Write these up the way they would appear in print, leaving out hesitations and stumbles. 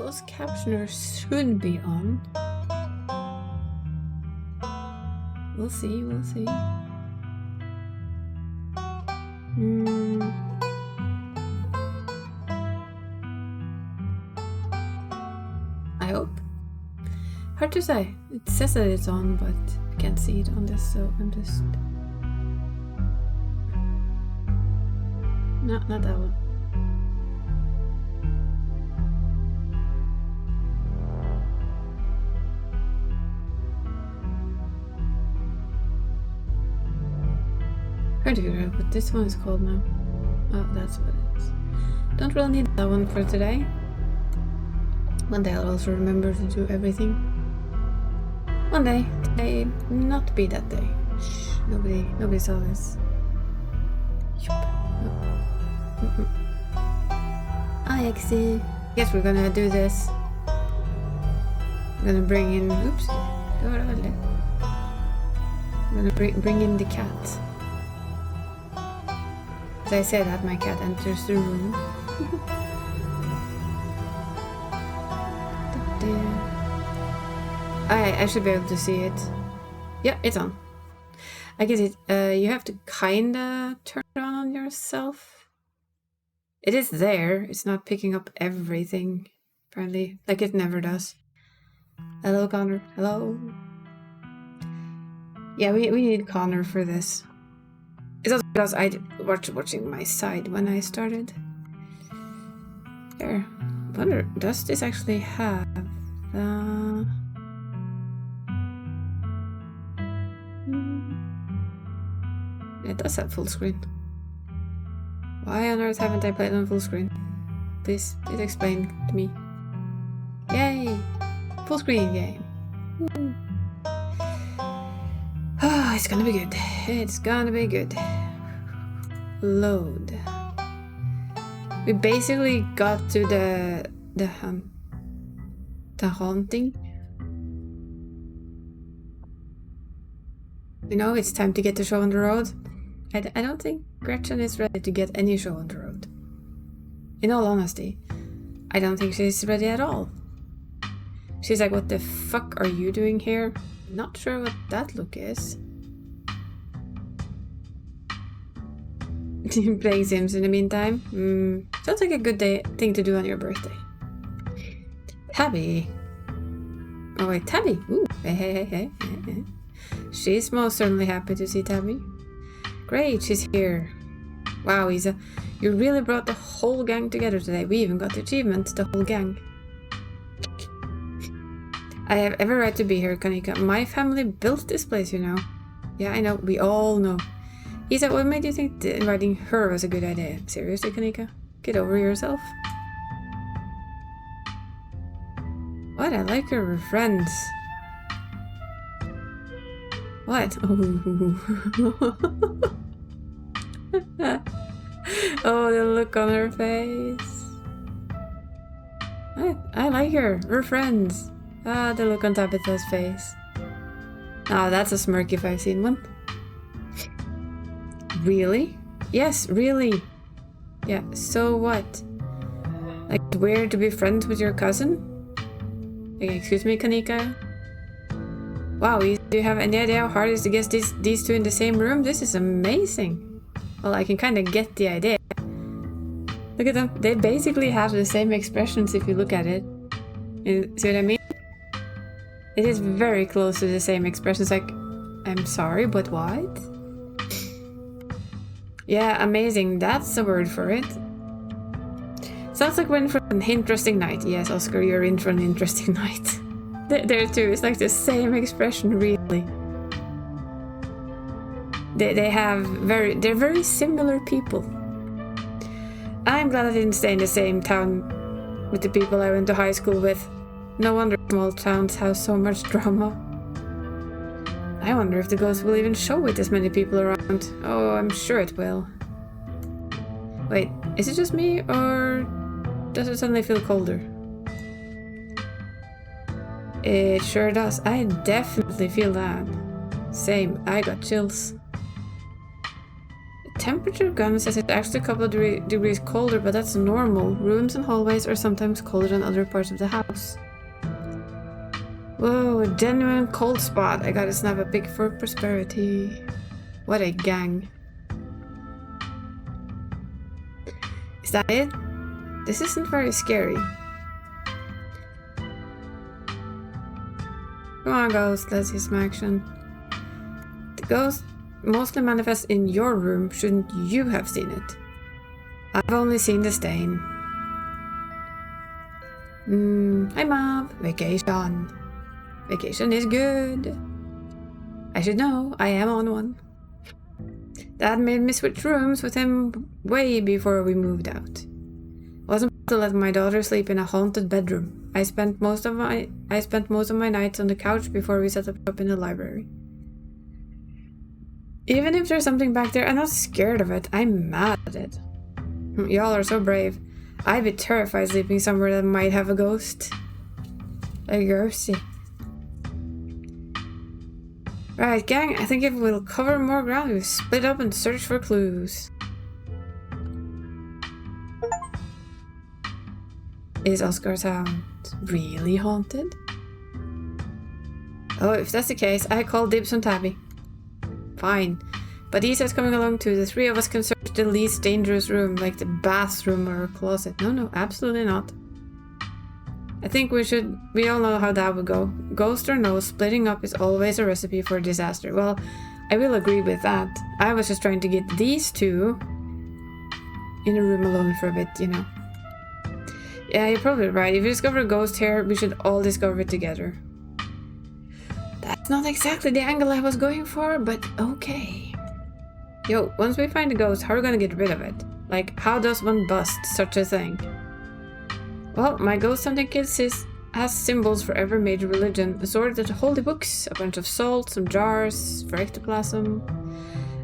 closed captioner should be on. We'll see, we'll see. I hope. Hard to say. It says that it's on, but I can't see it on this, so I'm just... No, not that one. Hard to figure out what this one is called now. Oh, that's what it is. Don't really need that one for today. One day I'll also remember to do everything. One day. Today not be that day. Shh, nobody saw this. Hi, Exy. Guess we're gonna do this. I'm gonna bring in... Oops. I'm gonna bring in the cat. As I say that, my cat enters the room. I should be able to see it. Yeah, it's on. I guess it. You have to kinda turn it on yourself. It is there. It's not picking up everything, apparently, like it never does. Hello, Connor. Hello. Yeah, we need Connor for this. It's also because I watching my side when I started. There. Wonder, does this actually have? It does have full screen. Why on earth haven't I played on full screen? Please explain to me. Yay! Full screen game. Oh, it's gonna be good. It's gonna be good. Load. We basically got to the haunting. You know, it's time to get the show on the road. I don't think Gretchen is ready to get any show on the road. In all honesty, I don't think she's ready at all. She's like, what the fuck are you doing here? Not sure what that look is. Playing Sims in the meantime. Sounds like a good thing to do on your birthday. Tabby. Oh wait, Tabby. Ooh, hey. She's most certainly happy to see Tabby. Great, she's here. Wow, Isa, you really brought the whole gang together today. We even got the achievement, the whole gang. I have every right to be here, Kanika. My family built this place, you know. Yeah, I know. We all know. Isa, what made you think that inviting her was a good idea? Seriously, Kanika? Get over yourself. What? I like her. We're friends. What? Oh, the look on her face. I like her. We're friends. Ah, the look on Tabitha's face. Ah, that's a smirk if I've seen one. Really? Yes, really. Yeah, so what? Like, it's weird to be friends with your cousin? Like, excuse me, Kanika? Wow, do you have any idea how hard it is to get these two in the same room? This is amazing. Well, I can kind of get the idea. Look at them. They basically have the same expressions if you look at it. See what I mean? It is very close to the same expressions, like, I'm sorry, but what? Yeah, amazing. That's the word for it. Sounds like we're in for an interesting night. Yes, Oscar, you're in for an interesting night. There too, it's like the same expression, really. They're very similar people. I'm glad I didn't stay in the same town with the people I went to high school with. No wonder small towns have so much drama. I wonder if the ghost will even show with this many people around. Oh, I'm sure it will. Wait, is it just me, or does it suddenly feel colder? It sure does. I definitely feel that. Same, I got chills. temperature gun says it's actually a couple of degrees colder, but that's normal. Rooms and hallways are sometimes colder than other parts of the house. Whoa, a genuine cold spot. I gotta snap a pic for prosperity. What a gang. Is that it? This isn't very scary. Come on, ghost, let's see some action. The ghost mostly manifests in your room. Shouldn't you have seen it? I've only seen the stain. Hi, Mom. Vacation. Vacation is good. I should know. I am on one. Dad made me switch rooms with him way before we moved out. Wasn't to let my daughter sleep in a haunted bedroom. I spent most of my nights on the couch before we set up in the library. Even if there's something back there, I'm not scared of it. I'm mad at it. Y'all are so brave. I'd be terrified sleeping somewhere that might have a ghost. A ghosty. Right, gang, I think if we'll cover more ground, we'll split up and search for clues. Is Oscar's house really haunted? Oh, if that's the case, I call dibs on Tabby. Fine. But Isa's coming along too. The three of us can search the least dangerous room, like the bathroom or a closet. No, absolutely not. I think we all know how that would go. Ghost or no, splitting up is always a recipe for disaster. Well, I will agree with that. I was just trying to get these two in a room alone for a bit, you know. Yeah, you're probably right. If you discover a ghost here, we should all discover it together. That's not exactly the angle I was going for, but okay. Yo, once we find the ghost, how are we gonna get rid of it? Like, how does one bust such a thing? Well, my ghost hunting kit has symbols for every major religion, assorted holy books, a bunch of salt, some jars for ectoplasm.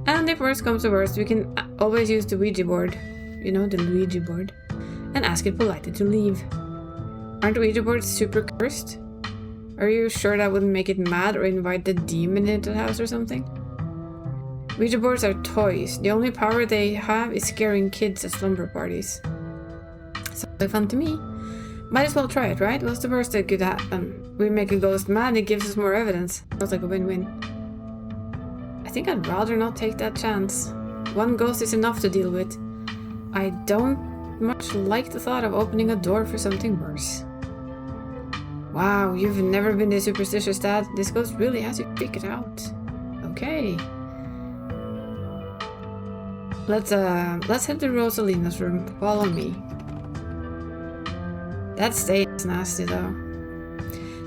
And if worst comes to worst, we can always use the Ouija board. You know, the Luigi board. And ask it politely to leave. Aren't Ouija boards super cursed? Are you sure that wouldn't make it mad or invite the demon into the house or something? Ouija boards are toys. The only power they have is scaring kids at slumber parties. Sounds fun to me. Might as well try it, right? What's the worst that could happen? We make a ghost mad, it gives us more evidence. Sounds like a win-win. I think I'd rather not take that chance. One ghost is enough to deal with. I don't much like the thought of opening a door for something worse. Wow, you've never been this superstitious, Dad. This ghost really has you figured out. Okay. Let's head to Rosalina's room. Follow me. That stain is nasty though.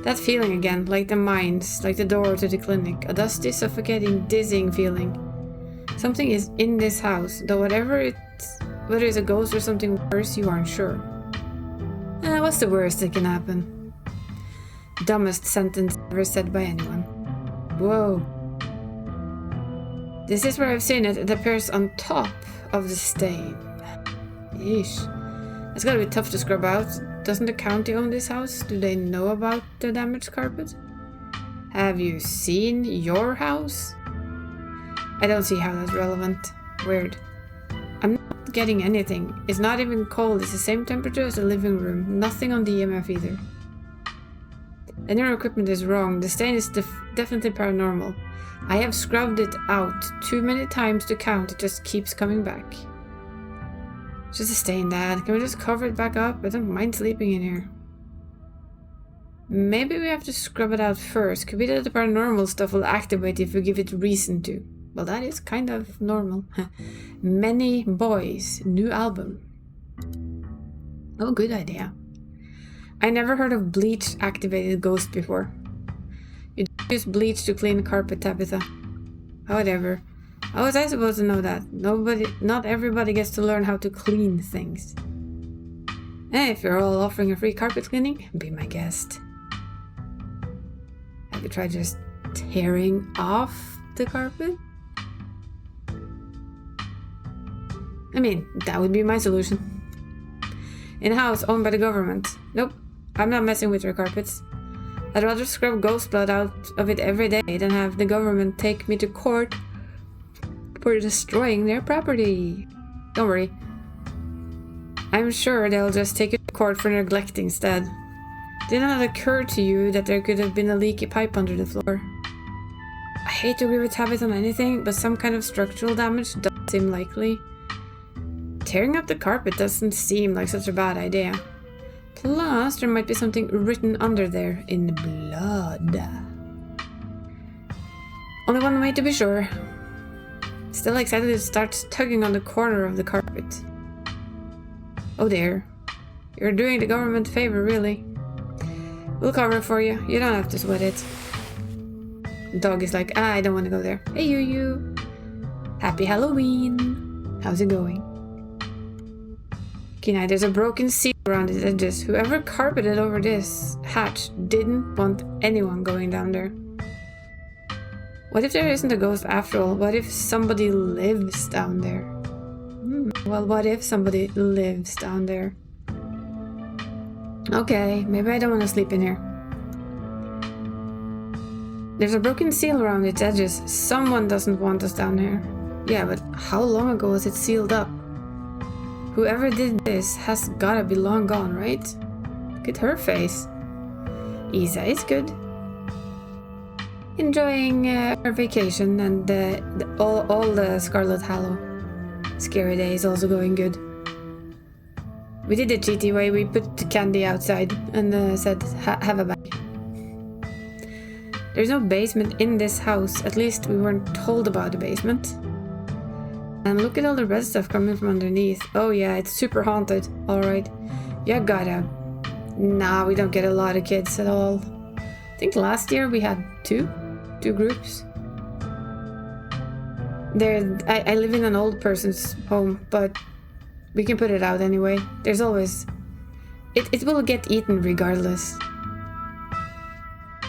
That feeling again, like the mines, like the door to the clinic. A dusty, suffocating, dizzying feeling. Something is in this house, though whether it's a ghost or something worse, you aren't sure. What's the worst that can happen? Dumbest sentence ever said by anyone. Whoa. This is where I've seen it. It appears on top of the stain. Yeesh. It's gotta be tough to scrub out. Doesn't the county own this house? Do they know about the damaged carpet? Have you seen your house? I don't see how that's relevant. Weird. I'm not getting anything. It's not even cold. It's the same temperature as the living room. Nothing on the EMF either. And your equipment is wrong. The stain is definitely paranormal. I have scrubbed it out too many times to count. It just keeps coming back. It's just a stain, Dad. Can we just cover it back up? I don't mind sleeping in here. Maybe we have to scrub it out first. Could be that the paranormal stuff will activate if we give it reason to. Well, that is kind of normal. Many Boys, new album. Oh, good idea. I never heard of bleach-activated ghost before. You use bleach to clean carpet, Tabitha. Whatever. How was I supposed to know that? Not everybody gets to learn how to clean things. Hey, if you're all offering a free carpet cleaning, be my guest. Have you tried just tearing off the carpet? I mean, that would be my solution. In a house owned by the government. Nope, I'm not messing with your carpets. I'd rather scrub ghost blood out of it every day than have the government take me to court for destroying their property. Don't worry. I'm sure they'll just take you to court for neglect instead. Did not occur to you that there could have been a leaky pipe under the floor? I hate to agree with Tabitha on anything, but some kind of structural damage does seem likely. Tearing up the carpet doesn't seem like such a bad idea. Plus, there might be something written under there in blood. Only one way to be sure. Still excited to start tugging on the corner of the carpet. Oh dear. You're doing the government a favor, really. We'll cover it for you. You don't have to sweat it. The dog is like, I don't want to go there. Hey, you. Happy Halloween. How's it going? Okay, now there's a broken seal around its edges. Whoever carpeted over this hatch didn't want anyone going down there. What if there isn't a ghost after all? What if somebody lives down there? Well, what if somebody lives down there? Okay, maybe I don't want to sleep in here. There's a broken seal around its edges. Someone doesn't want us down here. Yeah, but how long ago was it sealed up? Whoever did this has gotta be long gone, right? Look at her face. Isa is good. Enjoying her vacation and all the Scarlet Hallow. Scary Day is also going good. We did it cheaty way. We put the candy outside and said, have a bag. There's no basement in this house. At least we weren't told about the basement. And look at all the red stuff coming from underneath. Oh yeah, it's super haunted. Alright. You gotta. Nah, we don't get a lot of kids at all. I think last year we had two groups. I live in an old person's home, but we can put it out anyway. There's always... It will get eaten regardless.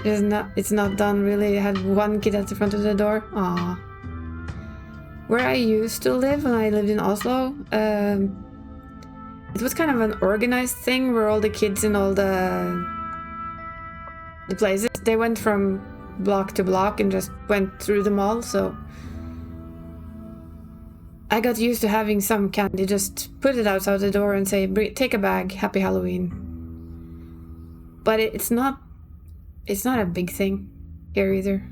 It's not done really. I had one kid at the front of the door. Aww. Where I used to live when I lived in Oslo, it was kind of an organized thing where all the kids in all the places, they went from block to block and just went through them all, so I got used to having some candy, just put it outside the door and say, take a bag, happy Halloween. But it's not a big thing here either.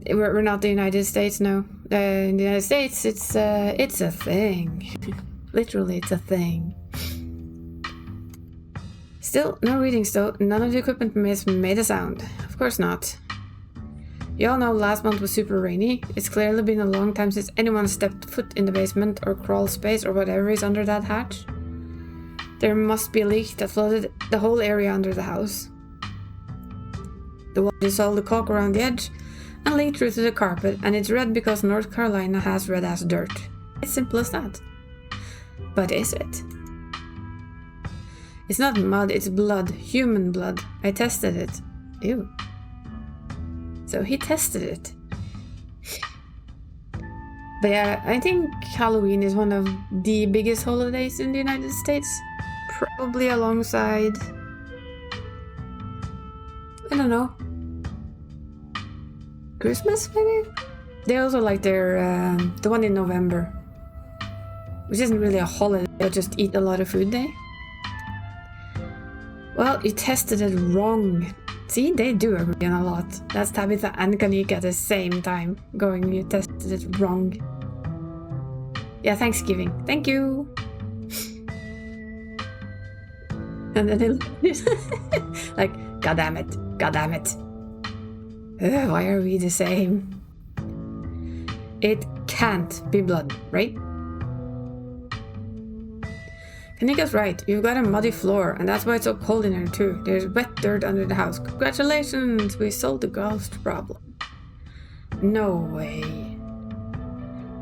We're not the United States, no. In the United States, it's a thing. Literally, it's a thing. Still, no readings though. None of the equipment made a sound. Of course not. You all know last month was super rainy. It's clearly been a long time since anyone stepped foot in the basement or crawl space or whatever is under that hatch. There must be a leak that flooded the whole area under the house. The water dissolved the caulk around the edge and leaked through to the carpet, and it's red because North Carolina has red-ass dirt. It's simple as that. But is it? It's not mud, it's blood. Human blood. I tested it. Ew. So he tested it. But yeah, I think Halloween is one of the biggest holidays in the United States. Probably alongside... I don't know. Christmas, maybe? They also like their, the one in November. Which isn't really a holiday, they'll just eat a lot of food day. Well, you tested it wrong. See, they do agree on a lot. That's Tabitha and Kanika at the same time. Going, you tested it wrong. Yeah, Thanksgiving. Thank you! And then it like, God damn it, God damn it. Ugh, why are we the same? It can't be blood, right? Kanika's right, you've got a muddy floor, and that's why it's so cold in here too. There's wet dirt under the house. Congratulations, we solved the ghost problem. No way.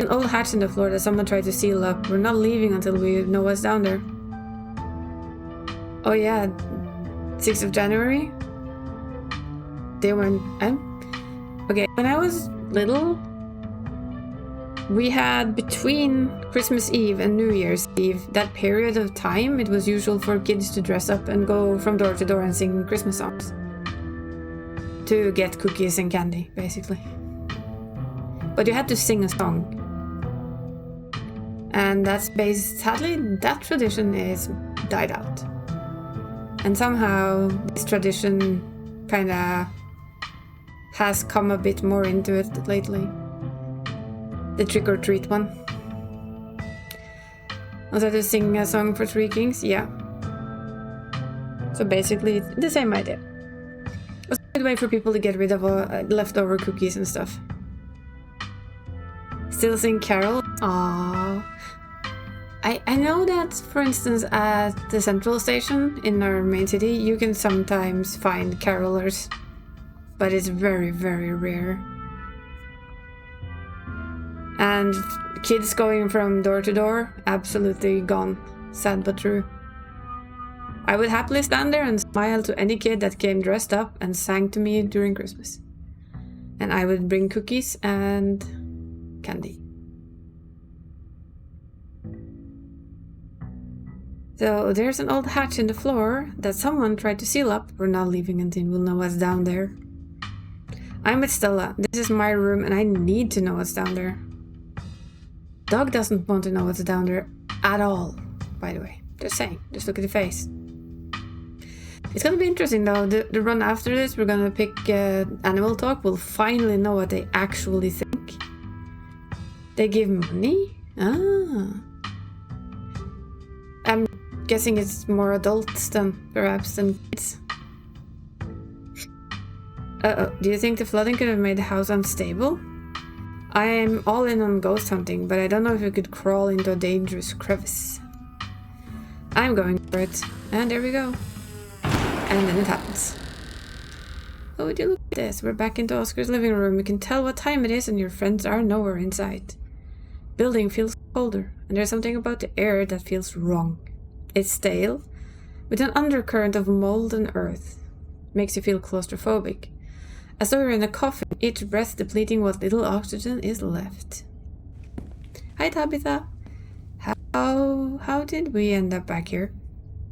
An old hatch in the floor that someone tried to seal up. We're not leaving until we know what's down there. Oh yeah, 6th of January? They weren't... Okay, when I was little, we had between Christmas Eve and New Year's Eve, that period of time, it was usual for kids to dress up and go from door to door and sing Christmas songs. To get cookies and candy, basically. But you had to sing a song. And sadly, that tradition is died out. And somehow this tradition kinda has come a bit more into it lately. The trick or treat one. Was that to sing a song for Three Kings? Yeah. So basically, it's the same idea. It's a good way for people to get rid of leftover cookies and stuff. Still sing carols? Aww. I know that, for instance, at the central station in our main city, you can sometimes find carolers. But it's very, very rare. And kids going from door to door, absolutely gone. Sad but true. I would happily stand there and smile to any kid that came dressed up and sang to me during Christmas. And I would bring cookies and candy. So there's an old hatch in the floor that someone tried to seal up. We're not leaving until we'll know what's down there. I'm with Stella. This is my room and I need to know what's down there. Dog doesn't want to know what's down there at all, by the way. Just saying. Just look at the face. It's gonna be interesting though. The run after this, we're gonna pick Animal Talk. We'll finally know what they actually think. They give money? Ah. I'm guessing it's more adults than kids. Uh-oh. Do you think the flooding could have made the house unstable? I'm all in on ghost hunting, but I don't know if we could crawl into a dangerous crevice. I'm going for it. And there we go. And then it happens. Oh, would you look at this? We're back into Oscar's living room. You can tell what time it is and your friends are nowhere in sight. Building feels colder, and there's something about the air that feels wrong. It's stale, with an undercurrent of mold and earth. Makes you feel claustrophobic. As though you're in a coffin, each breath depleting what little oxygen is left. Hi Tabitha. How did we end up back here?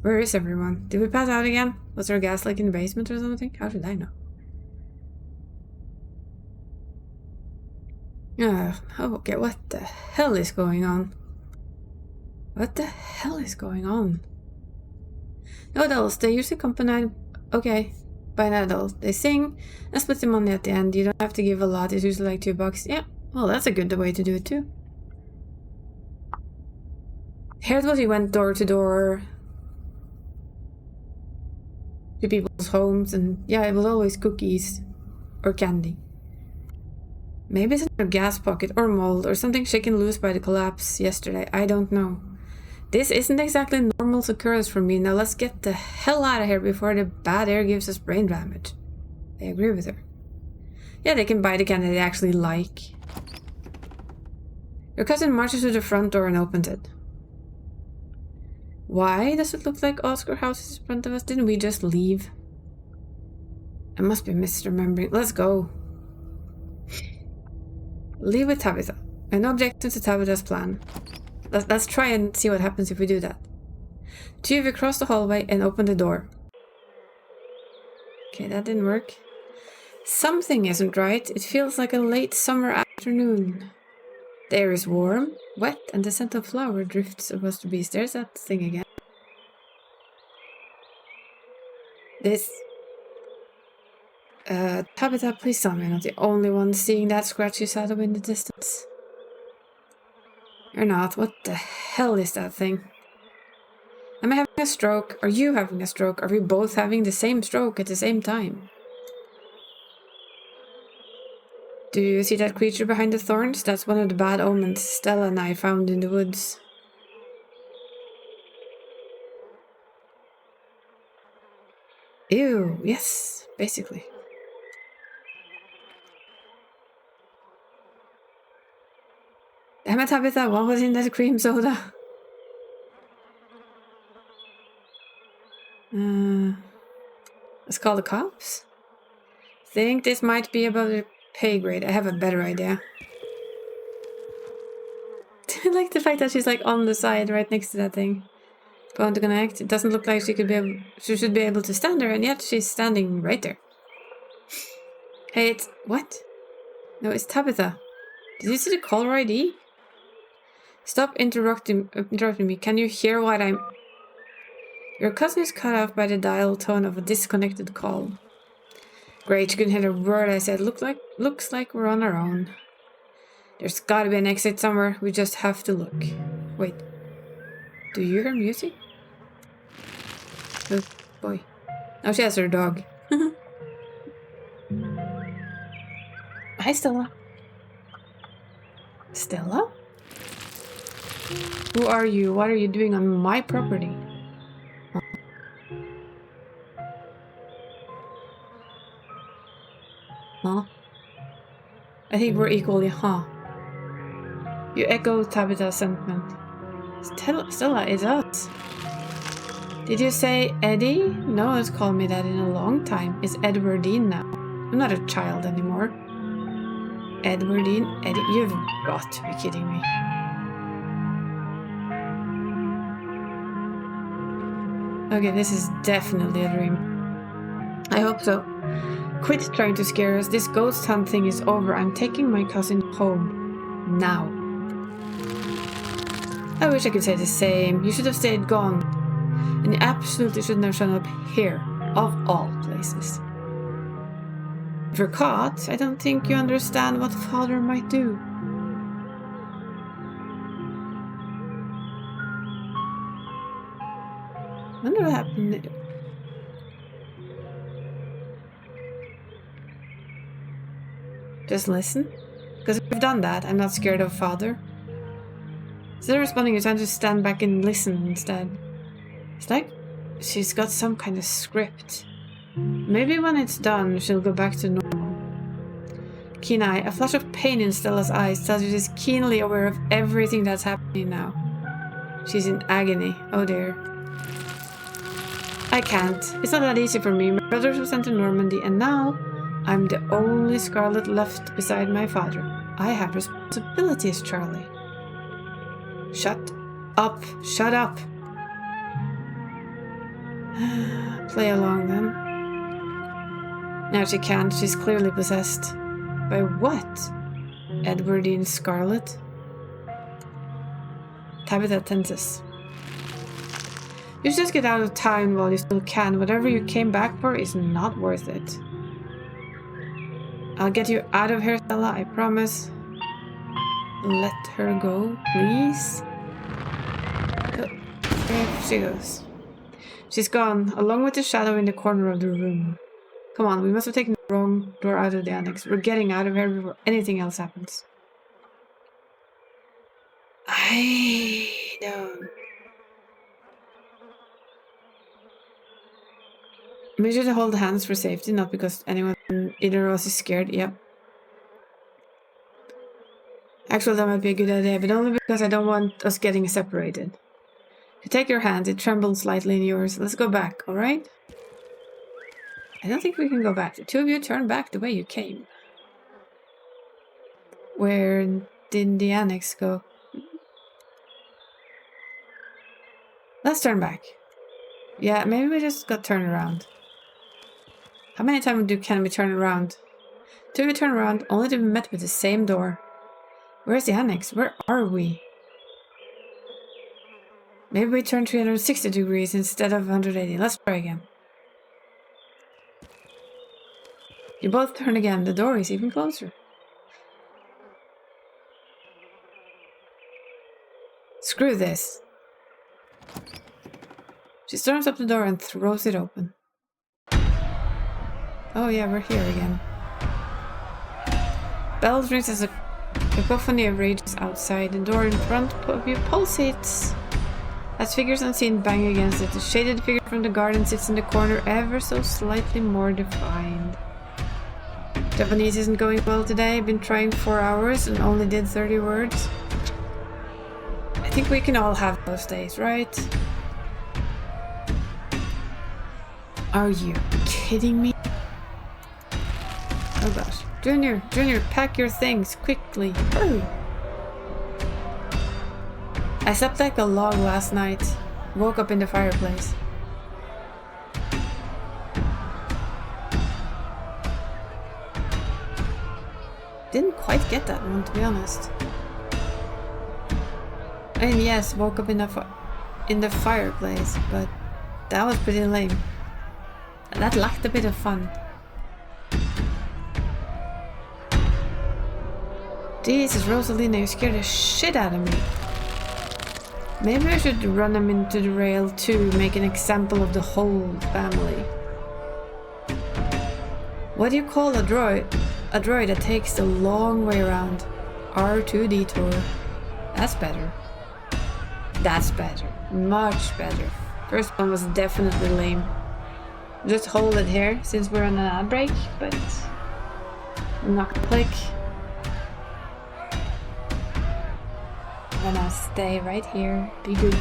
Where is everyone? Did we pass out again? Was there a gas leak in the basement or something? How should I know? Okay, what the hell is going on? What the hell is going on? No adults, they usually accompanied... Okay. By an adult. They sing and split the money at the end. You don't have to give a lot. It's usually like $2. Yeah, well, that's a good way to do it too. Here's what he went door to door to people's homes, and yeah, it was always cookies or candy. Maybe it's another gas pocket or mold or something shaken loose by the collapse yesterday. I don't know. This isn't exactly normal occurrence for me. Now let's get the hell out of here before the bad air gives us brain damage. I agree with her. Yeah, they can buy the candy they actually like. Your cousin marches to the front door and opens it. Why does it look like Oscar House is in front of us? Didn't we just leave? I must be misremembering. Let's go. Leave with Tabitha. An objection to Tabitha's plan. Let's try and see what happens if we do that. Two of you cross the hallway and open the door. Okay, that didn't work. Something isn't right. It feels like a late summer afternoon. The air is warm, wet, and the scent of flower drifts across the breeze. There's that thing again. Tabitha, please tell me I'm not the only one seeing that scratchy shadow in the distance. You're not. What the hell is that thing? Am I having a stroke? Are you having a stroke? Are we both having the same stroke at the same time? Do you see that creature behind the thorns? That's one of the bad omens Stella and I found in the woods. Ew, yes, basically. Damn it, Tabitha, what was in that cream soda? Let's call the cops? Think this might be above the pay grade. I have a better idea. I like the fact that she's like on the side right next to that thing. Going to connect. It doesn't look like she should be able to stand there, and yet she's standing right there. Hey, it's... What? No, it's Tabitha. Did you see the caller ID? Stop interrupting me. Can you hear what I'm... Your cousin is cut off by the dial tone of a disconnected call. Great, you couldn't hear a word I said. Looks like we're on our own. There's gotta be an exit somewhere. We just have to look. Wait. Do you hear music? Oh, boy. Oh, she has her dog. Hi, Stella. Stella? Who are you? What are you doing on my property? Huh? I think we're equally, huh? You echo Tabitha's sentiment. Stella, it's us. Did you say Eddie? No one's called me that in a long time. It's Edwardine now. I'm not a child anymore. Edwardine? Eddie? You've got to be kidding me. Okay, this is definitely a dream. I hope so. Quit trying to scare us. This ghost hunt thing is over. I'm taking my cousin home. Now. I wish I could say the same. You should have stayed gone. And you absolutely shouldn't have shown up here. Of all places. If you're caught, I don't think you understand what father might do. I wonder what happened. Just listen? Because if we've done that, I'm not scared of father. Instead of responding, you're trying to stand back and listen instead. It's like she's got some kind of script. Maybe when it's done, she'll go back to normal. Keen eye. A flash of pain in Stella's eyes tells you she's keenly aware of everything that's happening now. She's in agony. Oh dear. I can't. It's not that easy for me. My brothers were sent to Normandy, and now I'm the only Scarlet left beside my father. I have responsibilities, Charlie. Shut up. Shut up. Play along then. Now she can't. She's clearly possessed. By what? Edwardine Scarlet? Tabitha tenses. You should just get out of town while you still can. Whatever you came back for is not worth it. I'll get you out of here, Stella, I promise. Let her go, please. Oh, there she goes. She's gone, along with the shadow in the corner of the room. Come on, we must have taken the wrong door out of the annex. We're getting out of here before anything else happens. I don't... Make sure to hold hands for safety, not because either of us is scared. Yep. Actually, that might be a good idea, but only because I don't want us getting separated. If you take your hand, it trembles slightly in yours. Let's go back, alright? I don't think we can go back. The two of you turn back the way you came. Where did the annex go? Let's turn back. Yeah, maybe we just got turned around. How many times can we turn around? Two of you turn around, only to be met with the same door. Where's the annex? Where are we? Maybe we turn 360 degrees instead of 180. Let's try again. You both turn again. The door is even closer. Screw this. She storms up the door and throws it open. Oh yeah, we're here again. Bells rings as a cacophony of rages outside. The door in front of you pulsates as figures unseen bang against it. The shaded figure from the garden sits in the corner, ever so slightly more defined. Japanese isn't going well today. Been trying 4 hours and only did 30 words. I think we can all have those days, right? Are you kidding me? Oh gosh. Junior, pack your things quickly. Hurry. I slept like a log last night. Woke up in the fireplace. Didn't quite get that one, to be honest. I mean, yes, woke up in the fireplace, but that was pretty lame. That lacked a bit of fun. Jesus, Rosalina, you scared the shit out of me. Maybe I should run him into the rail too, make an example of the whole family. What do you call a droid? A droid that takes the long way around. R2 detour. That's better. That's better. Much better. First one was definitely lame. Just hold it here since we're on an ad break, but I'm not gonna click. I'm gonna stay right here. Be good.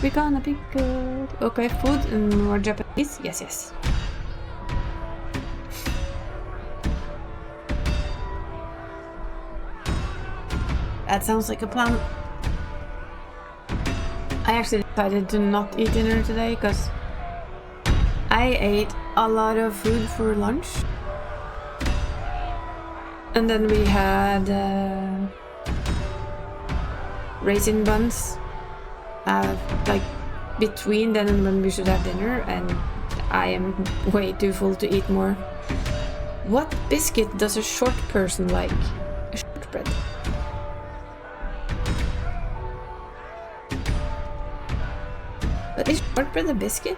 We're gonna be good. Okay, food and more Japanese. Yes, yes. That sounds like a plan. I actually decided to not eat dinner today because I ate a lot of food for lunch. And then we had raisin buns like between then and when we should have dinner, and I am way too full to eat more. What biscuit does a short person like? A shortbread. But is shortbread a biscuit?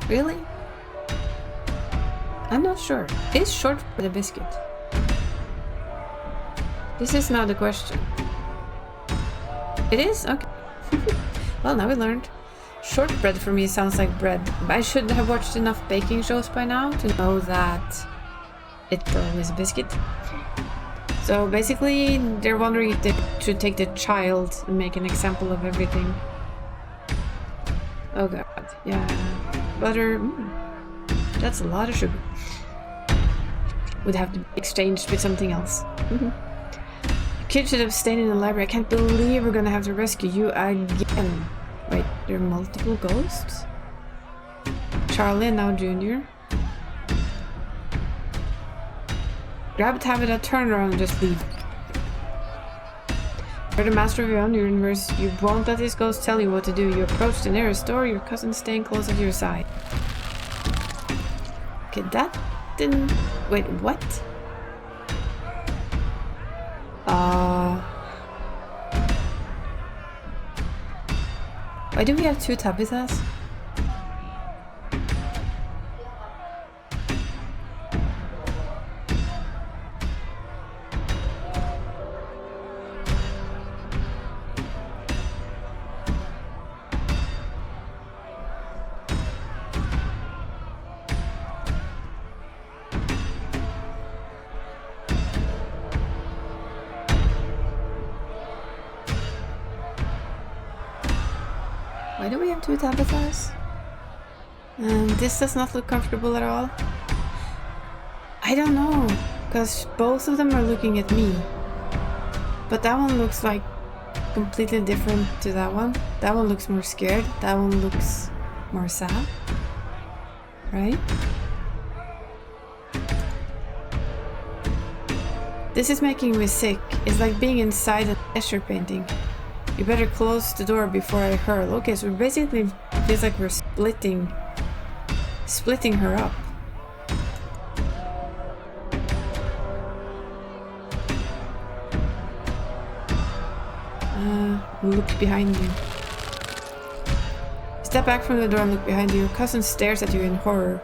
Really? I'm not sure. Is shortbread a biscuit? This is now the question. It is? Okay. Well, now we learned. Shortbread for me sounds like bread. I should have watched enough baking shows by now to know that it probably is a biscuit. So basically, they're wondering if they should take the child and make an example of everything. Oh god, yeah. Butter, that's a lot of sugar. Would have to be exchanged with something else. Kid should have stayed in the library. I can't believe we're gonna have to rescue you again. Wait, there are multiple ghosts? Charlie and now Junior. Grab a tablet, turn around and just leave. You're the master of your own universe. You won't let this ghost tell you what to do. You approach the nearest door, your cousin staying close at your side. Okay, that didn't... Wait, what? Why do we have two Tabithas? Why do we have two Tabithas? This does not look comfortable at all. I don't know, because both of them are looking at me. But that one looks like completely different to that one. That one looks more scared. That one looks more sad. Right? This is making me sick. It's like being inside a pleasure painting. You better close the door before I hurl. Okay, so basically it feels like we're splitting her up. Look behind you. Step back from the door and look behind you. Your cousin stares at you in horror.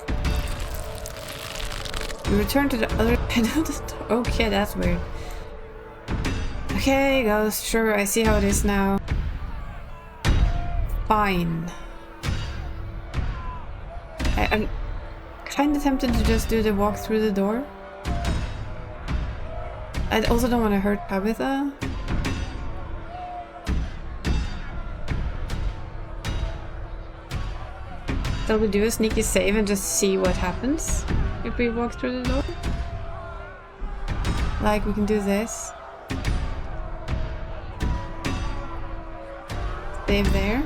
You return to the other side of the door. Okay, that's weird. Okay, ghost. Sure, I see how it is now. Fine. I'm kind of tempted to just do the walk through the door. I also don't want to hurt Tabitha. Shall we do a sneaky save and just see what happens if we walk through the door? Like, we can do this. save there.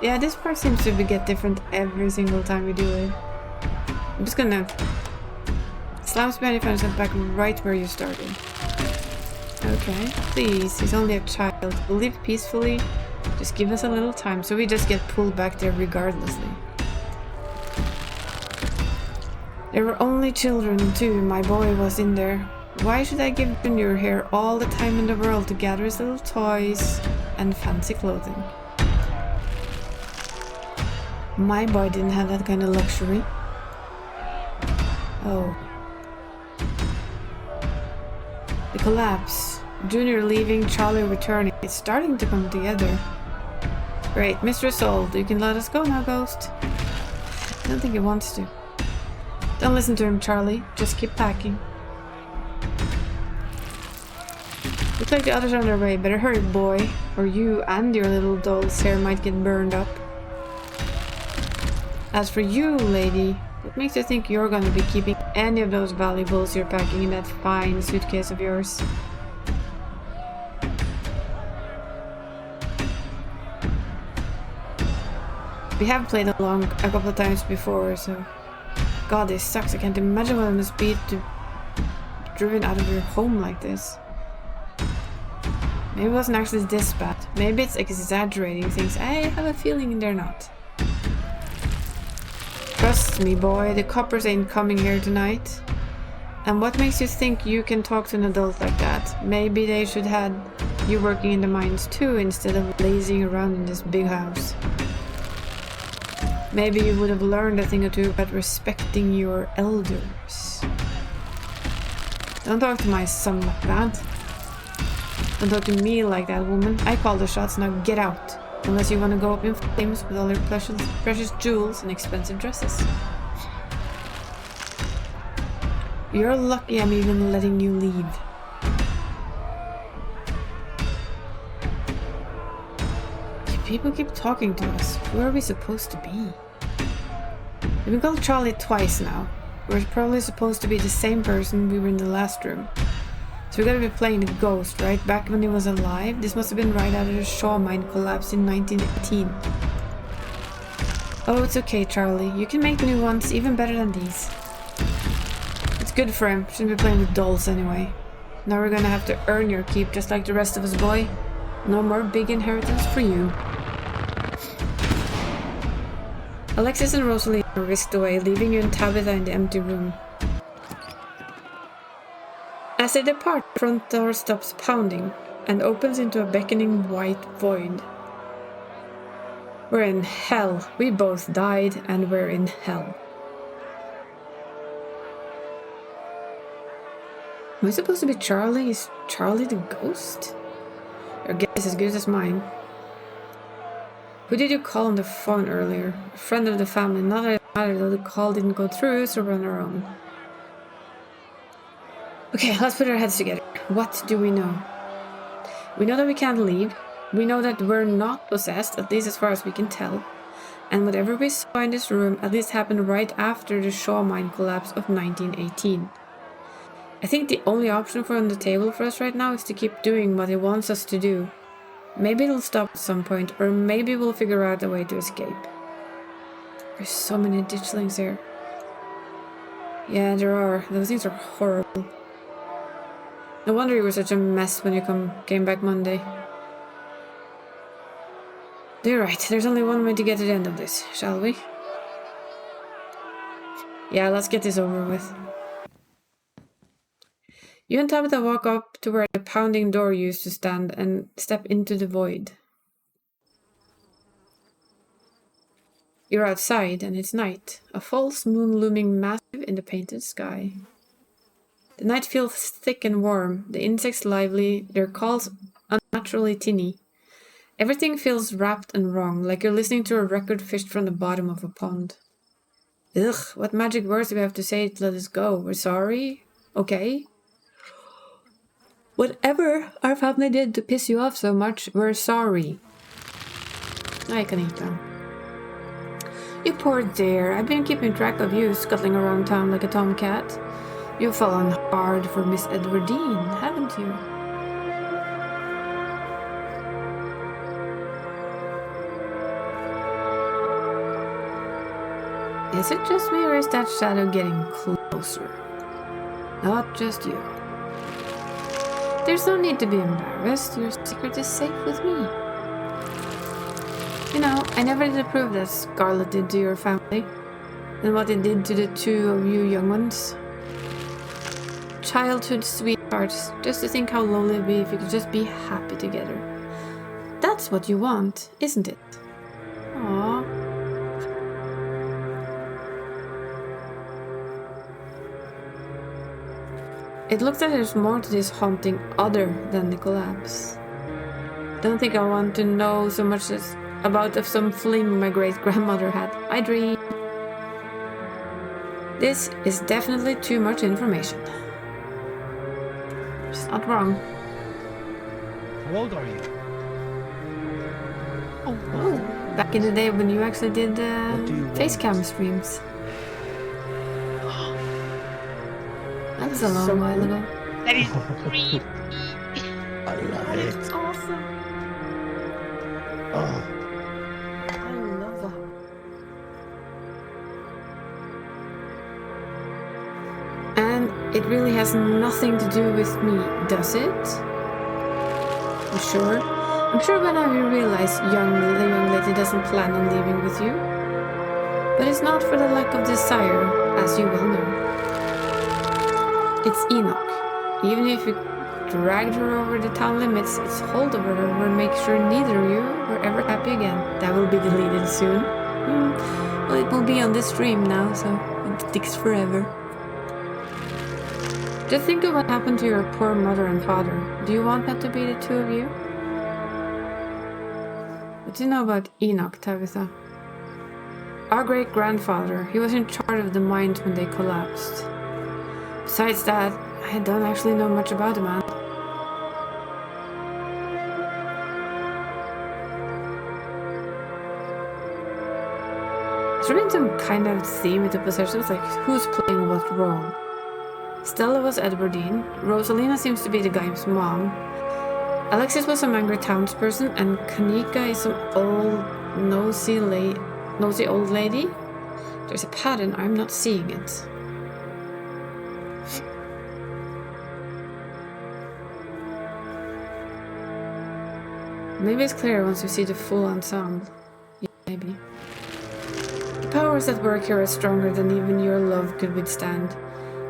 Yeah, this part seems to get different every single time we do it. I'm just gonna slams behind your fence back right where you started. Okay, please, he's only a child. We'll leave peacefully. Just give us a little time, so we just get pulled back there regardlessly. There were only children too, my boy was in there. Why should I give Junior here all the time in the world to gather his little toys and fancy clothing? My boy didn't have that kind of luxury. Oh. The collapse. Junior leaving, Charlie returning. It's starting to come together. Great, Mr. Sold. You can let us go now, Ghost. I don't think he wants to. Don't listen to him, Charlie. Just keep packing. Looks like the others are on their way. Better hurry, boy. Or you and your little doll's hair might get burned up. As for you, lady, what makes you think you're gonna be keeping any of those valuables you're packing in that fine suitcase of yours? We have played along a couple of times before, so... God, this sucks. I can't imagine what it must be to be driven out of your home like this. Maybe it wasn't actually this bad. Maybe it's exaggerating things. I have a feeling they're not. Trust me, boy, the coppers ain't coming here tonight. And what makes you think you can talk to an adult like that? Maybe they should have you working in the mines too, instead of lazing around in this big house. Maybe you would have learned a thing or two about respecting your elders. Don't talk to my son like that. Don't talk to me like that, woman. I call the shots, now get out. Unless you want to go up in flames with all your precious jewels and expensive dresses. You're lucky I'm even letting you leave. People keep talking to us. Who are we supposed to be? We've been called Charlie twice now. We're probably supposed to be the same person we were in the last room. So we gotta be playing the ghost, right? Back when he was alive. This must have been right after the Shaw mine collapse in 1918. Oh, it's okay, Charlie. You can make new ones even better than these. It's good for him. Shouldn't be playing with dolls anyway. Now we're gonna have to earn your keep just like the rest of us, boy. No more big inheritance for you. Alexis and Rosalie are whisked away, leaving you and Tabitha in the empty room. As they depart, the front door stops pounding and opens into a beckoning white void. We're in hell. We both died and we're in hell. Am I supposed to be Charlie? Is Charlie the ghost? Your guess is as good as mine. Who did you call on the phone earlier? A friend of the family. Not that it mattered, though the call didn't go through, so we're on our own. Okay, let's put our heads together. What do we know? We know that we can't leave. We know that we're not possessed, at least as far as we can tell. And whatever we saw in this room at least happened right after the Shaw mine collapse of 1918. I think the only option on the table for us right now is to keep doing what it wants us to do. Maybe it'll stop at some point, or maybe we'll figure out a way to escape. There's so many ditchlings here. Yeah, there are. Those things are horrible. No wonder you were such a mess when you came back Monday. You're right, there's only one way to get to the end of this, shall we? Yeah, let's get this over with. You and Tabitha walk up to where the pounding door used to stand and step into the void. You're outside and it's night, a false moon looming massive in the painted sky. The night feels thick and warm, the insects lively, their calls unnaturally tinny. Everything feels wrapped and wrong, like you're listening to a record fished from the bottom of a pond. Ugh, what magic words do we have to say to let us go? We're sorry? Okay? Whatever our family did to piss you off so much, we're sorry. Hi, Kanita. You poor dear, I've been keeping track of you scuttling around town like a tomcat. You've fallen hard for Miss Edwardine, haven't you? Is it just me, or is that shadow getting closer? Not just you. There's no need to be embarrassed. Your secret is safe with me. You know, I never did approve that Scarlet did to your family, and what it did to the two of you young ones. Childhood sweethearts, just to think how lonely it'd be if you could just be happy together. That's what you want, isn't it? Aww. It looks like there's more to this haunting other than the collapse. Don't think I want to know so much as about some fling my great-grandmother had. I dream. This is definitely too much information. It's not wrong. How old are you? Oh, back in the day when you actually did face cam streams. That was a long while ago. That is creepy. I love it. It's awesome. Oh. I love that. And it really has nothing to do with me, does it? You sure? I'm sure by now you realize the young lady doesn't plan on leaving with you. But it's not for the lack of desire, as you well know. It's Enoch. Even if you dragged her over the town limits, its hold over her will make sure neither of you were ever happy again. That will be deleted soon. Well, it will be on this stream now, so it sticks forever. Just think of what happened to your poor mother and father. Do you want that to be the two of you? What do you know about Enoch, Tabitha? Our great-grandfather, he was in charge of the mines when they collapsed. Besides that, I don't actually know much about the man. Has there been some kind of theme with the possessions, like who's playing what role? Stella was Edwardine, Rosalina seems to be the guy's mom, Alexis was some angry townsperson, and Kanika is some old, nosy old lady? There's a pattern, I'm not seeing it. Maybe it's clearer once you see the full ensemble. Yeah, maybe. The powers at work here are stronger than even your love could withstand.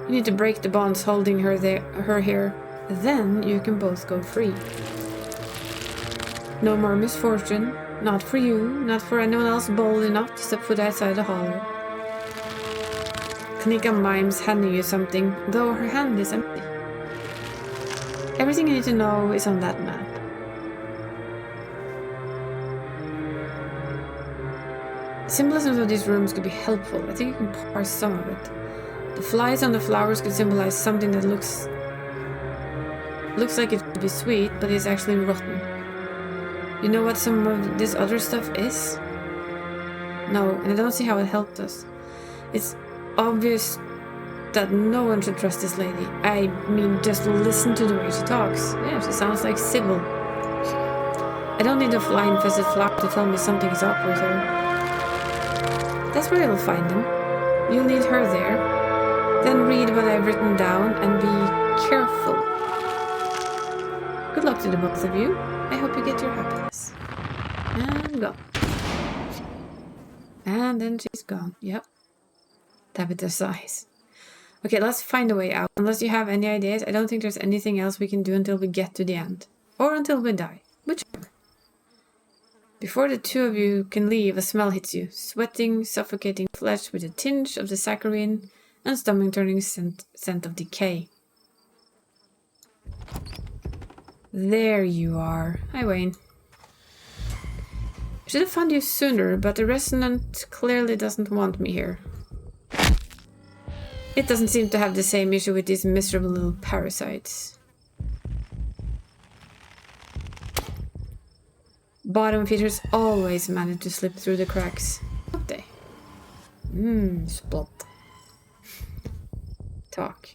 You need to break the bonds holding her here. Then you can both go free. No more misfortune. Not for you, not for anyone else bold enough to step foot outside the holler. Kanika mimes handing you something, though her hand is empty. Everything you need to know is on that map. Symbolisms of these rooms could be helpful. I think you can parse some of it. The flies on the flowers could symbolize something that looks like it could be sweet, but is actually rotten. You know what some of this other stuff is? No, and I don't see how it helped us. It's obvious that no one should trust this lady. I mean, just listen to the way she talks. Yeah, she sounds like Sybil. I don't need a fly-infested flower to tell me something is up with her. That's where you'll find them. You'll need her there. Then read what I've written down and be careful. Good luck to the both of you. I hope you get your happiness. And go. And then she's gone. Yep. Tabitha sighs. Okay, let's find a way out. Unless you have any ideas, I don't think there's anything else we can do until we get to the end. Or until we die. Whichever. Before the two of you can leave, a smell hits you. Sweating, suffocating flesh with a tinge of the saccharine and stomach-turning scent of decay. There you are. Hi, Wayne. I should have found you sooner, but the Resonant clearly doesn't want me here. It doesn't seem to have the same issue with these miserable little parasites. Bottom feeders always manage to slip through the cracks. Don't they? Spot. Talk.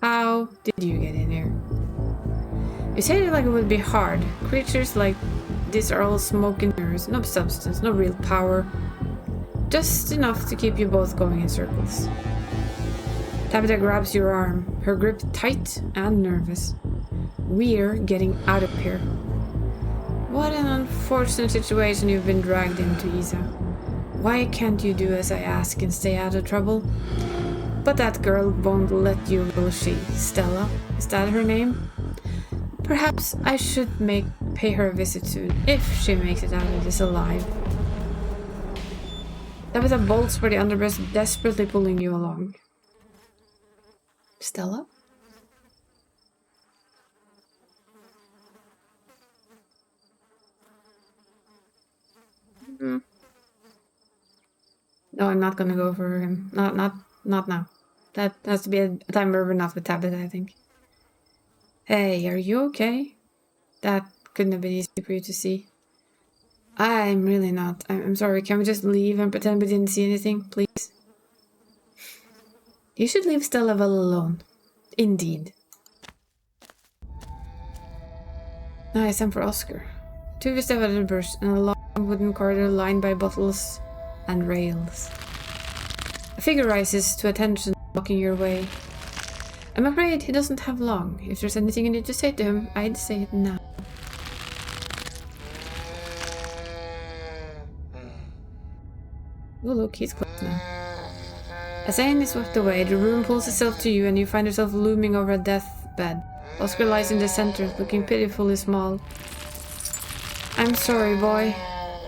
How did you get in here? You said it like it would be hard. Creatures like these are all smoke and mirrors, no substance, no real power. Just enough to keep you both going in circles. Tabitha grabs your arm, her grip tight and nervous. We're getting out of here. What an unfortunate situation you've been dragged into, Isa. Why can't you do as I ask and stay out of trouble? But that girl won't let you, will she? Stella? Is that her name? Perhaps I should pay her a visit soon, if she makes it out of this alive. Tabitha bolts for the underbrush, desperately pulling you along. Stella? No, I'm not gonna go for him. Not now. That has to be a time where we're not with Tabitha, I think. Hey, are you okay? That couldn't have been easy for you to see. I'm really not. I'm sorry. Can we just leave and pretend we didn't see anything, please? You should leave Stella well alone. Indeed. Nice, time for Oscar. 2 step out of the bush and a long wooden corridor lined by bottles and rails. A figure rises to attention, blocking your way. I'm afraid he doesn't have long. If there's anything you need to say to him, I'd say it now. Oh look, he's close now. As Aine is swept away, the room pulls itself to you and you find yourself looming over a deathbed. Oscar lies in the center, looking pitifully small. I'm sorry, boy.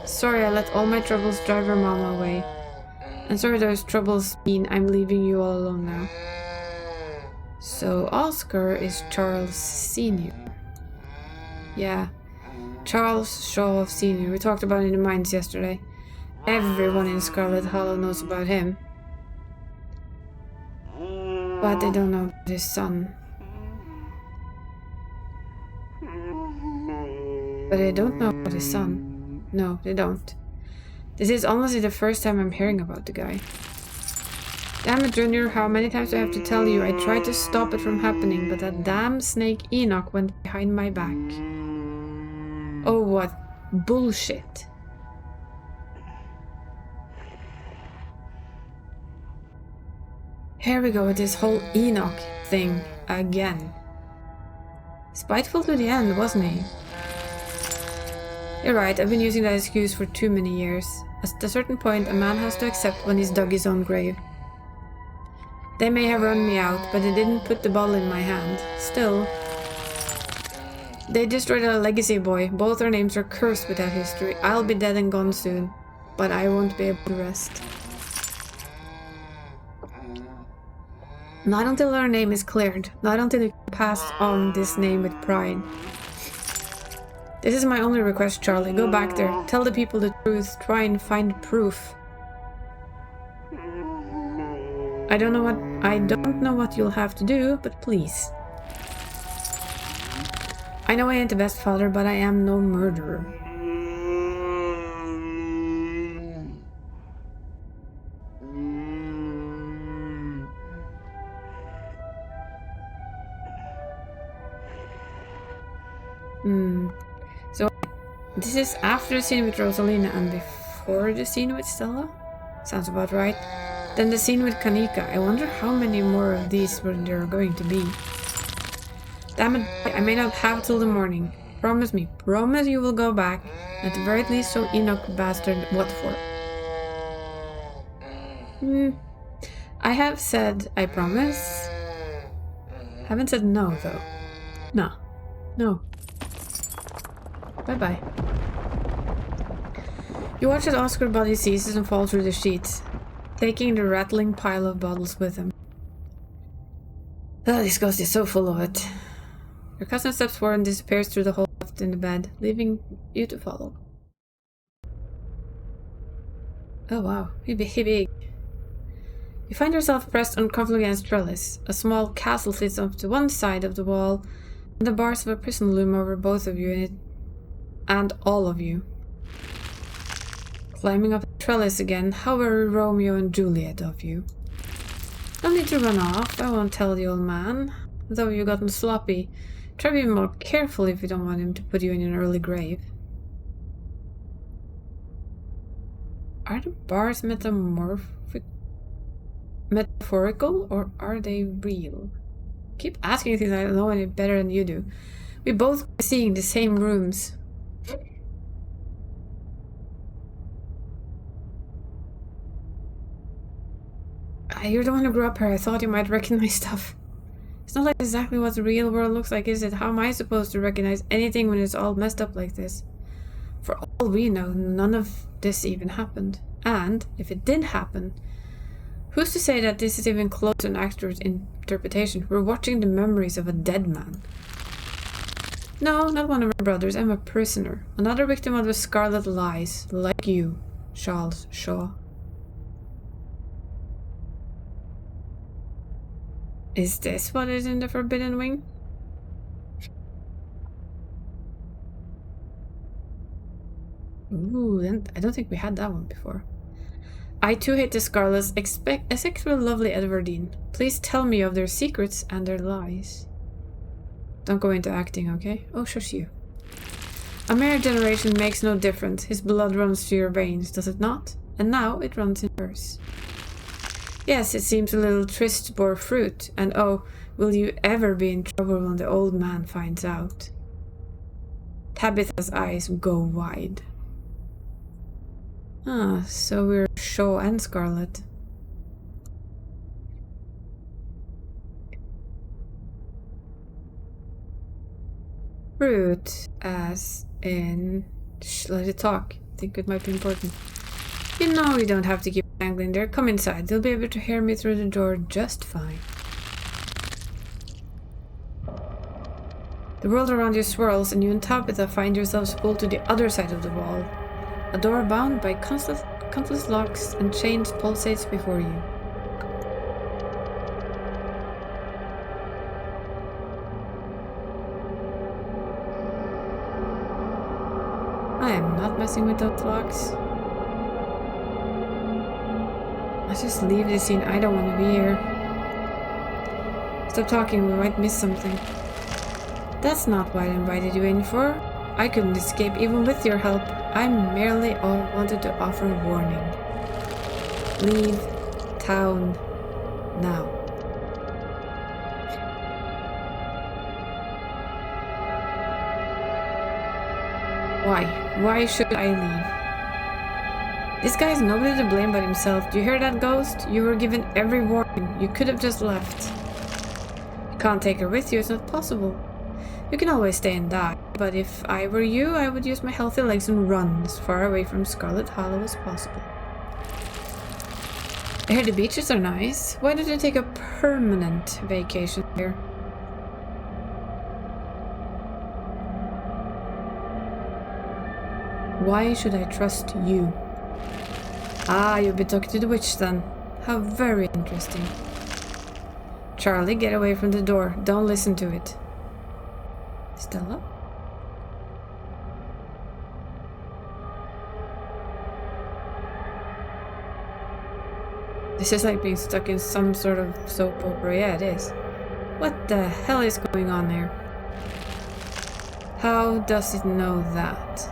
Sorry I let all my troubles drive your mama away. And sorry those troubles mean I'm leaving you all alone now. So Oscar is Charles Sr. Yeah, Charles Shaw Sr. We talked about it in the mines yesterday. Everyone in Scarlet Hollow knows about him. But they don't know about his son. But they don't know about his son. No, they don't. This is honestly the first time I'm hearing about the guy. Damn it, Junior, how many times do I have to tell you? I tried to stop it from happening, but that damn snake Enoch went behind my back. Oh, what bullshit. Here we go with this whole Enoch thing again. Spiteful to the end, wasn't he? You're right, I've been using that excuse for too many years. At a certain point, a man has to accept when he's dug his own grave. They may have run me out, but they didn't put the bottle in my hand. Still, they destroyed our legacy, boy. Both our names are cursed with that history. I'll be dead and gone soon, but I won't be able to rest. Not until our name is cleared. Not until you can pass on this name with pride. This is my only request, Charlie. Go back there. Tell the people the truth. Try and find proof. I don't know what you'll have to do, but please. I know I ain't the best father, but I am no murderer. So, this is after the scene with Rosalina and before the scene with Stella? Sounds about right. Then the scene with Kanika. I wonder how many more of these there are going to be. Damn it, I may not have till the morning. Promise me. Promise you will go back. At the very least show Enoch bastard what for. I have said I promise. Haven't said no, though. No. Bye-bye. You watch as Oscar's body seizes and falls through the sheets, taking the rattling pile of bottles with him. Oh, this ghost is so full of it. Your cousin steps forward and disappears through the hole left in the bed, leaving you to follow. Oh wow, he big. You find yourself pressed uncomfortably against trellis. A small castle sits up to one side of the wall, and the bars of a prison loom over both of you and all of you. Climbing up the trellis again, how very Romeo and Juliet of you. No need to run off, I won't tell the old man. Though you've gotten sloppy, try to be more careful if you don't want him to put you in an early grave. Are the bars metaphorical or are they real? Keep asking things I don't know any better than you do. We both are seeing the same rooms. You're the one who grew up here. I thought you might recognize stuff. It's not like exactly what the real world looks like, is it? How am I supposed to recognize anything when it's all messed up like this? For all we know, none of this even happened. And, if it did happen, who's to say that this is even close to an accurate interpretation? We're watching the memories of a dead man. No, not one of our brothers. I'm a prisoner. Another victim of the Scarlet lies, like you, Charles Shaw. Is this what is in the Forbidden Wing? Ooh, I don't think we had that one before. I too hate the Scarlets, except for lovely Edwardine. Please tell me of their secrets and their lies. Don't go into acting, okay? Oh, shush you. A mere generation makes no difference. His blood runs through your veins, does it not? And now it runs in hers. Yes, it seems a little trist to bore fruit, and oh, will you ever be in trouble when the old man finds out? Tabitha's eyes go wide. Ah, so we're Shaw and Scarlet. Fruit, as in... Shh, let it talk. I think it might be important. You know you don't have to keep dangling there. Come inside. You'll be able to hear me through the door just fine. The world around you swirls, and you and Tabitha find yourselves pulled to the other side of the wall. A door bound by countless locks and chains pulsates before you. I am not messing with those locks. Let's just leave this scene. I don't want to be here. Stop talking, we might miss something. That's not what I invited you in for. I couldn't escape even with your help. I merely wanted to offer warning. Leave town now. Why? Why should I leave? This guy's nobody to blame but himself. Do you hear that, ghost? You were given every warning. You could have just left. You can't take her with you. It's not possible. You can always stay and die. But if I were you, I would use my healthy legs and run as far away from Scarlet Hollow as possible. I hear the beaches are nice. Why don't you take a permanent vacation here? Why should I trust you? Ah, you've been talking to the witch then. How very interesting. Charlie, get away from the door. Don't listen to it. Stella? This is like being stuck in some sort of soap opera. Yeah, it is. What the hell is going on here? How does it know that?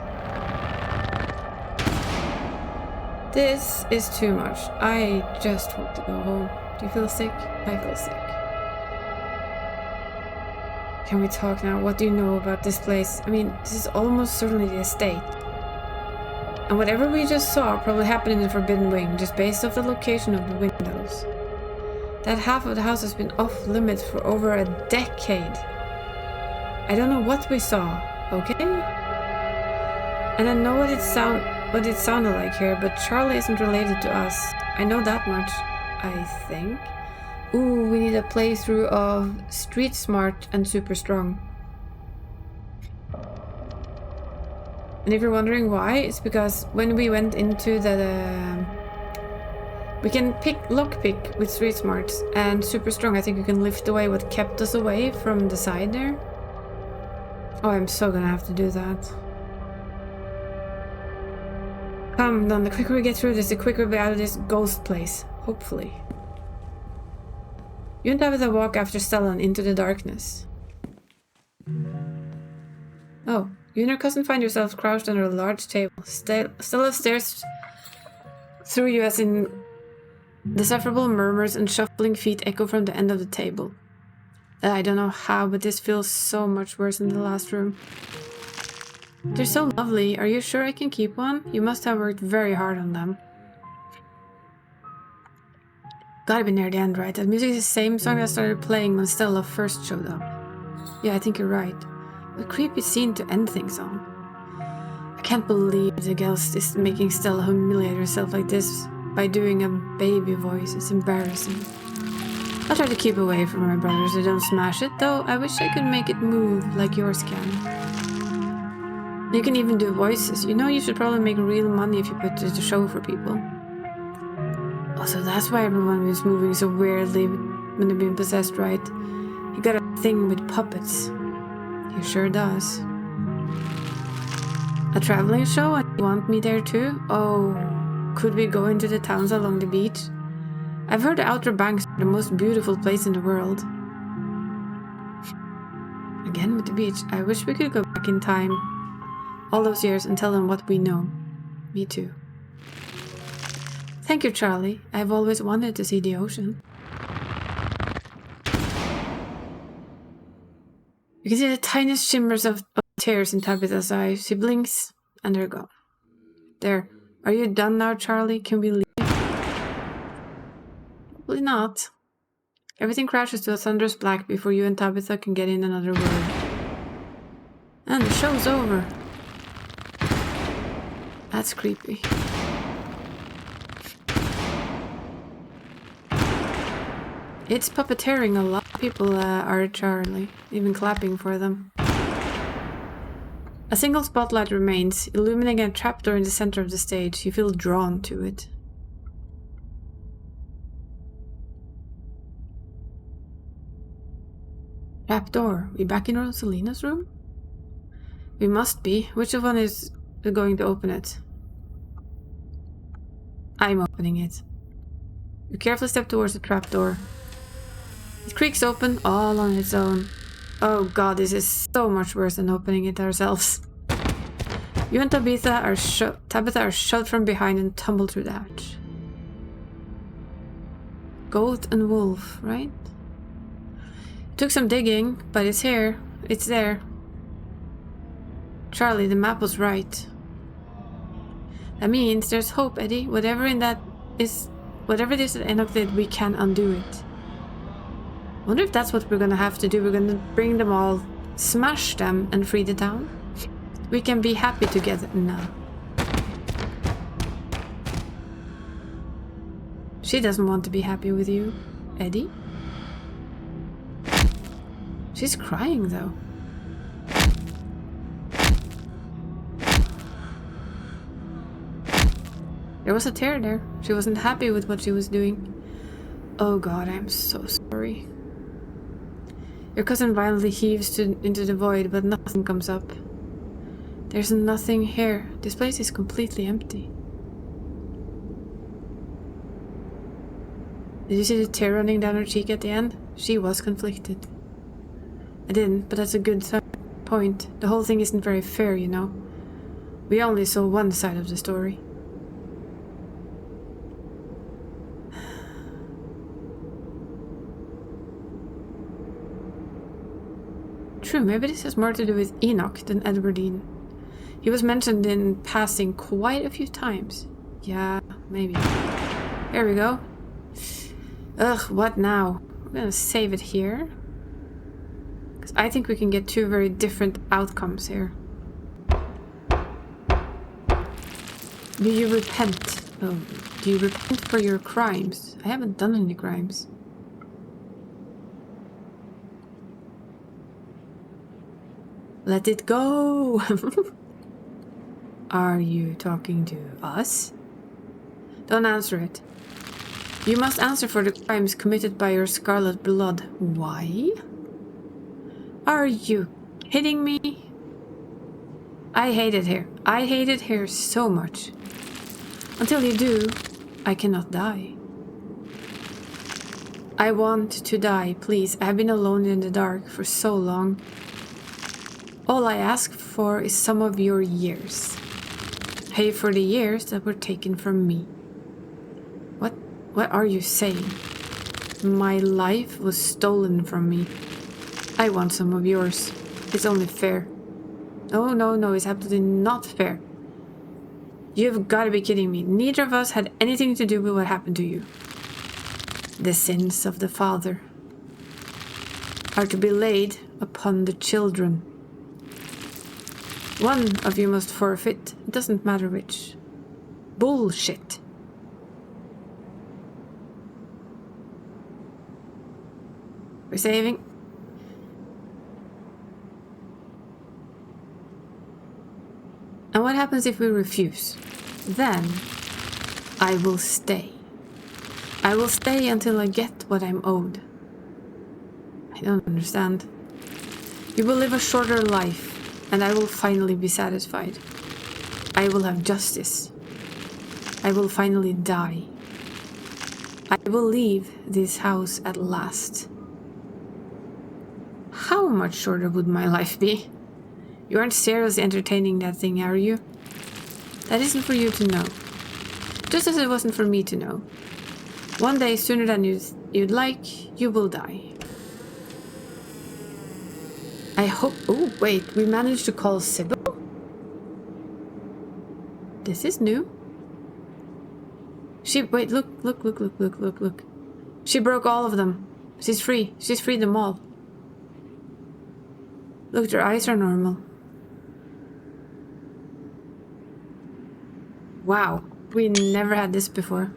This is too much. I just want to go home. Do you feel sick? I feel sick. Can we talk now? What do you know about this place? I mean, this is almost certainly the estate. And whatever we just saw probably happened in the Forbidden Wing, just based off the location of the windows. That half of the house has been off limits for over a decade. I don't know what we saw, okay? And I know what it sounded like here, but Charlie isn't related to us. I know that much, I think. Ooh, we need a playthrough of Street Smart and Super Strong. And if you're wondering why, it's because when we went into the... we can lockpick with Street Smarts, and Super Strong, I think you can lift away what kept us away from the side there. Oh, I'm so gonna have to do that. Come on, the quicker we get through this, the quicker we'll be out of this ghost place. Hopefully. You and Tabitha walk after Stella into the darkness. Oh, you and your cousin find yourselves crouched under a large table. Stella stares through you as in insufferable murmurs and shuffling feet echo from the end of the table. I don't know how, but this feels so much worse than the last room. They're so lovely. Are you sure I can keep one? You must have worked very hard on them. Gotta be near the end, right? That music is the same song that started playing when Stella first showed up. Yeah, I think you're right. What creepy scene to end things on. I can't believe the girl is making Stella humiliate herself like this by doing a baby voice. It's embarrassing. I'll try to keep away from my brothers so don't smash it, though I wish I could make it move like yours can. You can even do voices. You know you should probably make real money if you put it to show for people. Also, that's why everyone is moving so weirdly when they're being possessed, right? You got a thing with puppets. He sure does. A traveling show? And you want me there too? Oh, could we go into the towns along the beach? I've heard the Outer Banks are the most beautiful place in the world. Again with the beach. I wish we could go back in time all those years and tell them what we know. Me too. Thank you, Charlie. I've always wanted to see the ocean. You can see the tiniest shimmers of tears in Tabitha's eyes. She blinks, and they're gone. There. Are you done now, Charlie? Can we leave? Probably not. Everything crashes to a thunderous black before you and Tabitha can get in another word. And the show's over. That's creepy. It's puppeteering. A lot of people are Charlie, even clapping for them. A single spotlight remains, illuminating a trapdoor in the center of the stage. You feel drawn to it. Trapdoor. We back in Rosalina's room? We must be. Which one is going to open it? I'm opening it. You carefully step towards the trapdoor. It creaks open all on its own. Oh god, this is so much worse than opening it ourselves. You and Tabitha are shoved from behind and tumble through the hatch. Goat and wolf, right? It took some digging, but it's here. It's there. Charlie, the map was right. That means there's hope, Eddie. Whatever it is that Enoch did, we can undo it. I wonder if that's what we're gonna have to do. We're gonna bring them all, smash them, and free the town. We can be happy together now. She doesn't want to be happy with you, Eddie. She's crying though. There was a tear there. She wasn't happy with what she was doing. Oh god, I'm so sorry. Your cousin violently heaves into the void, but nothing comes up. There's nothing here. This place is completely empty. Did you see the tear running down her cheek at the end? She was conflicted. I didn't, but that's a good point. The whole thing isn't very fair, you know. We only saw one side of the story. True, maybe this has more to do with Enoch than Edwardine. He was mentioned in passing quite a few times. Yeah, maybe. There we go. Ugh, what now? We're gonna save it here. Because I think we can get two very different outcomes here. Do you repent? Oh, do you repent for your crimes? I haven't done any crimes. Let it go! Are you talking to us? Don't answer it. You must answer for the crimes committed by your Scarlet blood. Why? Are you kidding me? I hate it here. I hate it here so much. Until you do, I cannot die. I want to die, please. I have been alone in the dark for so long. All I ask for is some of your years. Pay for the years that were taken from me. What are you saying? My life was stolen from me. I want some of yours. It's only fair. Oh, no, it's absolutely not fair. You've got to be kidding me. Neither of us had anything to do with what happened to you. The sins of the father are to be laid upon the children. One of you must forfeit. It doesn't matter which. Bullshit. We're saving. And what happens if we refuse? Then I will stay. I will stay until I get what I'm owed. I don't understand. You will live a shorter life, and I will finally be satisfied. I will have justice. I will finally die. I will leave this house at last. How much shorter would my life be? You aren't seriously entertaining that thing, are you? That isn't for you to know. Just as it wasn't for me to know. One day, sooner than you'd like, you will die. I hope... Oh, wait, we managed to call Sybil? This is new. Wait, look. She broke all of them. She's free. She's freed them all. Look, their eyes are normal. Wow, we never had this before.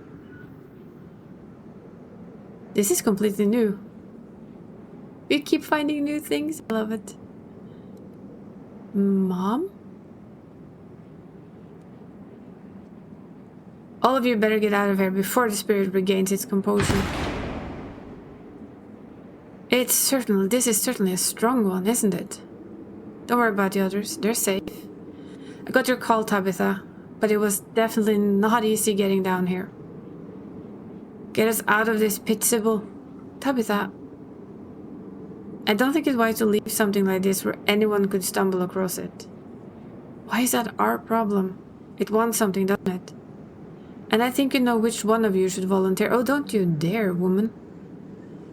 This is completely new. We keep finding new things. I love it. Mom? All of you better get out of here before the spirit regains its composure. This is certainly a strong one, isn't it? Don't worry about the others. They're safe. I got your call, Tabitha, but it was definitely not easy getting down here. Get us out of this pit, Sybil. Tabitha, I don't think it's wise to leave something like this where anyone could stumble across it. Why is that our problem? It wants something, doesn't it? And I think you know which one of you should volunteer. Oh, don't you dare, woman.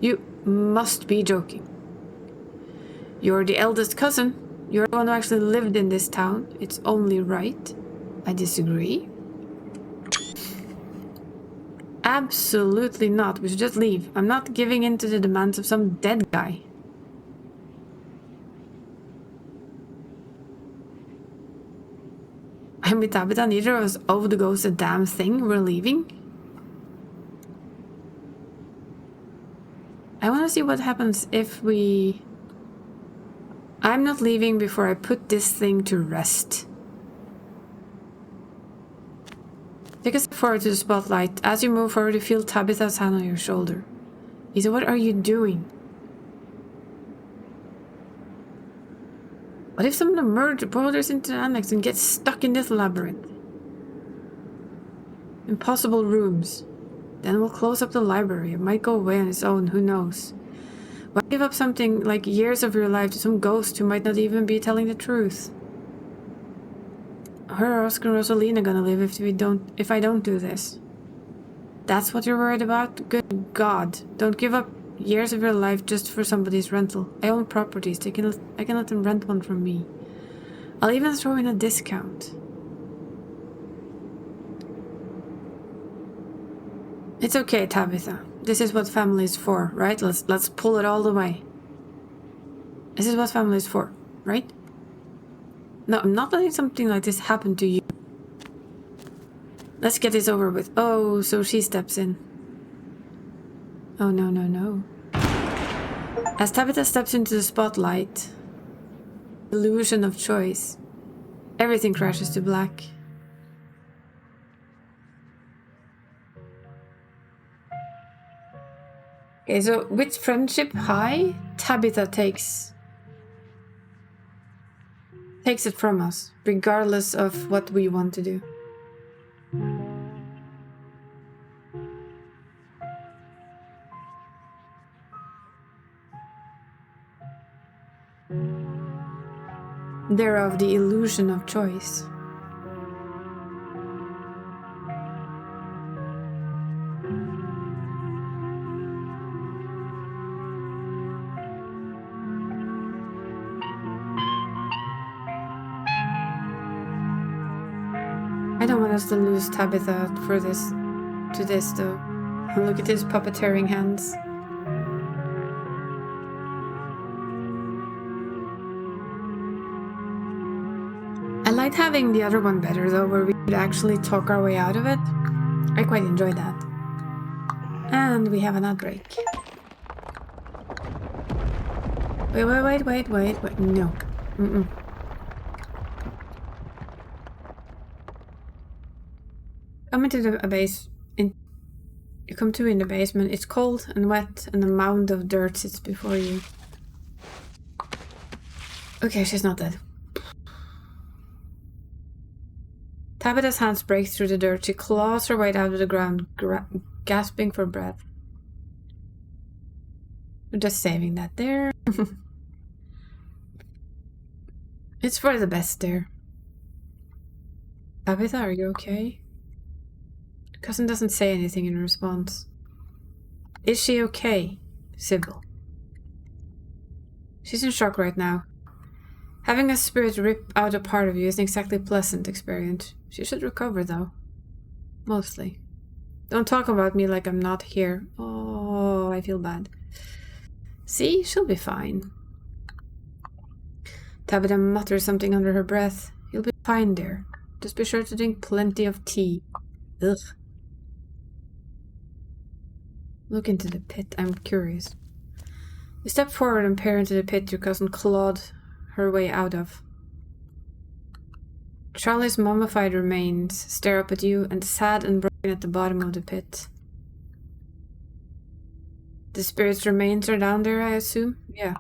You must be joking. You're the eldest cousin. You're the one who actually lived in this town. It's only right. I disagree. Absolutely not. We should just leave. I'm not giving in to the demands of some dead guy. I'm with Tabitha. Neither of us owe the ghost a damn thing. We're leaving. I want to see what happens if we... I'm not leaving before I put this thing to rest. Take a step forward to the spotlight. As you move forward, you feel Tabitha's hand on your shoulder. He said, what are you doing? What if someone murders into the annex and gets stuck in this labyrinth? Impossible rooms. Then we'll close up the library. It might go away on its own, who knows? Why give up something like years of your life to some ghost who might not even be telling the truth? How are Oscar and Rosalina gonna live if I don't do this? That's what you're worried about? Good God. Don't give up years of your life just for somebody's rental. I own properties. I can let them rent one from me. I'll even throw in a discount. It's okay, Tabitha. This is what family is for, right? Let's pull it all the way. This is what family is for, right? No, I'm not letting something like this happen to you. Let's get this over with. Oh, so she steps in. Oh, no. As Tabitha steps into the spotlight, illusion of choice, everything crashes to black. Okay, so with friendship high, Tabitha takes it from us, regardless of what we want to do. Thereof the illusion of choice. don't want us to lose Tabitha for this, to this though. Look at his puppeteering hands. I liked having the other one better though, where we could actually talk our way out of it. I quite enjoyed that. And we have an ad break. Wait. No. Come into the base. You come to in the basement. It's cold and wet, and a mound of dirt sits before you. Okay, she's not dead. Tabitha's hands break through the dirt. She claws her way out of the ground, gasping for breath. We're just saving that there. It's for the best there. Tabitha, are you okay? Cousin doesn't say anything in response. Is she okay, Sybil? She's in shock right now. Having a spirit rip out a part of you isn't exactly a pleasant experience. She should recover, though. Mostly. Don't talk about me like I'm not here. Oh, I feel bad. See? She'll be fine. Tabitha mutters something under her breath. You'll be fine, dear. Just be sure to drink plenty of tea. Ugh. Look into the pit. I'm curious. You step forward and peer into the pit your cousin clawed her way out of. Charlie's mummified remains stare up at you, and sad and broken at the bottom of the pit. The spirit's remains are down there, I assume? Yeah.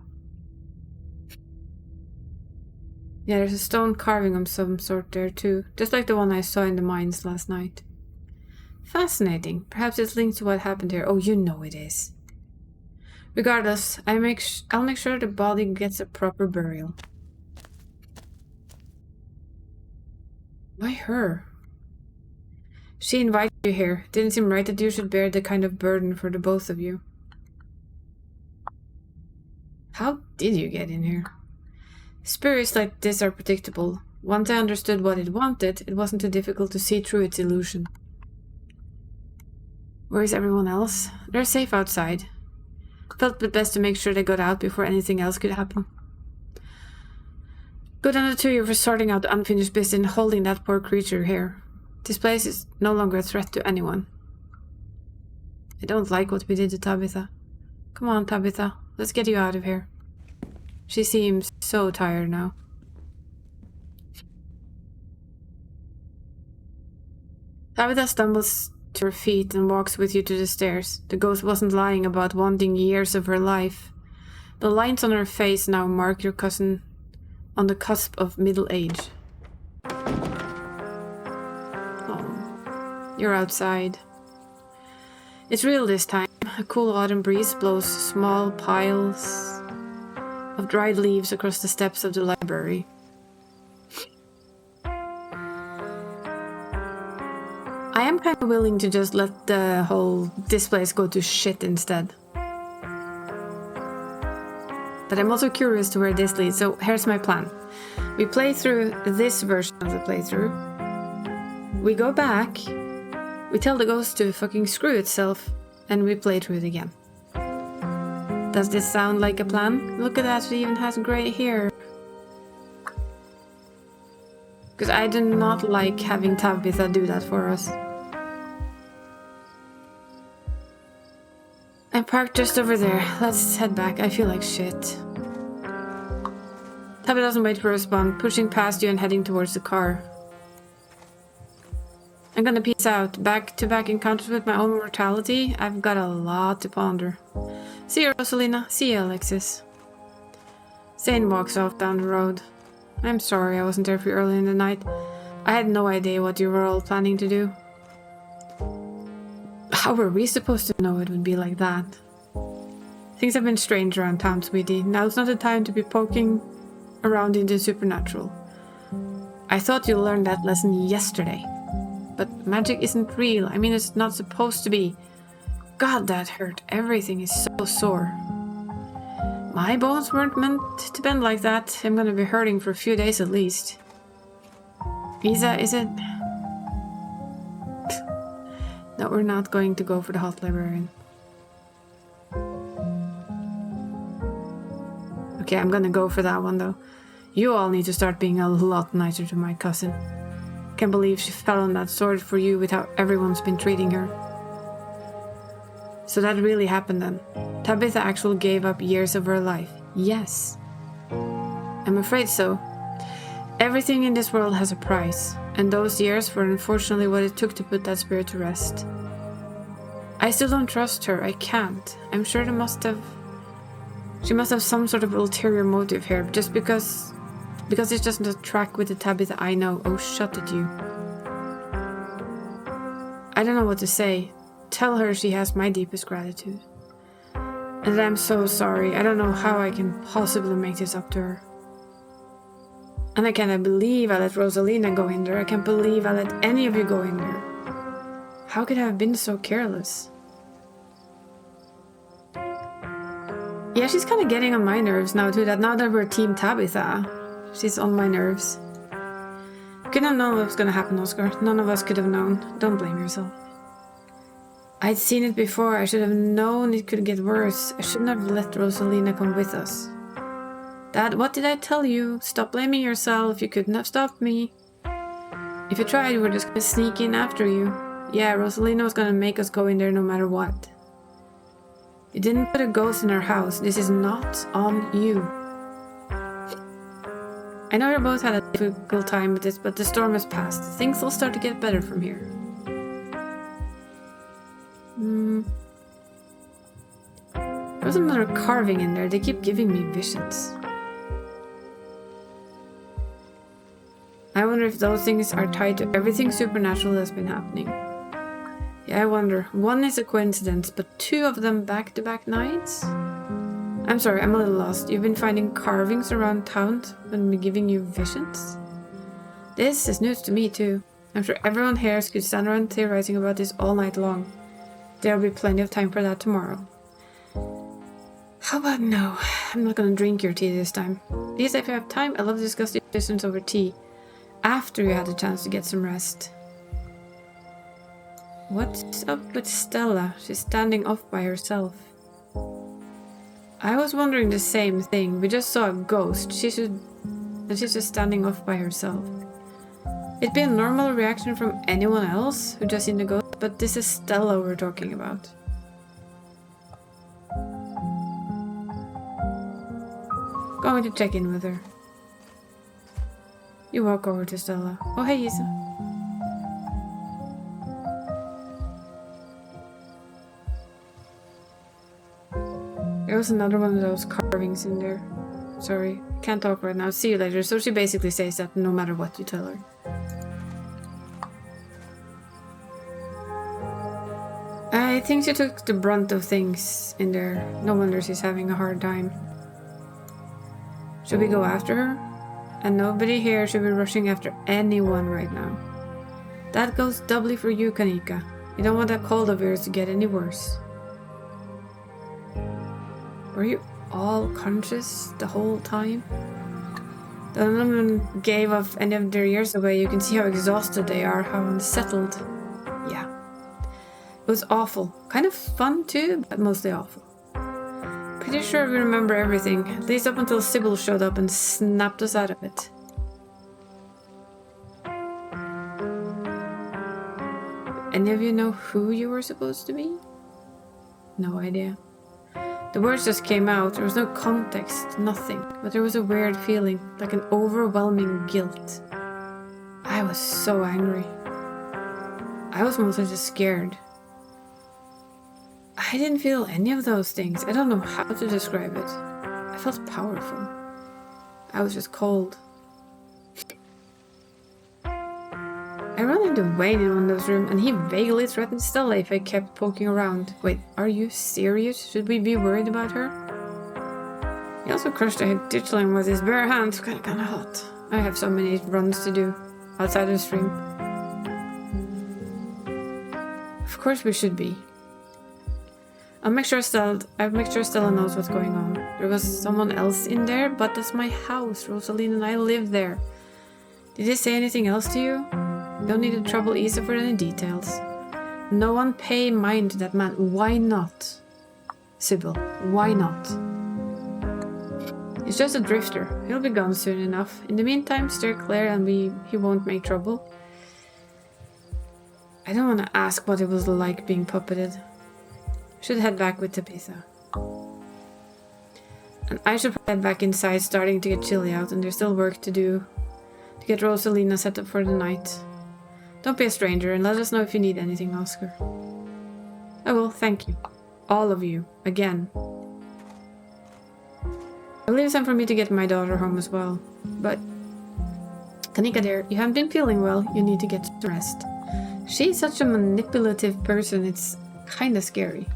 Yeah, there's a stone carving of some sort there too, just like the one I saw in the mines last night. Fascinating. Perhaps it's linked to what happened here. Oh, you know it is. Regardless, I'll make sure the body gets a proper burial. Why her? She invited you here. Didn't seem right that you should bear the kind of burden for the both of you. How did you get in here? Spirits like this are predictable. Once I understood what it wanted, it wasn't too difficult to see through its illusion. Where is everyone else? They're safe outside. Felt it best to make sure they got out before anything else could happen. Good on the two of you for sorting out the unfinished business and holding that poor creature here. This place is no longer a threat to anyone. I don't like what we did to Tabitha. Come on, Tabitha. Let's get you out of here. She seems so tired now. Tabitha stumbles to her feet and walks with you to the stairs. The ghost wasn't lying about wanting years of her life. The lines on her face now mark your cousin on the cusp of middle age. Oh, you're outside. It's real this time. A cool autumn breeze blows small piles of dried leaves across the steps of the library. I am kind of willing to just let this place go to shit instead. But I'm also curious to where this leads, so here's my plan. We play through this version of the playthrough. We go back, we tell the ghost to fucking screw itself, and we play through it again. Does this sound like a plan? Look at that, she even has grey hair. Because I do not like having Tabitha do that for us. I'm parked just over there. Let's head back. I feel like shit. Tabitha doesn't wait for a response, pushing past you and heading towards the car. I'm gonna peace out. Back-to-back encounters with my own mortality. I've got a lot to ponder. See you, Rosalina. See you, Alexis. Zane walks off down the road. I'm sorry I wasn't there for you early in the night. I had no idea what you were all planning to do. How were we supposed to know it would be like that? Things have been strange around town, sweetie. Now's not the time to be poking around in the supernatural. I thought you learned that lesson yesterday. But magic isn't real. I mean, it's not supposed to be. God, that hurt. Everything is so sore. My bones weren't meant to bend like that. I'm gonna be hurting for a few days at least. Isa, is it? No, we're not going to go for the hot librarian. Okay, I'm gonna go for that one though. You all need to start being a lot nicer to my cousin. Can't believe she fell on that sword for you with how everyone's been treating her. So that really happened then. Tabitha actually gave up years of her life. Yes. I'm afraid so. Everything in this world has a price, and those years were unfortunately what it took to put that spirit to rest. I still don't trust her. I can't. I'm sure she must have some sort of ulterior motive here, just because it doesn't track with the Tabitha I know. Oh, shut it, you. I don't know what to say. Tell her she has my deepest gratitude. And that I'm so sorry. I don't know how I can possibly make this up to her. And I cannot believe I let Rosalina go in there. I can't believe I let any of you go in there. How could I have been so careless? Yeah, she's kind of getting on my nerves now too. Now that we're Team Tabitha, she's on my nerves. Couldn't have known what was going to happen, Oscar. None of us could have known. Don't blame yourself. I'd seen it before. I should have known it could get worse. I shouldn't have let Rosalina come with us. Dad, what did I tell you? Stop blaming yourself. You couldn't have stopped me. If you tried, we were just going to sneak in after you. Yeah, Rosalina was going to make us go in there no matter what. You didn't put a ghost in our house. This is not on you. I know you both had a difficult time with this, but the storm has passed. Things will start to get better from here. There was another carving in there. They keep giving me visions. I wonder if those things are tied to everything supernatural that's been happening. Yeah, I wonder. One is a coincidence, but two of them back-to-back nights? I'm sorry, I'm a little lost. You've been finding carvings around town and me giving you visions? This is news to me too. I'm sure everyone here could stand around theorizing about this all night long. There'll be plenty of time for that tomorrow. How about no? I'm not gonna drink your tea this time. Please, if you have time, I'd love to discuss the visions over tea. After you had a chance to get some rest. What's up with Stella? She's standing off by herself. I was wondering the same thing. We just saw a ghost. She's just standing off by herself. It'd be a normal reaction from anyone else who just seen the ghost, but this is Stella we're talking about. Going to check in with her. You walk over to Stella. Oh, hey, Isa. There was another one of those carvings in there. Sorry, can't talk right now. See you later. So she basically says that no matter what you tell her. I think she took the brunt of things in there. No wonder she's having a hard time. Should we go after her? And nobody here should be rushing after anyone right now. That goes doubly for you, Kanika. You don't want that cold of yours to get any worse. Were you all conscious the whole time? None of them gave of any of their years away. You can see how exhausted they are, how unsettled. Yeah. It was awful. Kind of fun too, but mostly awful. Pretty sure we remember everything, at least up until Sybil showed up and snapped us out of it. Any of you know who you were supposed to be? No idea. The words just came out, there was no context, nothing, but there was a weird feeling, like an overwhelming guilt. I was so angry. I was mostly just scared. I didn't feel any of those things. I don't know how to describe it. I felt powerful. I was just cold. I ran into Wayne in Windows' room and he vaguely threatened Stella if I kept poking around. Wait, are you serious? Should we be worried about her? He also crushed a ditchling with his bare hands. Kinda hot. I have so many runs to do outside of the stream. Of course we should be. I'll make sure Stella knows what's going on. There was someone else in there, but that's my house. Rosaline and I live there. Did he say anything else to you? Don't need to trouble Isa for any details. No one pay mind to that man. Why not? Sybil, why not? He's just a drifter. He'll be gone soon enough. In the meantime, steer clear and he won't make trouble. I don't want to ask what it was like being puppeted. Should head back with Tabitha. And I should head back inside, starting to get chilly out, and there's still work to do to get Rosalina set up for the night. Don't be a stranger, and let us know if you need anything, Oscar. I will, thank you. All of you, again. I believe it's time for me to get my daughter home as well. But, Kanika dear, you haven't been feeling well, you need to get some rest. She's such a manipulative person, it's kinda scary.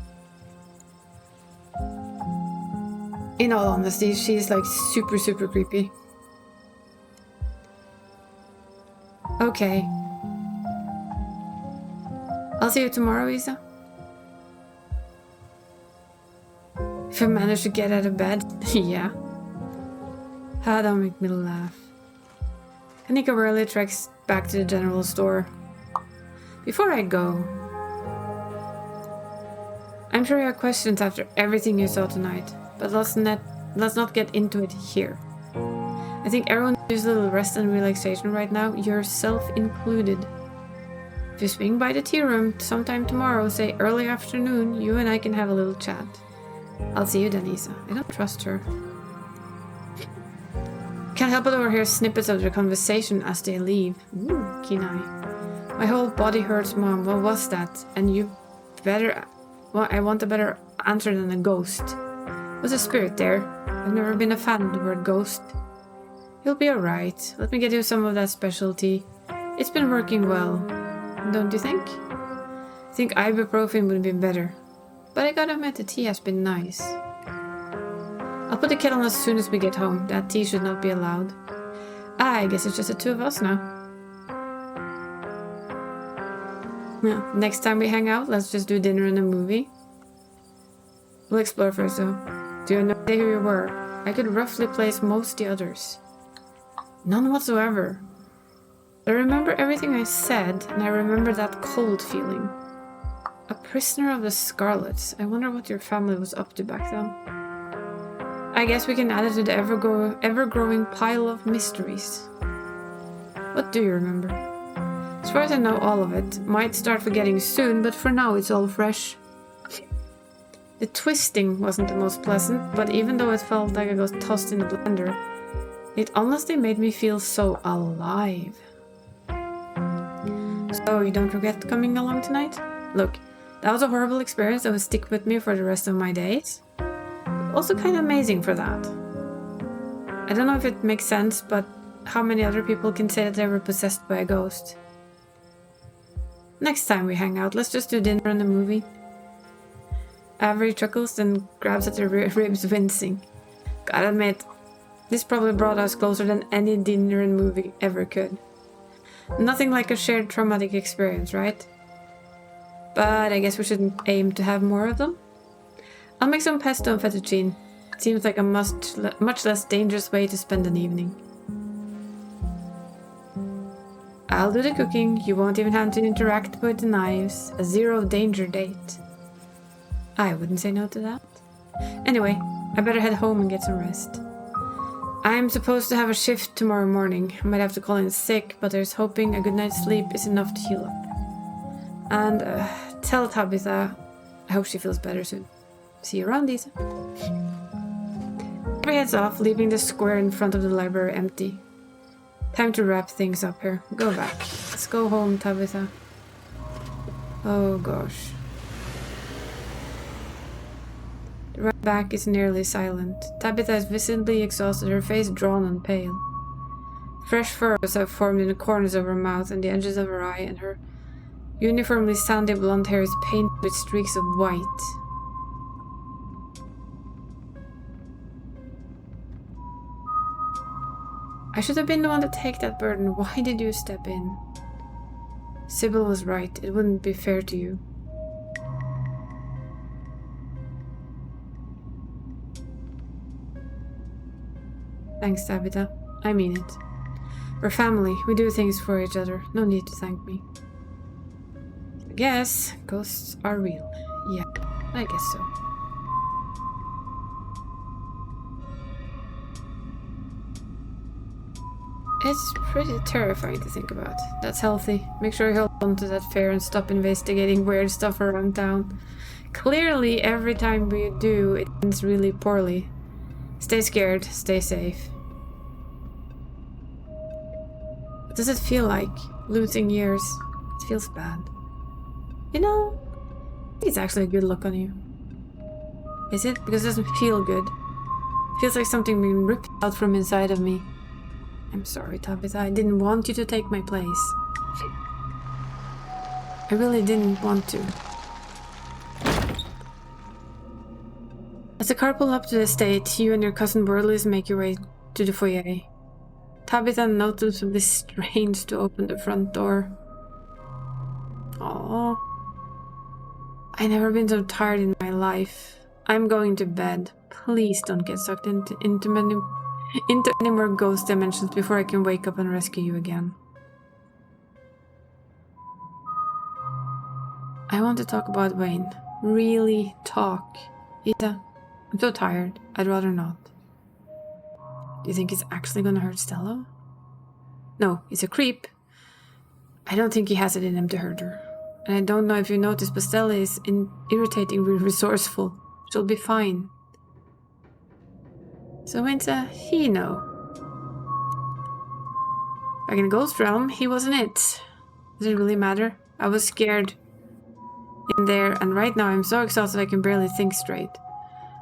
In all honesty, she's like super creepy. Okay. I'll see you tomorrow, Isa. If I manage to get out of bed, yeah. Ah, don't make me laugh. Kanika rarely treks back to the general store. Before I go, I'm sure you have questions after everything you saw tonight, but let's not get into it here. I think everyone needs a little rest and relaxation right now, yourself included. If you swing by the tea room sometime tomorrow, say early afternoon, you and I can have a little chat. I'll see you then, Isa. I don't trust her. Can't help but overhear snippets of their conversation as they leave. Ooh, keen eye. My whole body hurts, Mom. What was that? And you better... Well, I want a better answer than a ghost. Was a spirit there? I've never been a fan of the word ghost. You'll be alright. Let me get you some of that specialty. It's been working well. Don't you think? I think ibuprofen would be better. But I gotta admit the tea has been nice. I'll put the kettle on as soon as we get home. That tea should not be allowed. Ah, I guess it's just the two of us now. Yeah, next time we hang out, let's just do dinner and a movie. We'll explore first though. Do you know who you were? I could roughly place most of the others. None whatsoever. I remember everything I said, and I remember that cold feeling. A prisoner of the Scarlet. I wonder what your family was up to back then. I guess we can add it to the ever-growing pile of mysteries. What do you remember? As far as I know, all of it. Might start forgetting soon, but for now it's all fresh. The twisting wasn't the most pleasant, but even though it felt like I got tossed in a blender, it honestly made me feel so alive. So, you don't regret coming along tonight? Look, that was a horrible experience that will stick with me for the rest of my days. Also kind of amazing for that. I don't know if it makes sense, but how many other people can say that they were possessed by a ghost? Next time we hang out, let's just do dinner and a movie. Avery chuckles, then grabs at her ribs, wincing. Gotta admit, this probably brought us closer than any dinner and movie ever could. Nothing like a shared traumatic experience, right? But I guess we shouldn't aim to have more of them. I'll make some pesto and fettuccine. It seems like a much less dangerous way to spend an evening. I'll do the cooking. You won't even have to interact with the knives. A zero-danger date. I wouldn't say no to that. Anyway, I better head home and get some rest. I'm supposed to have a shift tomorrow morning. I might have to call in sick, but there's hoping a good night's sleep is enough to heal up. And tell Tabitha I hope she feels better soon. See you around, Lisa. Everybody heads off, leaving the square in front of the library empty. Time to wrap things up here. Go back. Let's go home, Tabitha. Oh gosh. The ride back is nearly silent. Tabitha is visibly exhausted, her face drawn and pale. Fresh furrows have formed in the corners of her mouth and the edges of her eye, and her uniformly sandy blonde hair is painted with streaks of white. I should have been the one to take that burden. Why did you step in? Sybil was right. It wouldn't be fair to you. Thanks, Tabitha. I mean it. We're family. We do things for each other. No need to thank me. guess ghosts are real. Yeah, I guess so. It's pretty terrifying to think about. That's healthy. Make sure you hold on to that fear and stop investigating weird stuff around town. Clearly, every time we do, it ends really poorly. Stay scared, stay safe. What does it feel like? Losing years. It feels bad. You know, I think it's actually a good look on you. Is it? Because it doesn't feel good. It feels like something being ripped out from inside of me. I'm sorry, Tabitha. I didn't want you to take my place. I really didn't want to. As the car pulled up to the estate, you and your cousin Burleys make your way to the foyer. Tabitha noticeably strains to open the front door. Aww. I've never been so tired in my life. I'm going to bed. Please don't get sucked into any more ghost dimensions before I can wake up and rescue you again. I want to talk about Wayne. Really talk. Ita, I'm so tired. I'd rather not. Do you think he's actually gonna hurt Stella? No, he's a creep. I don't think he has it in him to hurt her. And I don't know if you noticed, but Stella is irritatingly resourceful. She'll be fine. So Wayne's a he no. Back in the ghost realm, he wasn't it. Does it really matter? I was scared in there, and right now I'm so exhausted I can barely think straight.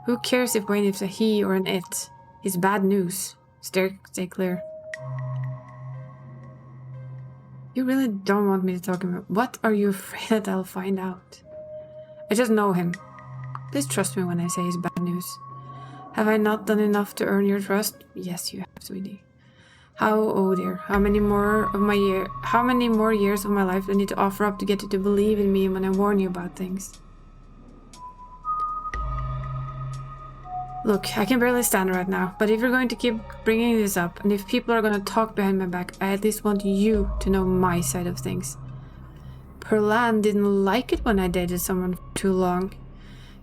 Who cares if Wayne is a he or an it? He's bad news. Stay clear. You really don't want me to talk about... What are you afraid that I'll find out? I just know him. Please trust me when I say he's bad news. Have I not done enough to earn your trust? Yes, you have, sweetie. Oh dear. How many more years of my life do I need to offer up to get you to believe in me when I warn you about things? Look, I can barely stand right now, but if you're going to keep bringing this up, and if people are going to talk behind my back, I at least want you to know my side of things. Perlan didn't like it when I dated someone for too long.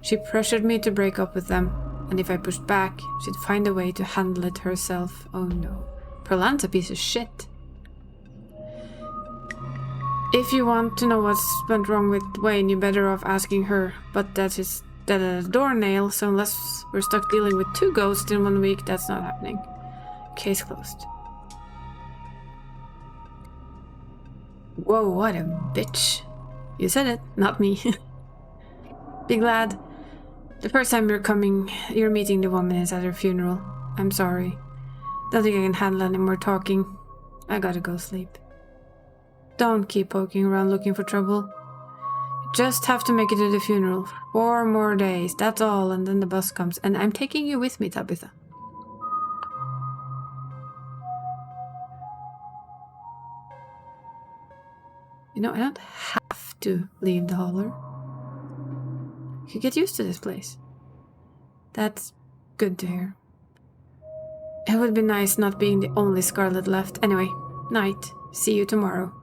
She pressured me to break up with them, and if I pushed back, she'd find a way to handle it herself. Oh no. Perlan's a piece of shit. If you want to know what's went wrong with Wayne, you're better off asking her, but that is a doornail, so unless we're stuck dealing with 2 ghosts in 1 week, that's not happening. Case closed. Whoa, what a bitch. You said it, not me. Be glad. The first time you're meeting the woman is at her funeral. I'm sorry. Don't think I can handle any more talking. I gotta go sleep. Don't keep poking around looking for trouble. Just have to make it to the funeral. 4 more days, that's all, and then the bus comes. And I'm taking you with me, Tabitha. You know, I don't have to leave the holler. You could get used to this place. That's good to hear. It would be nice not being the only Scarlet left. Anyway, night. See you tomorrow.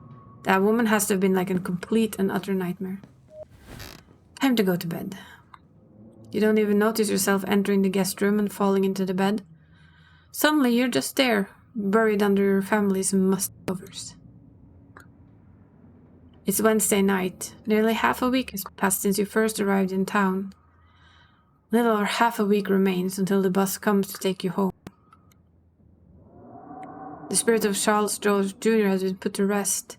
That woman has to have been like a complete and utter nightmare. Time to go to bed. You don't even notice yourself entering the guest room and falling into the bed. Suddenly you're just there, buried under your family's musty covers. It's Wednesday night. Nearly half a week has passed since you first arrived in town. Little or half a week remains until the bus comes to take you home. The spirit of Charles George Jr. has been put to rest.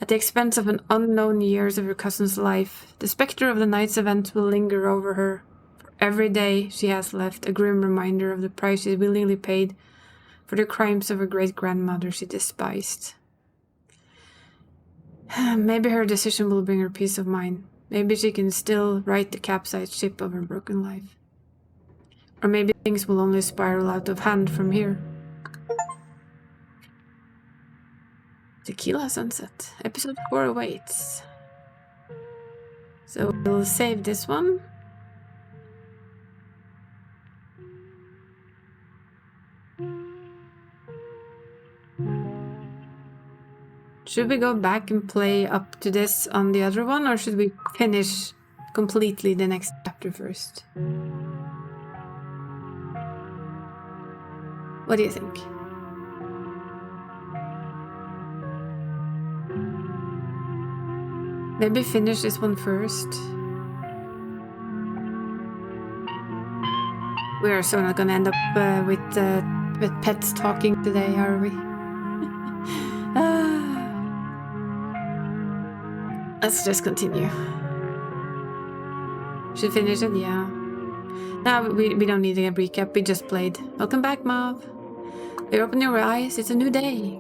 At the expense of an unknown years of your cousin's life, the specter of the night's event will linger over her. For every day she has left, a grim reminder of the price she willingly paid for the crimes of her great-grandmother she despised. Maybe her decision will bring her peace of mind. Maybe she can still right the capsized ship of her broken life. Or maybe things will only spiral out of hand from here. Tequila Sunset. Episode 4 awaits. So we'll save this one. Should we go back and play up to this on the other one, or should we finish completely the next chapter first? What do you think? Maybe finish this one first. We are so not gonna end up with pets talking today, are we? Let's just continue. Should finish it, yeah. No, we don't need a recap. We just played. Welcome back, Mav. You open your eyes. It's a new day.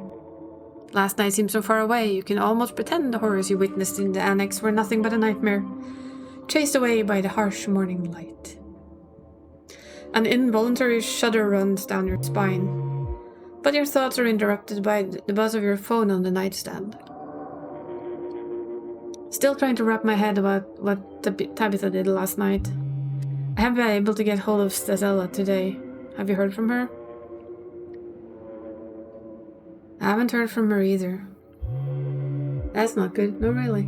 Last night seemed so far away. You can almost pretend the horrors you witnessed in the annex were nothing but a nightmare, chased away by the harsh morning light. An involuntary shudder runs down your spine, but your thoughts are interrupted by the buzz of your phone on the nightstand. Still trying to wrap my head about what Tabitha did last night. I haven't been able to get hold of Stella today. Have you heard from her? I haven't heard from her either. That's not good. No, really.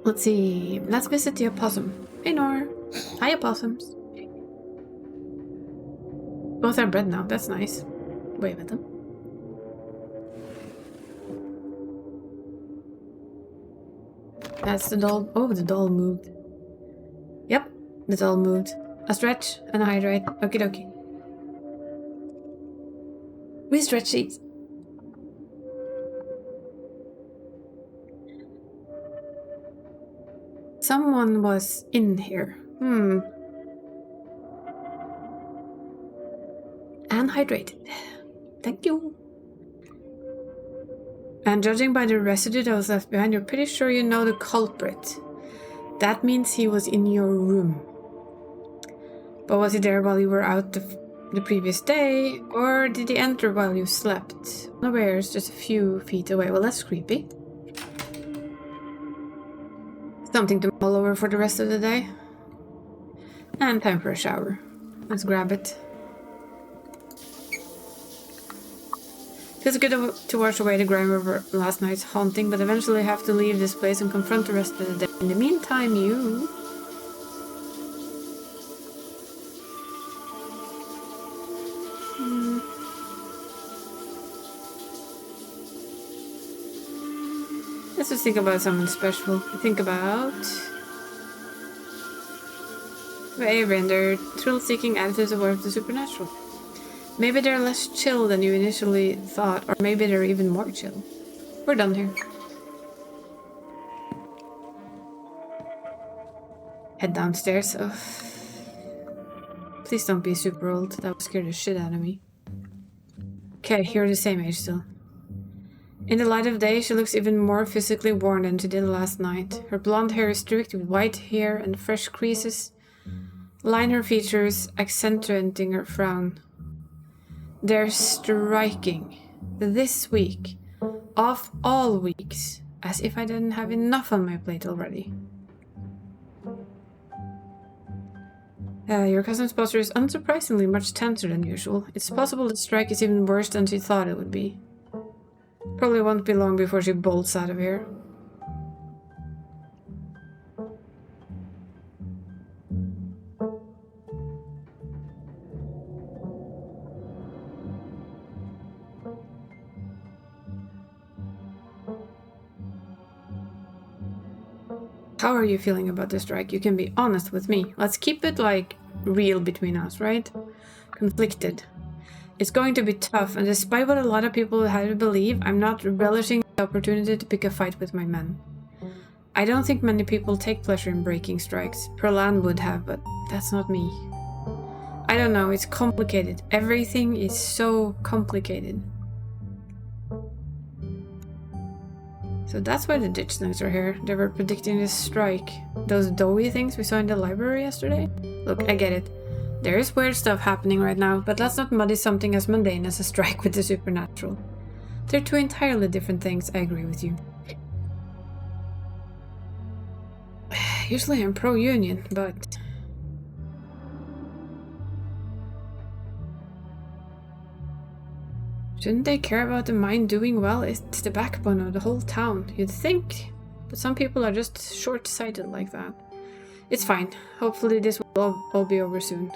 Let's see. Let's visit the opossum. Hey, Nora. Hi, opossums. Both are bred now. That's nice. Wave at them. That's the doll. Oh, the doll moved. Yep, the doll moved. A stretch and a hydrate. Okie dokie. We stretch these. Someone was in here. And hydrated. Thank you. And judging by the residue that was left behind, you're pretty sure you know the culprit. That means he was in your room. But was he there while you were out the previous day? Or did he enter while you slept? Unawares, just a few feet away. Well, that's creepy. Something to mull over for the rest of the day. And time for a shower. Let's grab it. Feels good to wash away the grime over last night's haunting, but eventually have to leave this place and confront the rest of the day. In the meantime, you... Let's just think about something special. Think about... Avery and their thrill-seeking attitudes towards the supernatural. Maybe they're less chill than you initially thought, or maybe they're even more chill. We're done here. Head downstairs. Oh. Please don't be super old. That would scare the shit out of me. Okay, you're the same age still. In the light of day, she looks even more physically worn than she did last night. Her blonde hair is streaked with white hair and fresh creases line her features, accentuating her frown. They're striking. This week, of all weeks, as if I didn't have enough on my plate already. Your cousin's posture is unsurprisingly much tenser than usual. It's possible the strike is even worse than she thought it would be. Probably won't be long before she bolts out of here. How are you feeling about the strike? You can be honest with me. Let's keep it, like, real between us, right? Conflicted. It's going to be tough, and despite what a lot of people have to believe, I'm not relishing the opportunity to pick a fight with my men. I don't think many people take pleasure in breaking strikes. Perlan would have, but that's not me. I don't know, it's complicated. Everything is so complicated. So that's why the ditch slugs are here. They were predicting this strike. Those doughy things we saw in the library yesterday? Look, I get it. There is weird stuff happening right now, but let's not muddy something as mundane as a strike with the supernatural. They're two entirely different things, I agree with you. Usually I'm pro-union, but... Shouldn't they care about the mine doing well? It's the backbone of the whole town, you'd think. But some people are just short-sighted like that. It's fine. Hopefully this will all be over soon.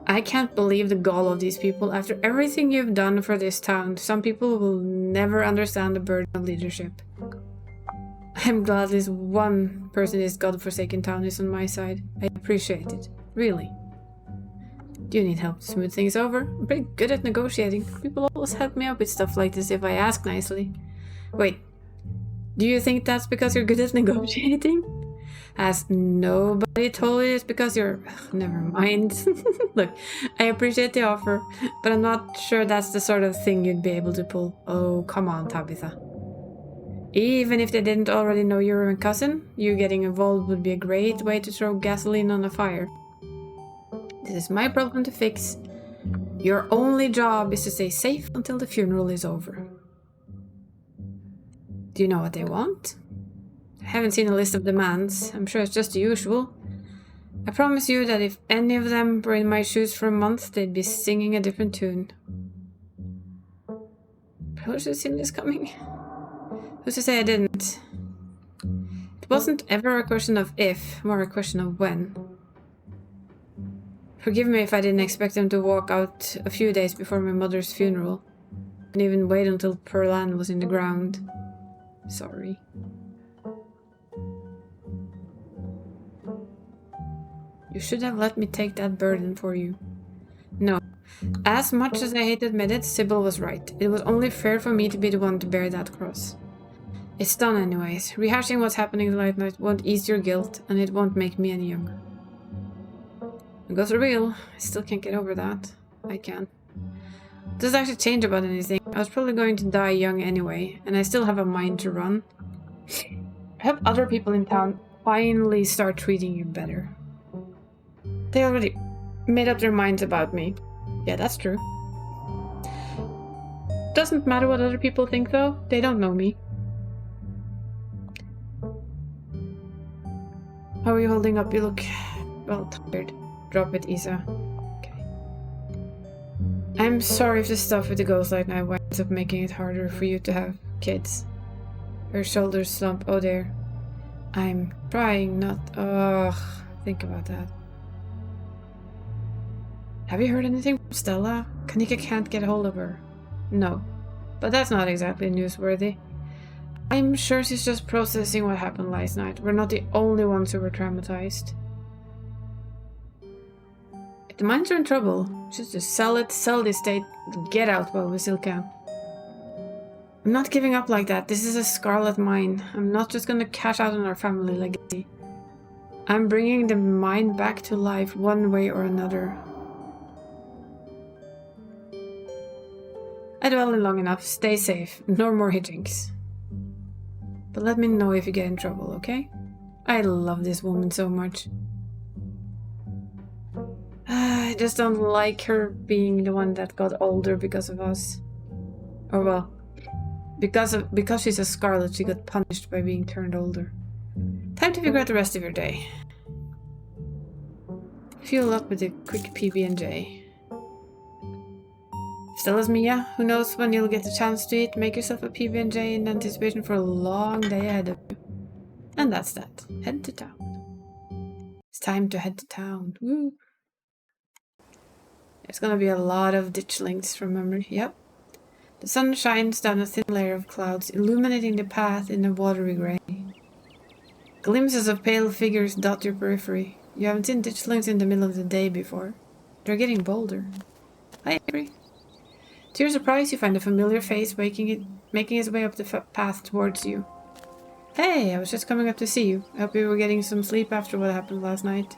I can't believe the gall of these people. After everything you've done for this town, some people will never understand the burden of leadership. I'm glad this one person in this godforsaken town is on my side. I appreciate it. Really. Do you need help to smooth things over? I'm pretty good at negotiating. People always help me out with stuff like this if I ask nicely. Wait. Do you think that's because you're good at negotiating? Has nobody told you it's because you're... Ugh, never mind. Look, I appreciate the offer, but I'm not sure that's the sort of thing you'd be able to pull. Oh, come on, Tabitha. Even if they didn't already know you were my cousin, you getting involved would be a great way to throw gasoline on a fire. This is my problem to fix. Your only job is to stay safe until the funeral is over. Do you know what they want? I haven't seen a list of demands. I'm sure it's just the usual. I promise you that if any of them were in my shoes for a month, they'd be singing a different tune. Probably should have seen this coming. Who's to say I didn't? It wasn't ever a question of if, more a question of when. Forgive me if I didn't expect them to walk out a few days before my mother's funeral, and even wait until Pearl Ann was in the ground. Sorry. You should have let me take that burden for you. No. As much as I hate to admit it, Sybil was right. It was only fair for me to be the one to bear that cross. It's done anyways. Rehashing what's happening tonight won't ease your guilt, and it won't make me any younger. It goes real. I still can't get over that. I can. It doesn't actually change about anything. I was probably going to die young anyway, and I still have a mind to run. I hope other people in town finally start treating you better. They already made up their minds about me. Yeah, that's true. Doesn't matter what other people think, though. They don't know me. How are you holding up? You look, well, tired. Drop it, Isa. Okay. I'm sorry if the stuff with the ghost light now winds up making it harder for you to have kids. Her shoulders slump. Oh, there. I'm trying not... Ugh. Think about that. Have you heard anything from Stella? Kanika can't get a hold of her. No. But that's not exactly newsworthy. I'm sure she's just processing what happened last night. We're not the only ones who were traumatized. If the mines are in trouble, just sell it, sell the estate, get out while we still can. I'm not giving up like that. This is a Scarlet mine. I'm not just gonna cash out on our family legacy. I'm bringing the mine back to life one way or another. I dwelled in long enough. Stay safe. No more hijinks. But let me know if you get in trouble, okay? I love this woman so much. I just don't like her being the one that got older because of us. Or well, because she's a Scarlet, she got punished by being turned older. Time to figure out the rest of your day. Fuel up with a quick PB&J. Stella's Mia, who knows when you'll get the chance to eat. Make yourself a PB&J in anticipation for a long day ahead of you. And that's that. Head to town. It's time to head to town. Woo! There's gonna be a lot of ditchlings from memory. Yep. The sun shines down a thin layer of clouds, illuminating the path in a watery grey. Glimpses of pale figures dot your periphery. You haven't seen ditchlings in the middle of the day before. They're getting bolder. I agree. To your surprise, you find a familiar face making its way up the path towards you. Hey, I was just coming up to see you. I hope you were getting some sleep after what happened last night.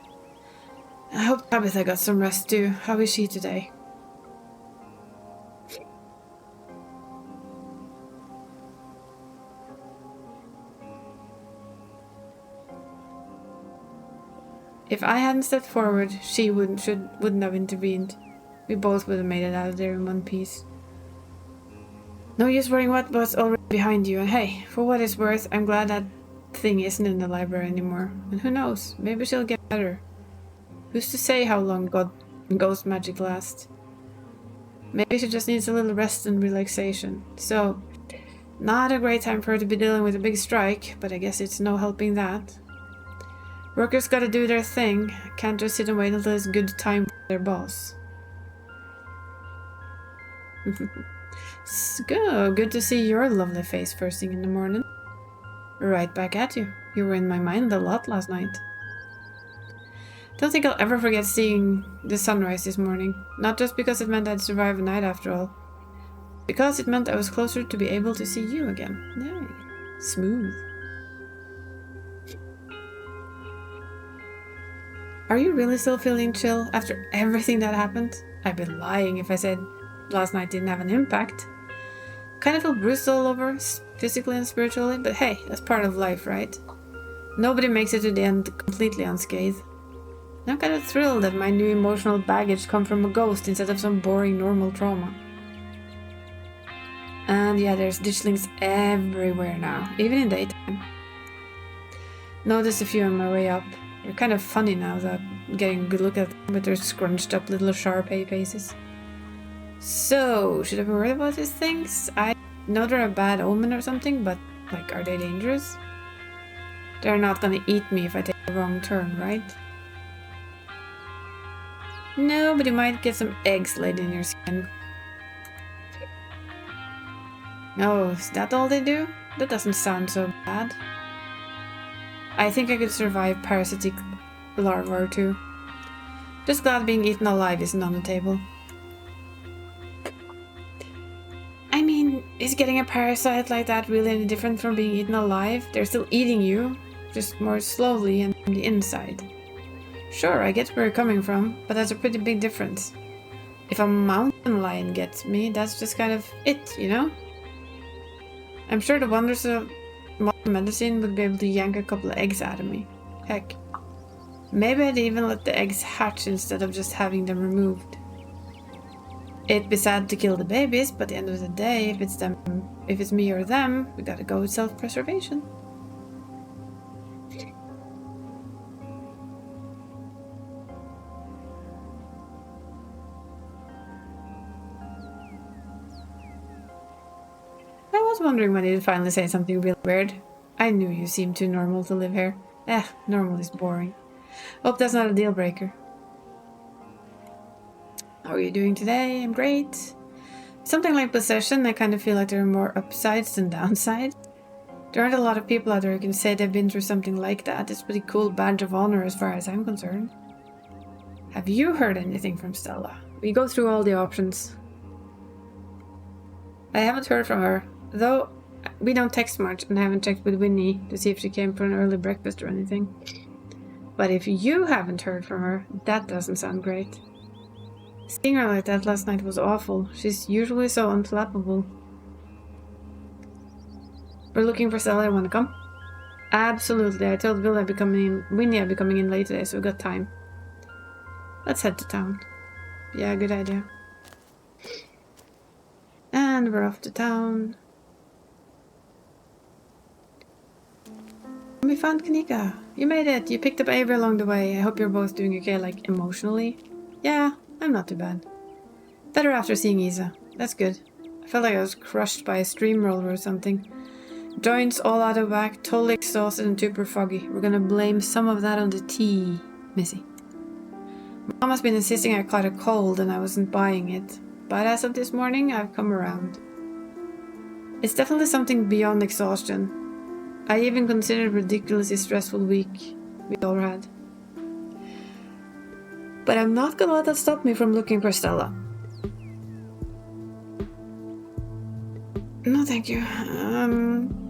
I hope Tabitha got some rest too. How is she today? If I hadn't stepped forward, she wouldn't have intervened. We both would have made it out of there in one piece. No use worrying what was already behind you, and hey, for what it's worth, I'm glad that thing isn't in the library anymore. And who knows, maybe she'll get better. Who's to say how long ghost magic lasts? Maybe she just needs a little rest and relaxation. So, not a great time for her to be dealing with a big strike, but I guess it's no helping that. Workers gotta do their thing, can't just sit and wait until it's good time for their boss. Good to see your lovely face first thing in the morning. Right back at you. You were in my mind a lot last night. Don't think I'll ever forget seeing the sunrise this morning. Not just because it meant I'd survive a night after all. Because it meant I was closer to be able to see you again. Yay. Smooth. Are you really still feeling chill after everything that happened? I'd be lying if I said last night didn't have an impact. Kind of feel bruised all over, physically and spiritually, but hey, that's part of life, right? Nobody makes it to the end completely unscathed. I'm kind of thrilled that my new emotional baggage come from a ghost instead of some boring normal trauma. And yeah, there's ditchlings everywhere now, even in daytime. Noticed a few on my way up. They're kind of funny now that I'm getting a good look at them with their scrunched up little Shar-Pei faces. So, should I be worried about these things? I know they're a bad omen or something, but like, are they dangerous? They're not gonna eat me if I take a wrong turn, right? No, but you might get some eggs laid in your skin. Oh, is that all they do? That doesn't sound so bad. I think I could survive parasitic larvae or two. Just glad being eaten alive isn't on the table. I mean, is getting a parasite like that really any different from being eaten alive? They're still eating you, just more slowly and from the inside. Sure, I get where you're coming from, but that's a pretty big difference. If a mountain lion gets me, that's just kind of it, you know? I'm sure the wonders of modern medicine would be able to yank a couple of eggs out of me. Heck, maybe I'd even let the eggs hatch instead of just having them removed. It'd be sad to kill the babies, but at the end of the day, if it's me or them, we gotta go with self-preservation. I was wondering when you'd finally say something real weird. I knew you seemed too normal to live here. Normal is boring. Hope that's not a deal breaker. How are you doing today? I'm great. Something like possession, I kind of feel like there are more upsides than downsides. There aren't a lot of people out there who can say they've been through something like that. It's a pretty cool badge of honor as far as I'm concerned. Have you heard anything from Stella? We go through all the options. I haven't heard from her, though we don't text much, and I haven't checked with Winnie to see if she came for an early breakfast or anything. But if you haven't heard from her, that doesn't sound great. Seeing her like that last night was awful. She's usually so unflappable. We're looking for Stella. Want to come? Absolutely. I told Winnie I'd be coming in late today, so we got time. Let's head to town. Yeah, good idea. And we're off to town. We found Kanika. You made it. You picked up Avery along the way. I hope you're both doing okay, like, emotionally. Yeah, I'm not too bad. Better after seeing Isa. That's good. I felt like I was crushed by a steamroller or something. Joints all out of whack, totally exhausted and super foggy. We're gonna blame some of that on the tea, Missy. Mom has been insisting I caught a cold and I wasn't buying it. But as of this morning, I've come around. It's definitely something beyond exhaustion. I even considered a ridiculously stressful week we all had. But I'm not gonna let that stop me from looking for Stella. No, thank you.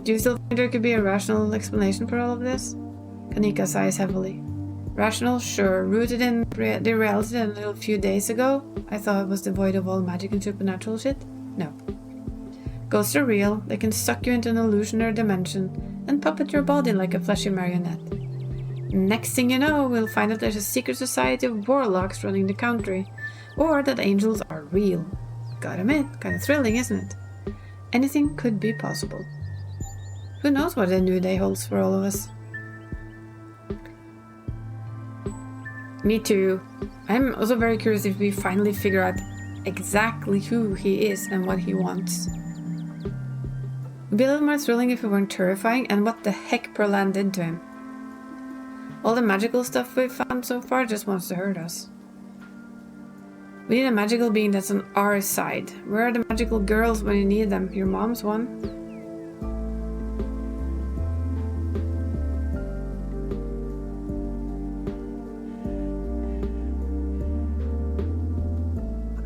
Do you still think there could be a rational explanation for all of this? Kanika sighs heavily. Rational, sure. Rooted in the reality that a little few days ago I thought it was devoid of all magic and supernatural shit? No. Ghosts are real. They can suck you into an illusion or dimension and puppet your body like a fleshy marionette. Next thing you know, we'll find that there's a secret society of warlocks running the country, or that angels are real. Gotta admit, kind of thrilling, isn't it? anything could be possible. Who knows what a new day holds for all of us? Me too. I'm also very curious if we finally figure out exactly who he is and what he wants. It'd be a little more thrilling if it weren't terrifying, and what the heck Perlan did to him. All the magical stuff we've found so far just wants to hurt us. We need a magical being that's on our side. Where are the magical girls when you need them? Your mom's one?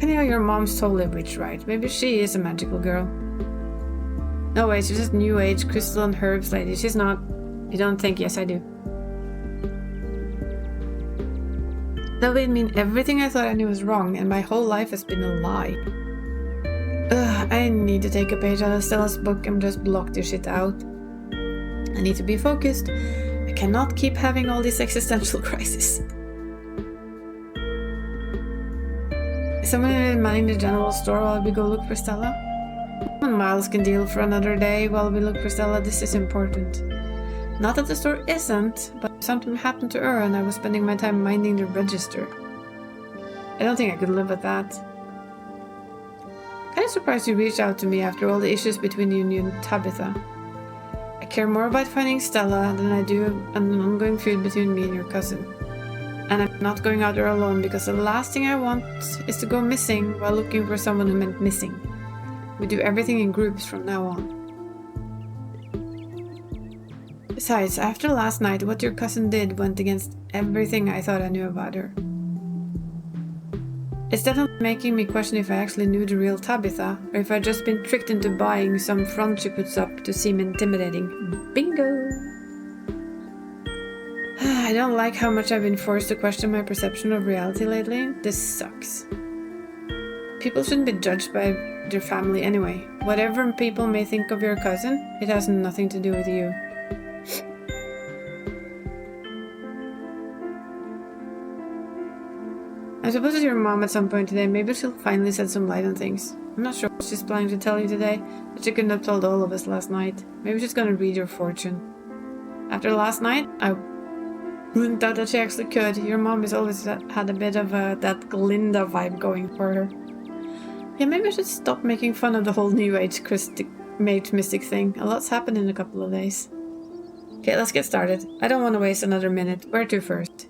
Anyhow, your mom's totally a witch, right? Maybe she is a magical girl. No way, she's just new age crystal and herbs lady. She's not. You don't think? Yes, I do. That would mean everything I thought I knew was wrong, and my whole life has been a lie. Ugh, I need to take a page out of Stella's book and just block this shit out. I need to be focused. I cannot keep having all these existential crises. Is someone manning the general store while we go look for Stella? Miles can deal for another day while we look for Stella. This is important. Not that the store isn't, but if something happened to her and I was spending my time minding the register. I don't think I could live with that. Kinda surprised you reached out to me after all the issues between you and Tabitha. I care more about finding Stella than I do an ongoing feud between me and your cousin. And I'm not going out there alone because the last thing I want is to go missing while looking for someone who meant missing. We do everything in groups from now on. Besides, after last night, what your cousin did went against everything I thought I knew about her. It's definitely making me question if I actually knew the real Tabitha, or if I'd just been tricked into buying some front she puts up to seem intimidating. Bingo! I don't like how much I've been forced to question my perception of reality lately. This sucks. People shouldn't be judged by their family anyway. Whatever people may think of your cousin, it has nothing to do with you. I suppose it's your mom at some point today. Maybe she'll finally shed some light on things. I'm not sure what she's planning to tell you today, but she couldn't have told all of us last night. Maybe she's gonna read your fortune. After last night, I wouldn't doubt that she actually could. Your mom has always had a bit of that Glinda vibe going for her. Yeah, maybe I should stop making fun of the whole New Age mage mystic thing. A lot's happened in a couple of days. Okay, let's get started. I don't want to waste another minute. Where to first?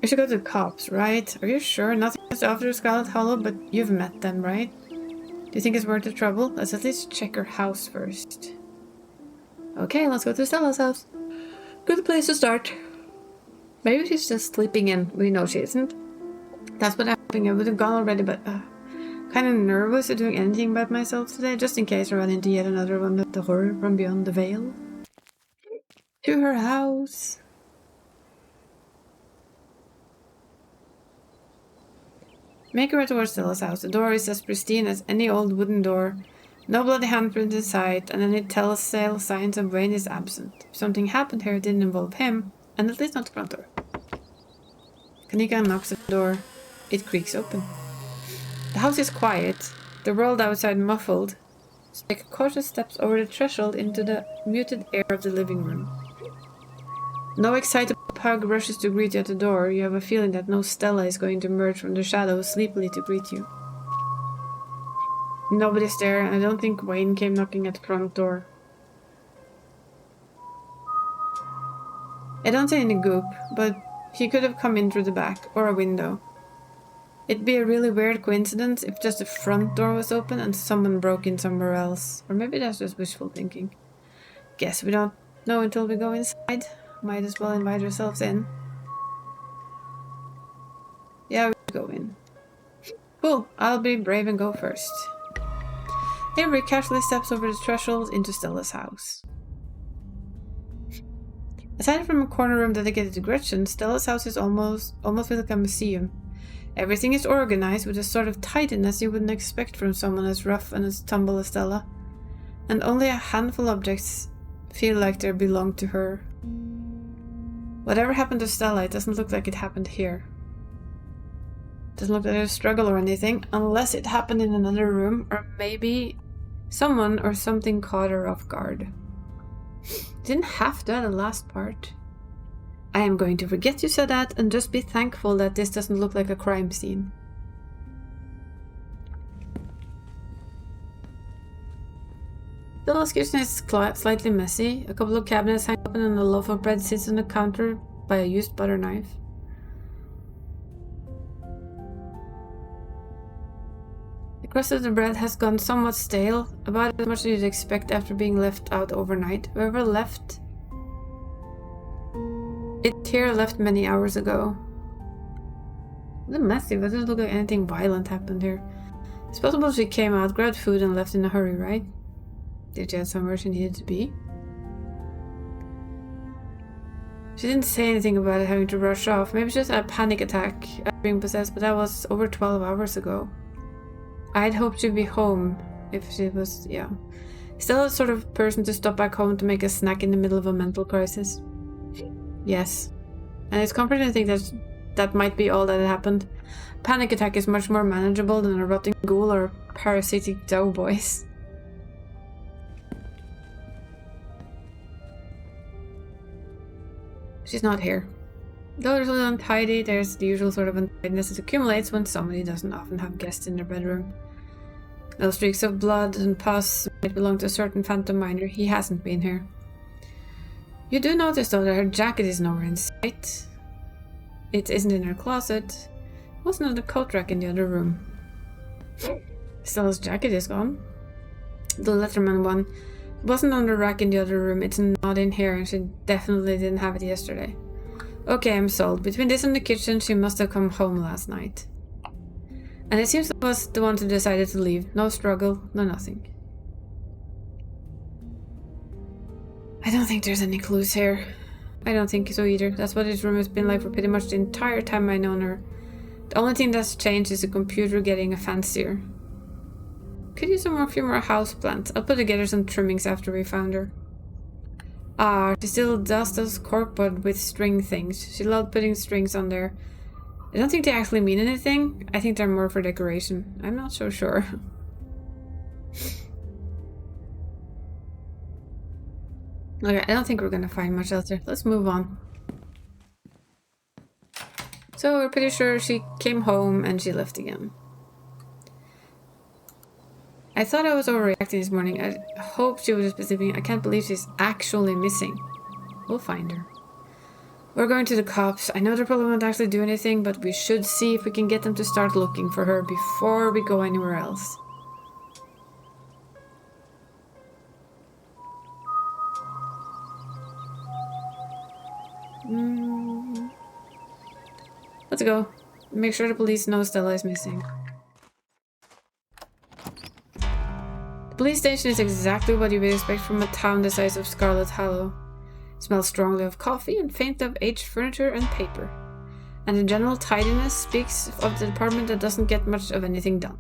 We should go to the cops, right? Are you sure? Nothing is after Scarlet Hollow, but you've met them, right? Do you think it's worth the trouble? Let's at least check her house first. Okay, let's go to Stella's house. Good place to start. Maybe she's just sleeping in. We know she isn't. That's what I'm hoping. I would have gone already, but kind of nervous of doing anything about myself today, just in case I run into yet another one of the horror from beyond the veil. To her house. Make her way towards Stella's house. The door is as pristine as any old wooden door. No bloody handprint in sight, and any telltale signs of Wayne is absent. If something happened here, it didn't involve him, and at least not the front door. Kanika knocks at the door. It creaks open. The house is quiet, the world outside muffled. So take cautious steps over the threshold into the muted air of the living room. No excitable pug rushes to greet you at the door. You have a feeling that no Stella is going to emerge from the shadows sleepily to greet you. Nobody's there, and I don't think Wayne came knocking at the front door. I don't see any goop, but he could have come in through the back, or a window. It'd be a really weird coincidence if just the front door was open and someone broke in somewhere else. Or maybe that's just wishful thinking. Guess we don't know until we go inside. Might as well invite ourselves in. Yeah, we should go in. Cool, I'll be brave and go first. Avery casually steps over the threshold into Stella's house. Aside from a corner room dedicated to Gretchen, Stella's house is almost like a museum. Everything is organized with a sort of tidiness you wouldn't expect from someone as rough and as tumble as Stella. And only a handful of objects feel like they belong to her. Whatever happened to Stella, it doesn't look like it happened here. Doesn't look like a struggle or anything, unless it happened in another room, or maybe someone or something caught her off guard. Didn't have to add the last part. I am going to forget you said that and just be thankful that this doesn't look like a crime scene. The kitchen is slightly messy. A couple of cabinets hang open and a loaf of bread sits on the counter by a used butter knife. The crust of the bread has gone somewhat stale, about as much as you'd expect after being left out overnight. Whoever left it here left many hours ago. A little messy, but it doesn't look like anything violent happened here. It's possible she came out, grabbed food, and left in a hurry, right? Did she have somewhere she needed to be? She didn't say anything about it having to rush off. Maybe she just had a panic attack after being possessed, but that was over 12 hours ago. I'd hoped she'd be home if she was, yeah. Still the sort of person to stop back home to make a snack in the middle of a mental crisis. Yes. And it's comforting to think that that might be all that had happened. Panic attack is much more manageable than a rotting ghoul or parasitic doughboys. She's not here. Though there's a little untidy, there's the usual sort of untidiness that accumulates when somebody doesn't often have guests in their bedroom. Little streaks of blood and pus might belong to a certain phantom miner. He hasn't been here. You do notice though that her jacket is nowhere in sight. It isn't in her closet. It wasn't on the coat rack in the other room. Stella's jacket is gone. The Letterman one wasn't on the rack in the other room. It's not in here, and she definitely didn't have it yesterday. Okay, I'm sold. Between this and the kitchen, she must have come home last night. And it seems that was the one who decided to leave. No struggle, no nothing. I don't think there's any clues here. I don't think so either. That's what this room has been like for pretty much the entire time I've known her. The only thing that's changed is the computer getting fancier. Could use a few more houseplants. I'll put together some trimmings after we found her. Ah, she still does those corkboard with string things. She loved putting strings on there. I don't think they actually mean anything. I think they're more for decoration. I'm not so sure. Okay, I don't think we're gonna find much else there. Let's move on. So we're pretty sure she came home and she left again. I thought I was overreacting this morning. I hope she was just sleeping. I can't believe she's actually missing. We'll find her. We're going to the cops. I know they probably won't actually do anything, but we should see if we can get them to start looking for her before we go anywhere else. Let's go. Make sure the police know Stella is missing. The police station is exactly what you would expect from a town the size of Scarlet Hollow. It smells strongly of coffee and faint of aged furniture and paper. And the general tidiness speaks of the department that doesn't get much of anything done.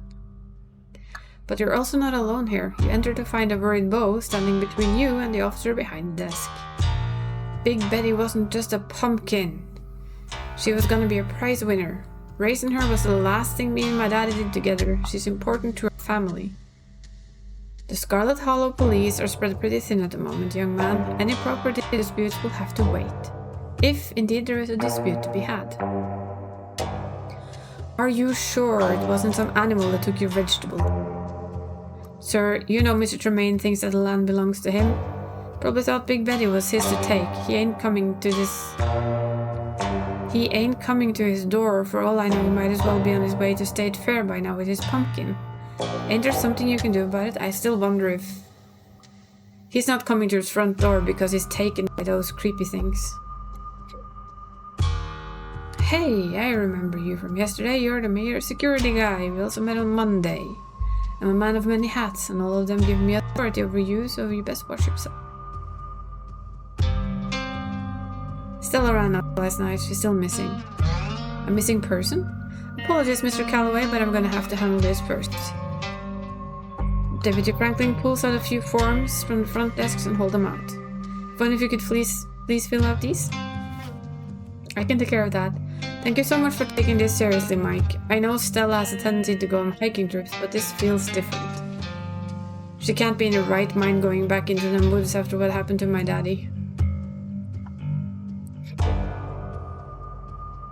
But you're also not alone here. You enter to find a worried Beau standing between you and the officer behind the desk. Big Betty wasn't just a pumpkin. She was gonna be a prize winner. Raising her was the last thing me and my daddy did together. She's important to our family. The Scarlet Hollow police are spread pretty thin at the moment, young man. Any property disputes will have to wait. If indeed there is a dispute to be had. Are you sure it wasn't some animal that took your vegetable? Sir, you know Mr. Tremaine thinks that the land belongs to him. Probably thought Big Betty was his to take. He ain't coming to his door. For all I know, he might as well be on his way to State Fair by now with his pumpkin. Ain't there something you can do about it? I still wonder if... He's not coming to his front door because he's taken by those creepy things. Hey, I remember you from yesterday. You're the mayor security guy. We also met on Monday. I'm a man of many hats, and all of them give me authority over you, so you best watch yourself. Stella ran out last night. She's still missing. A missing person? Apologies, Mr. Calloway, but I'm gonna have to handle this first. Deputy Franklin pulls out a few forms from the front desks and hold them out. Fun if you could please fill out these? I can take care of that. Thank you so much for taking this seriously, Mike. I know Stella has a tendency to go on hiking trips, but this feels different. She can't be in her right mind going back into the woods after what happened to my daddy.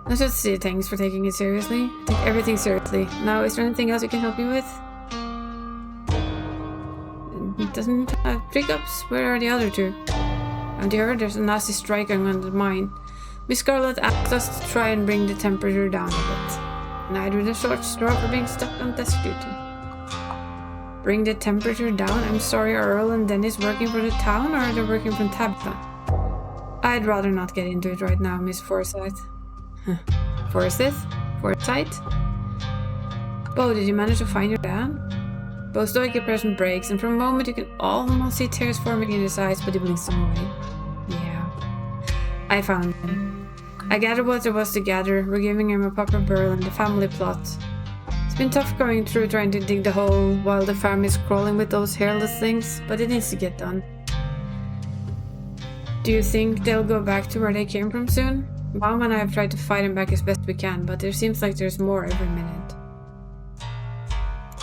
Let's just say thanks for taking it seriously. Take everything seriously. Now, is there anything else we can help you with? It doesn't have pickups. Where are the other two? Haven't you heard? There's a nasty strike going on at the mine. Miss Scarlet asked us to try and bring the temperature down a bit. And I'd read a short straw for being stuck on desk duty. Bring the temperature down? I'm sorry, are Earl and Dennis working for the town, or are they working from Tabitha? I'd rather not get into it right now, Miss Forsyth. Forsyth? Bo, did you manage to find your dad? Bo's stoic expression breaks, and for a moment you can almost see tears forming in his eyes, but he blinks them away. Yeah. I found him. I gathered what there was to gather. We're giving him a proper burial in the family plot. It's been tough going through trying to dig the hole while the family's crawling with those hairless things, but it needs to get done. Do you think they'll go back to where they came from soon? Mom and I have tried to fight them back as best we can, but there seems like there's more every minute.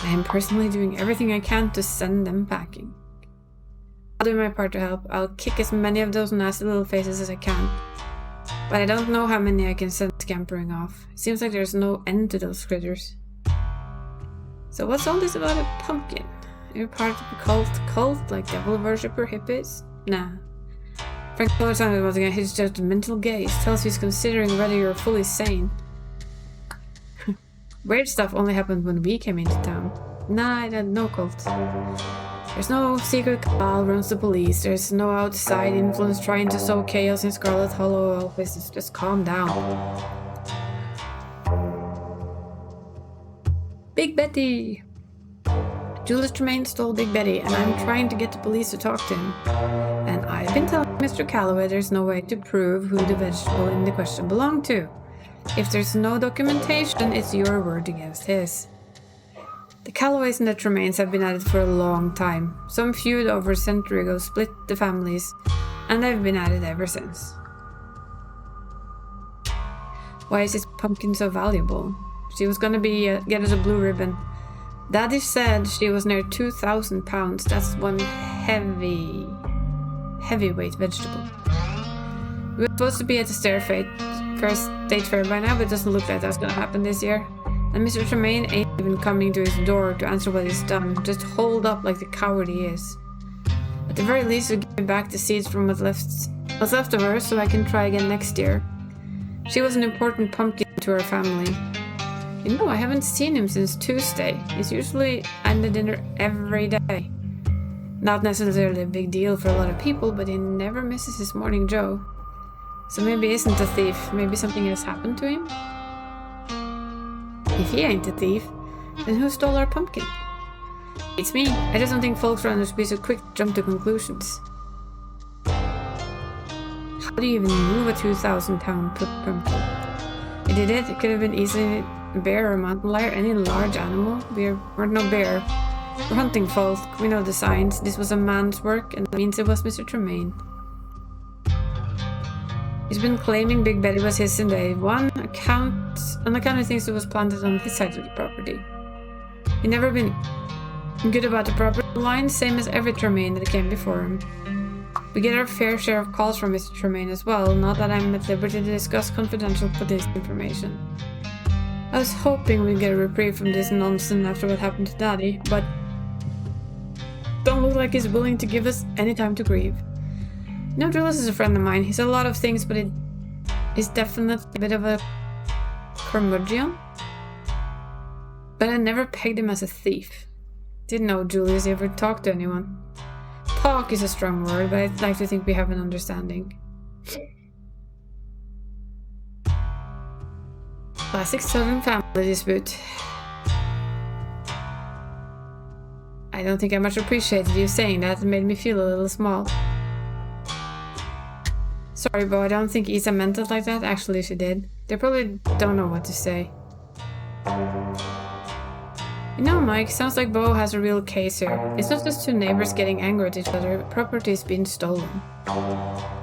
I am personally doing everything I can to send them packing. I'll do my part to help. I'll kick as many of those nasty little faces as I can. But I don't know how many I can send scampering off. It seems like there's no end to those critters. So what's all this about a pumpkin? You're part of a cult like devil worshipper hippies? Nah. Frank Fuller's on it once again. His just mental gaze tells he's considering whether you're fully sane. Weird stuff only happened when we came into town. Nah, I had no cult. There's no secret cabal runs the police. There's no outside influence trying to sow chaos in Scarlet Hollow office. Just calm down. Big Betty! Julius Tremaine stole Big Betty, and I'm trying to get the police to talk to him. And I've been telling Mr. Calloway there's no way to prove who the vegetable in the question belonged to. If there's no documentation, it's your word against his. The Calloways and the Tremaines have been at it for a long time. Some feud over a century ago split the families, and they've been at it ever since. Why is this pumpkin so valuable? She was gonna get us a blue ribbon. Daddy said she was near 2,000 pounds. That's one heavyweight vegetable. We were supposed to be at the State Fair by now, but it doesn't look like that's gonna happen this year. And Mr. Tremaine ain't even coming to his door to answer what he's done, just holed up like the coward he is. At the very least, we'll give me back the seeds from what's left of her, so I can try again next year. She was an important pumpkin to our family. You know, I haven't seen him since Tuesday. He's usually at the dinner every day. Not necessarily a big deal for a lot of people, but he never misses his morning joe. So maybe he isn't a thief. Maybe something has happened to him? If he ain't a thief, then who stole our pumpkin? It's me. I just don't think folks around us be so quick to jump to conclusions. How do you even move a 2,000-pound pumpkin? It did it. It could have been easily a bear or a mountain lion, any large animal. We're no bear. We're hunting folk. We know the signs. This was a man's work, and that means it was Mr. Tremaine. He's been claiming Big Betty was his in day one, on account of things that was planted on his side of the property. He'd never been good about the property line, same as every Tremaine that came before him. We get our fair share of calls from Mr. Tremaine as well, not that I'm at liberty to discuss confidential police information. I was hoping we'd get a reprieve from this nonsense after what happened to Daddy, but don't look like he's willing to give us any time to grieve. You know, Julius is a friend of mine. He's a lot of things, but he's definitely a bit of a curmudgeon. But I never pegged him as a thief. Didn't know Julius ever talked to anyone. Talk is a strong word, but I'd like to think we have an understanding. Classic Southern family dispute. I don't think I much appreciated you saying that. It made me feel a little small. Sorry, Bo, I don't think Isa meant it like that. Actually, she did. They probably don't know what to say. You know, Mike, sounds like Bo has a real case here. It's not just two neighbors getting angry at each other, property is being stolen.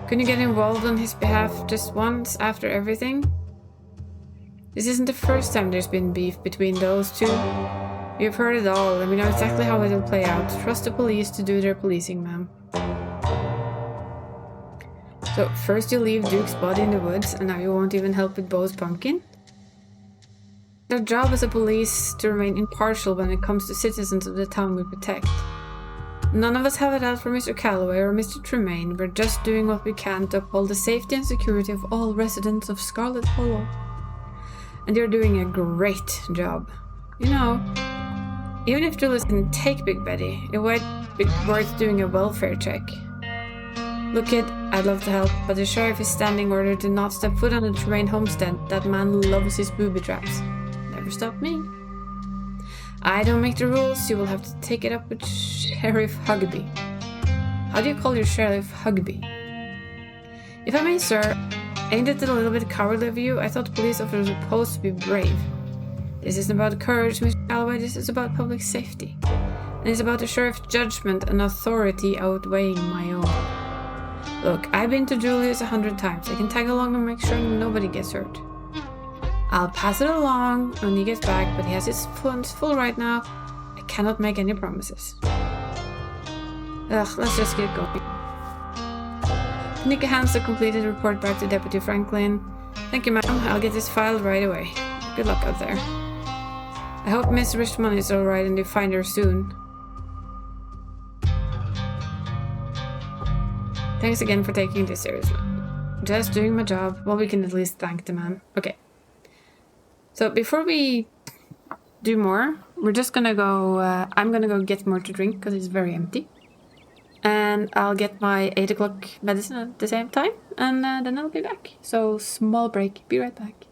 Couldn't you get involved on his behalf just once after everything? This isn't the first time there's been beef between those two. We've heard it all, and we know exactly how it'll play out. Trust the police to do their policing, ma'am. So, first you leave Duke's body in the woods, and now you won't even help with Bo's pumpkin? Their job as a police to remain impartial when it comes to citizens of the town we protect. None of us have it out for Mr. Calloway or Mr. Tremaine. We're just doing what we can to uphold the safety and security of all residents of Scarlet Hollow. And you're doing a great job. You know, even if Julius didn't take Big Betty, it might be worth doing a welfare check. Look, kid, I'd love to help, but the sheriff is standing order to not step foot on the Tremaine homestead. That man loves his booby traps. Never stopped me. I don't make the rules, you will have to take it up with Sheriff Hugby. How do you call your Sheriff Hugby? If I may, sir, ain't it a little bit cowardly of you? I thought police officers were supposed to be brave. This isn't about courage, Mr. Calloway, this is about public safety. And it's about the sheriff's judgment and authority outweighing my own. Look, I've been to Julius 100 times. I can tag along and make sure nobody gets hurt. I'll pass it along when he gets back, but he has his funds full right now. I cannot make any promises. Ugh, let's just get going. Kanika hands the completed report back to Deputy Franklin. Thank you, ma'am. I'll get this filed right away. Good luck out there. I hope Miss Richmond is alright and you find her soon. Thanks again for taking this seriously. Just doing my job. Well, we can at least thank the man. Okay. So before we do more, we're just gonna go, I'm gonna go get more to drink because it's very empty. And I'll get my 8 o'clock medicine at the same time, and then I'll be back. So small break, be right back.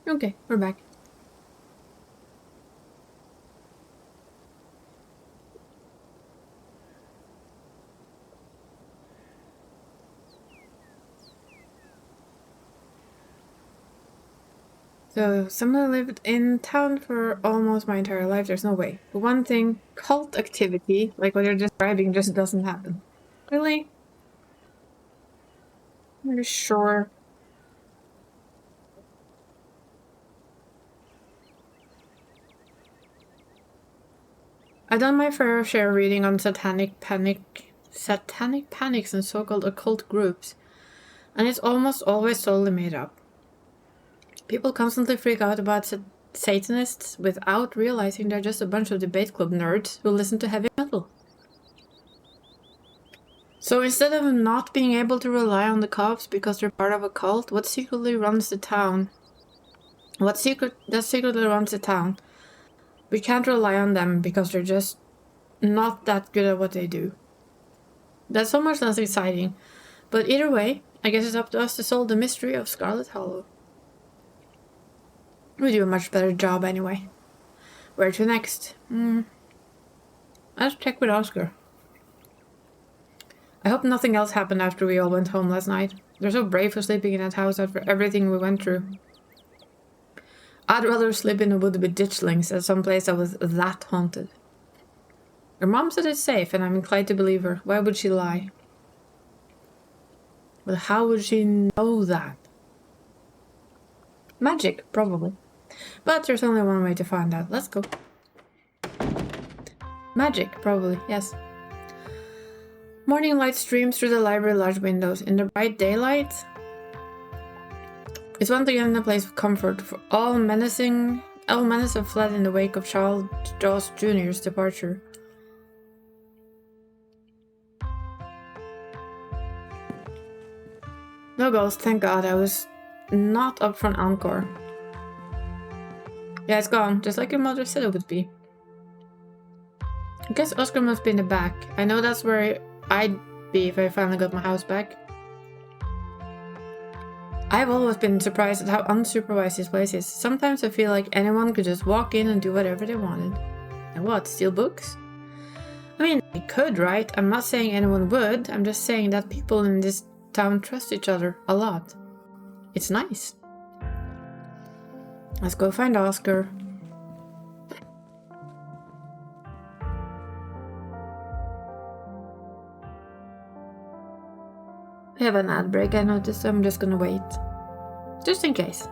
Okay, we're back. So, someone lived in town for almost my entire life. There's no way. For one thing, cult activity, like what you're describing, just doesn't happen. Really? Are you sure? I've done my fair share reading on satanic panics and so-called occult groups, and it's almost always totally made up. People constantly freak out about Satanists without realizing they're just a bunch of debate club nerds who listen to heavy metal. So instead of not being able to rely on the cops because they're part of a cult, what secretly runs the town? Secretly runs the town? We can't rely on them because they're just not that good at what they do. That's so much less exciting. But either way, I guess it's up to us to solve the mystery of Scarlet Hollow. We do a much better job anyway. Where to next? Let's check with Oscar. I hope nothing else happened after we all went home last night. They're so brave for sleeping in that house after everything we went through. I'd rather sleep in the wood with ditchlings than someplace that was that haunted. Her mom said it's safe, and I'm inclined to believe her. Why would she lie? But how would she know that? Magic, probably. But there's only one way to find out. Let's go. Magic, probably, yes. Morning light streams through the library large windows. In the bright daylight, it's once again a place of comfort for all menace have fled in the wake of Charles Dawes Jr.'s departure. No ghost, thank God. I was not up for an encore. Yeah, it's gone, just like your mother said it would be. I guess Oscar must be in the back. I know that's where I'd be if I finally got my house back. I've always been surprised at how unsupervised this place is. Sometimes I feel like anyone could just walk in and do whatever they wanted. And what, steal books? I mean, they could, right? I'm not saying anyone would. I'm just saying that people in this town trust each other a lot. It's nice. Let's go find Oscar. We have an ad break, I noticed, so I'm just gonna wait. Just in case.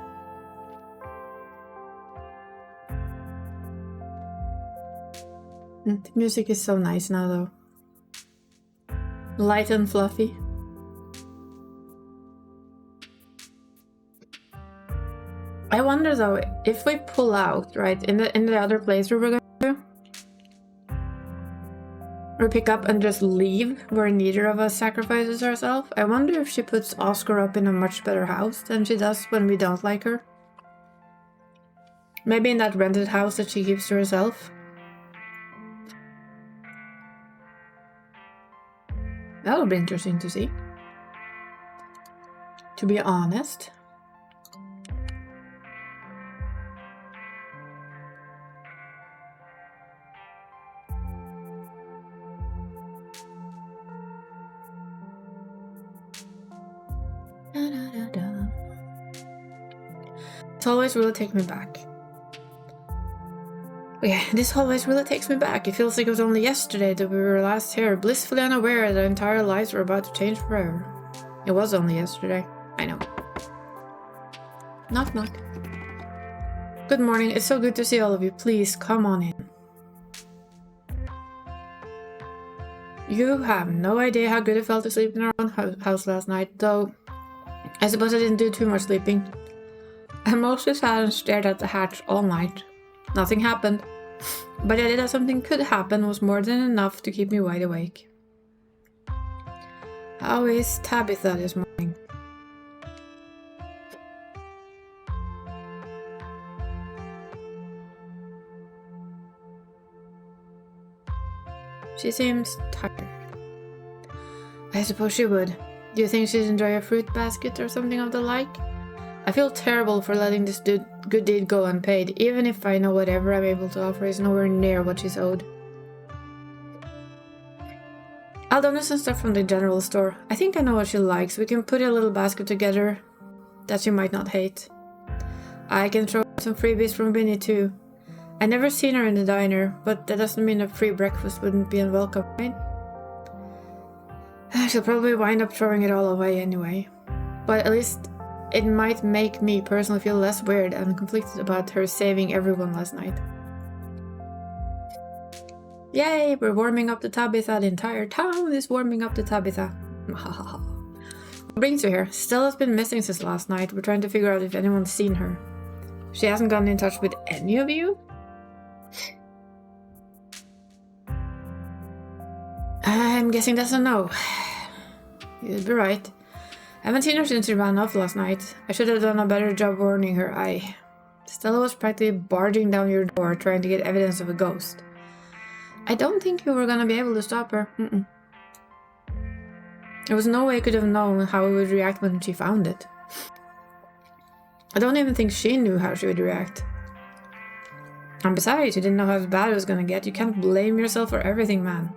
The music is so nice now, though. Light and fluffy. I wonder though, if we pull out, right, in the other place where we're going to, or pick up and just leave where neither of us sacrifices ourselves, I wonder if she puts Oscar up in a much better house than she does when we don't like her. Maybe in that rented house that she keeps to herself. That would be interesting to see. To be honest. This always really takes me back. Yeah, this always really takes me back. It feels like it was only yesterday that we were last here, blissfully unaware that our entire lives were about to change forever. It was only yesterday. I know. Knock knock. Good morning, it's so good to see all of you. Please, come on in. You have no idea how good it felt to sleep in our own house last night, though I suppose I didn't do too much sleeping. I mostly sat and stared at the hatch all night. Nothing happened, but the idea that something could happen was more than enough to keep me wide awake. How is Tabitha this morning? She seems tired. I suppose she would. Do you think she'd enjoy a fruit basket or something of the like? I feel terrible for letting this good deed go unpaid, even if I know whatever I'm able to offer is nowhere near what she's owed. I'll donate some stuff from the general store. I think I know what she likes. We can put a little basket together that she might not hate. I can throw some freebies from Winnie too. I never seen her in the diner, but that doesn't mean a free breakfast wouldn't be unwelcome, right? She'll probably wind up throwing it all away anyway. But at least it might make me personally feel less weird and conflicted about her saving everyone last night. Yay, we're warming up the Tabitha. The entire town is warming up the Tabitha. What brings you here? Stella's been missing since last night. We're trying to figure out if anyone's seen her. She hasn't gotten in touch with any of you? I'm guessing that's a no. You'd be right. I haven't seen her since she ran off last night. I should have done a better job warning her. Stella was practically barging down your door trying to get evidence of a ghost. I don't think you were gonna be able to stop her. There was no way I could have known how we would react when she found it. I don't even think she knew how she would react. And besides, you didn't know how bad it was gonna get. You can't blame yourself for everything, man.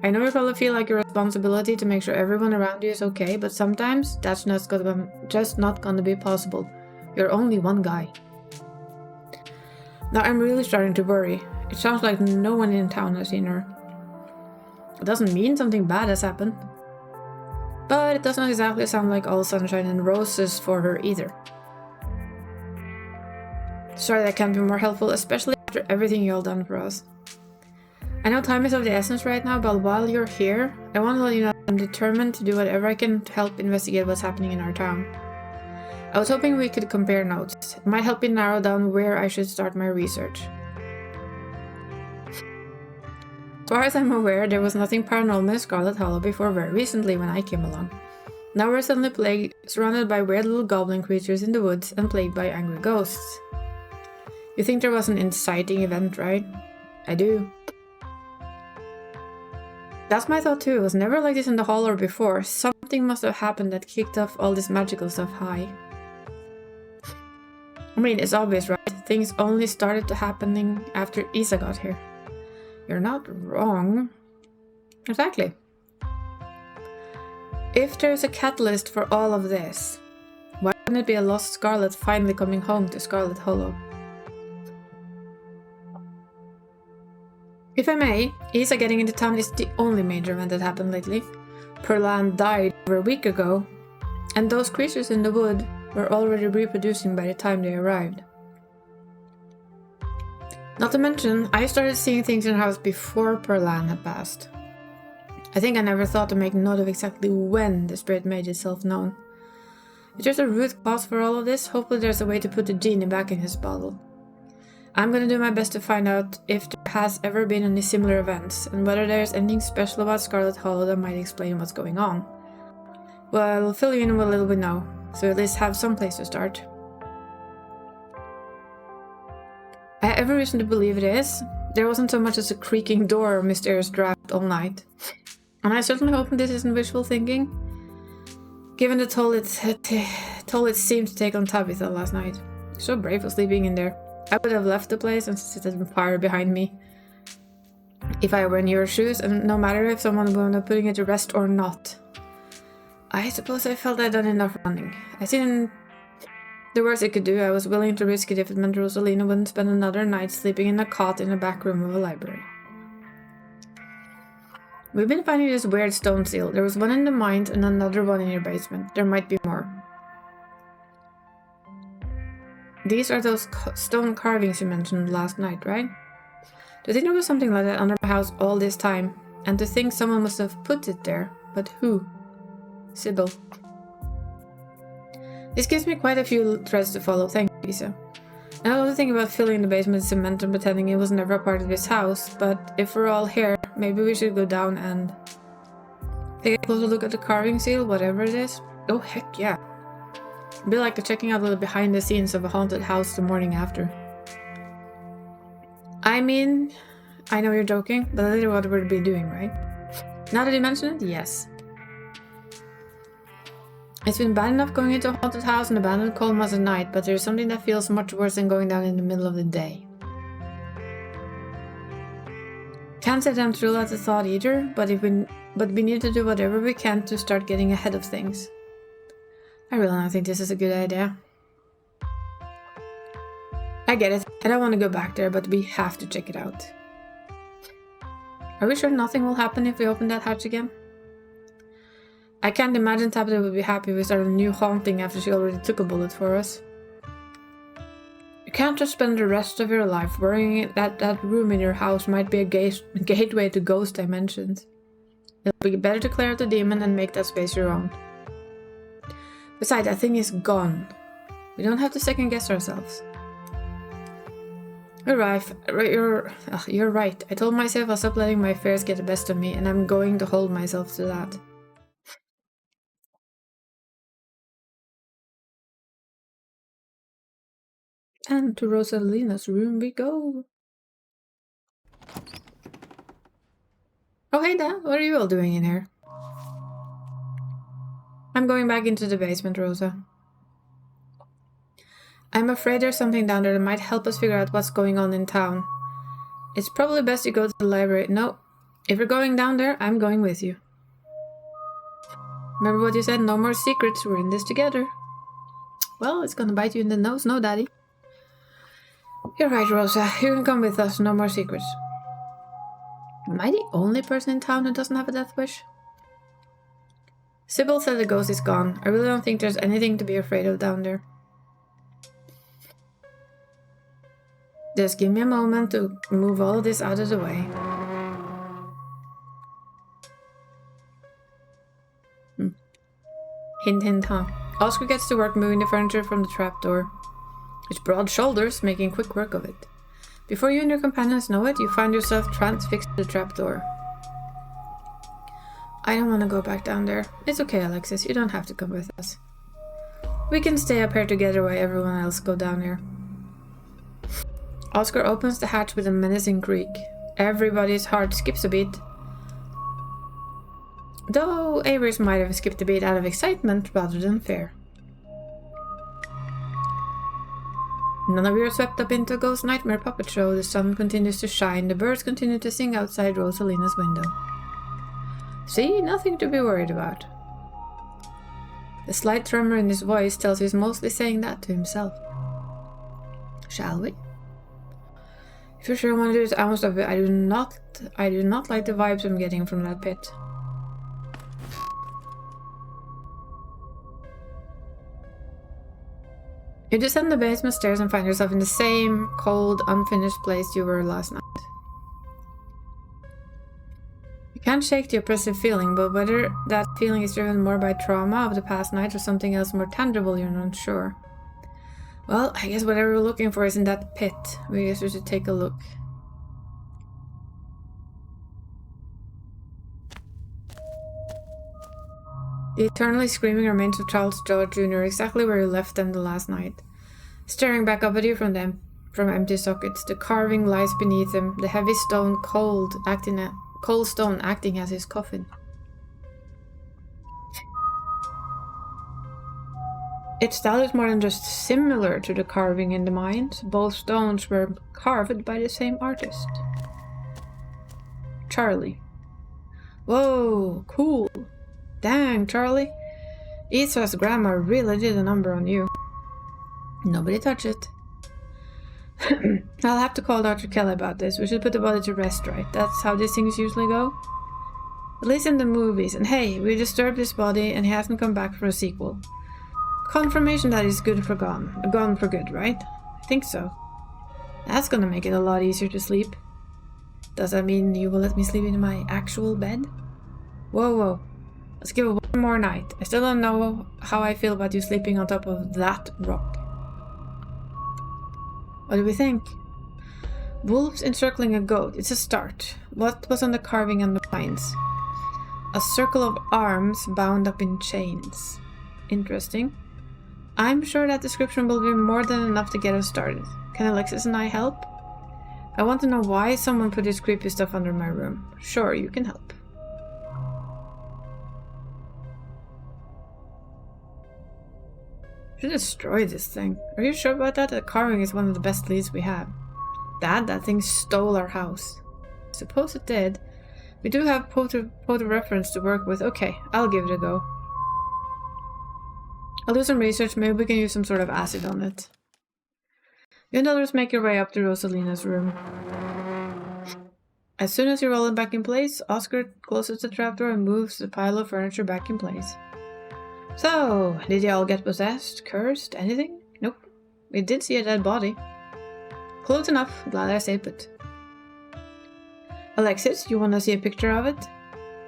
I know you probably feel like your responsibility to make sure everyone around you is okay, but sometimes that's just not gonna be possible. You're only one guy. Now I'm really starting to worry. It sounds like no one in town has seen her. It doesn't mean something bad has happened. But it doesn't exactly sound like all sunshine and roses for her either. Sorry that can't be more helpful, especially after everything you all done for us. I know time is of the essence right now, but while you're here, I want to let you know I'm determined to do whatever I can to help investigate what's happening in our town. I was hoping we could compare notes. It might help me narrow down where I should start my research. As far as I'm aware, there was nothing paranormal in Scarlet Hollow before very recently when I came along. Now we're suddenly surrounded by weird little goblin creatures in the woods and plagued by angry ghosts. You think there was an inciting event, right? I do. That's my thought too. It was never like this in the Hollow before. Something must have happened that kicked off all this magical stuff high. I mean, it's obvious, right? Things only started to happening after Isa got here. You're not wrong. Exactly. If there's a catalyst for all of this, why wouldn't it be a lost Scarlet finally coming home to Scarlet Hollow? If I may, Isa getting into town is the only major event that happened lately. Perlan died over a week ago, and those creatures in the wood were already reproducing by the time they arrived. Not to mention, I started seeing things in the house before Perlan had passed. I think I never thought to make note of exactly when the spirit made itself known. If there's a root cause for all of this, hopefully there's a way to put the genie back in his bottle. I'm gonna do my best to find out if there has ever been any similar events, and whether there's anything special about Scarlet Hollow that might explain what's going on. Well, I'll fill you in with a little bit now, so at least have some place to start. I have every reason to believe it is. There wasn't so much as a creaking door or mysterious draft all night. And I certainly hope this isn't wishful thinking, given the toll it seemed to take on Tabitha last night. So brave for sleeping in there. I would have left the place and set it on fire behind me if I were in your shoes, and no matter if someone wound up putting it to rest or not. I suppose I felt I'd done enough running. I seen the worst I could do. I was willing to risk it if it meant Rosalina wouldn't spend another night sleeping in a cot in the back room of a library. We've been finding this weird stone seal. There was one in the mines and another one in your basement. There might be more. These are those stone carvings you mentioned last night, right? Do you think there was something like that under my house all this time? And to think someone must have put it there. But who? Sybil. This gives me quite a few threads to follow, thank you, Isa. I was also thinking about filling the basement with cement and pretending it was never a part of this house, but if we're all here, maybe we should go down and take a closer look at the carving seal, whatever it is. Oh, heck yeah. It'd be like checking out a little behind the scenes of a haunted house the morning after. I mean, I know you're joking, but that's what we'll be doing, right? Now that you mention it, yes. It's been bad enough going into a haunted house and abandoned coal mines at night, but there's something that feels much worse than going down in the middle of the day. Can't say that I'm thrilled at the thought either, but we need to do whatever we can to start getting ahead of things. I really don't think this is a good idea. I get it. I don't want to go back there, but we have to check it out. Are we sure nothing will happen if we open that hatch again? I can't imagine Tabitha would be happy if we started a new haunting after she already took a bullet for us. You can't just spend the rest of your life worrying that that room in your house might be a gateway to ghost dimensions. It'll be better to clear out the demon and make that space your own. Besides, that thing is gone. We don't have to second guess ourselves. You're right. I told myself I'll stop letting my fears get the best of me, and I'm going to hold myself to that. And to Rosalina's room we go. Oh hey Dad, what are you all doing in here? I'm going back into the basement, Rosa. I'm afraid there's something down there that might help us figure out what's going on in town. It's probably best you go to the library. No, if you're going down there, I'm going with you. Remember what you said? No more secrets. We're in this together. Well, it's gonna bite you in the nose, no, Daddy? You're right, Rosa. You can come with us. No more secrets. Am I the only person in town who doesn't have a death wish? Sybil said the ghost is gone. I really don't think there's anything to be afraid of down there. Just give me a moment to move all of this out of the way. Hint, hint, huh? Oscar gets to work moving the furniture from the trapdoor. His broad shoulders making quick work of it. Before you and your companions know it, you find yourself transfixed to the trapdoor. I don't want to go back down there. It's okay, Alexis. You don't have to come with us. We can stay up here together while everyone else go down here. Oscar opens the hatch with a menacing creak. Everybody's heart skips a beat. Though Avery's might have skipped a beat out of excitement rather than fear. None of you are swept up into a ghost nightmare puppet show. The sun continues to shine. The birds continue to sing outside Rosalina's window. See? Nothing to be worried about. The slight tremor in his voice tells he's mostly saying that to himself. Shall we? If you sure want to do it, I must have it. I do not like the vibes I'm getting from that pit. You descend the basement stairs and find yourself in the same cold, unfinished place you were last night. You can't shake the oppressive feeling, but whether that feeling is driven more by trauma of the past night or something else more tangible, you're not sure. Well, I guess whatever we're looking for is in that pit. We guess we should take a look. The eternally screaming remains of Charles George Jr. exactly where you left them the last night. Staring back up at you from empty sockets, the carving lies beneath him, the heavy stone cold stone acting as his coffin. Its style is more than just similar to the carving in the mines. Both stones were carved by the same artist. Charlie. Whoa, cool. Dang, Charlie. Isa's grandma really did a number on you. Nobody touch it. I'll have to call Dr. Kelly about this. We should put the body to rest, right? That's how these things usually go. At least in the movies. And hey, we disturbed his body and he hasn't come back for a sequel. Confirmation that he's good for gone. Gone for good, right? I think so. That's gonna make it a lot easier to sleep. Does that mean you will let me sleep in my actual bed? Whoa. Let's give it one more night. I still don't know how I feel about you sleeping on top of that rock. What do we think? Wolves encircling a goat. It's a start. What was on the carving on the pines? A circle of arms bound up in chains. Interesting. I'm sure that description will be more than enough to get us started. Can Alexis and I help? I want to know why someone put this creepy stuff under my room. Sure, you can help. Should destroy this thing. Are you sure about that? The carving is one of the best leads we have. Dad, that thing stole our house. Suppose it did. We do have photo reference to work with. Okay, I'll give it a go. I'll do some research. Maybe we can use some sort of acid on it. You and others make your way up to Rosalina's room. As soon as you roll it back in place, Oscar closes the trapdoor and moves the pile of furniture back in place. So, did you all get possessed, cursed, anything? Nope. We did see a dead body. Close enough. Glad I saved it. Alexis, you want to see a picture of it?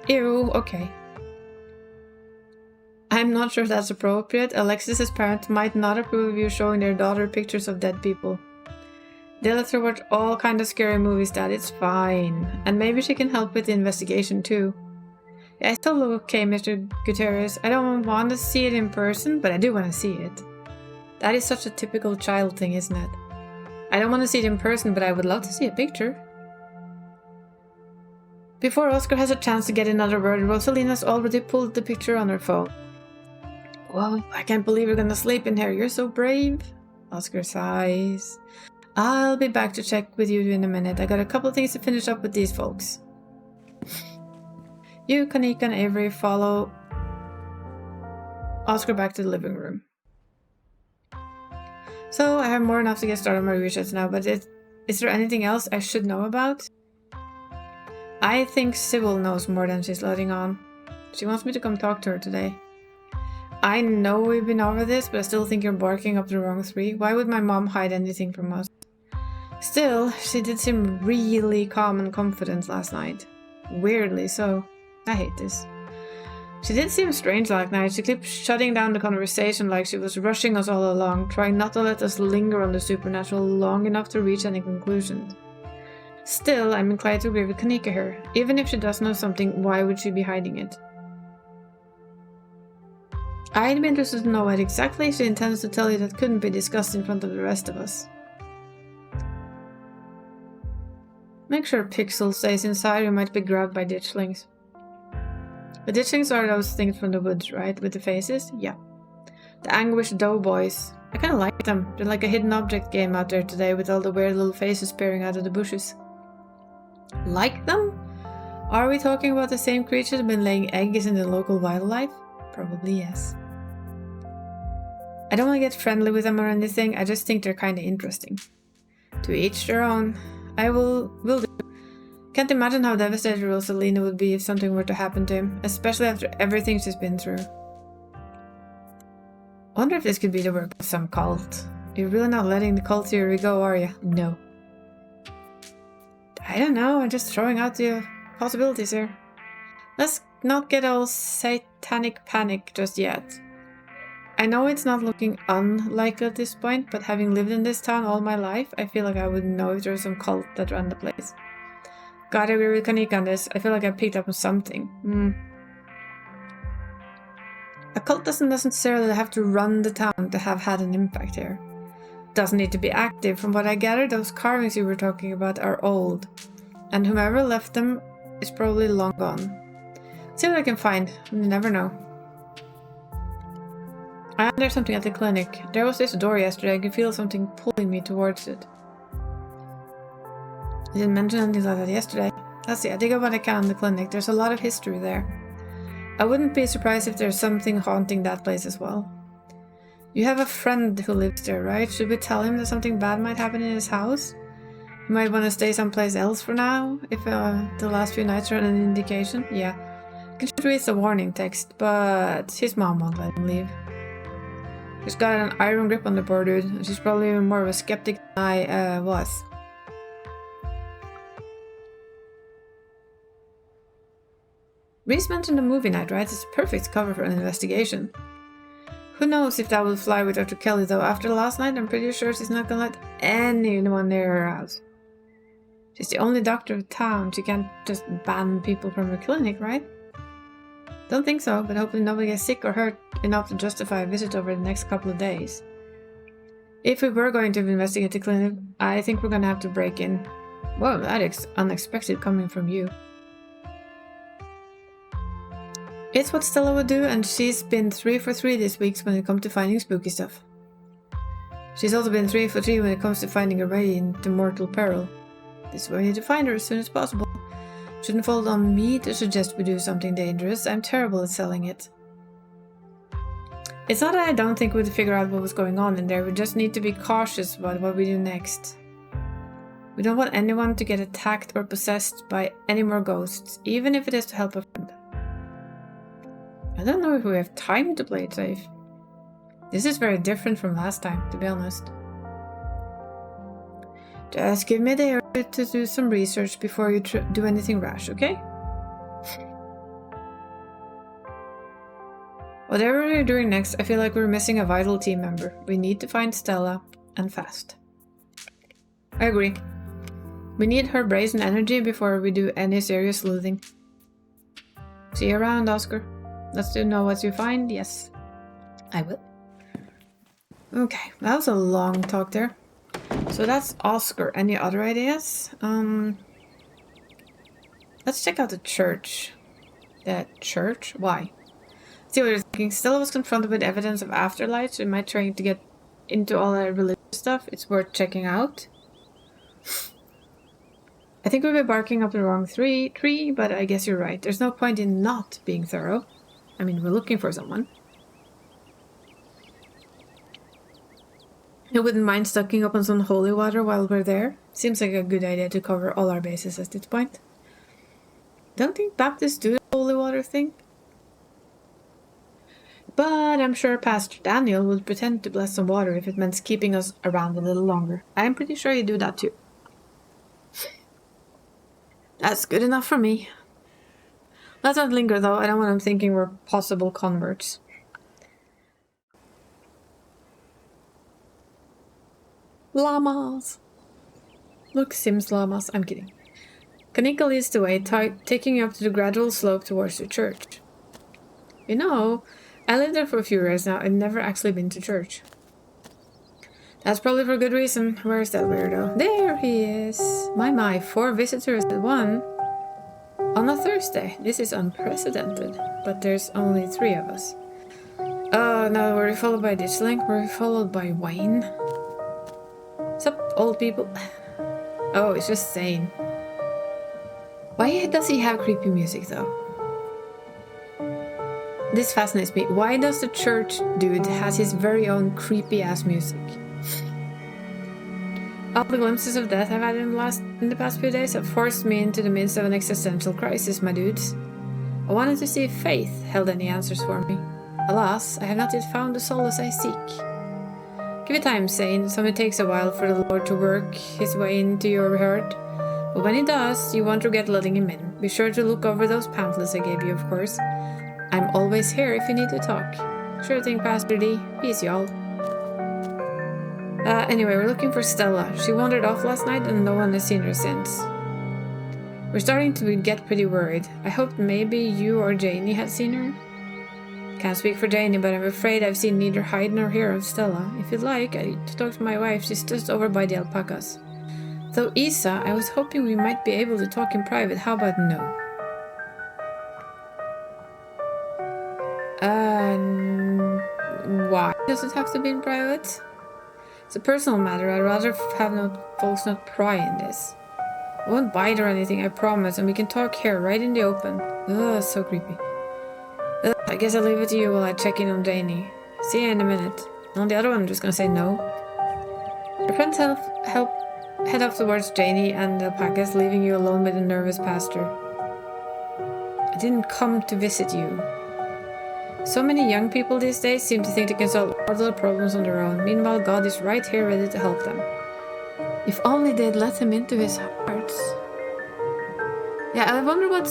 Ew, okay. I'm not sure if that's appropriate. Alexis's parents might not approve of you showing their daughter pictures of dead people. They let her watch all kind of scary movies, Dad. It's fine. And maybe she can help with the investigation too. Yeah, it's still okay, Mr. Gutierrez. I don't want to see it in person, but I do want to see it. That is such a typical child thing, isn't it? I don't want to see it in person, but I would love to see a picture. Before Oscar has a chance to get another word, Rosalina's already pulled the picture on her phone. Whoa, I can't believe you're gonna sleep in here. You're so brave. Oscar sighs. I'll be back to check with you in a minute. I got a couple of things to finish up with these folks. You, Kanika, and Avery follow Oscar back to the living room. So, I have more enough to get started on my research now, but is there anything else I should know about? I think Sybil knows more than she's letting on. She wants me to come talk to her today. I know we've been over this, but I still think you're barking up the wrong tree. Why would my mom hide anything from us? Still, she did seem really calm and confident last night. Weirdly so. I hate this. She did seem strange last night. She kept shutting down the conversation like she was rushing us all along, trying not to let us linger on the supernatural long enough to reach any conclusions. Still, I'm inclined to agree with Kanika here. Even if she does know something, why would she be hiding it? I'd be interested to know what exactly she intends to tell you that couldn't be discussed in front of the rest of us. Make sure Pixel stays inside or might be grabbed by ditchlings. The ditchlings are those things from the woods, right? With the faces? Yeah. The anguished doughboys. I kinda like them. They're like a hidden object game out there today with all the weird little faces peering out of the bushes. Like them? Are we talking about the same creatures that have been laying eggs in the local wildlife? Probably yes. I don't want to get friendly with them or anything, I just think they're kinda interesting. To each their own. I will do. Can't imagine how devastated Rosalina would be if something were to happen to him, especially after everything she's been through. Wonder if this could be the work of some cult. You're really not letting the cult theory go, are you? No. I don't know, I'm just throwing out the possibilities here. Let's not get all satanic panic just yet. I know it's not looking unlikely at this point, but having lived in this town all my life, I feel like I would know if there's some cult that ran the place. Gotta agree with Kanika on this. I feel like I picked up on something. A cult doesn't necessarily have to run the town to have had an impact here. Doesn't need to be active. From what I gather, those carvings you were talking about are old, and whomever left them is probably long gone. See what I can find. You never know. I there's something at the clinic. There was this door yesterday. I could feel something pulling me towards it. I didn't mention anything like that yesterday. Let's see, I dig up what I can in the clinic. There's a lot of history there. I wouldn't be surprised if there's something haunting that place as well. You have a friend who lives there, right? Should we tell him that something bad might happen in his house? He might want to stay someplace else for now, if the last few nights are an indication. Yeah. I can read the warning text, but his mom won't let him leave. She's got an iron grip on the poor dude, and she's probably even more of a skeptic than I was. Reese mentioned the movie night, right? It's a perfect cover for an investigation. Who knows if that will fly with Dr. Kelly, though. After last night, I'm pretty sure she's not gonna let anyone near her house. She's the only doctor of town. She can't just ban people from her clinic, right? Don't think so, but hopefully nobody gets sick or hurt enough to justify a visit over the next couple of days. If we were going to investigate the clinic, I think we're gonna have to break in. Whoa, that is unexpected coming from you. It's what Stella would do, and she's been 3 for 3 this week when it comes to finding spooky stuff. She's also been 3 for 3 when it comes to finding her way into mortal peril. This is why we need to find her as soon as possible. Shouldn't fall on me to suggest we do something dangerous. I'm terrible at selling it. It's not that I don't think we'd figure out what was going on in there, we just need to be cautious about what we do next. We don't want anyone to get attacked or possessed by any more ghosts, even if it is to help a friend. I don't know if we have time to play it safe. This is very different from last time, to be honest. Just give me a day or two to do some research before you do anything rash, okay? Whatever we're doing next, I feel like we're missing a vital team member. We need to find Stella, and fast. I agree. We need her brazen energy before we do any serious sleuthing. See you around, Oscar. Let's know what you find. Yes, I will. Okay, that was a long talk there. So that's Oscar. Any other ideas? Let's check out the church. The church? Why? See what you're thinking. Stella was confronted with evidence of afterlife, so we might try to get into all that religious stuff. It's worth checking out. I think we've been barking up the wrong tree, but I guess you're right. There's no point in not being thorough. I mean, we're looking for someone. I wouldn't mind stocking up on some holy water while we're there. Seems like a good idea to cover all our bases at this point. Don't think Baptists do the holy water thing. But I'm sure Pastor Daniel would pretend to bless some water if it meant keeping us around a little longer. I'm pretty sure he'd do that too. That's good enough for me. Let's not linger though, I don't want him thinking we're possible converts. Llamas! Look, Sims llamas. I'm kidding. Kanika leads the way, taking you up to the gradual slope towards the church. You know, I lived there for a few years now. I've never actually been to church. That's probably for good reason. Where's that weirdo? There he is. My, 4 visitors at one. On a Thursday. This is unprecedented. But there's only 3 of us. No, were we followed by Ditchling? Were we followed by Wayne? Sup, old people? Oh, it's just Zane. Why does he have creepy music though? This fascinates me. Why does the church dude has his very own creepy ass music? All the glimpses of death I've had in the past few days have forced me into the midst of an existential crisis, my dudes. I wanted to see if faith held any answers for me. Alas, I have not yet found the solace I seek. Give it time, Zane. Some it takes a while for the Lord to work his way into your heart. But when he does, you won't regret letting him in. Be sure to look over those pamphlets I gave you, of course. I'm always here if you need to talk. Sure thing, Pastor D. Peace, y'all. Anyway, we're looking for Stella. She wandered off last night and no one has seen her since. We're starting to get pretty worried. I hoped maybe you or Janie had seen her. Can't speak for Janie, but I'm afraid I've seen neither hide nor hear of Stella. If you'd like, I need to talk to my wife. She's just over by the alpacas. Though Isa, I was hoping we might be able to talk in private. How about no? Why does it have to be in private? It's a personal matter. I'd rather have folks not pry in this. I won't bite or anything, I promise, and we can talk here, right in the open. Ugh, so creepy. I guess I'll leave it to you while I check in on Janie. See you in a minute. On the other one, I'm just gonna say no. Your friends head off towards Janie and the alpacas, leaving you alone with the nervous pastor. I didn't come to visit you. So many young people these days seem to think they can solve all their problems on their own. Meanwhile, God is right here ready to help them. If only they'd let him into his hearts. Yeah, I wonder what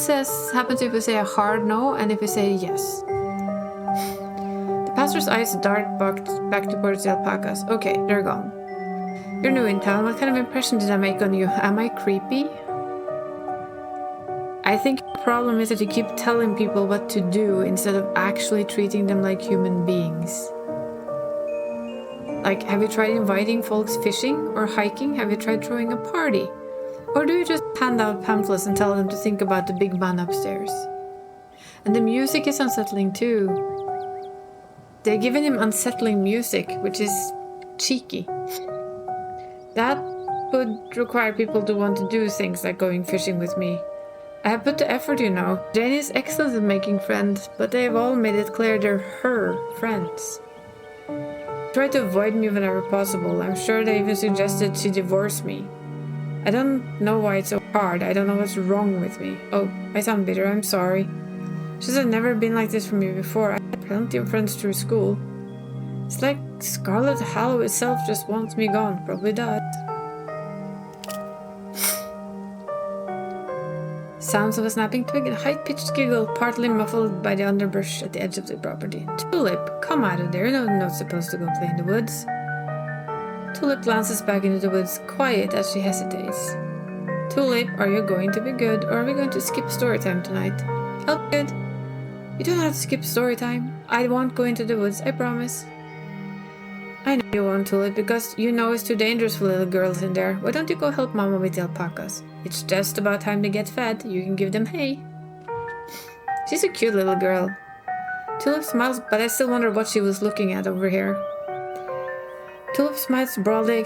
happens if we say a hard no and if we say yes. The pastor's eyes dart back towards the alpacas. Okay, they're gone. You're new in town. What kind of impression did I make on you? Am I creepy? I think the problem is that you keep telling people what to do instead of actually treating them like human beings. Like, have you tried inviting folks fishing or hiking? Have you tried throwing a party? Or do you just hand out pamphlets and tell them to think about the big man upstairs? And the music is unsettling too. They're giving him unsettling music, which is cheeky. That would require people to want to do things like going fishing with me. I have put the effort, you know. Jane is excellent at making friends, but they have all made it clear they're her friends. Try to avoid me whenever possible. I'm sure they even suggested she divorce me. I don't know why it's so hard. I don't know what's wrong with me. Oh, I sound bitter. I'm sorry. She's never been like this for me before. I had plenty of friends through school. It's like Scarlet Hollow itself just wants me gone. Probably does. Sounds of a snapping twig and a high-pitched giggle, partly muffled by the underbrush at the edge of the property. Tulip, come out of there. You're not supposed to go play in the woods. Tulip glances back into the woods, quiet as she hesitates. Tulip, are you going to be good, or are we going to skip story time tonight? I'll be good. You don't have to skip story time. I won't go into the woods, I promise. I know you won't, Tulip, because you know it's too dangerous for little girls in there. Why don't you go help Mama with the alpacas? It's just about time to get fed. You can give them hay. She's a cute little girl. Tulip smiles, but I still wonder what she was looking at over here. Tulip smiles broadly,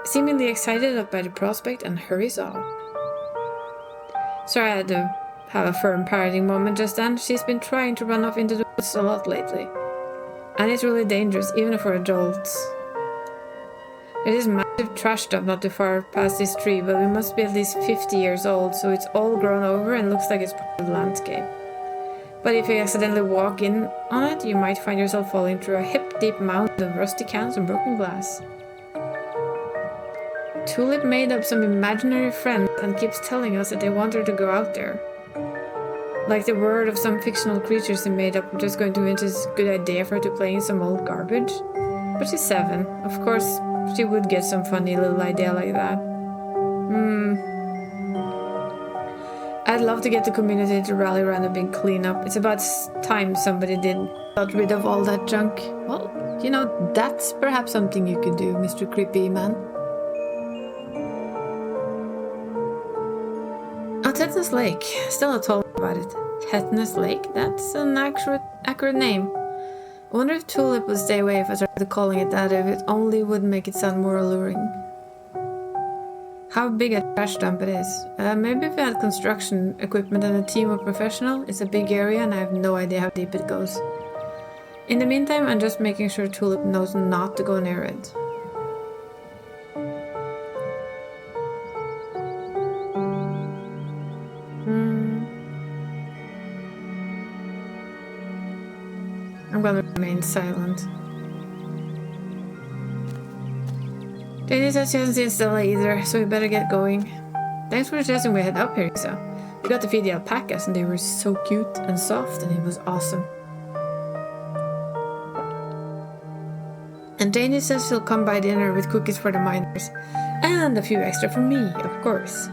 seemingly excited by the prospect, and hurries off. Sorry I had to have a firm parenting moment just then. She's been trying to run off into the woods a lot lately. And it's really dangerous, even for adults. There's this massive trash dump not too far past this tree, but we must be at least 50 years old, so it's all grown over and looks like it's part of the landscape. But if you accidentally walk in on it, you might find yourself falling through a hip-deep mountain of rusty cans and broken glass. Tulip made up some imaginary friend and keeps telling us that they want her to go out there. Like the word of some fictional creatures they made up, just going to invent this good idea for her to play in some old garbage. But she's 7. Of course, she would get some funny little idea like that. I'd love to get the community to rally around a big cleanup. It's about time somebody got rid of all that junk. Well, you know, that's perhaps something you could do, Mr. Creepy Man. Oh, Tetanus Lake. Stella told me about it. Tetanus Lake? That's an accurate name. I wonder if Tulip would stay away if I started calling it that, if it only would make it sound more alluring. How big a trash dump it is. Maybe if we had construction equipment and a team of professionals. It's a big area and I have no idea how deep it goes. In the meantime, I'm just making sure Tulip knows not to go near it. I'm gonna remain silent. Janie says she hasn't seen Stella either, so we better get going. Thanks for suggesting we head up here, Isa. We got to feed the alpacas and they were so cute and soft and it was awesome. And Janie says she'll come by dinner with cookies for the miners. And a few extra for me, of course.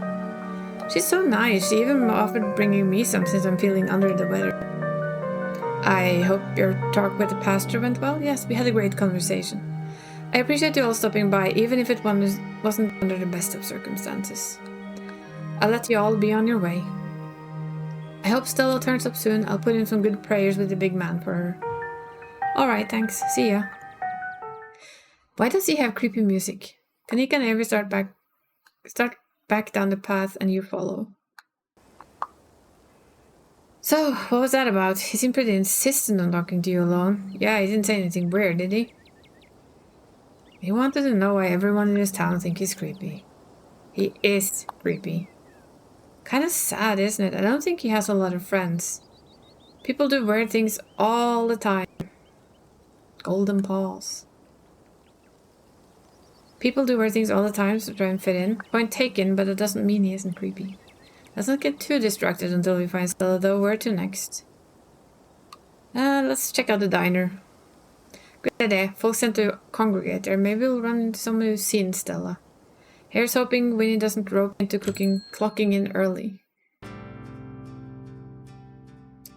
She's so nice, she even offered bringing me some since I'm feeling under the weather. I hope your talk with the pastor went well. Yes, we had a great conversation. I appreciate you all stopping by, even if it wasn't under the best of circumstances. I'll let you all be on your way. I hope Stella turns up soon. I'll put in some good prayers with the big man for her. Alright, thanks. See ya. Why does he have creepy music? Kanika and Avery start back down the path and you follow. So, what was that about? He seemed pretty insistent on talking to you alone. Yeah, he didn't say anything weird, did he? He wanted to know why everyone in his town thinks he's creepy. He is creepy. Kinda sad, isn't it? I don't think he has a lot of friends. People do weird things all the time. Golden paws. People do weird things all the time to try and fit in. Point taken, but it doesn't mean he isn't creepy. Let's not get too distracted until we find Stella, though. Where to next? Let's check out the diner. Good idea. Folks tend to congregate there. Maybe we'll run into someone who's seen Stella. Here's hoping Winnie doesn't rope into clocking in early.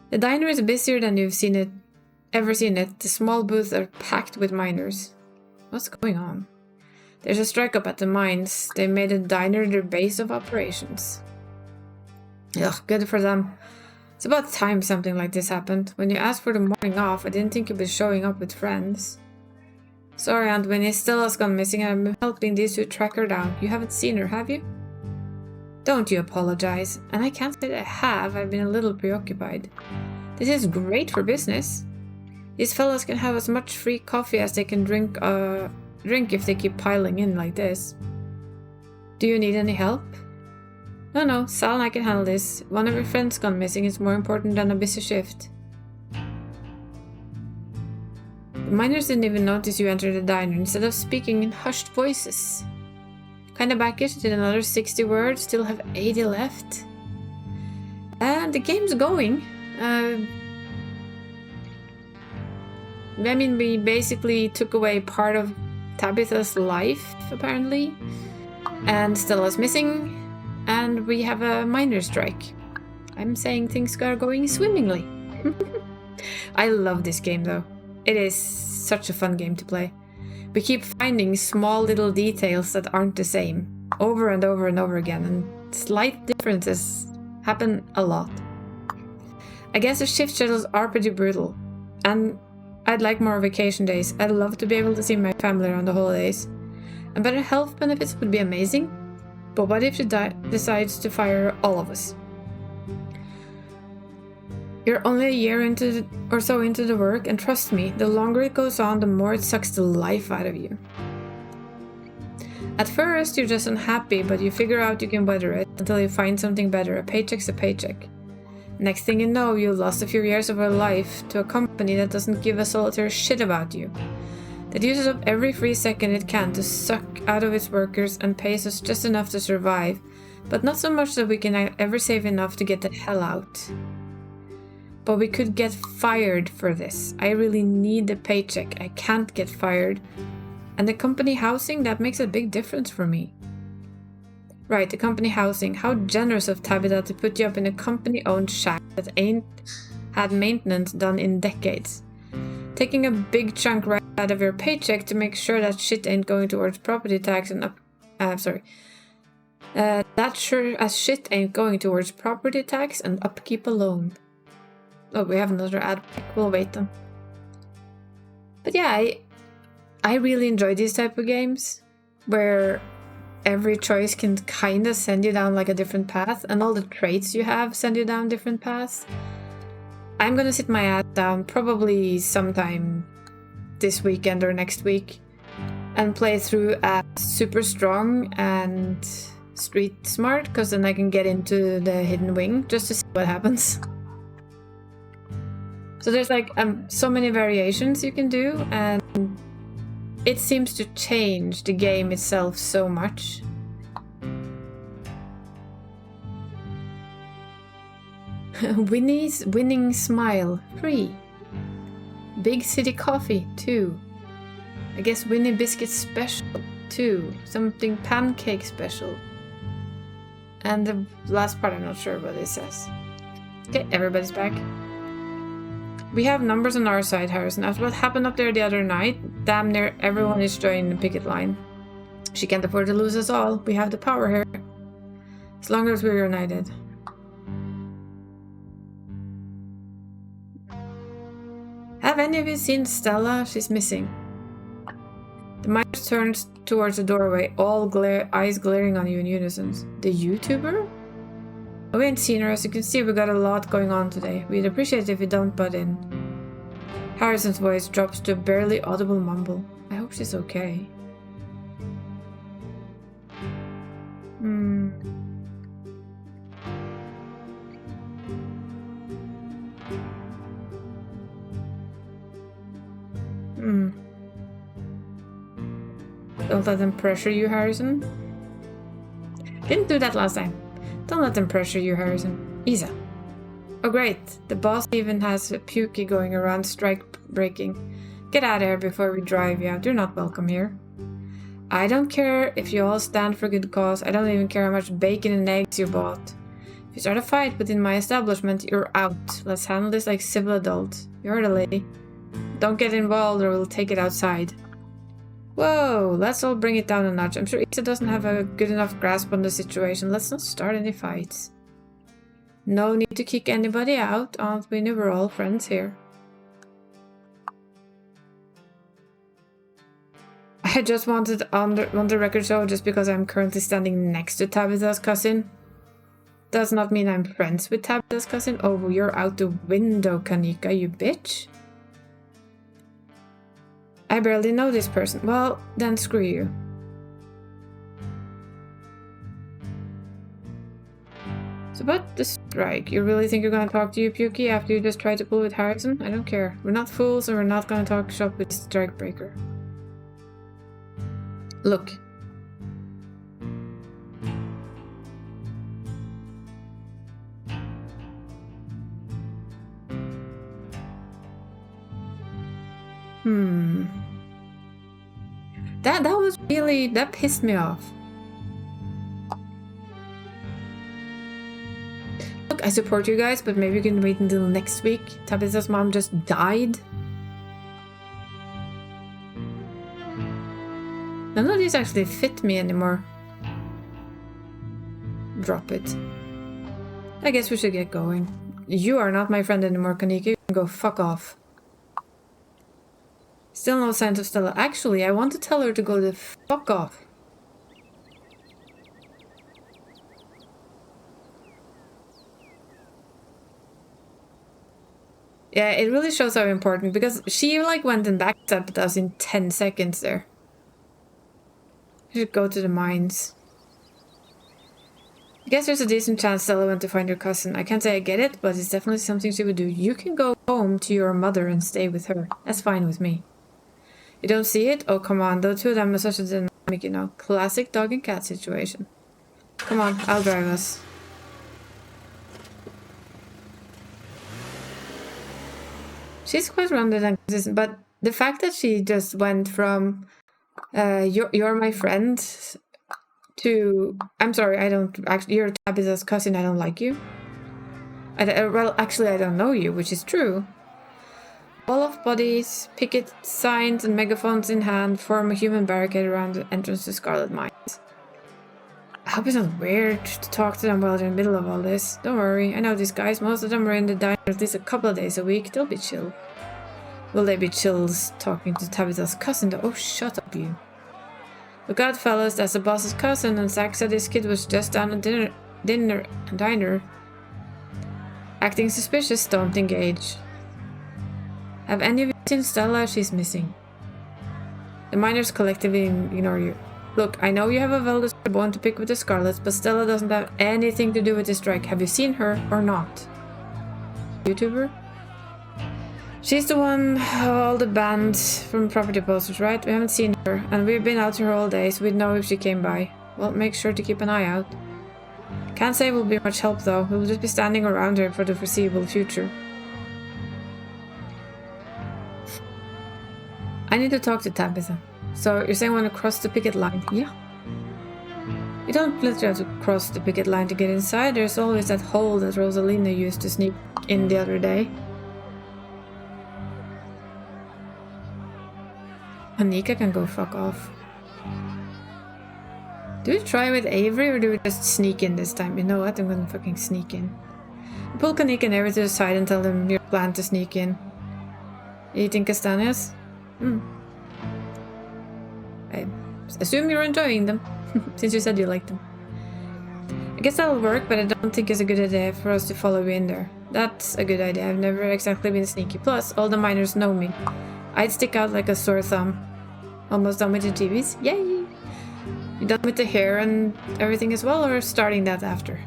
The diner is busier than you've ever seen it. The small booths are packed with miners. What's going on? There's a strike up at the mines. They made a diner their base of operations. Ugh, good for them. It's about time something like this happened. When you asked for the morning off, I didn't think you'd be showing up with friends. Sorry, Aunt Winnie, Stella's gone missing and I've been helping these two track her down. You haven't seen her, have you? Don't you apologize. And I can't say that I have. I've been a little preoccupied. This is great for business. These fellas can have as much free coffee as they can drink if they keep piling in like this. Do you need any help? No, Sal and I can handle this. One of your friends gone missing is more important than a busy shift. The miners didn't even notice you entered the diner instead of speaking in hushed voices. Kinda backish, did another 60 words, still have 80 left. And the game's going. I mean, we basically took away part of Tabitha's life, apparently. And Stella's missing. And we have a miner strike. I'm saying things are going swimmingly. I love this game though. It is such a fun game to play. We keep finding small little details that aren't the same, over and over and over again, and slight differences happen a lot. I guess the shift schedules are pretty brutal, and I'd like more vacation days. I'd love to be able to see my family around the holidays. And better health benefits would be amazing, but what if she decides to fire all of us? You're only a year or so into the work, and trust me, the longer it goes on, the more it sucks the life out of you. At first, you're just unhappy, but you figure out you can weather it until you find something better. A paycheck's a paycheck. Next thing you know, you lost a few years of your life to a company that doesn't give a solitary shit about you. That uses up every free second it can to suck out of its workers and pays us just enough to survive, but not so much that we can ever save enough to get the hell out. But we could get fired for this. I really need the paycheck. I can't get fired. And the company housing, that makes a big difference for me. Right, the company housing. How generous of Tabitha to put you up in a company-owned shack that ain't had maintenance done in decades. Taking a big chunk right out of your paycheck to make sure that shit ain't going towards property tax and that sure as shit ain't going towards property tax and upkeep alone. Oh, we have another ad break. We'll wait then. But yeah, I really enjoy these type of games where every choice can kind of send you down like a different path, and all the traits you have send you down different paths. I'm gonna sit my ass down probably sometime this weekend or next week and play through as super strong and street smart, because then I can get into the hidden wing just to see what happens. So there's like so many variations you can do, and it seems to change the game itself so much. Winnie's winning smile, 3. Big City Coffee, 2. I guess Winnie Biscuit Special, 2. Something pancake special. And the last part I'm not sure what it says. Okay, everybody's back. We have numbers on our side, Harrison. After what happened up there the other night, damn near everyone is joining the picket line. She can't afford to lose us all. We have the power here. As long as we're united. Have any of you seen Stella? She's missing. The miners turns towards the doorway, all eyes glaring on you in unison. The YouTuber? We ain't seen her. As you can see, we got a lot going on today. We'd appreciate it if you don't butt in. Harrison's voice drops to a barely audible mumble. I hope she's okay. Don't let them pressure you, Harrison. Didn't do that last time. Don't let them pressure you, Harrison. Isa. Oh great, the boss even has a pukey going around strike breaking. Get out of here before we drive you out. You're not welcome here. I don't care if you all stand for good cause. I don't even care how much bacon and eggs you bought. If you start a fight within my establishment, you're out. Let's handle this like civil adults. You heard a lady. Don't get involved or we'll take it outside. Whoa, let's all bring it down a notch. I'm sure Isa doesn't have a good enough grasp on the situation. Let's not start any fights. No need to kick anybody out. Aunt Winnie, we're all friends here. I just wanted on the record show just because I'm currently standing next to Tabitha's cousin. Does not mean I'm friends with Tabitha's cousin. Oh, you're out the window, Kanika, you bitch. I barely know this person. Well, then screw you. So about the strike, you really think you're gonna talk to you, Pukey, after you just tried to pull with Harrison? I don't care. We're not fools and we're not gonna talk shop with Strikebreaker. Look. That was really, that pissed me off. Look, I support you guys, but maybe you can wait until next week. Tabitha's mom just died. None of these actually fit me anymore. Drop it. I guess we should get going. You are not my friend anymore, Kanika. You can go fuck off. Still no signs of Stella. Actually, I want to tell her to go the fuck off. Yeah, it really shows how important, because she like went and backstabbed us in 10 seconds there. We should go to the mines. I guess there's a decent chance Stella went to find her cousin. I can't say I get it, but it's definitely something she would do. You can go home to your mother and stay with her. That's fine with me. You don't see it? Oh, come on. The two of them are such a dynamic, you know. Classic dog and cat situation. Come on, I'll drive us. She's quite rounded and consistent, but the fact that she just went from you're my friend to I'm sorry, I don't actually, you're Tabitha's cousin, I don't like you. Well, actually, I don't know you, which is true. Wall of bodies, picket signs, and megaphones in hand form a human barricade around the entrance to Scarlet Mines. I hope it's not weird to talk to them while they're in the middle of all this. Don't worry, I know these guys. Most of them are in the diner at least a couple of days a week. They'll be chill. Will they be chills talking to Tabitha's cousin though? Oh, shut up, you. Look out, fellas, that's the boss's cousin, and Zach said his kid was just down at diner. Acting suspicious, don't engage. Have any of you seen Stella? She's missing. The miners collectively ignore you. Look, I know you have a well-deserved bone to pick with the Scarlets, but Stella doesn't have anything to do with this strike. Have you seen her or not? YouTuber? She's the one all the banned from property posters, right? We haven't seen her, and we've been out here all day, so we'd know if she came by. Well, make sure to keep an eye out. Can't say we'll be much help though. We'll just be standing around here for the foreseeable future. I need to talk to Tabitha. So you're saying I want to cross the picket line? Yeah. You don't literally have to cross the picket line to get inside. There's always that hole that Rosalina used to sneak in the other day. Anika can go fuck off. Do we try with Avery or do we just sneak in this time? You know what? I'm gonna fucking sneak in. Pull Kanika and Avery to the side and tell them your plan to sneak in. Eating castañas? I assume you're enjoying them, since you said you liked them. I guess that'll work, but I don't think it's a good idea for us to follow you in there. That's a good idea. I've never exactly been sneaky. Plus, all the miners know me. I'd stick out like a sore thumb. Almost done with the TVs? Yay! You done with the hair and everything as well, or starting that after?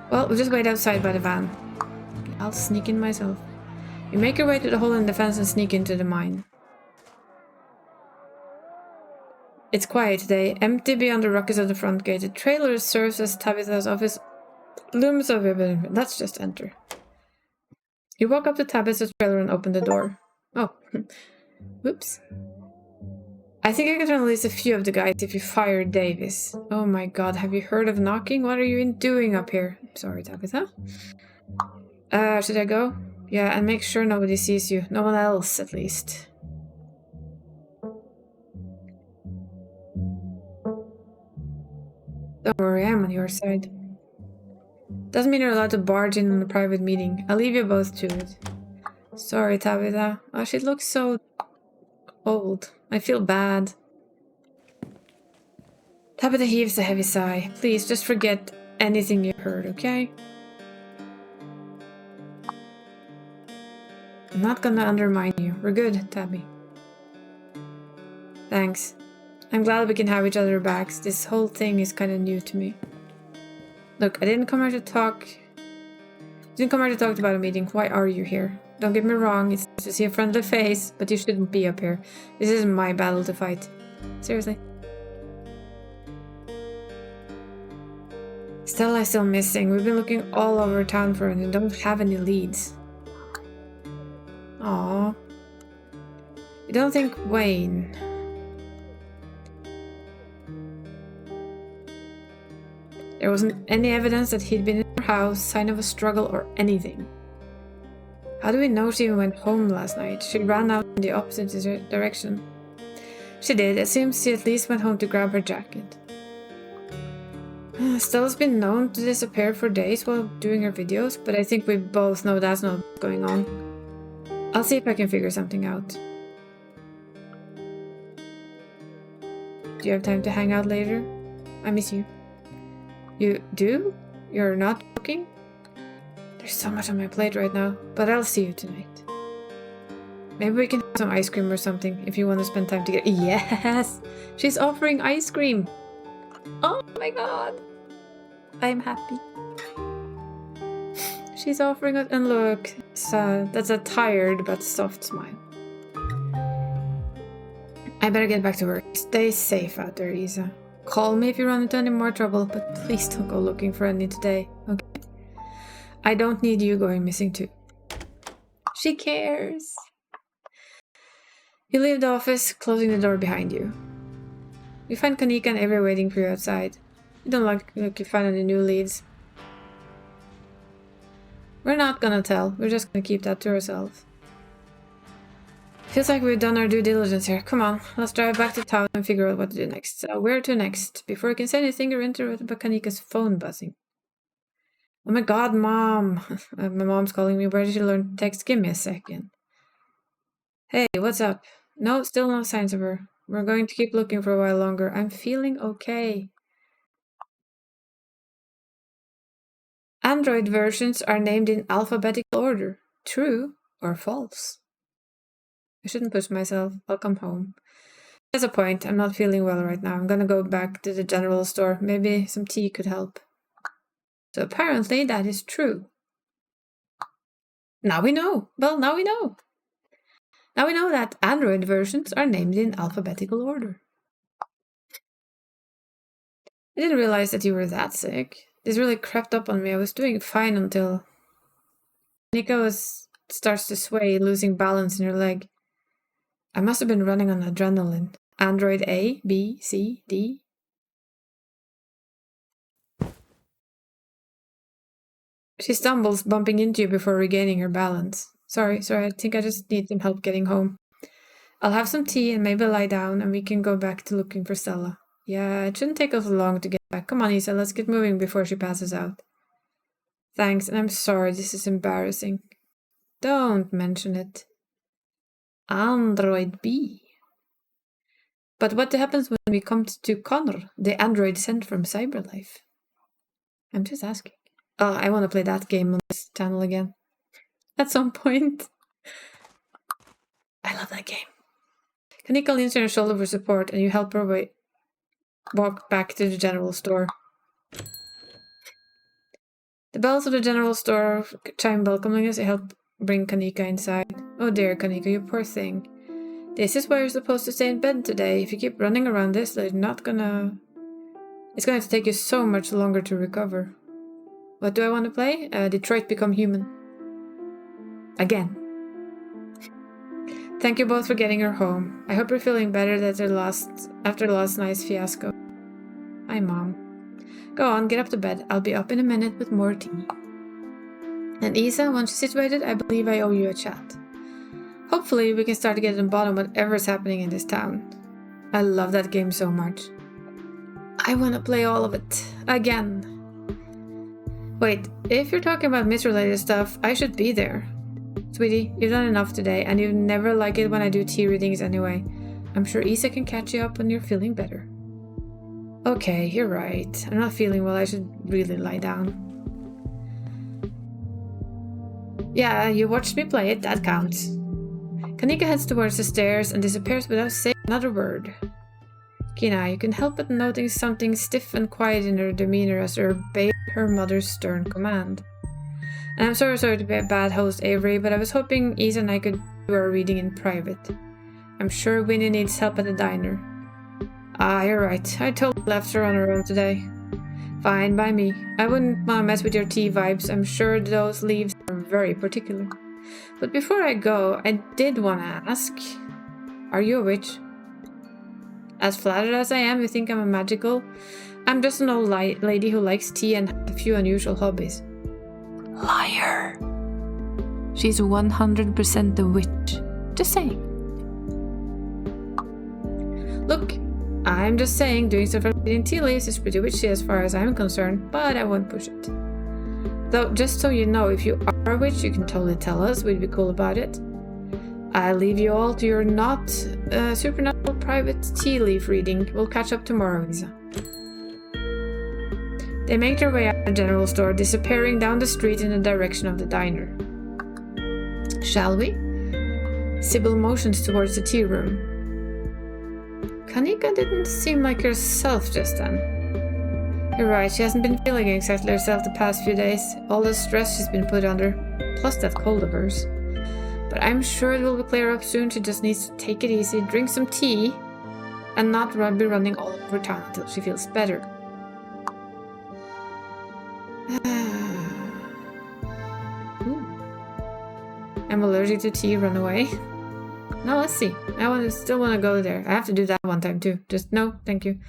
Well, we'll just wait outside by the van. I'll sneak in myself. You make your way to the hole in the fence and sneak into the mine. It's quiet today, empty beyond the rockets of the front gate. The trailer serves as Tabitha's office. Looms over, but let's just enter. You walk up to Tabitha's trailer and open the door. Oh, whoops. I think I can turn at least a few of the guys if you fire Davis. Oh my god, have you heard of knocking? What are you doing up here? Sorry, Tabitha. Should I go? Yeah, and make sure nobody sees you. No one else, at least. Don't worry, I'm on your side. Doesn't mean you're allowed to barge in on a private meeting. I'll leave you both to it. Sorry, Tabitha. Oh, she looks so old. I feel bad. Tabitha heaves a heavy sigh. Please, just forget anything you heard, okay? I'm not gonna undermine you. We're good, Tabby. Thanks. I'm glad we can have each other backs. This whole thing is kind of new to me. Look, I didn't come here to talk about a meeting. Why are you here? Don't get me wrong, it's nice to see a friendly face, but you shouldn't be up here. This isn't my battle to fight. Seriously. Stella is still missing. We've been looking all over town for her and don't have any leads. Aww. You don't think Wayne... There wasn't any evidence that he'd been in her house, sign of a struggle or anything. How do we know she even went home last night? She ran out in the opposite direction. She did. It seems she at least went home to grab her jacket. Stella's been known to disappear for days while doing her videos, but I think we both know that's not what's going on. I'll see if I can figure something out. Do you have time to hang out later? I miss you. You do? You're not cooking? There's so much on my plate right now, but I'll see you tonight. Maybe we can have some ice cream or something if you want to spend time together. Yes! She's offering ice cream! Oh my god! I'm happy. She's offering it, and look, that's a tired but soft smile. I better get back to work. Stay safe out there, Isa. Call me if you run into any more trouble, but please don't go looking for any today, okay? I don't need you going missing too. She cares. You leave the office, closing the door behind you. You find Kanika and Avery waiting for you outside. You don't look like you find any new leads. We're not gonna tell. We're just gonna keep that to ourselves. Feels like we've done our due diligence here. Come on, let's drive back to town and figure out what to do next. Where to next? Before I can say anything, you're interrupted by Kanika's phone buzzing. Oh my god, Mom! My mom's calling me. Where did she learn to text? Give me a second. Hey, what's up? No, still no signs of her. We're going to keep looking for a while longer. I'm feeling okay. Android versions are named in alphabetical order. True or false? I shouldn't push myself. I'll come home. There's a point. I'm not feeling well right now. I'm gonna go back to the general store. Maybe some tea could help. So apparently that is true. Now we know. Well, now we know. Now we know that Android versions are named in alphabetical order. I didn't realize that you were that sick. This really crept up on me. I was doing fine until... Nika starts to sway, losing balance in her leg. I must have been running on adrenaline. Android A, B, C, D. She stumbles, bumping into you before regaining her balance. Sorry, I think I just need some help getting home. I'll have some tea and maybe lie down and we can go back to looking for Stella. Yeah, it shouldn't take us long to get back. Come on, Isa, let's get moving before she passes out. Thanks, and I'm sorry, this is embarrassing. Don't mention it. Android B. But what happens when we come to Connor, the android sent from Cyberlife? I'm just asking. Oh, I want to play that game on this channel again. At some point. I love that game. Kanika leans on your shoulder for support and you help her walk back to the general store. The bells of the general store chime welcoming as they help bring Kanika inside. Oh dear, Kanika, you poor thing. This is where you're supposed to stay in bed today. If you keep running around this, it's going to take you so much longer to recover. What do I want to play? Detroit Become Human. Again. Thank you both for getting her home. I hope you're feeling better after last night's fiasco. Hi, Mom. Go on, get up to bed. I'll be up in a minute with more tea. And Isa, once you're situated, I believe I owe you a chat. Hopefully, we can start to get to the bottom of whatever's happening in this town. I love that game so much. I want to play all of it. Again. Wait, if you're talking about Miss-related stuff, I should be there. Sweetie, you've done enough today, and you never like it when I do tea readings anyway. I'm sure Isa can catch you up when you're feeling better. Okay, you're right. I'm not feeling well, I should really lie down. Yeah, you watched me play it, that counts. Kanika heads towards the stairs and disappears without saying another word. Kina, you can help but noting something stiff and quiet in her demeanor as she obeyed her mother's stern command. And I'm sorry to be a bad host, Avery, but I was hoping Isa and I could do our reading in private. I'm sure Winnie needs help at the diner. Ah, you're right. I totally left her on her own today. Fine by me. I wouldn't want to mess with your tea vibes. I'm sure those leaves are very particular. But before I go, I did want to ask, are you a witch? As flattered as I am, you think I'm a magical? I'm just an old lady who likes tea and has a few unusual hobbies. Liar. She's 100% a witch. Just saying. Look, I'm just saying doing stuff like reading tea leaves is pretty witchy as far as I'm concerned, but I won't push it. Though, just so you know, if you are a witch, you can totally tell us. We'd be cool about it. I'll leave you all to your not supernatural private tea leaf reading. We'll catch up tomorrow, Isa. They make their way out of the general store, disappearing down the street in the direction of the diner. Shall we? Sybil motions towards the tea room. Kanika didn't seem like herself just then. You're right, she hasn't been feeling exactly herself the past few days. All the stress she's been put under, plus that cold of hers. But I'm sure it will clear up soon. She just needs to take it easy, drink some tea, and not be running all over town until she feels better. I'm allergic to tea, run away. No, let's see. I still want to go there. I have to do that one time too. Just no, thank you.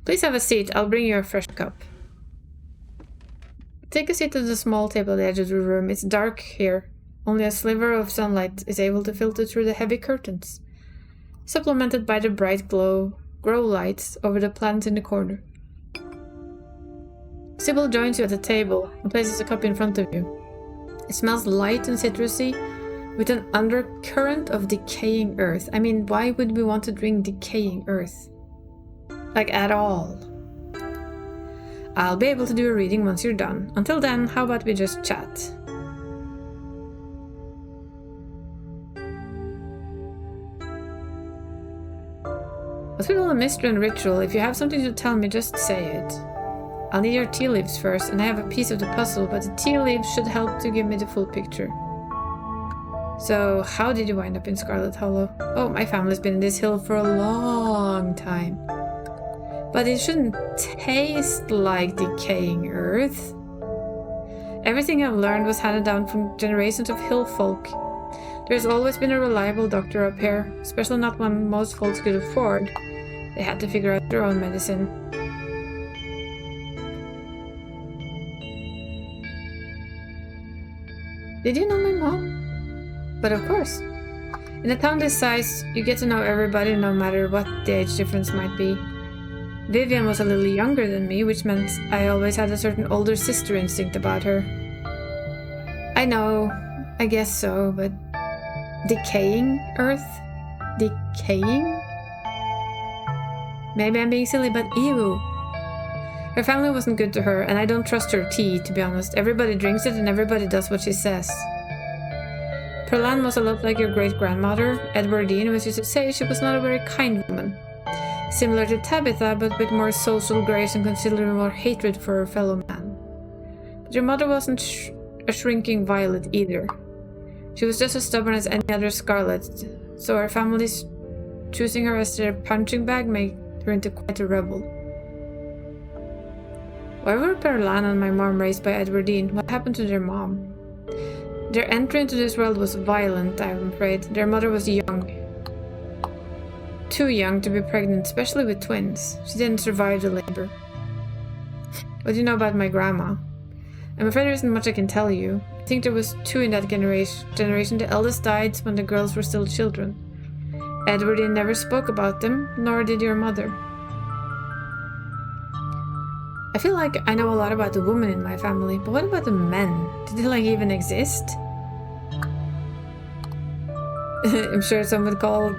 Please have a seat. I'll bring you a fresh cup. Take a seat at the small table at the edge of the room. It's dark here. Only a sliver of sunlight is able to filter through the heavy curtains, supplemented by the bright grow lights over the plants in the corner. Sybil joins you at the table and places a cup in front of you. It smells light and citrusy, with an undercurrent of decaying earth. I mean, why would we want to drink decaying earth? Like, at all. I'll be able to do a reading once you're done. Until then, how about we just chat? What's with all the mystery and ritual? If you have something to tell me, just say it. I'll need your tea leaves first, and I have a piece of the puzzle, but the tea leaves should help to give me the full picture. So, how did you wind up in Scarlet Hollow? Oh, my family's been in this hill for a long time. But it shouldn't taste like decaying earth. Everything I've learned was handed down from generations of hill folk. There's always been a reliable doctor up here, especially not one most folks could afford. They had to figure out their own medicine. Did you know my mom? But of course. In a town this size, you get to know everybody no matter what the age difference might be. Vivian was a little younger than me, which meant I always had a certain older sister instinct about her. I know, I guess so, but... Decaying earth? Decaying? Maybe I'm being silly, but ew. Her family wasn't good to her, and I don't trust her tea, to be honest. Everybody drinks it and everybody does what she says. Perlan was a lot like your great-grandmother, Edwardine, which is to say she was not a very kind woman. Similar to Tabitha, but with more social grace and considerably more hatred for her fellow man. But your mother wasn't a shrinking violet either. She was just as stubborn as any other Scarlet, so her family's choosing her as their punching bag made her into quite a rebel. Why were Perlan and my mom raised by Edwardine? What happened to their mom? Their entry into this world was violent, I'm afraid. Their mother was young. Too young to be pregnant, especially with twins. She didn't survive the labor. What do you know about my grandma? I'm afraid there isn't much I can tell you. I think there was two in that generation. The eldest died when the girls were still children. Edwardine never spoke about them, nor did your mother. I feel like I know a lot about the women in my family, but what about the men? Do they like even exist? I'm sure some would call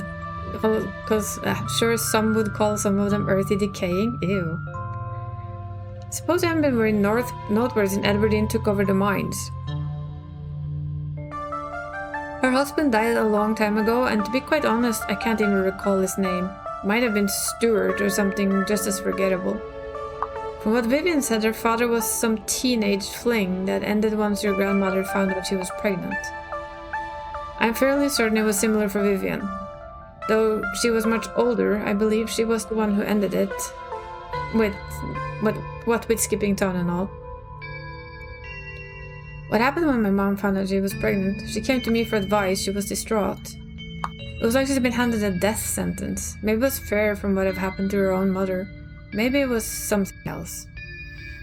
some would call some of them earthy decaying. Ew. Suppose I haven't been very northwards and Edwardine took over the mines. Her husband died a long time ago, and to be quite honest, I can't even recall his name. Might have been Stuart or something just as forgettable. From what Vivian said, her father was some teenage fling that ended once your grandmother found out she was pregnant. I'm fairly certain it was similar for Vivian. Though she was much older, I believe she was the one who ended it. With skipping town and all. What happened when my mom found out she was pregnant? She came to me for advice. She was distraught. It was like she'd been handed a death sentence. Maybe it was fair from what had happened to her own mother. Maybe it was something else.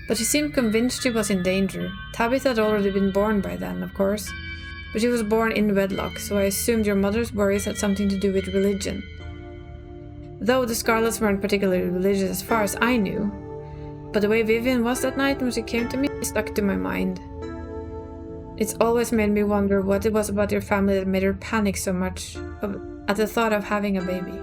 But she seemed convinced she was in danger. Tabitha had already been born by then, of course. But she was born in wedlock, so I assumed your mother's worries had something to do with religion. Though the Scarlets weren't particularly religious as far as I knew. But the way Vivian was that night when she came to me stuck to my mind. It's always made me wonder what it was about your family that made her panic so much at the thought of having a baby.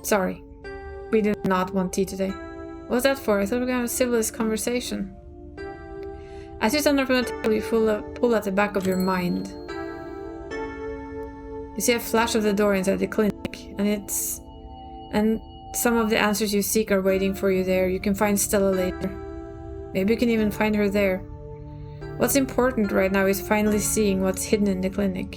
Sorry. We did not want tea today. What was that for? I thought we were going to have a civilized conversation. As you stand up from the table, you pull at the back of your mind. You see a flash of the door inside the clinic, and some of the answers you seek are waiting for you there. You can find Stella later. Maybe you can even find her there. What's important right now is finally seeing what's hidden in the clinic.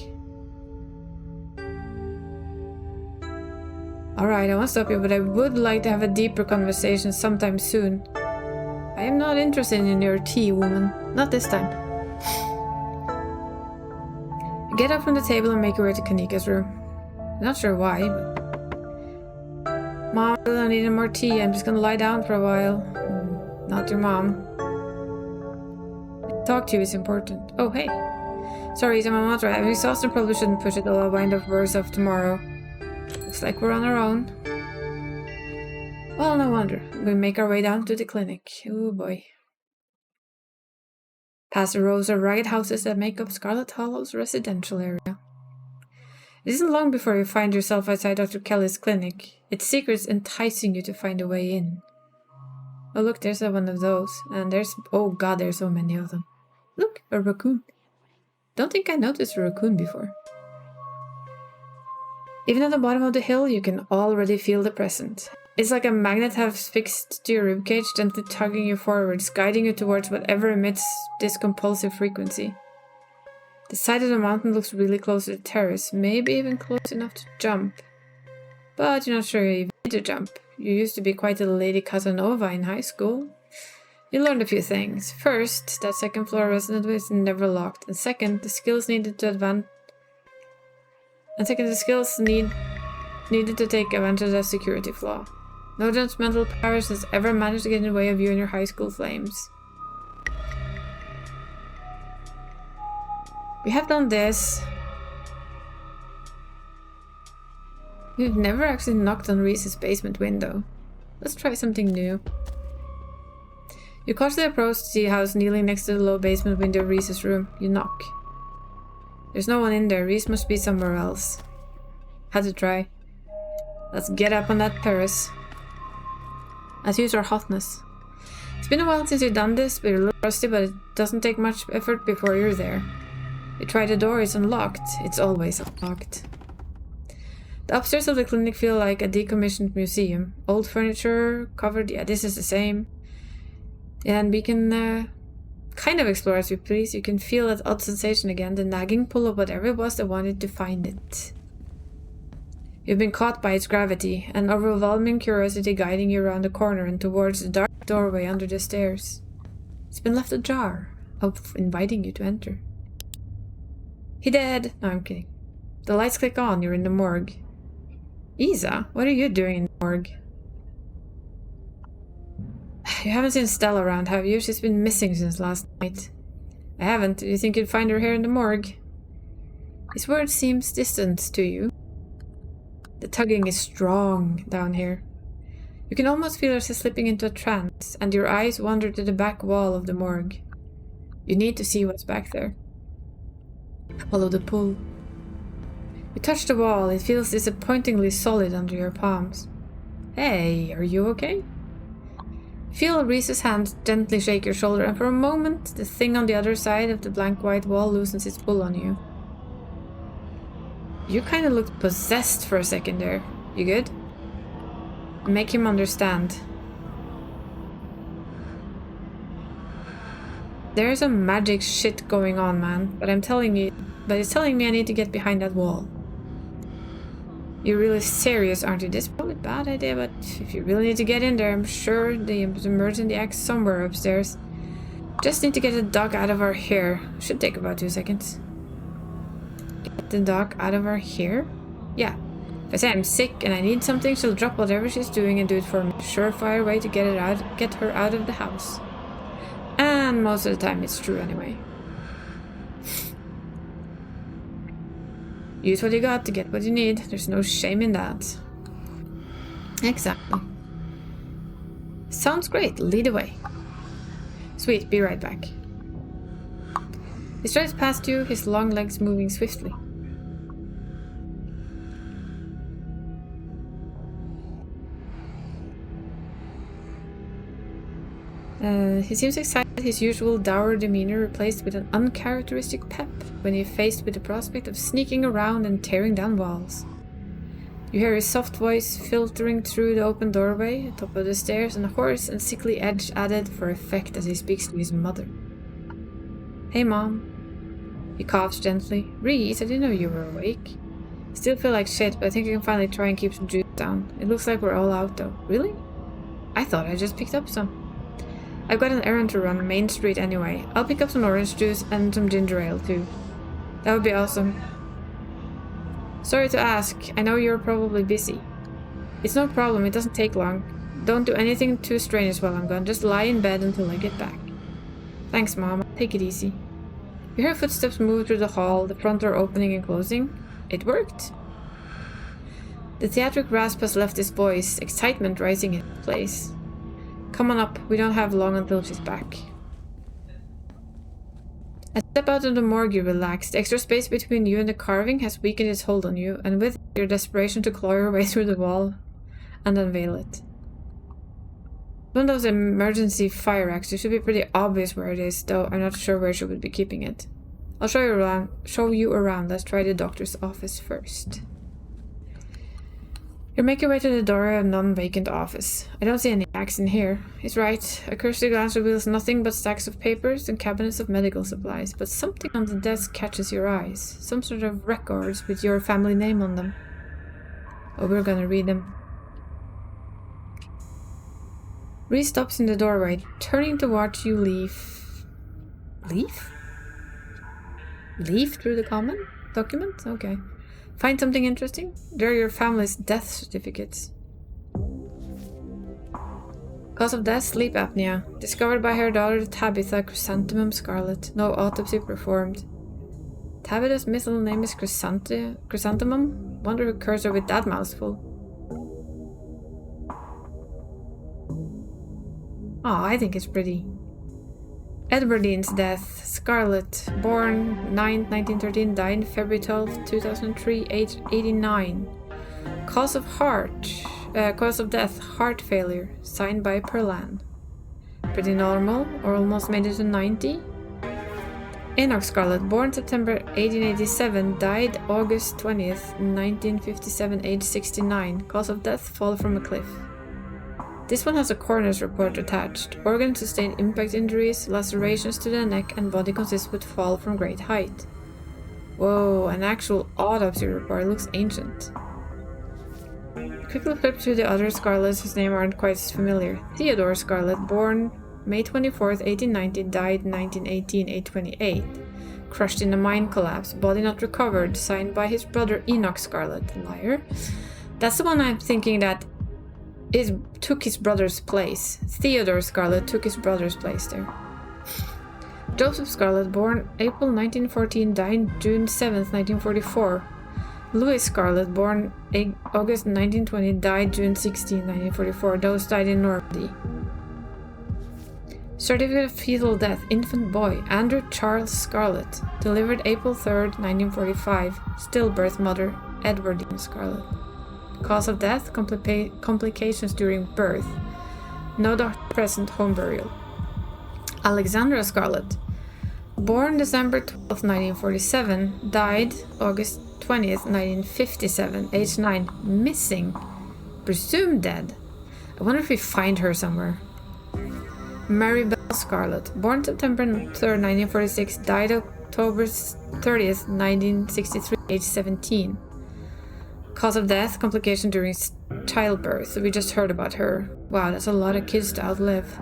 Alright, I won't stop you, but I would like to have a deeper conversation sometime soon. I am not interested in your tea, woman. Not this time. You get up from the table and make your way to Kanika's room. Not sure why, but... Mom, I don't need any more tea. I'm just gonna lie down for a while. Not your mom. Talk to you is important. Oh, hey. Sorry, my mom's right. I'm exhausted, probably shouldn't push it. I'll wind up worse off tomorrow. Looks like we're on our own. Well, no wonder. We make our way down to the clinic. Oh boy. Past the rows of ragged houses that make up Scarlet Hollow's residential area. It isn't long before you find yourself outside Dr. Kelly's clinic, its secrets enticing you to find a way in. Oh look, there's one of those. And oh god, there's so many of them. Look, a raccoon. Don't think I noticed a raccoon before. Even at the bottom of the hill, you can already feel the presence. It's like a magnet has fixed to your ribcage, gently tugging you forwards, guiding you towards whatever emits this compulsive frequency. The side of the mountain looks really close to the terrace, maybe even close enough to jump. But you're not sure you even need to jump. You used to be quite a Lady Casanova in high school. You learned a few things. First, that second floor resident was never locked, and second, the skills needed to advance. Needed to take advantage of that security flaw. No judgmental powers has ever managed to get in the way of you and your high school flames. We have done this. We've never actually knocked on Reese's basement window. Let's try something new. You cautiously approach the house kneeling next to the low basement window of Reese's room. You knock. There's no one in there. Reese must be somewhere else. Had to try. Let's get up on that terrace. Let's use our hotness. It's been a while since you've done this, but you're a little rusty, but it doesn't take much effort before you're there. You try the door, it's unlocked. It's always unlocked. The upstairs of the clinic feel like a decommissioned museum. Old furniture, covered, yeah, this is the same. And we can kind of explore as we please. You can feel that odd sensation again, the nagging pull of whatever it was that wanted to find it. You've been caught by its gravity, an overwhelming curiosity guiding you around the corner and towards the dark doorway under the stairs. It's been left ajar, inviting you to enter. He dead! No, I'm kidding. The lights click on, you're in the morgue. Isa, what are you doing in the morgue? You haven't seen Stella around, have you? She's been missing since last night. I haven't. Do you think you'd find her here in the morgue? His word seems distant to you. The tugging is strong down here. You can almost feel yourself slipping into a trance, and your eyes wander to the back wall of the morgue. You need to see what's back there. Follow the pull. You touch the wall, it feels disappointingly solid under your palms. Hey, are you okay? Feel Reese's hand gently shake your shoulder, and for a moment, the thing on the other side of the blank white wall loosens its pull on you. You kind of looked possessed for a second there. You good? Make him understand. There's some magic shit going on, man, but it's telling me I need to get behind that wall. You're really serious, aren't you? This is probably a bad idea, but if you really need to get in there, I'm sure there's emergency exit somewhere upstairs. Just need to get the dog out of our hair. Should take about 2 seconds. Get the dog out of our hair? Yeah. If I say I'm sick and I need something, she'll drop whatever she's doing and do it for me. Surefire way to get her out of the house. And most of the time it's true anyway. Use what you got to get what you need. There's no shame in that. Exactly. Sounds great. Lead the way. Sweet, be right back. He strides past you, his long legs moving swiftly. He seems excited, his usual dour demeanor replaced with an uncharacteristic pep when he faced with the prospect of sneaking around and tearing down walls. You hear his soft voice filtering through the open doorway, top of the stairs, and a hoarse and sickly edge added for effect as he speaks to his mother. Hey, Mom. He coughs gently. Reese, I didn't know you were awake. Still feel like shit, but I think I can finally try and keep some juice down. It looks like we're all out, though. Really? I thought I just picked up some. I've got an errand to run Main Street anyway. I'll pick up some orange juice and some ginger ale too. That would be awesome. Sorry to ask, I know you're probably busy. It's no problem, it doesn't take long. Don't do anything too strenuous while I'm gone, just lie in bed until I get back. Thanks, Mom, take it easy. You hear footsteps move through the hall, the front door opening and closing. It worked. The theatric rasp has left his voice, excitement rising in place. Come on up, we don't have long until she's back. As you step out of the morgue, you relax. The extra space between you and the carving has weakened its hold on you, and with your desperation to claw your way through the wall and unveil it. One of those emergency fire axes should be pretty obvious where it is, though I'm not sure where she would be keeping it. I'll show you around. Let's try the doctor's office first. You make your way to the doorway of a non-vacant office. I don't see any axe in here. He's right. A cursory glance reveals nothing but stacks of papers and cabinets of medical supplies, but something on the desk catches your eyes. Some sort of records with your family name on them. Oh, we're gonna read them. Reese stops in the doorway, turning to watch you leave. Leave? Leave through the document? Okay. Find something interesting? They're your family's death certificates. Cause of death, sleep apnea. Discovered by her daughter Tabitha Chrysanthemum Scarlet. No autopsy performed. Tabitha's middle name is Chrysanthemum? Wonder who cursed her with that mouthful. Oh, I think it's pretty. Edwardine's death. Scarlet, born 9th, 1913, died February 12th, 2003, age 89. Cause of death, heart failure, signed by Perlan. Pretty normal, or almost made it to 90. Enoch Scarlet, born September 1887, died August 20th, 1957, age 69. Cause of death, fall from a cliff. This one has a coroner's report attached. Organs sustained impact injuries, lacerations to the neck, and body consistent with fall from great height. Whoa, an actual autopsy report. It looks ancient. Quickly flip through the other Scarlets whose names aren't quite as familiar. Theodore Scarlet, born May 24th, 1890, died 1918, age 28. Crushed in a mine collapse, body not recovered, signed by his brother Enoch Scarlet. Liar. That's the one I'm thinking that took his brother's place. Theodore Scarlet took his brother's place there. Joseph Scarlet, born April 1914, died June 7th, 1944. Louis Scarlet, born August 1920, died June 16, 1944. Those died in Normandy. Certificate of fetal death, infant boy, Andrew Charles Scarlet, delivered April 3rd, 1945. Stillbirth mother, Edwardine Scarlet. Cause of death, complications during birth. No doctor present, home burial. Alexandra Scarlet, born December 12th, 1947, died August 20th, 1957, age 9, missing, presumed dead. I wonder if we find her somewhere. Mary Bell Scarlet, born September 3rd, 1946, died October 30th, 1963, age 17. Cause of death, complication during childbirth. We just heard about her. Wow, that's a lot of kids to outlive.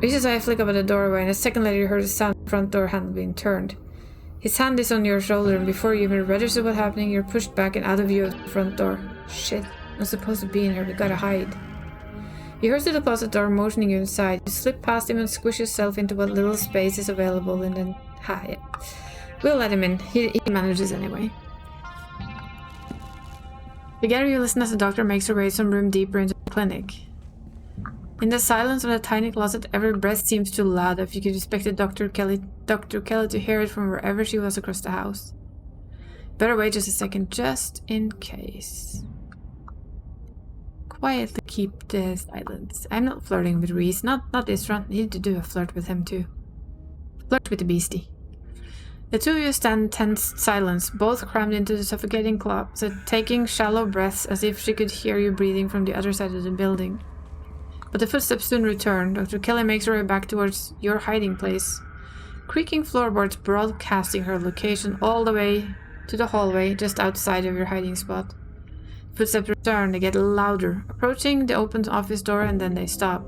Reaches I flick up at the doorway, and a second later you heard the sound of the front door handle being turned. His hand is on your shoulder, and before you even register what's happening, you're pushed back and out of view of the front door. Shit, I'm supposed to be in here, we gotta hide. He hurries to the closet door, motioning you inside. You slip past him and squish yourself into what little space is available, and then hide. We'll let him in. He manages anyway. Together you listen as the doctor makes her way some room deeper into the clinic. In the silence of the tiny closet, every breath seems too loud if you could expect Dr. Kelly to hear it from wherever she was across the house. Better wait just a second, just in case. Quietly keep the silence. I'm not flirting with Reese, not this one. Need to do a flirt with him too. Flirt with the beastie. The two of you stand in tense silence, both crammed into the suffocating closet, taking shallow breaths as if she could hear you breathing from the other side of the building. But the footsteps soon return. Dr. Kelly makes her way back towards your hiding place, creaking floorboards broadcasting her location all the way to the hallway just outside of your hiding spot. Footsteps return, they get louder, approaching the open office door, and then they stop.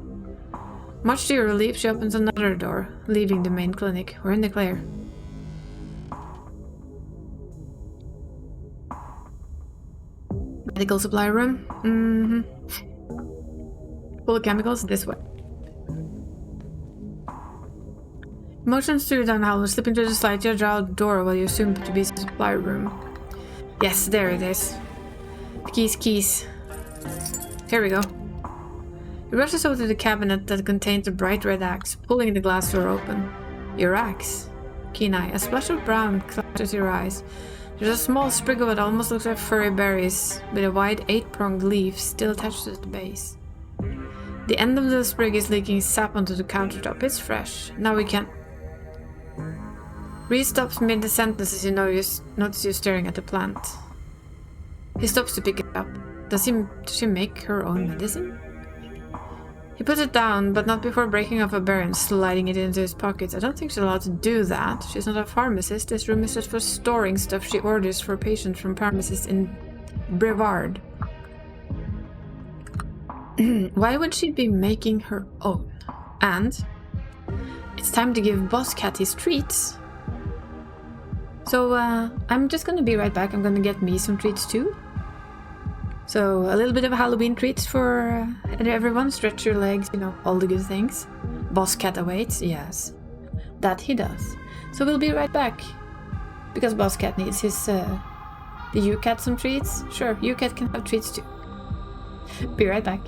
Much to your relief, she opens another door, leaving the main clinic. We're in the clear. Medical supply room? Full of chemicals? This way. Motions through down the hall, slipping through the slightly ajar door while you assume to be the supply room. Yes, there it is. The keys. Here we go. He rushes over to the cabinet that contains a bright red axe, pulling the glass door open. Your axe. Keen eye. A splash of brown clutches your eyes. There's a small sprig of what almost looks like furry berries, with a wide 8-pronged leaf still attached to the base. The end of the sprig is leaking sap onto the countertop. It's fresh. Now we can... Reese stops mid the sentence as you notice you staring at the plant. He stops to pick it up. Does she make her own medicine? He puts it down, but not before breaking off a berry and sliding it into his pockets. I don't think she's allowed to do that. She's not a pharmacist. This room is just for storing stuff she orders for patients from pharmacists in Brevard. Why would she be making her own? And it's time to give Boss Cat his treats. So I'm just gonna be right back. I'm gonna get me some treats too. So a little bit of Halloween treats for everyone. Stretch your legs, you know, all the good things. Boss Cat awaits, yes. That he does. So we'll be right back. Because Boss Cat needs his... the U-Cat some treats? Sure, U-Cat can have treats too. Be right back.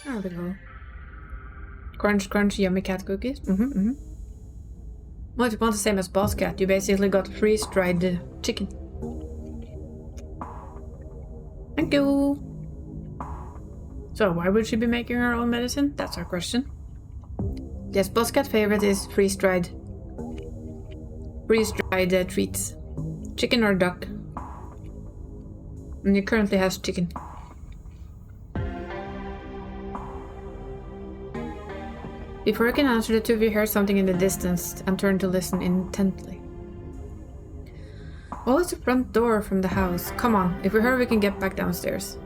There we go. Crunch, crunch, yummy cat cookies. Well, if you want the same as Boss Cat, you basically got freeze-dried chicken. Thank you! So, why would she be making her own medicine? That's our question. Yes, Boss Cat's favorite is freeze-dried treats. Chicken or duck. And he currently has chicken. Before you can answer, the two of you hear something in the distance and turn to listen intently. Well, it's the front door from the house. Come on, if we hurry we can get back downstairs.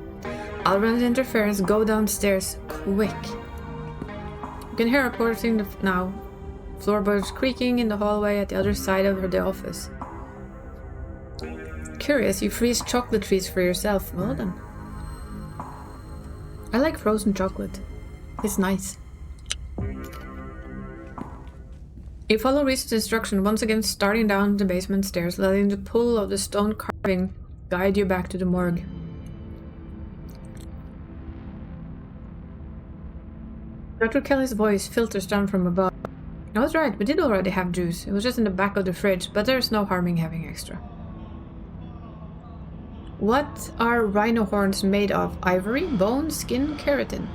I'll run the interference, go downstairs, quick. You can hear reporting now. Floorboards creaking in the hallway at the other side of the office. Curious, you freeze chocolate treats for yourself. Well then. I like frozen chocolate. It's nice. You follow Reese's instruction, once again starting down the basement stairs, letting the pull of the stone carving guide you back to the morgue. Dr. Kelly's voice filters down from above. I was right, we did already have juice. It was just in the back of the fridge, but there's no harming having extra. What are rhino horns made of? Ivory, bone, skin, keratin?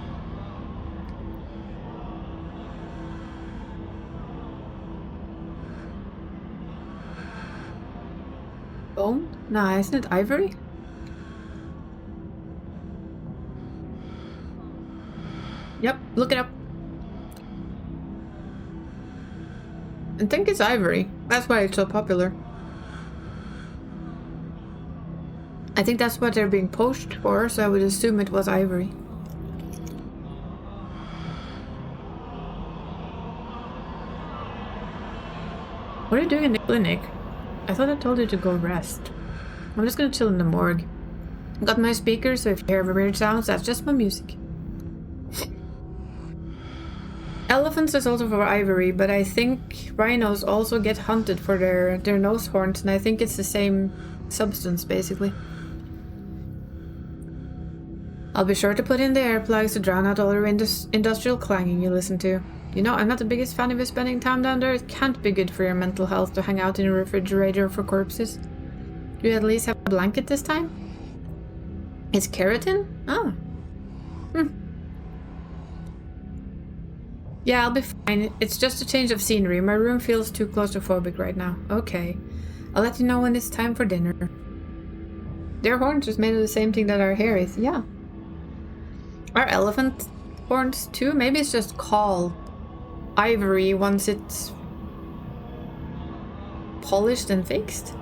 Bone? Nah, isn't it ivory? Yep, look it up. I think it's ivory. That's why it's so popular. I think that's what they're being poached for, so I would assume it was ivory. What are you doing in the clinic? I thought I told you to go rest. I'm just gonna chill in the morgue. Got my speaker, so if you hear weird sounds, that's just my music. Elephants is also for ivory, but I think rhinos also get hunted for their nose horns, and I think it's the same substance, basically. I'll be sure to put in the air plugs to drown out all the industrial clanging you listen to. You know, I'm not the biggest fan of you spending time down there. It can't be good for your mental health to hang out in a refrigerator for corpses. Do you at least have a blanket this time? It's keratin? Oh. Yeah, I'll be fine. It's just a change of scenery. My room feels too claustrophobic right now. Okay. I'll let you know when it's time for dinner. Their horns is made of the same thing that our hair is. Yeah. Are elephant horns too? Maybe it's just called ivory once it's polished and fixed?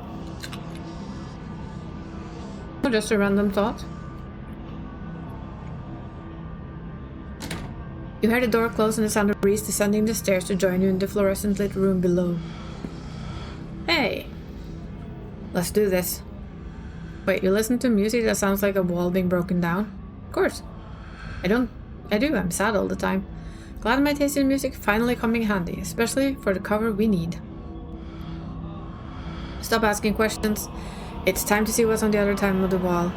Or just a random thought. You hear the door close and the sound of Reese descending the stairs to join you in the fluorescent lit room below. Hey! Let's do this. Wait, you listen to music that sounds like a wall being broken down? Of course. I do. I'm sad all the time. Glad my taste in music finally coming handy, especially for the cover we need. Stop asking questions. It's time to see what's on the other side of the wall.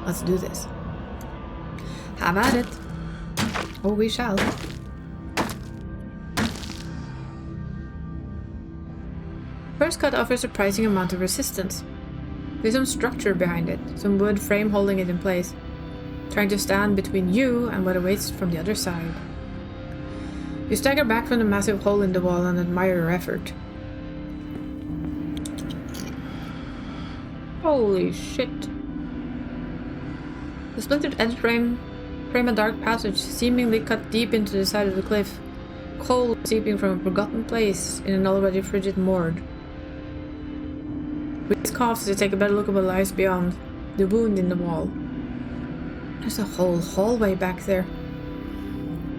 Let's do this. Have at it. Oh, we shall. First cut offers a surprising amount of resistance. There's some structure behind it, some wood frame holding it in place, trying to stand between you and what awaits from the other side. You stagger back from the massive hole in the wall and admire your effort. Holy shit. The splintered edge frame a dark passage, seemingly cut deep into the side of the cliff, cold seeping from a forgotten place in an already frigid morgue. Reese coughs to take a better look at what lies beyond, the wound in the wall. There's a whole hallway back there.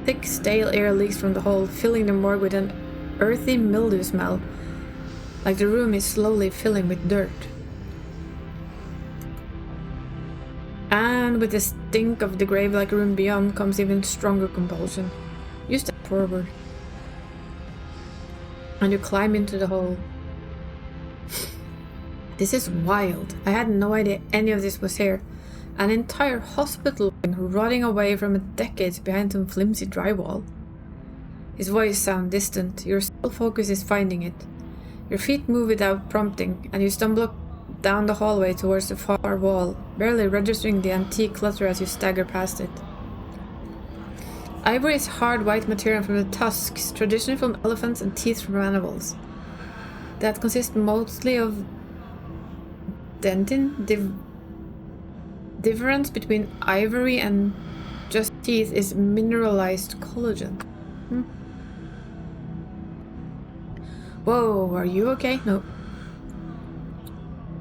Thick, stale air leaks from the hole, filling the morgue with an earthy mildew smell, like the room is slowly filling with dirt. And with the stink of the grave-like room beyond comes even stronger compulsion. You step forward. And you climb into the hole. This is wild. I had no idea any of this was here. An entire hospital rotting away from decades behind some flimsy drywall. His voice sounds distant. Your sole focus is finding it. Your feet move without prompting, and you stumble down the hallway towards the far wall, barely registering the antique clutter as you stagger past it. Ivory is hard white material from the tusks, traditionally from elephants and teeth from animals, that consist mostly of dentin. Difference between ivory and just teeth is mineralized collagen. Whoa, are you okay? No.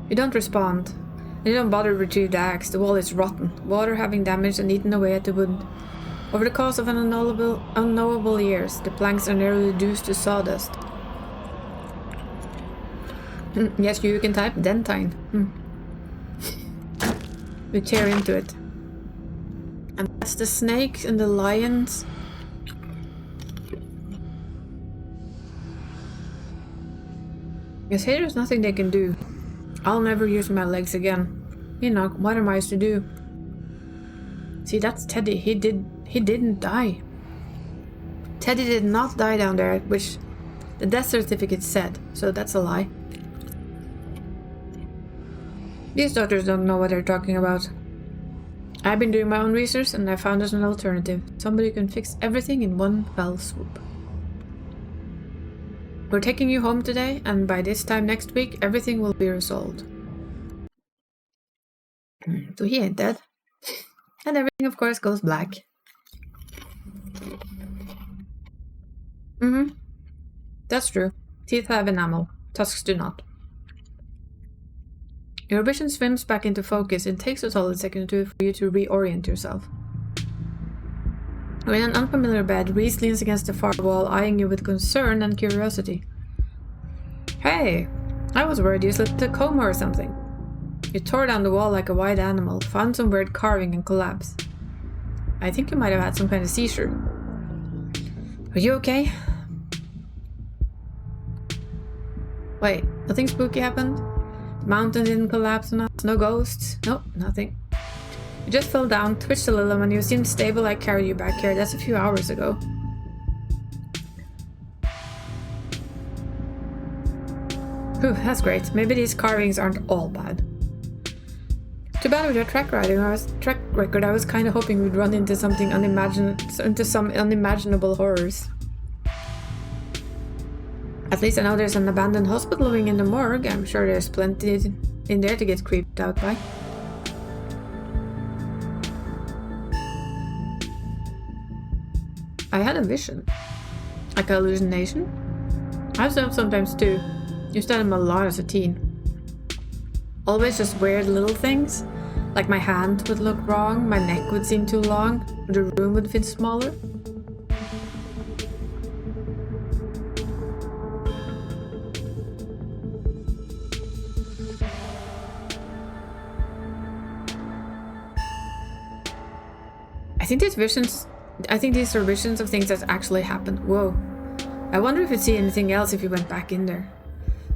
You don't respond. And you don't bother to retrieve the axe. The wall is rotten, water having damaged and eaten away at the wood. Over the course of an unknowable years, the planks are nearly reduced to sawdust. Yes, you can type dentine. We tear into it. And that's the snakes and the lions. You say there's nothing they can do. I'll never use my legs again. You know, what am I to do? See, that's Teddy. He didn't die. Teddy did not die down there, which the death certificate said, so that's a lie. These doctors don't know what they're talking about. I've been doing my own research and I found there's an alternative. Somebody can fix everything in one fell swoop. We're taking you home today, and by this time next week, everything will be resolved. So he ain't dead. And everything, of course, goes black. That's true. Teeth have enamel. Tusks do not. Your vision swims back into focus. It takes a solid second or two for you to reorient yourself. You're in an unfamiliar bed. Reese leans against the far wall, eyeing you with concern and curiosity. Hey, I was worried you slipped a coma or something. You tore down the wall like a wild animal, found some weird carving and collapsed. I think you might have had some kind of seizure. Are you okay? Wait, nothing spooky happened? The mountain didn't collapse on us? No ghosts? Nope, nothing. You just fell down, twitched a little, and when you seemed stable, I carried you back here. That's a few hours ago. Whew, that's great. Maybe these carvings aren't all bad. Too bad with your track record, I was kind of hoping we'd run into some unimaginable horrors. At least I know there's an abandoned hospital wing in the morgue. I'm sure there's plenty in there to get creeped out by. I had a vision. Like a hallucination. I have them sometimes too. Used to have them a lot as a teen. Always just weird little things. Like my hand would look wrong, my neck would seem too long, the room would fit smaller. I think these are visions of things that actually happened. Whoa. I wonder if you'd see anything else if you went back in there.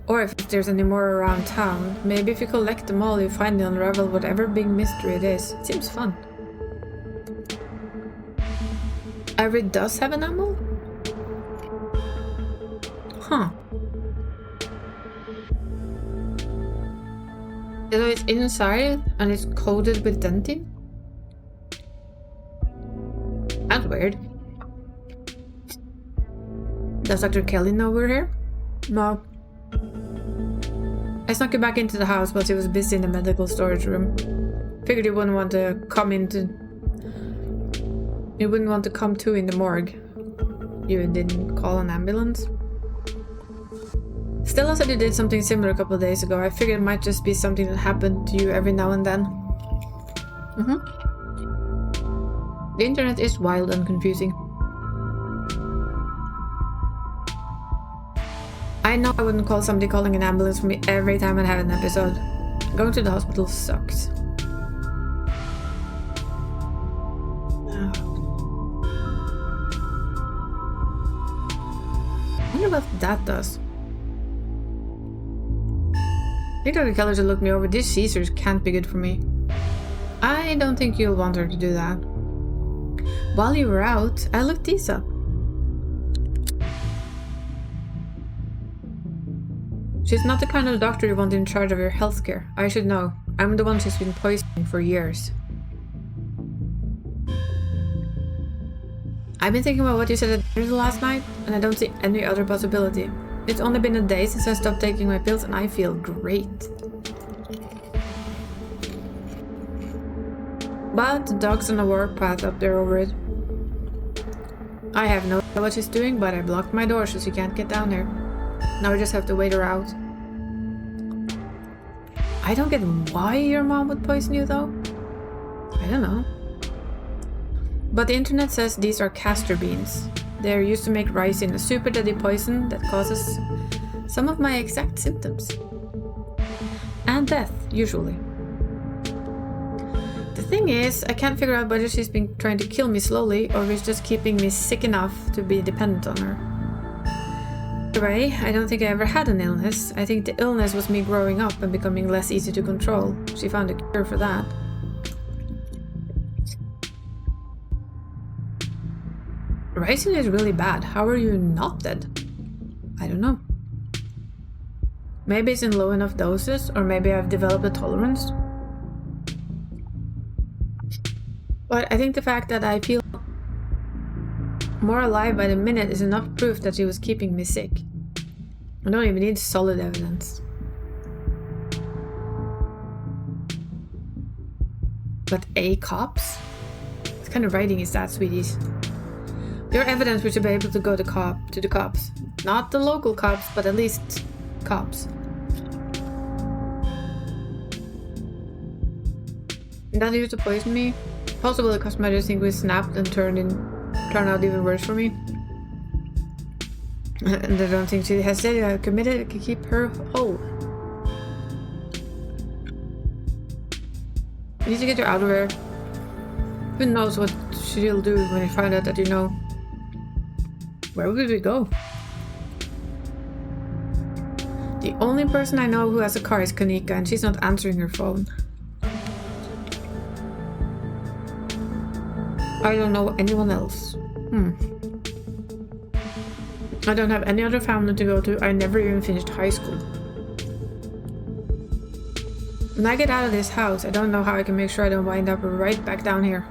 Or if there's any more around town. Maybe if you collect them all, you finally unravel whatever big mystery it is. It seems fun. Ivory does have an enamel? Huh. So it's inside and it's coated with dentin? That's weird. Does Dr. Kelly know we're here? No. I snuck you back into the house while she was busy in the medical storage room. Figured you wouldn't want to come to in the morgue. You didn't call an ambulance? Stella said you did something similar a couple of days ago. I figured it might just be something that happened to you every now and then. The internet is wild and confusing. I know I wouldn't call somebody calling an ambulance for me every time I have an episode. Going to the hospital sucks. I wonder what that does. I think Dr. Keller should look me over. These Caesars can't be good for me. I I don't think you'll want her to do that. While you were out, I looked these up. She's not the kind of doctor you want in charge of your healthcare. I should know. I'm the one she's been poisoning for years. I've been thinking about what you said at dinner last night, and I don't see any other possibility. It's only been a day since I stopped taking my pills, and I feel great. But the dog's on a warpath up there over it. I have no idea what she's doing, but I blocked my door so she can't get down here. Now I just have to wait her out. I don't get why your mom would poison you though. I don't know. But the internet says these are castor beans. They are used to make ricin, a super deadly poison that causes some of my exact symptoms. And death, usually. The thing is, I can't figure out whether she's been trying to kill me slowly or if it's just keeping me sick enough to be dependent on her. Either way, I don't think I ever had an illness. I think the illness was me growing up and becoming less easy to control. She found a cure for that. Ricin is really bad. How are you not dead? I don't know. Maybe it's in low enough doses, or maybe I've developed a tolerance. But I think the fact that I feel more alive by the minute is enough proof that she was keeping me sick. I don't even need solid evidence. But cops? What kind of writing is that, sweeties? Your evidence we should be able to go to the cops. Not the local cops, but at least cops. That used to poison me. Possibly because my just think we snapped and turned out even worse for me. And I don't think she has committed to keep her whole. You need to get her out of here. Who knows what she'll do when you find out that you know. Where would we go? The only person I know who has a car is Kanika, and she's not answering her phone. I don't know anyone else. I don't have any other family to go to. I never even finished high school. When I get out of this house, I don't know how I can make sure I don't wind up right back down here.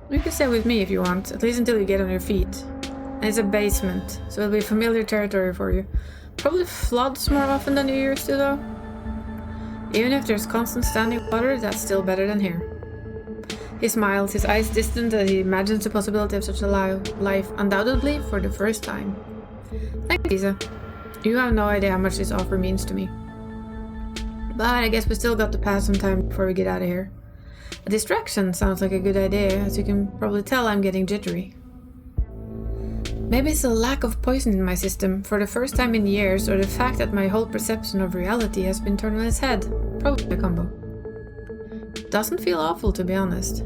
You can stay with me if you want, at least until you get on your feet. And it's a basement, so it'll be familiar territory for you. Probably floods more often than you used to though. Even if there's constant standing water, that's still better than here. He smiles, his eyes distant as he imagines the possibility of such a life, undoubtedly for the first time. Thanks, Lisa. You have no idea how much this offer means to me. But I guess we still got to pass some time before we get out of here. A distraction sounds like a good idea, as you can probably tell I'm getting jittery. Maybe it's a lack of poison in my system for the first time in years, or the fact that my whole perception of reality has been turned on its head. Probably a combo. Doesn't feel awful, to be honest.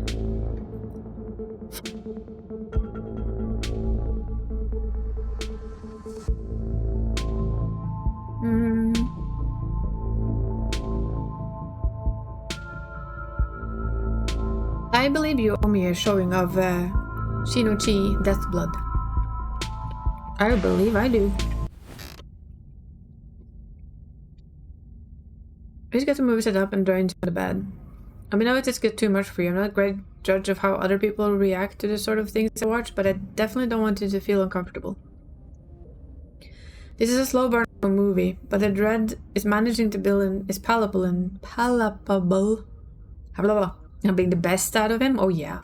I believe you owe me a showing of Shino-Chi Death Blood. I believe I do. I just got the movie set up and drained to the bed. I mean, I know it's get too much for you. I'm not a great judge of how other people react to the sort of things I watch, but I definitely don't want you to feel uncomfortable. This is a slow burn movie, but the dread is managing to build and is palpable. I'm being the best out of him? Oh yeah.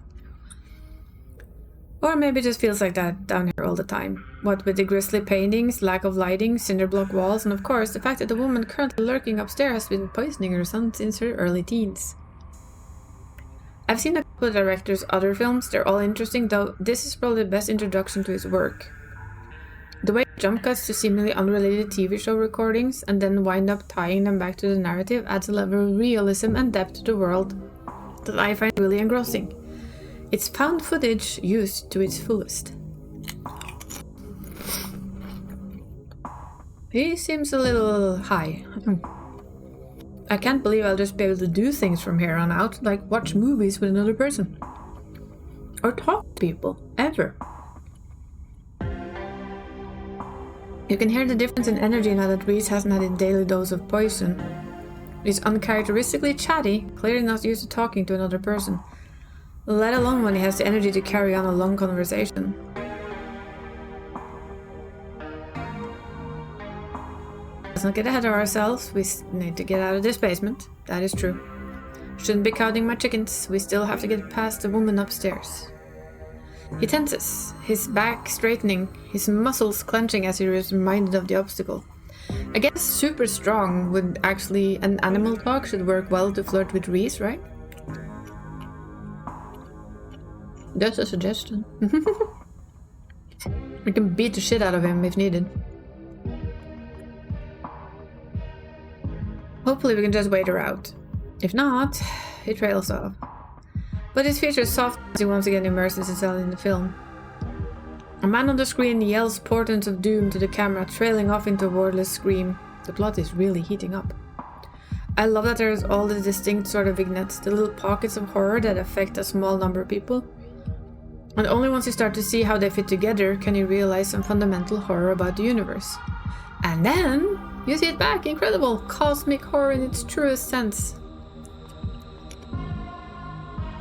Or maybe it just feels like that down here all the time. What with the grisly paintings, lack of lighting, cinder block walls, and of course the fact that the woman currently lurking upstairs has been poisoning her son since her early teens. I've seen a couple of directors' other films, they're all interesting, though this is probably the best introduction to his work. The way jump cuts to seemingly unrelated TV show recordings and then wind up tying them back to the narrative adds a level of realism and depth to the world that I find really engrossing. It's found footage used to its fullest. He seems a little high. I can't believe I'll just be able to do things from here on out, like watch movies with another person. Or talk to people, ever. You can hear the difference in energy now that Reese hasn't had a daily dose of poison. He's uncharacteristically chatty, clearly not used to talking to another person, let alone when he has the energy to carry on a long conversation. Let's not get ahead of ourselves. We need to get out of this basement. That is true. Shouldn't be counting my chickens. We still have to get past the woman upstairs. He tenses, his back straightening, his muscles clenching as he is reminded of the obstacle. I guess super strong would actually, an animal dog should work well to flirt with Reese, right? That's a suggestion. We can beat the shit out of him if needed. Hopefully we can just wait her out. If not, he trails off. But his features soften as he once again immerses himself in the film. A man on the screen yells portents of doom to the camera, trailing off into a wordless scream. The plot is really heating up. I love that there's all the distinct sort of vignettes, the little pockets of horror that affect a small number of people. And only once you start to see how they fit together can you realize some fundamental horror about the universe. And then you see it back, incredible, cosmic horror in its truest sense.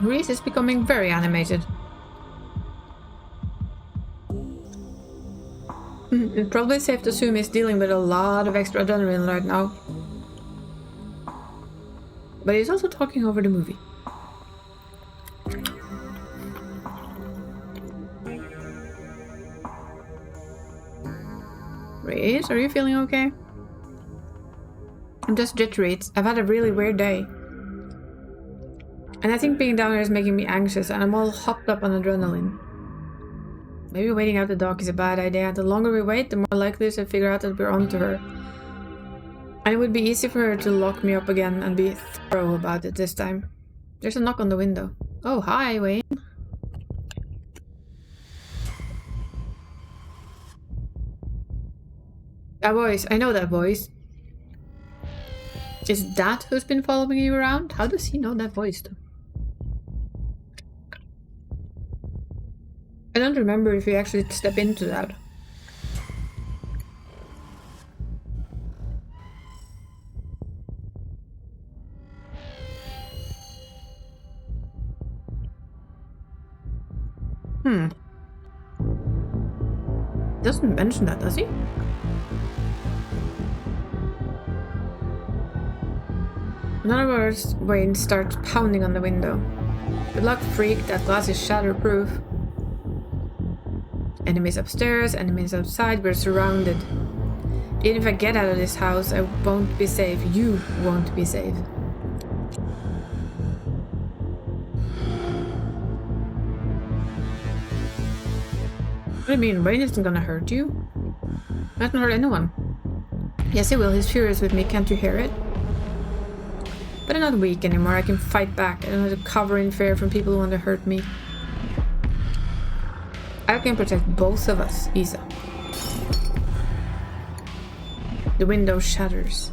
Reese is becoming very animated. It's probably safe to assume he's dealing with a lot of extra adrenaline right now. But he's also talking over the movie. Reese, are you feeling okay? I'm just jittery. I've had a really weird day. And I think being down here is making me anxious and I'm all hopped up on adrenaline. Maybe waiting out the dock is a bad idea. The longer we wait, the more likely to figure out that we're onto her. And it would be easy for her to lock me up again and be thorough about it this time. There's a knock on the window. Oh, hi, Wayne. That voice. I know that voice. Is that who's been following you around? How does he know that voice, though? I don't remember if you actually step into that. Doesn't mention that, does he? In other words, Wayne starts pounding on the window. Good luck, freak, that glass is shatterproof. Enemies upstairs, enemies outside, we're surrounded. Even if I get out of this house, I won't be safe. You won't be safe. What do you mean? Wayne isn't gonna hurt you? He hasn't hurt anyone. Yes, he will. He's furious with me. Can't you hear it? But I'm not weak anymore. I can fight back. I don't have to cover in fear from people who want to hurt me. I can protect both of us, Isa. The window shatters.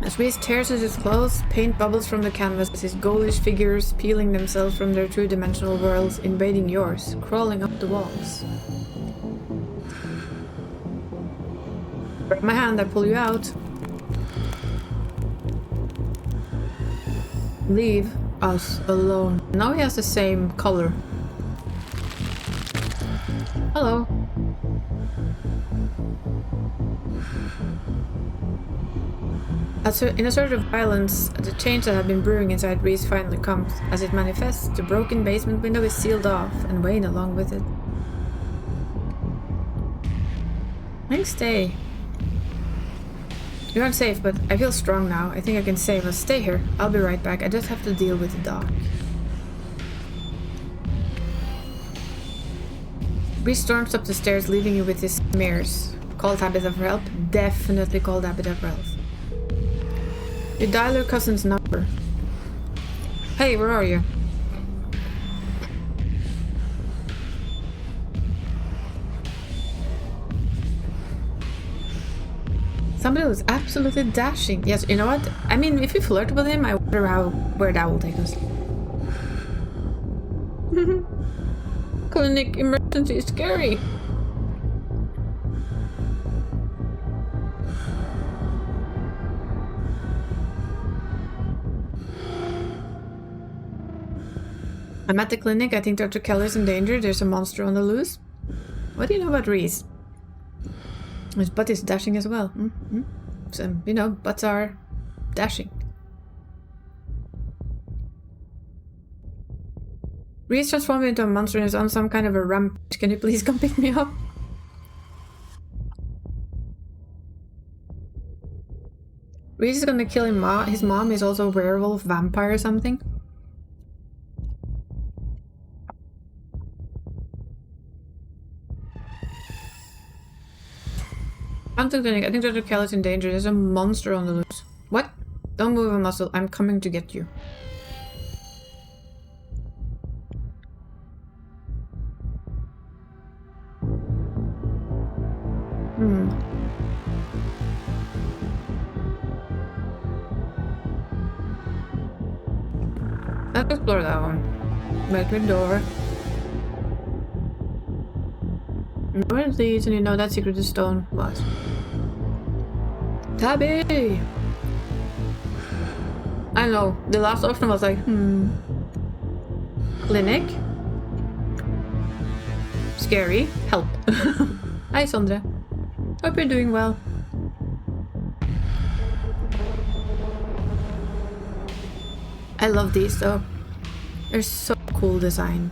As Reese tears at his clothes, paint bubbles from the canvas, his ghoulish figures peeling themselves from their two-dimensional worlds, invading yours, crawling up the walls. Grab my hand, I pull you out. Leave us alone. Now he has the same color. Hello. In a surge of violence, the change that had been brewing inside Reese finally comes. As it manifests, the broken basement window is sealed off, and Wayne along with it. Nice day. You're unsafe, but I feel strong now. I think I can save us. Stay here. I'll be right back. I just have to deal with the dog. Reese storms up the stairs, leaving you with his mirrors. Call Tabitha for help? Definitely call Tabitha for help. You dial your cousin's number. Hey, where are you? Somebody was absolutely dashing. Yes, you know what? I mean, if we flirt with him, I wonder where that will take us. Clinic emergency is scary. I'm at the clinic. I think Dr. Keller's in danger. There's a monster on the loose. What do you know about Reese? His butt is dashing as well. So, you know, butts are dashing. Reese transformed into a monster and is on some kind of a rampage. Can you please come pick me up? Reese is gonna kill his mom is also a werewolf, vampire or something. I think Dr. Kelly's in danger. There's a monster on the loose. What? Don't move a muscle. I'm coming to get you. Let's explore that one. Back to the door. Where it leads, and you know that secret is stone was. Tabby! I know, the last option was like, Clinic? Scary. Help. Hi, Sondre. Hope you're doing well. I love these though. They're so cool design.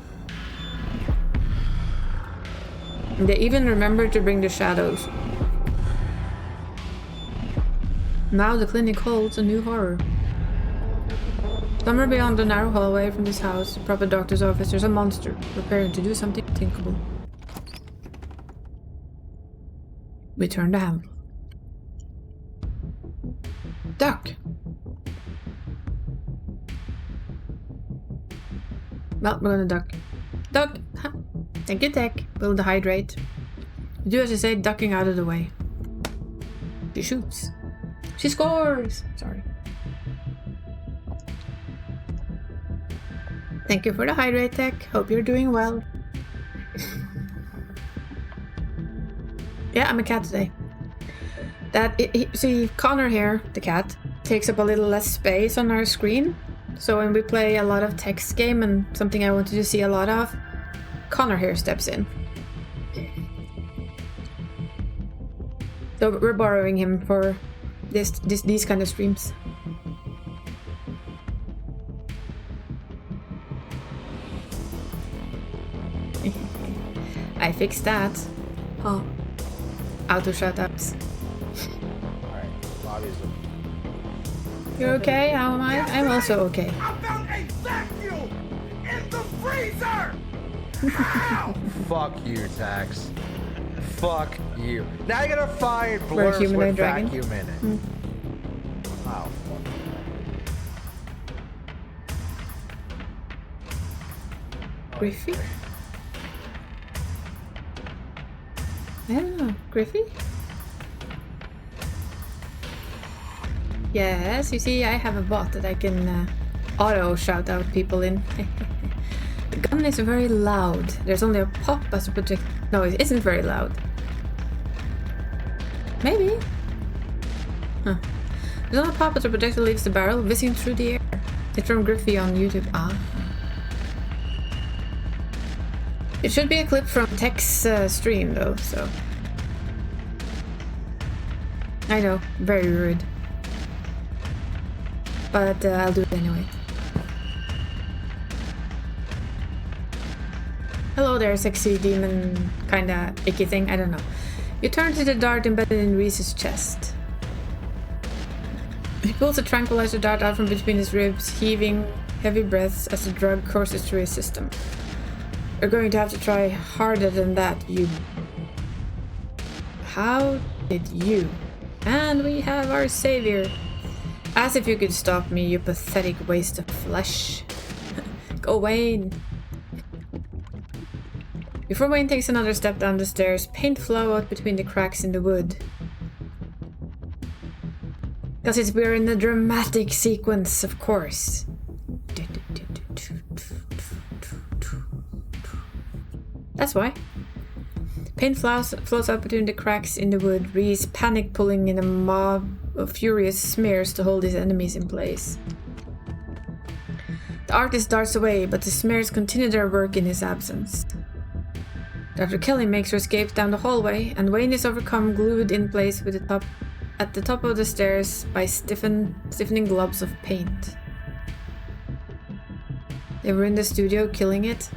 They even remember to bring the shadows. Now the clinic holds a new horror. Somewhere beyond the narrow hallway from this house, the proper doctor's office, there's a monster preparing to do something unthinkable. We turn the handle. Duck! Well, we're gonna duck. Duck! Ha. Thank you, Tech. We'll dehydrate. Do as you say, ducking out of the way. She shoots. She scores! Sorry. Thank you for the hydrate, Tech. Hope you're doing well. Yeah, I'm a cat today. See, Connor here, the cat, takes up a little less space on our screen. So when we play a lot of text game and something I wanted to see a lot of, Connor here steps in. So we're borrowing him for these kind of streams. I fixed that. Oh. Auto shoutouts. Alright, Bobby's You're okay? How am I? I'm also okay. I found a vacuum in the freezer! Fuck you, Tax. Fuck you. Now you gotta find We're a blurs humanoid with dragon. vacuum in it. Wow. Griffey? I don't know. Griffey? Yes, you see, I have a bot that I can auto shout out people in. The gun is very loud. There's only a pop as a project. No, it isn't very loud. Maybe. Huh. There's only a pop as a projectile leaves the barrel, whizzing through the air. It's from Griffey on YouTube. Ah. It should be a clip from Tech's stream though, so. I know, very rude. But I'll do it anyway. Hello there, sexy demon kinda icky thing, I don't know. You turn to the dart embedded in Reese's chest. He pulls a tranquilizer dart out from between his ribs, heaving heavy breaths as the drug courses through his system. You're going to have to try harder than that, you... How did you? And we have our savior. As if you could stop me, you pathetic waste of flesh. Go, Wayne! Before Wayne takes another step down the stairs, paint flow out between the cracks in the wood. Because we're in a dramatic sequence, of course. That's why. Paint flows out between the cracks in the wood, Reese panic pulling in a mob of furious smears to hold his enemies in place. The artist darts away, but the smears continue their work in his absence. Dr. Kelly makes her escape down the hallway, and Wayne is overcome, glued in place at the top of the stairs by stiffening globs of paint. They were in the studio killing it?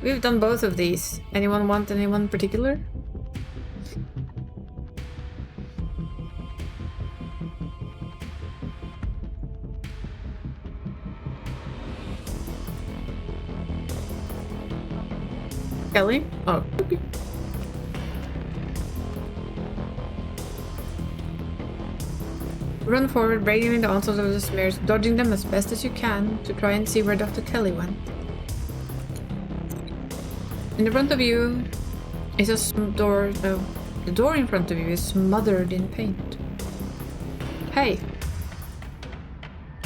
We've done both of these. Anyone want anyone in particular? Kelly? Oh, okay. Run forward, breaking the onslaught of the smears, dodging them as best as you can to try and see where Dr. Kelly went. In the front of you is a door. No, the door in front of you is smothered in paint. Hey!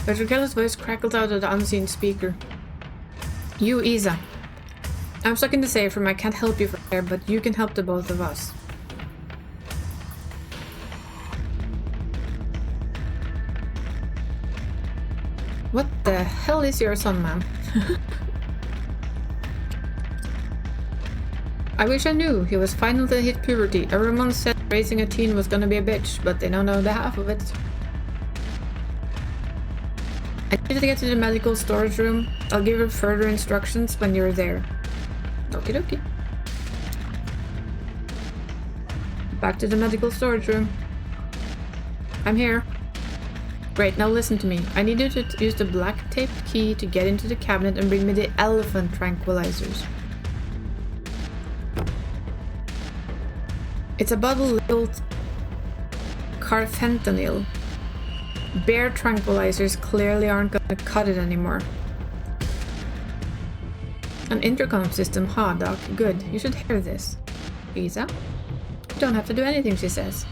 Dr. Kelly's voice crackled out of the unseen speaker. You, Isa. I'm stuck in the safe room. I can't help you from there, but you can help the both of us. What the hell is your son, ma'am? I wish I knew. He was finally hit puberty. Everyone said raising a teen was gonna be a bitch, but they don't know the half of it. I need to get to the medical storage room. I'll give you further instructions when you're there. Okie dokie. Back to the medical storage room. I'm here. Great, now listen to me. I need you to use the black tape key to get into the cabinet and bring me the elephant tranquilizers. It's a bottle labeled carfentanil. Bear tranquilizers clearly aren't gonna cut it anymore. An intercom system, huh, Doc? Good, you should hear this. Isa? You don't have to do anything, she says.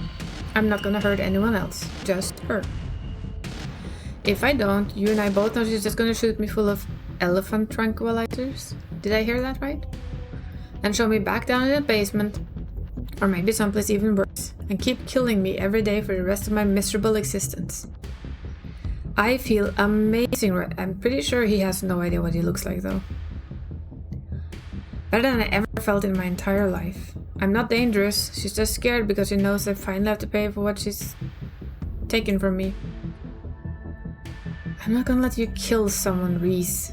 I'm not gonna hurt anyone else, just her. If I don't, you and I both know she's just gonna shoot me full of elephant tranquilizers. Did I hear that right? And show me back down in the basement, or maybe someplace even worse, and keep killing me every day for the rest of my miserable existence. I feel amazing. I'm pretty sure he has no idea what he looks like, though. Better than I ever felt in my entire life. I'm not dangerous, she's just scared because she knows I finally have to pay for what she's taken from me. I'm not gonna let you kill someone, Reese.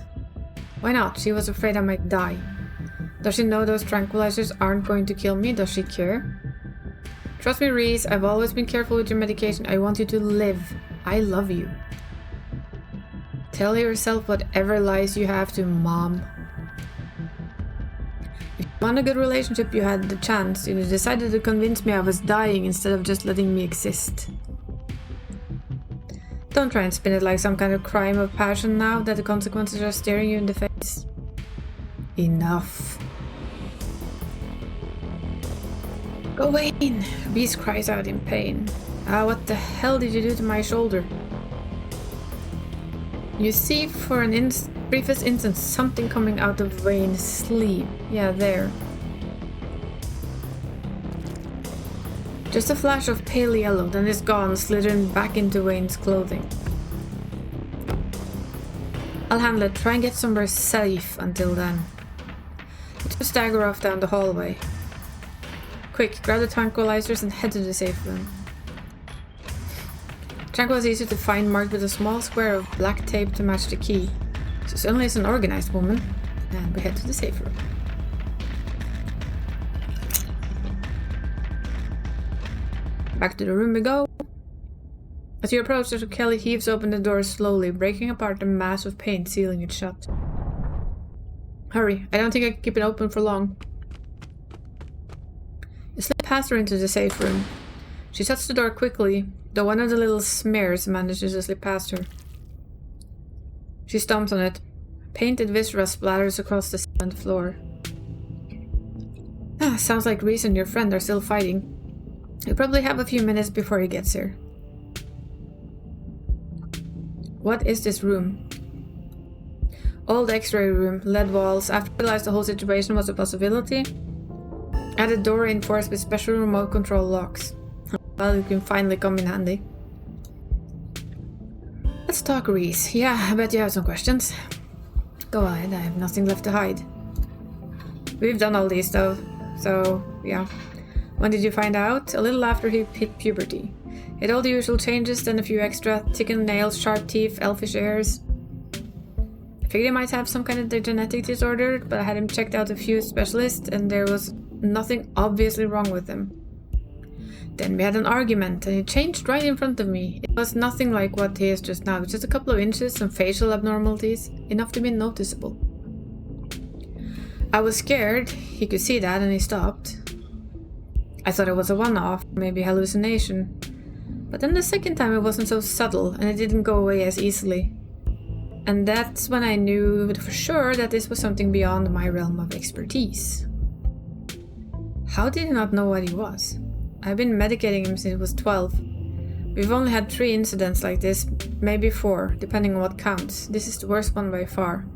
Why not? She was afraid I might die. Does she know those tranquilizers aren't going to kill me? Does she care? Trust me, Reese, I've always been careful with your medication. I want you to live. I love you. Tell yourself whatever lies you have to, Mom. If you want a good relationship, you had the chance. You decided to convince me I was dying instead of just letting me exist. Don't try and spin it like some kind of crime of passion now that the consequences are staring you in the face. Enough. Go, Wayne! Reese cries out in pain. What the hell did you do to my shoulder? You see for an briefest instant something coming out of Wayne's sleeve. Yeah, there. Just a flash of pale yellow, then it's gone, slithering back into Wayne's clothing. I'll handle it. Try and get somewhere safe until then. Just stagger off down the hallway. Quick, grab the tranquilizers and head to the safe room. Tranquil is easy to find, marked with a small square of black tape to match the key. She certainly is an organized woman. And we head to the safe room. Back to the room we go. As you approach, Dr. Kelly heaves open the door slowly, breaking apart the mass of paint sealing it shut. Hurry, I don't think I can keep it open for long. You slip past her into the safe room. She shuts the door quickly, though one of the little smears manages to slip past her. She stomps on it. Painted viscera splatters across the cement floor. Sounds like Reese and your friend are still fighting. You probably have a few minutes before he gets here. What is this room? Old x-ray room, lead walls. After I realized the whole situation was a possibility, I had a door reinforced with special remote control locks. Well, it can finally come in handy. Let's talk, Reese. Yeah, I bet you have some questions. Go ahead, I have nothing left to hide. We've done all these though, so yeah. When did you find out? A little after he hit puberty. He had all the usual changes, then a few extra. Thickened nails, sharp teeth, elfish ears. I figured he might have some kind of genetic disorder, but I had him checked out a few specialists and there was nothing obviously wrong with him. Then we had an argument and he changed right in front of me. It was nothing like what he is just now, just a couple of inches, some facial abnormalities, enough to be noticeable. I was scared, he could see that and he stopped. I thought it was a one-off, maybe hallucination. But then the second time it wasn't so subtle and it didn't go away as easily. And that's when I knew for sure that this was something beyond my realm of expertise. How did he not know what he was? I've been medicating him since he was 12. We've only had 3 incidents like this, maybe 4, depending on what counts. This is the worst one by far.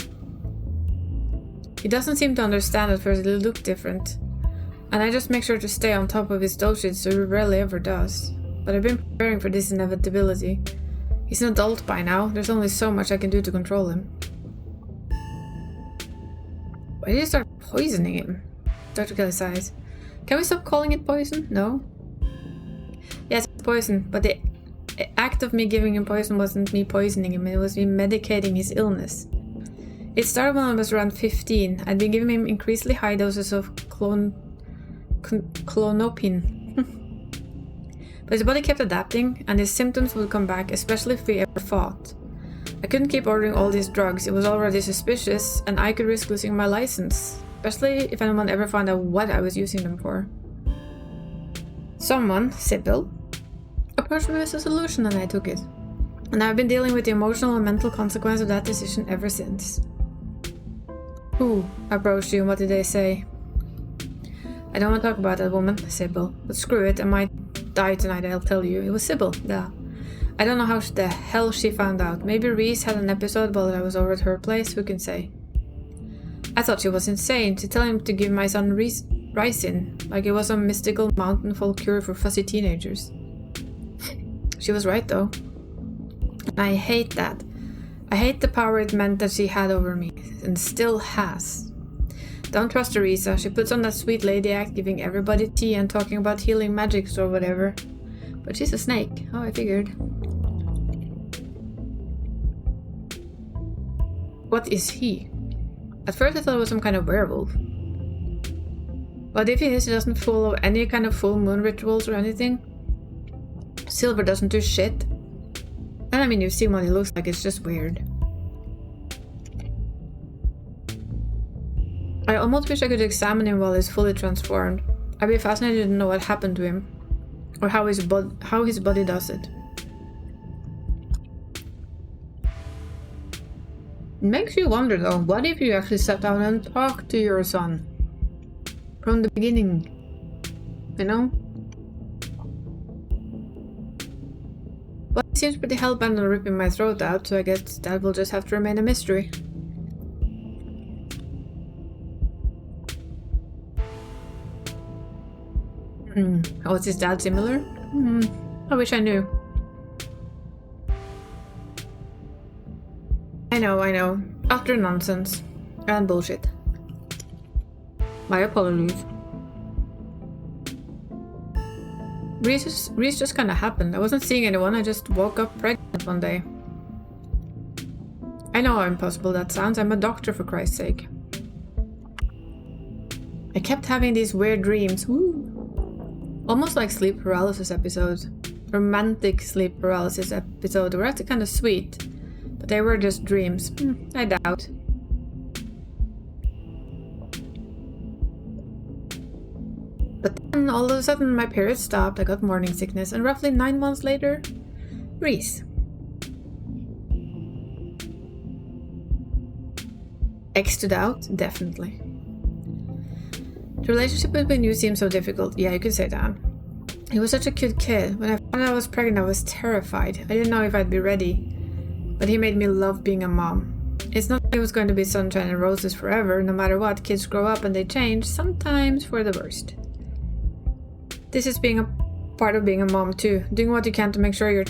He doesn't seem to understand at first, it looked different. And I just make sure to stay on top of his dosage, so he rarely ever does. But I've been preparing for this inevitability. He's an adult by now, there's only so much I can do to control him. Why did you start poisoning him? Dr. Kelly sighs. Can we stop calling it poison? No? Yes, it's poison, but the act of me giving him poison wasn't me poisoning him, it was me medicating his illness. It started when I was around 15. I'd been giving him increasingly high doses of clonopin. But his body kept adapting, and his symptoms would come back, especially if we ever fought. I couldn't keep ordering all these drugs, it was already suspicious, and I could risk losing my license, especially if anyone ever found out what I was using them for. Someone, Sybil, approached me with a solution and I took it. And I've been dealing with the emotional and mental consequence of that decision ever since. Who approached you and what did they say? I don't want to talk about that woman, Sybil, but screw it, I might die tonight, I'll tell you. It was Sybil, yeah. I don't know how the hell she found out. Maybe Reese had an episode while I was over at her place, who can say? I thought she was insane to tell him to give my son ricin, like it was some mystical mountain folk cure for fussy teenagers. She was right though. And I hate that. I hate the power it meant that she had over me, and still has. Don't trust Teresa, she puts on that sweet lady act, giving everybody tea and talking about healing magics or whatever. But she's a snake, oh I figured. What is he? At first I thought it was some kind of werewolf. But if he is, he doesn't follow any kind of full moon rituals or anything. Silver doesn't do shit. And I mean, you've seen what he looks like, it's just weird. I almost wish I could examine him while he's fully transformed. I'd be fascinated to know what happened to him. Or how his body does it. It makes you wonder though, what if you actually sat down and talked to your son? From the beginning. You know? But he seems pretty hellbent on ripping my throat out, so I guess that will just have to remain a mystery. Oh, is his dad similar? I wish I knew. I know. Utter nonsense. And bullshit. My apologies. Reese just kinda happened. I wasn't seeing anyone, I just woke up pregnant one day. I know how impossible that sounds, I'm a doctor for Christ's sake. I kept having these weird dreams. Woo. Almost like sleep paralysis episodes. Romantic sleep paralysis episodes. They were actually kind of sweet. But they were just dreams. I doubt. But then then all of a sudden my period stopped, I got morning sickness, and roughly 9 months later, Reese. X'd out? Definitely. The relationship between you seems so difficult. Yeah, you could say that. He was such a cute kid. When I found out I was pregnant, I was terrified. I didn't know if I'd be ready. But he made me love being a mom. It's not like it was going to be sunshine and roses forever. No matter what, kids grow up and they change, sometimes for the worst. This is being a part of being a mom too. Doing what you can to make sure the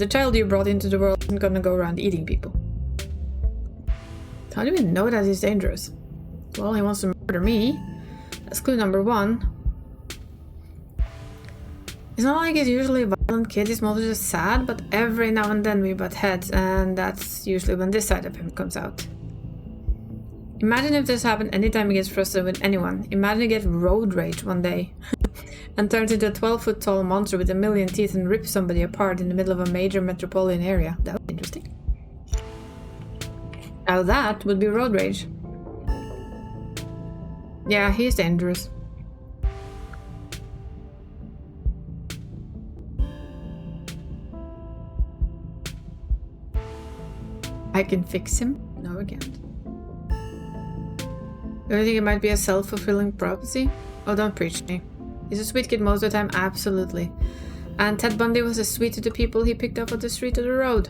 child you brought into the world isn't gonna go around eating people. How do we know that he's dangerous? Well, he wants to murder me. That's clue number 1. It's not like he's usually a violent kid, he's mostly just sad, but every now and then we butt heads, and that's usually when this side of him comes out. Imagine if this happened anytime he gets frustrated with anyone. Imagine he gets road rage one day and turns into a 12-foot tall monster with a million teeth and rips somebody apart in the middle of a major metropolitan area. That would be interesting. Now that would be road rage. Yeah, he's dangerous. I can fix him? No, I can't. Do you think it might be a self-fulfilling prophecy? Oh, don't preach to me. He's a sweet kid most of the time, absolutely. And Ted Bundy was as sweet to the people he picked up at the street or the road.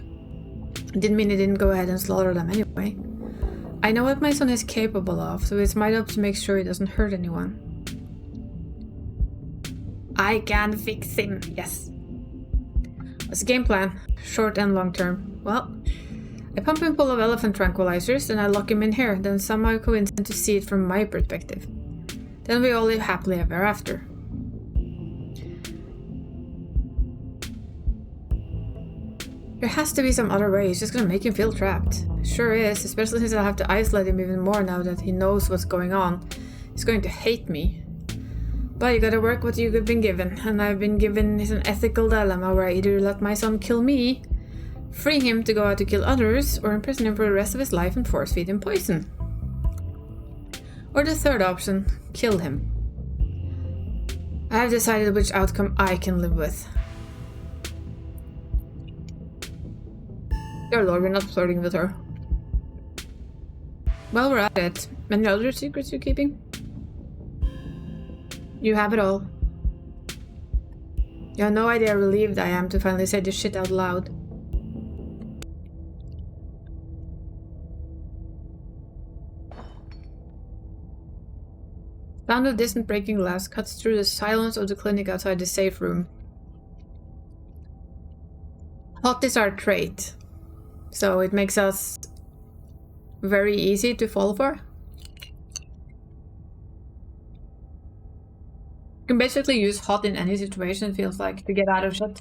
Didn't mean he didn't go ahead and slaughter them anyway. I know what my son is capable of, so it's my job to make sure he doesn't hurt anyone. I can fix him, yes. What's the game plan? Short and long term. Well, I pump him full of elephant tranquilizers, then I lock him in here, then somehow coincident to see it from my perspective. Then we all live happily ever after. There has to be some other way, it's just gonna make him feel trapped. Sure is, especially since I'll have to isolate him even more now that he knows what's going on. He's going to hate me. But you gotta work what you've been given, and I've been given an ethical dilemma where I either let my son kill me, free him to go out to kill others, or imprison him for the rest of his life and force feed him poison. Or the third option, kill him. I have decided which outcome I can live with. Dear Lord, we're not flirting with her. Well, we're at it. Any other secrets you're keeping? You have it all. You have no idea how relieved I am to finally say this shit out loud. Sound of distant breaking glass cuts through the silence of the clinic outside the safe room. Hot is our trait, so it makes us very easy to fall for. You can basically use hot in any situation, it feels like, to get out of shit.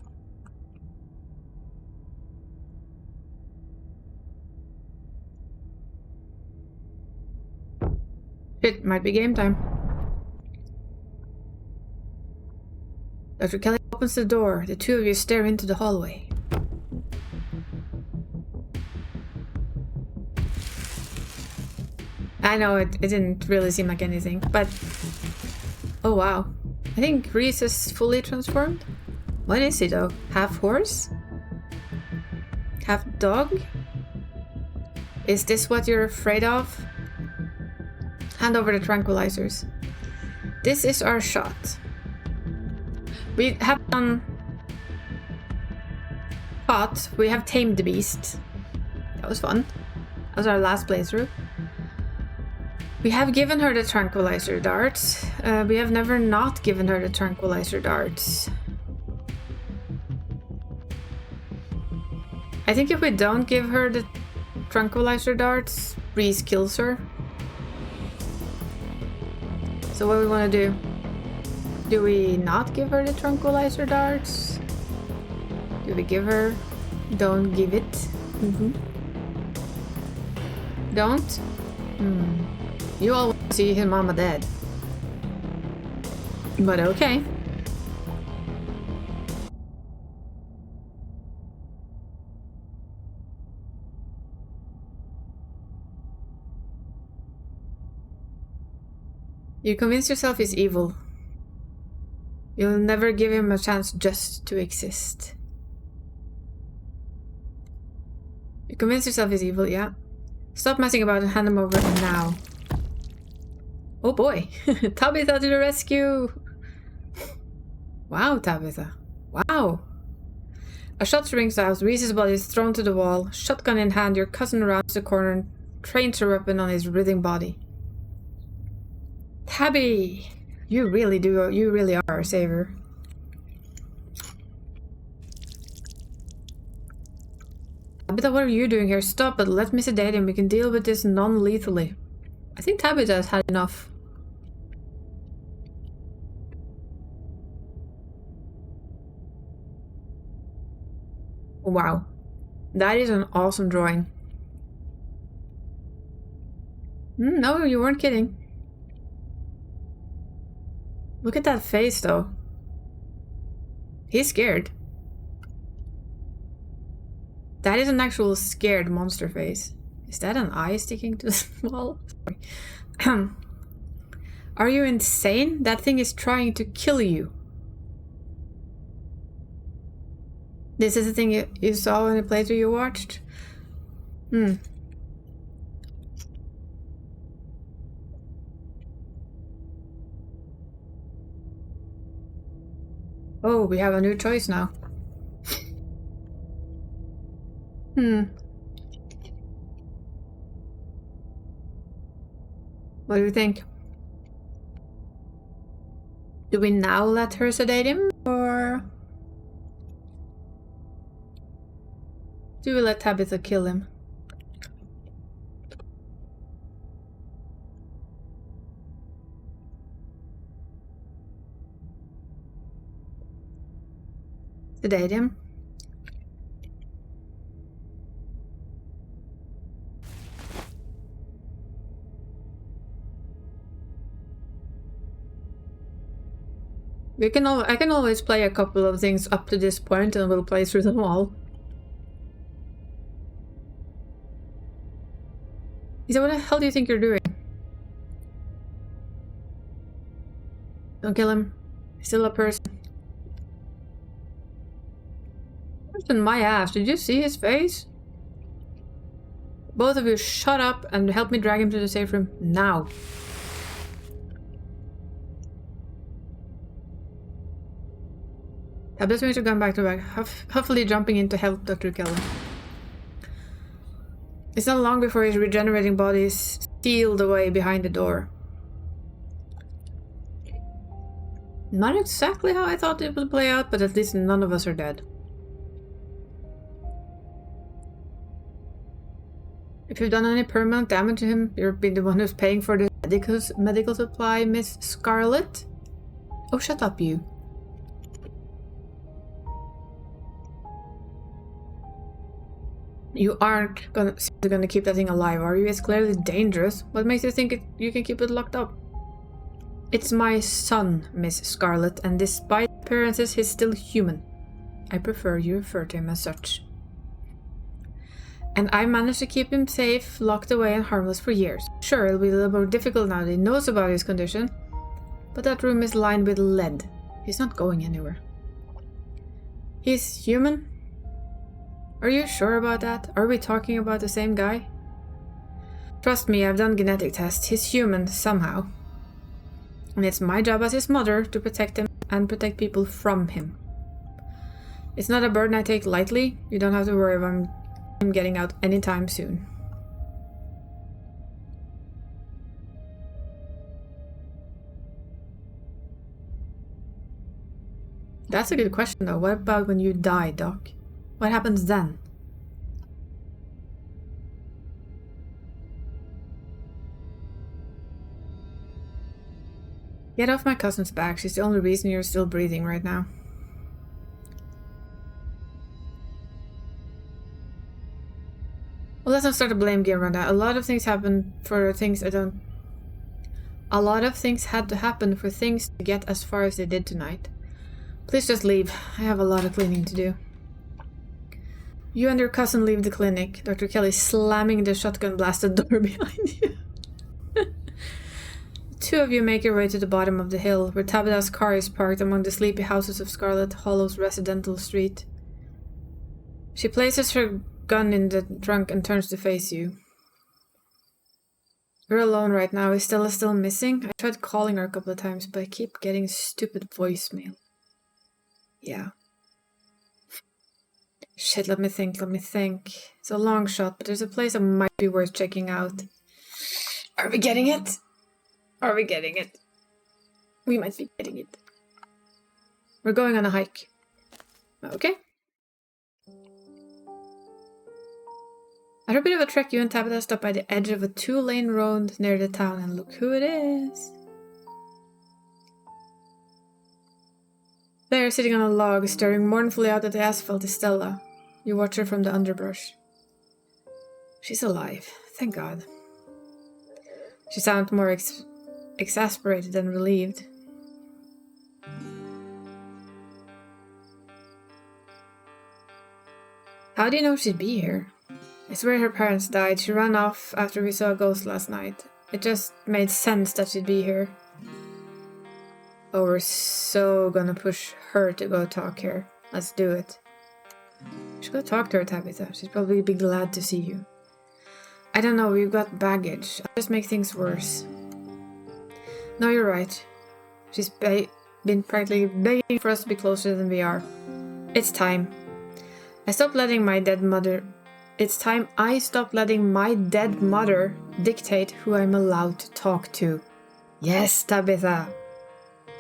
Shit, might be game time. Dr. Kelly opens the door. The two of you stare into the hallway. I know it didn't really seem like anything, but... Oh wow. I think Reese is fully transformed. What is he though? Half horse? Half dog? Is this what you're afraid of? Hand over the tranquilizers. This is our shot. We have done Hot. We have tamed the beast. That was fun. That was our last playthrough. We have given her the tranquilizer darts. We have never not given her the tranquilizer darts. I think if we don't give her the tranquilizer darts, Reese kills her. So what do we want to do? Do we not give her the tranquilizer darts? Do we give her? Don't give it. Don't? You all want to see his mama dead. But okay. You convince yourself he's evil. You'll never give him a chance just to exist. You convince yourself he's evil, yeah? Stop messing about and hand him over now. Oh boy! Tabitha to the rescue! Wow, Tabitha. Wow! A shot rings out, Reese's body is thrown to the wall. Shotgun in hand, your cousin rounds the corner and trains her weapon on his writhing body. Tabby! You really are our savior. Tabitha, what are you doing here? Stop it, let me sedate him. We can deal with this non-lethally. I think Tabitha has had enough. Wow. That is an awesome drawing. No, you weren't kidding. Look at that face, though. He's scared. That is an actual scared monster face. Is that an eye sticking to the wall? Sorry. Are you insane? That thing is trying to kill you. This is the thing you saw in the playthrough you watched? Oh, we have a new choice now. What do you think? Do we now let her sedate him, or do we let Tabitha kill him? Sedate him? I can always play a couple of things up to this point and we'll play through them all. He said, what the hell do you think you're doing? Don't kill him. He's still a person. In my ass, did you see his face? Both of you shut up and help me drag him to the safe room now. Tabitha's going to come back to back, huffily jumping in to help Dr. Kelly. It's not long before his regenerating body is sealed away behind the door. Not exactly how I thought it would play out, but at least none of us are dead. If you've done any permanent damage to him, you've been the one who's paying for the medical supply, Miss Scarlet. Oh, shut up, you. You aren't gonna keep that thing alive, are you? It's clearly dangerous. What makes you think you can keep it locked up? It's my son, Miss Scarlet, and despite appearances, he's still human. I prefer you refer to him as such. And I managed to keep him safe, locked away and harmless for years. Sure, it'll be a little more difficult now that he knows about his condition, but that room is lined with lead. He's not going anywhere. He's human? Are you sure about that? Are we talking about the same guy? Trust me, I've done genetic tests. He's human, somehow. And it's my job as his mother to protect him and protect people from him. It's not a burden I take lightly. You don't have to worry about him getting out anytime soon. That's a good question though. What about when you die, Doc? What happens then? Get off my cousin's back. She's the only reason you're still breathing right now. Well, let's not start a blame game right now. A lot of things happen for things I don't... A lot of things had to happen for things to get as far as they did tonight. Please just leave. I have a lot of cleaning to do. You and your cousin leave the clinic. Dr. Kelly slamming the shotgun blasted door behind you. two of you make your way to the bottom of the hill, where Tabitha's car is parked among the sleepy houses of Scarlet Hollow's residential street. She places her gun in the trunk and turns to face you. You're alone right now. Is Stella still missing? I tried calling her a couple of times, but I keep getting stupid voicemail. Yeah. Shit, let me think. It's a long shot, but there's a place that might be worth checking out. Are we getting it? We might be getting it. We're going on a hike. Okay. After a bit of a trek, you and Tabitha stop by the edge of a 2-lane road near the town, and look who it is. There, sitting on a log, staring mournfully out at the asphalt, is Stella. You watch her from the underbrush. She's alive, thank God. She sounds more exasperated than relieved. How do you know she'd be here? I swear her parents died. She ran off after we saw a ghost last night. It just made sense that she'd be here. Oh, we're so gonna push her to go talk here. Let's do it. We should go talk to her, Tabitha. She'd probably be glad to see you. I don't know, we've got baggage. I'll just make things worse. No, you're right. She's been practically begging for us to be closer than we are. It's time. It's time I stop letting my dead mother dictate who I'm allowed to talk to. Yes, Tabitha.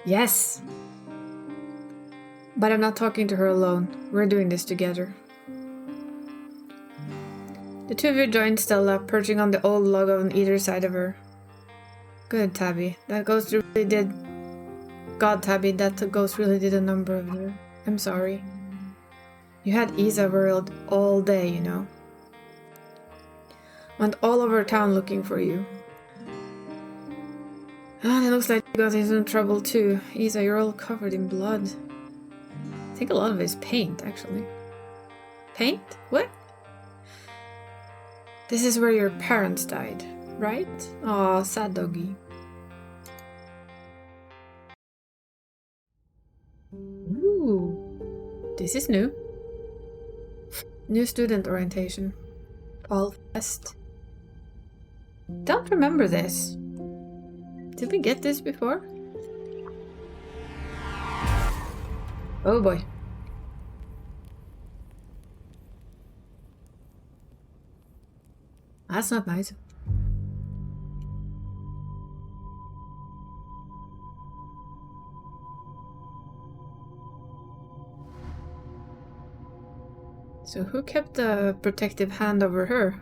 Yes. But I'm not talking to her alone. We're doing this together. The two of you join Stella, perching on the old log on either side of her. Good, Tabby. That ghost really did... God, Tabby, that ghost really did a number of you. I'm sorry. You had Isa worried all day, you know. Went all over town looking for you. And it looks like you got into some trouble too. Isa, you're all covered in blood. I think a lot of it is paint, actually. Paint? What? This is where your parents died, right? Aw, sad doggy. Ooh. This is new. New student orientation. Fall Fest. Don't remember this. Did we get this before? Oh boy. That's not nice. So who kept the protective hand over her?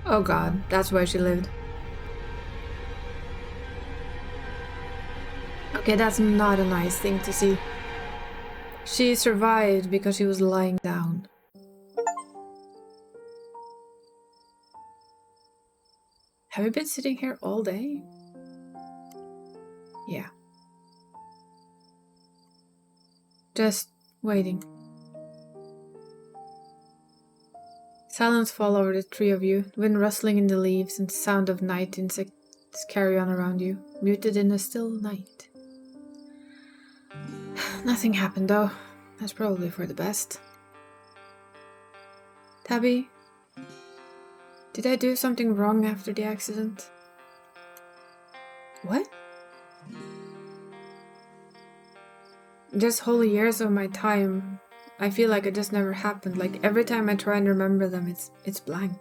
Oh God, that's why she lived. Okay, that's not a nice thing to see. She survived because she was lying down. Have you been sitting here all day? Yeah. Just waiting. Silence fall over the three of you, wind rustling in the leaves and sound of night insects carry on around you, muted in a still night. Nothing happened though. That's probably for the best. Tabby, did I do something wrong after the accident? What? Just whole years of my time, I feel like it just never happened. Like every time I try and remember them, it's blank.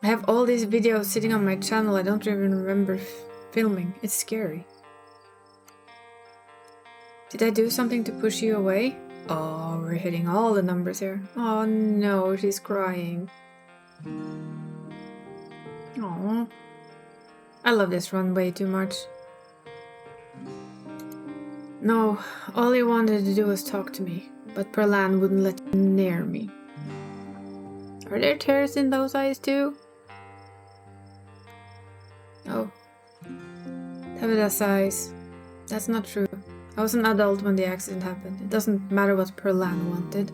I have all these videos sitting on my channel I don't even remember filming. It's scary. Did I do something to push you away? Oh, we're hitting all the numbers here. Oh no, she's crying. Aww. I love this run way too much. No, all he wanted to do was talk to me, but Perlan wouldn't let him near me. Are there tears in those eyes too? Oh. Tabitha's eyes. That's not true. I was an adult when the accident happened. It doesn't matter what Perlan wanted.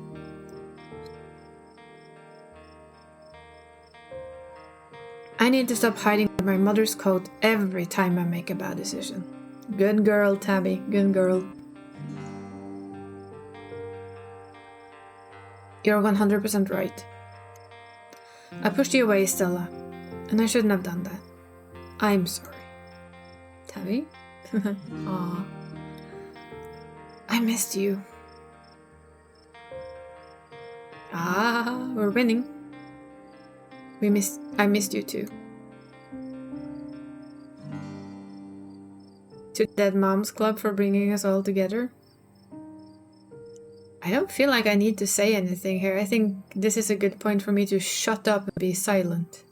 I need to stop hiding my mother's coat every time I make a bad decision. Good girl, Tabby. Good girl. You're 100% right. I pushed you away, Stella, and I shouldn't have done that. I'm sorry. Tabby? Aw. I missed you. Ah, we're winning. I missed you too. To Dead Moms Club for bringing us all together. I don't feel like I need to say anything here. I think this is a good point for me to shut up and be silent.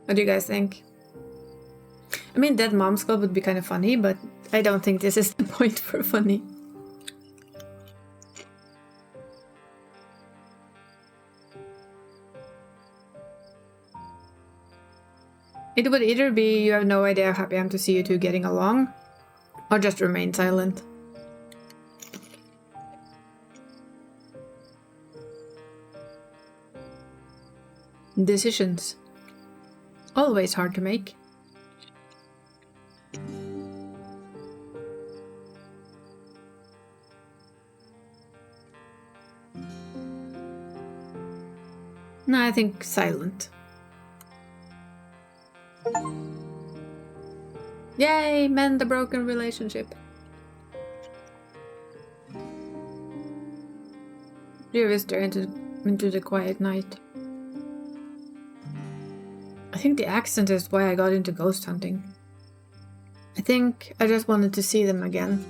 What do you guys think? I mean, Dead Moms Club would be kind of funny, but I don't think this is the point for funny. It would either be you have no idea how happy I am to see you two getting along, or just remain silent. Decisions. Always hard to make. No, I think silent. Yay, mend the broken relationship. You whisper into the quiet night. I think the accent is why I got into ghost hunting. I think I just wanted to see them again.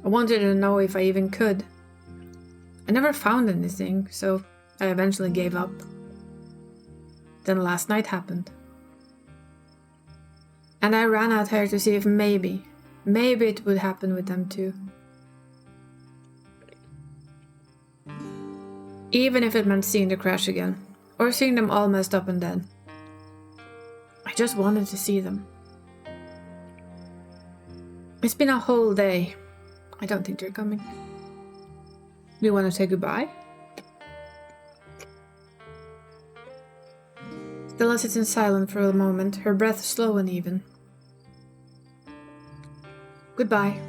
I wanted to know if I even could. I never found anything, so I eventually gave up. Then last night happened. And I ran out here to see if maybe it would happen with them too. Even if it meant seeing the crash again, or seeing them all messed up and dead. I just wanted to see them. It's been a whole day. I don't think they're coming. Do you want to say goodbye? Stella sits in silence for a moment, her breath slow and even. Goodbye.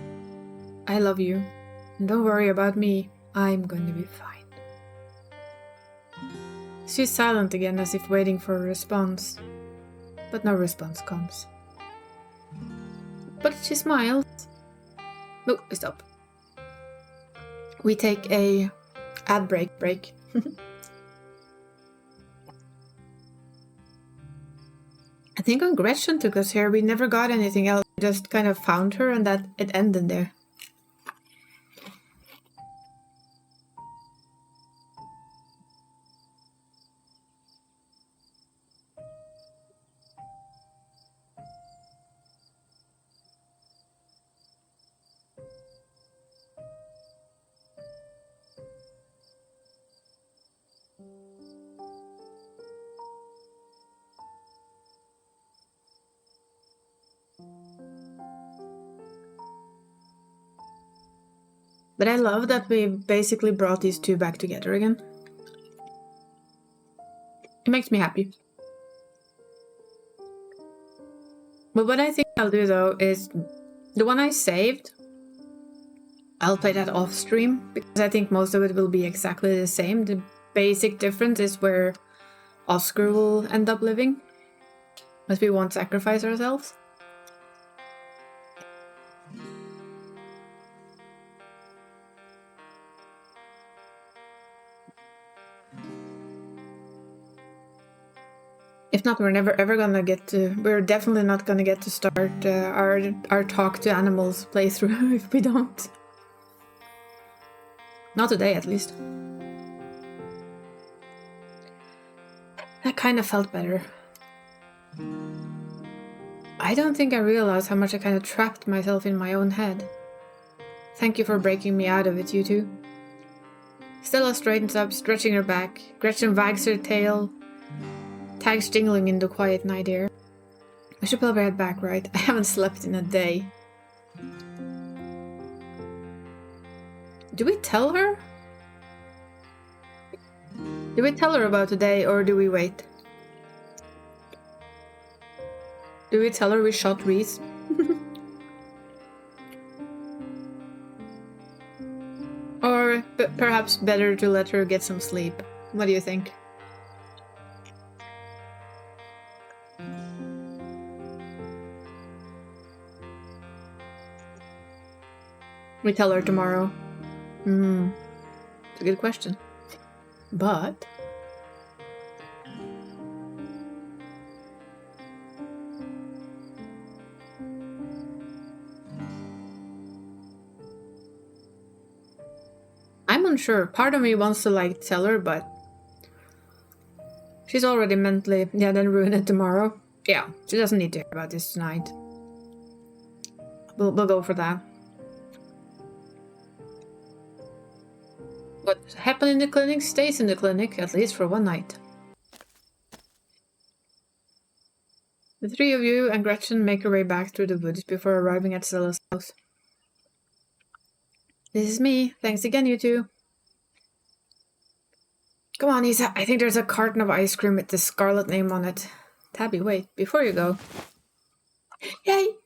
I love you. And don't worry about me. I'm going to be fine. She's silent again, as if waiting for a response. But no response comes. But she smiles. No, stop. We take a ad break. I think when Gretchen took us here, we never got anything else. We just kind of found her and that it ended there. But I love that we basically brought these two back together again. It makes me happy. But what I think I'll do though is the one I saved, I'll play that off stream because I think most of it will be exactly the same. The basic difference is where Oscar will end up living, but we won't sacrifice ourselves. If not, we're never ever gonna get to. We're definitely not gonna get to start our talk to animals playthrough if we don't. Not today, at least. That kind of felt better. I don't think I realized how much I kind of trapped myself in my own head. Thank you for breaking me out of it, you two. Stella straightens up, stretching her back. Gretchen wags her tail. Tags jingling in the quiet night air. I should probably head back, right? I haven't slept in a day. Do we tell her? Do we tell her about today or do we wait? Do we tell her we shot Reese? Or perhaps better to let her get some sleep. What do you think? We tell her tomorrow. It's a good question. But I'm unsure. Part of me wants to like tell her, but she's already mentally then ruin it tomorrow. Yeah, she doesn't need to hear about this tonight. We'll go for that. What happened in the clinic stays in the clinic, at least for one night. The three of you and Gretchen make your way back through the woods before arriving at Stella's house. This is me. Thanks again, you two. Come on, Isa. I think there's a carton of ice cream with the Scarlet name on it. Tabby, wait. Before you go. Yay! Oh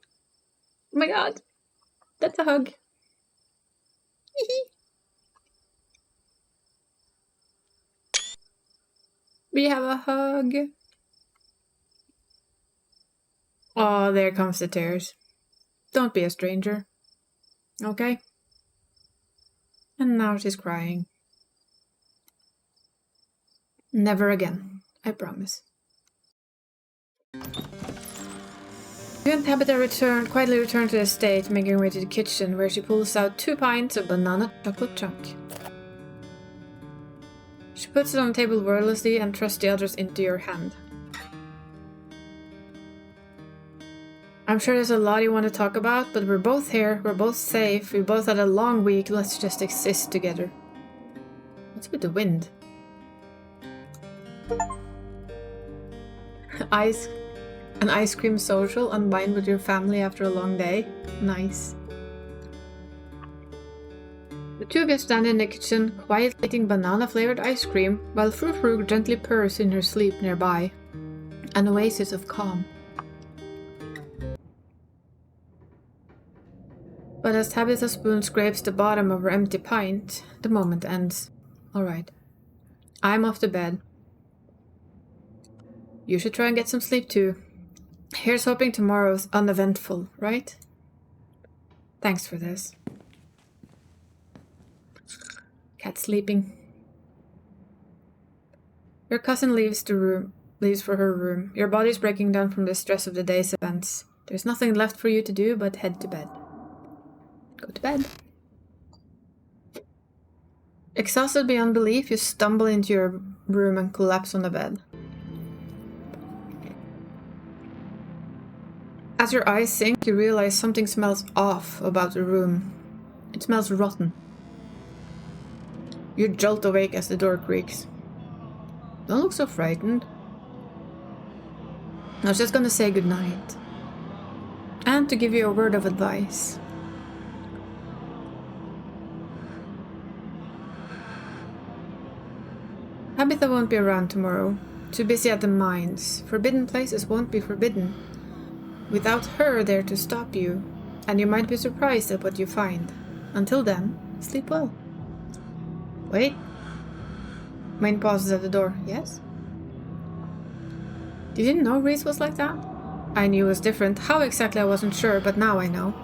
my god. That's a hug. We have a hug. Oh, there comes the tears. Don't be a stranger. Okay? And now she's crying. Never again, I promise. You and Tabitha quietly return to the estate, making her way to the kitchen, where she pulls out 2 pints of banana chocolate chunk. She puts it on the table wordlessly and thrusts the others into your hand. I'm sure there's a lot you want to talk about, but we're both here, we're both safe, we both had a long week, let's just exist together. What's with the wind? An ice cream social, unwind with your family after a long day. Nice. The two of you stand in the kitchen, quietly eating banana-flavored ice cream, while Frou-Frou gently purrs in her sleep nearby. An oasis of calm. But as Tabitha's spoon scrapes the bottom of her empty pint, the moment ends. Alright. I'm off to bed. You should try and get some sleep too. Here's hoping tomorrow's uneventful, right? Thanks for this. Cat sleeping. Your cousin leaves for her room. Your body's breaking down from the stress of the day's events. There's nothing left for you to do but head to bed. Go to bed. Exhausted beyond belief, you stumble into your room and collapse on the bed. As your eyes sink, you realize something smells off about the room. It smells rotten. You jolt awake as the door creaks. Don't look so frightened. I was just gonna say goodnight. And to give you a word of advice. Tabitha won't be around tomorrow. Too busy at the mines. Forbidden places won't be forbidden. Without her there to stop you, and you might be surprised at what you find. Until then, sleep well. Wait. Maine pauses at the door. Yes? You didn't know Reese was like that? I knew it was different. How exactly I wasn't sure, but now I know.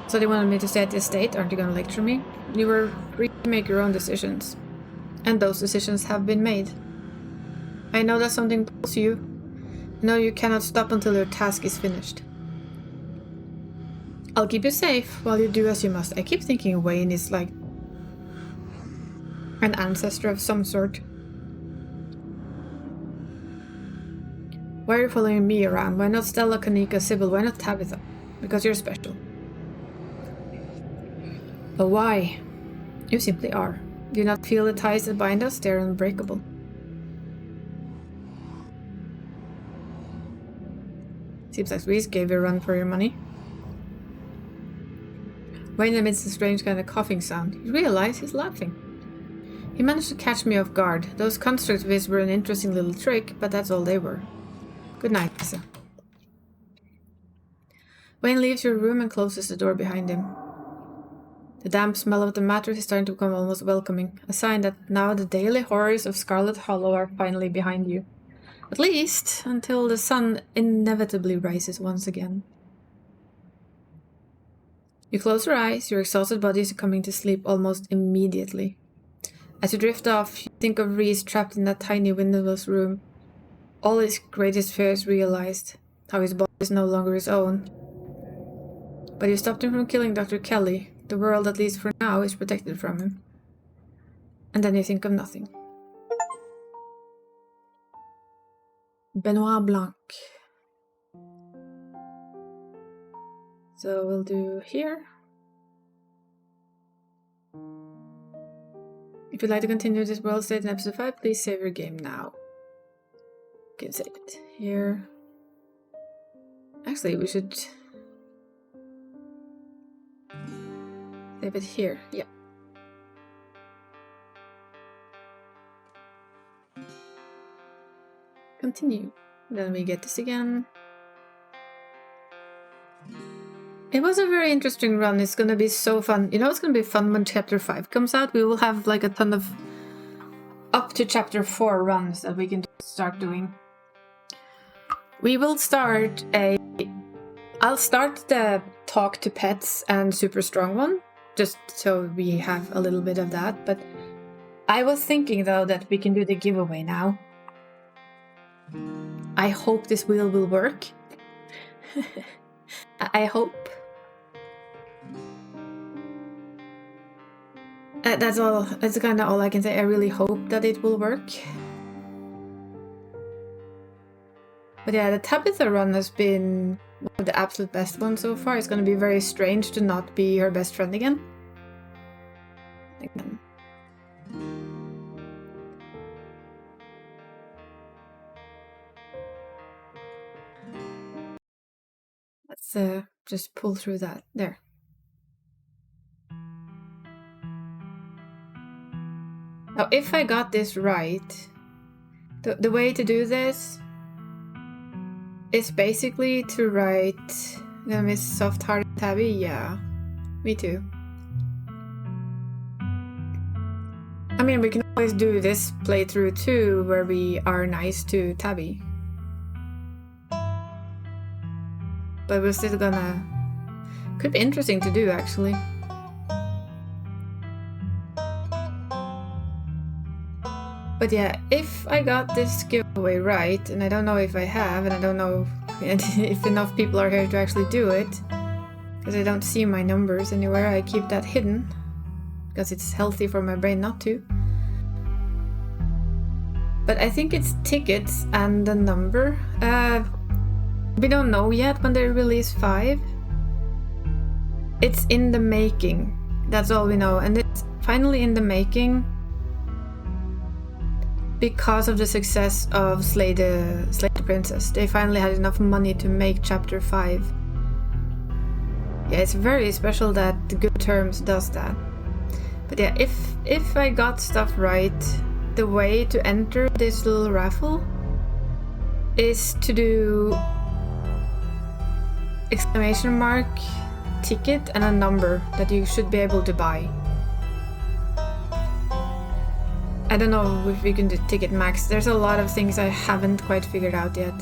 So they wanted me to stay at the estate? Aren't you gonna lecture me? You were free to make your own decisions. And those decisions have been made. I know that something pulls you. I know you cannot stop until your task is finished. I'll keep you safe while you do as you must. I keep thinking Wayne is like an ancestor of some sort. Why are you following me around? Why not Stella, Kanika, Sybil? Why not Tabitha? Because you're special. But why? You simply are. Do you not feel the ties that bind us? They're unbreakable. Seems like Reese gave you a run for your money. Wayne emits a strange kind of coughing sound. You realize he's laughing. He managed to catch me off guard. Those constructs of his were an interesting little trick, but that's all they were. Good night, Lisa. Wayne leaves your room and closes the door behind him. The damp smell of the mattress is starting to become almost welcoming, a sign that now the daily horrors of Scarlet Hollow are finally behind you. At least, until the sun inevitably rises once again. You close your eyes, your exhausted body is coming to sleep almost immediately. As you drift off, you think of Reese trapped in that tiny windowless room. All his greatest fears realized, how his body is no longer his own. But you stopped him from killing Dr. Kelly. The world, at least for now, is protected from him. And then you think of nothing. Benoit Blanc. So we'll do here. If you'd like to continue this world state in episode 5, please save your game now. You can save it here. Actually, we should save it here. Yeah. Continue. Then we get this again. It was a very interesting run. It's gonna be so fun. You know, it's gonna be fun when chapter 5 comes out. We will have like a ton of up to chapter 4 runs that we can start doing. We will start I'll start the talk to pets and super strong one, just so we have a little bit of that. But I was thinking though that we can do the giveaway now. I hope this wheel will work. I hope. That's all. That's kind of all I can say. I really hope that it will work. But yeah, the Tabitha run has been one of the absolute best ones so far. It's going to be very strange to not be her best friend again. Let's just pull through that. There. Now, if I got this right, the way to do this is basically to write... I'm gonna miss soft-hearted Tabby? Yeah, me too. I mean, we can always do this playthrough too, where we are nice to Tabby. But we're still gonna... Could be interesting to do, actually. But yeah, if I got this giveaway right, and I don't know if I have, and I don't know if enough people are here to actually do it, because I don't see my numbers anywhere, I keep that hidden, because it's healthy for my brain not to. But I think it's tickets and the number. We don't know yet when they release 5. It's in the making, that's all we know, and it's finally in the making because of the success of Slay the Princess. They finally had enough money to make chapter 5. Yeah, it's very special that the Good Terms does that. But yeah, if I got stuff right, the way to enter this little raffle is to do exclamation mark, ticket, and a number that you should be able to buy. I don't know if we can do ticket max. There's a lot of things I haven't quite figured out yet.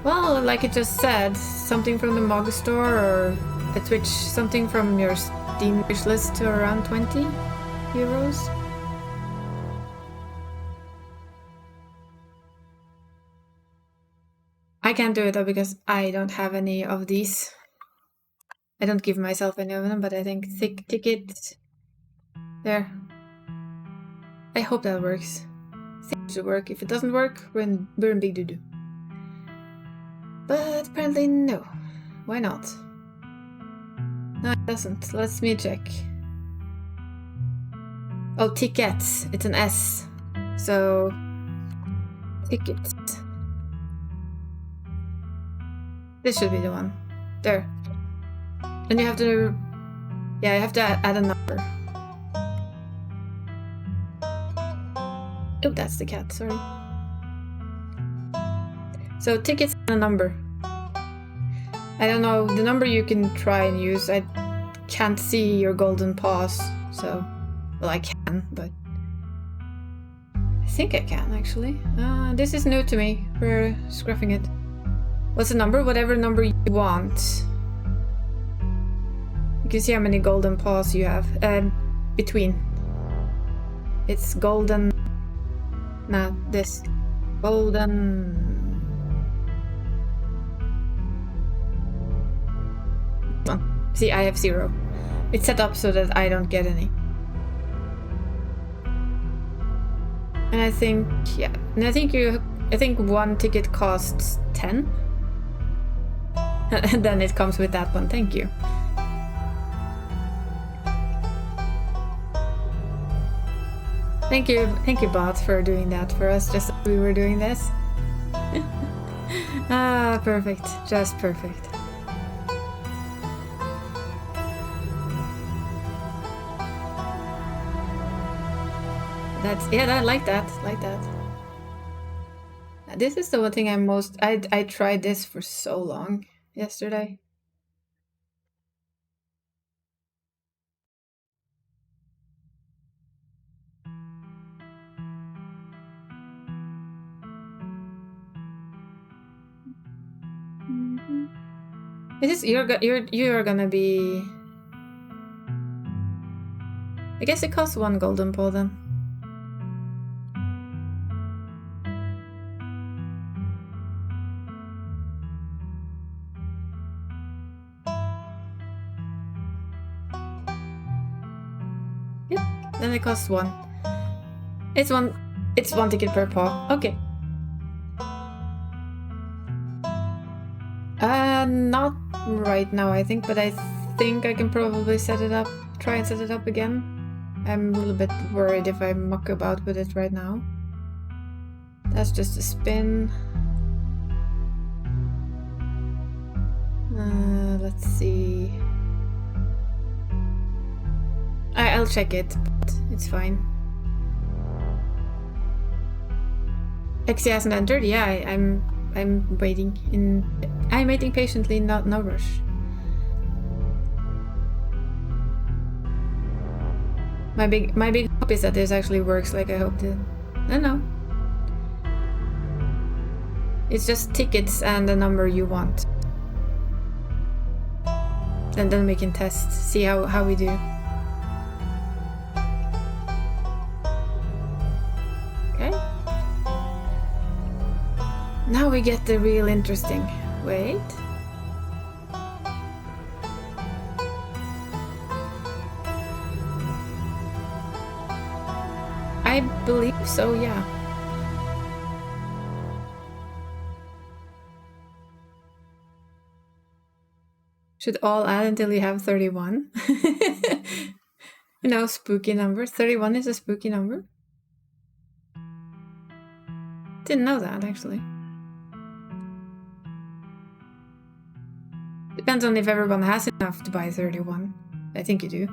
Well, like it just said, something from the Mog store or a Twitch, something from your Steam wish list to around 20 euros. I can't do it though because I don't have any of these. I don't give myself any of them, but I think thick ticket. There. I hope that works. I think it should work. If it doesn't work, we're in big doo-doo. But apparently no. Why not? No, it doesn't. Let me check. Oh, tickets. It's an S. So, tickets. This should be the one. There. And you have to... Yeah, you have to add a number. Oh, that's the cat, sorry. So, tickets and a number. I don't know, the number you can try and use. I can't see your golden paws, so... Well, I can, but... I think I can, actually. This is new to me. We're scruffing it. What's the number? Whatever number you want. You can see how many golden paws you have. Between. It's golden... Not this. Golden... See, I have 0. It's set up so that I don't get any. And I think, yeah. And I think one ticket costs 10. And then it comes with that one. Thank you. Thank you, bot, for doing that for us just as we were doing this. Ah, perfect. Just perfect. I like that. This is the one thing I tried this for so long yesterday. You're gonna be... I guess it costs 1 golden paw then. Then it costs 1. It's one ticket per paw. Okay. Not right now, I think, but I think I can probably set it up. Try and set it up again. I'm a little bit worried if I muck about with it right now. That's just a spin. Let's see. I'll check it, but it's fine. Exi hasn't entered? Yeah, I'm waiting I'm waiting patiently, no rush. My big hope is that this actually works like I hoped it. I don't know. It's just tickets and the number you want. And then we can test, see how we do. Now we get the real interesting. Wait. I believe so, yeah. Should all add until you have 31. You know, spooky number. 31 is a spooky number. Didn't know that, actually. Depends on if everyone has enough to buy 31. I think you do.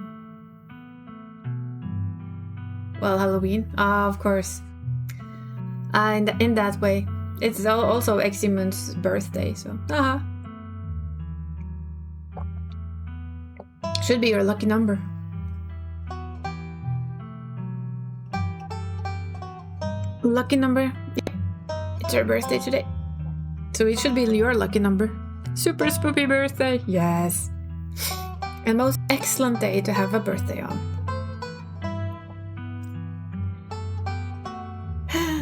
Well, Halloween. Of course. In that way. It's also Eximun's birthday, so... Should be your lucky number. Lucky number? Yeah. It's her birthday today. So it should be your lucky number. Super spoopy birthday! Yes! A most excellent day to have a birthday on.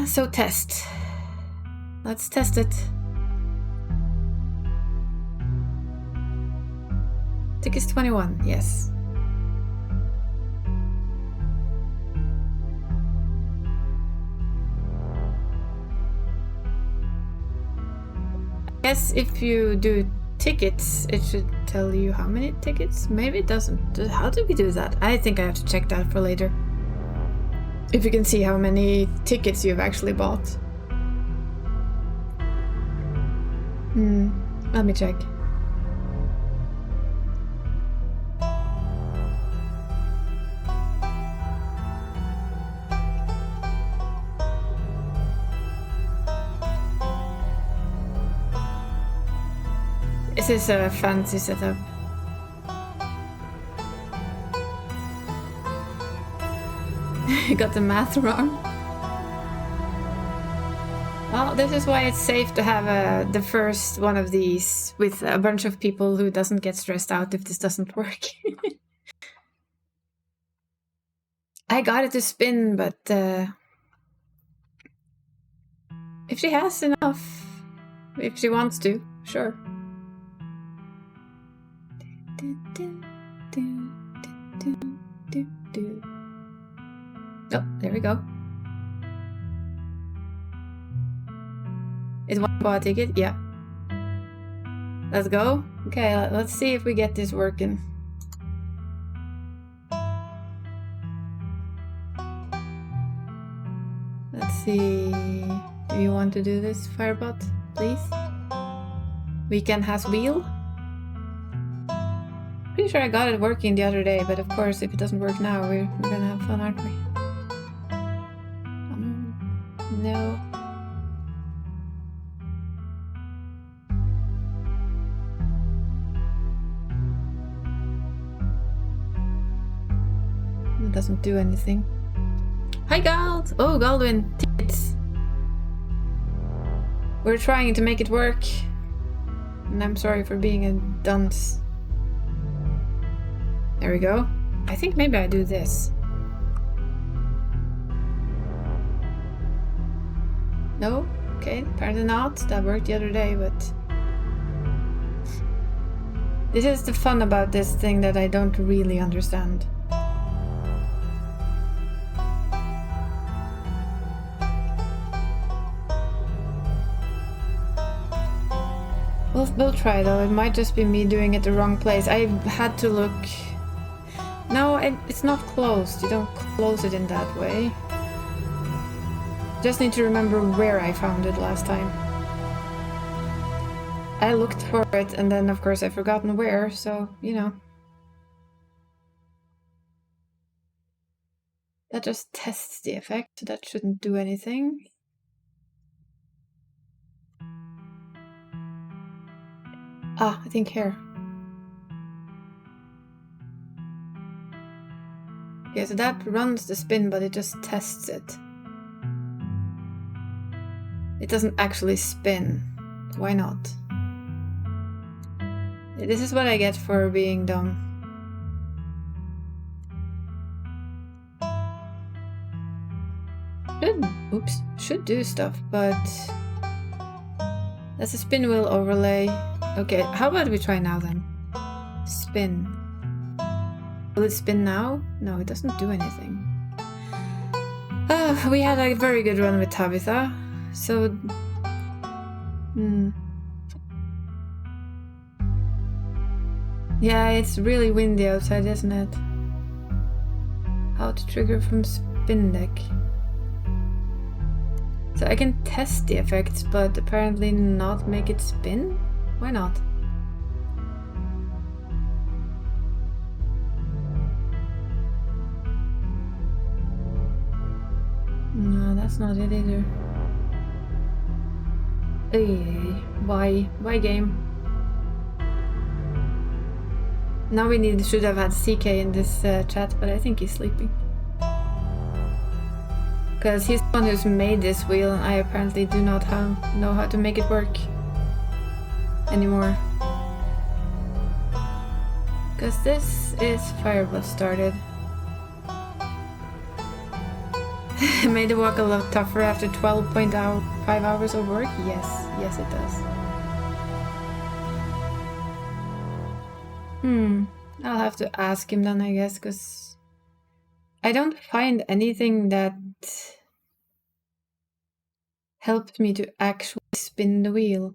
So test. Let's test it. Tickets 21, yes. Yes, if you do tickets, it should tell you how many tickets. Maybe it doesn't. How do we do that? I think I have to check that for later. If you can see how many tickets you've actually bought. Let me check. This is a fancy setup. You got the math wrong. Well, this is why it's safe to have the first one of these with a bunch of people who doesn't get stressed out if this doesn't work. I got it to spin, but if she has enough, if she wants to, sure. Oh, there we go. Is one bought a ticket? Yeah. Let's go. Okay, let's see if we get this working. Let's see. Do you want to do this, Firebot, please? Weekend has wheel. Pretty sure I got it working the other day, but of course, if it doesn't work now, we're gonna have fun, aren't we? No. It doesn't do anything. Hi, Gald! Oh, Galdwin, tickets. We're trying to make it work. And I'm sorry for being a dunce. There we go. I think maybe I do this. No? Okay, apparently not. That worked the other day, but... This is the fun about this thing that I don't really understand. We'll try though. It might just be me doing it the wrong place. I had to look... No, it's not closed. You don't close it in that way. Just need to remember where I found it last time. I looked for it and then of course I've forgotten where, so, you know. That just tests the effect, so that shouldn't do anything. Ah, I think here. Okay, so that runs the spin, but it just tests it. It doesn't actually spin. Why not? This is what I get for being dumb. Should do stuff, but... That's a spin wheel overlay. Okay, how about we try now then? Spin. Will it spin now? No, it doesn't do anything. We had a very good run with Tabitha, so... Yeah, it's really windy outside, isn't it? How to trigger from spin deck. So I can test the effects, but apparently not make it spin? Why not? No, that's not it either. Why game? Now we should have had CK in this chat, but I think he's sleeping. Because he's the one who's made this wheel, and I apparently do not know how to make it work anymore. Because this is Fireblood started. Made the walk a lot tougher after 12.5 hours of work? Yes it does. I'll have to ask him then, I guess, because I don't find anything that helped me to actually spin the wheel.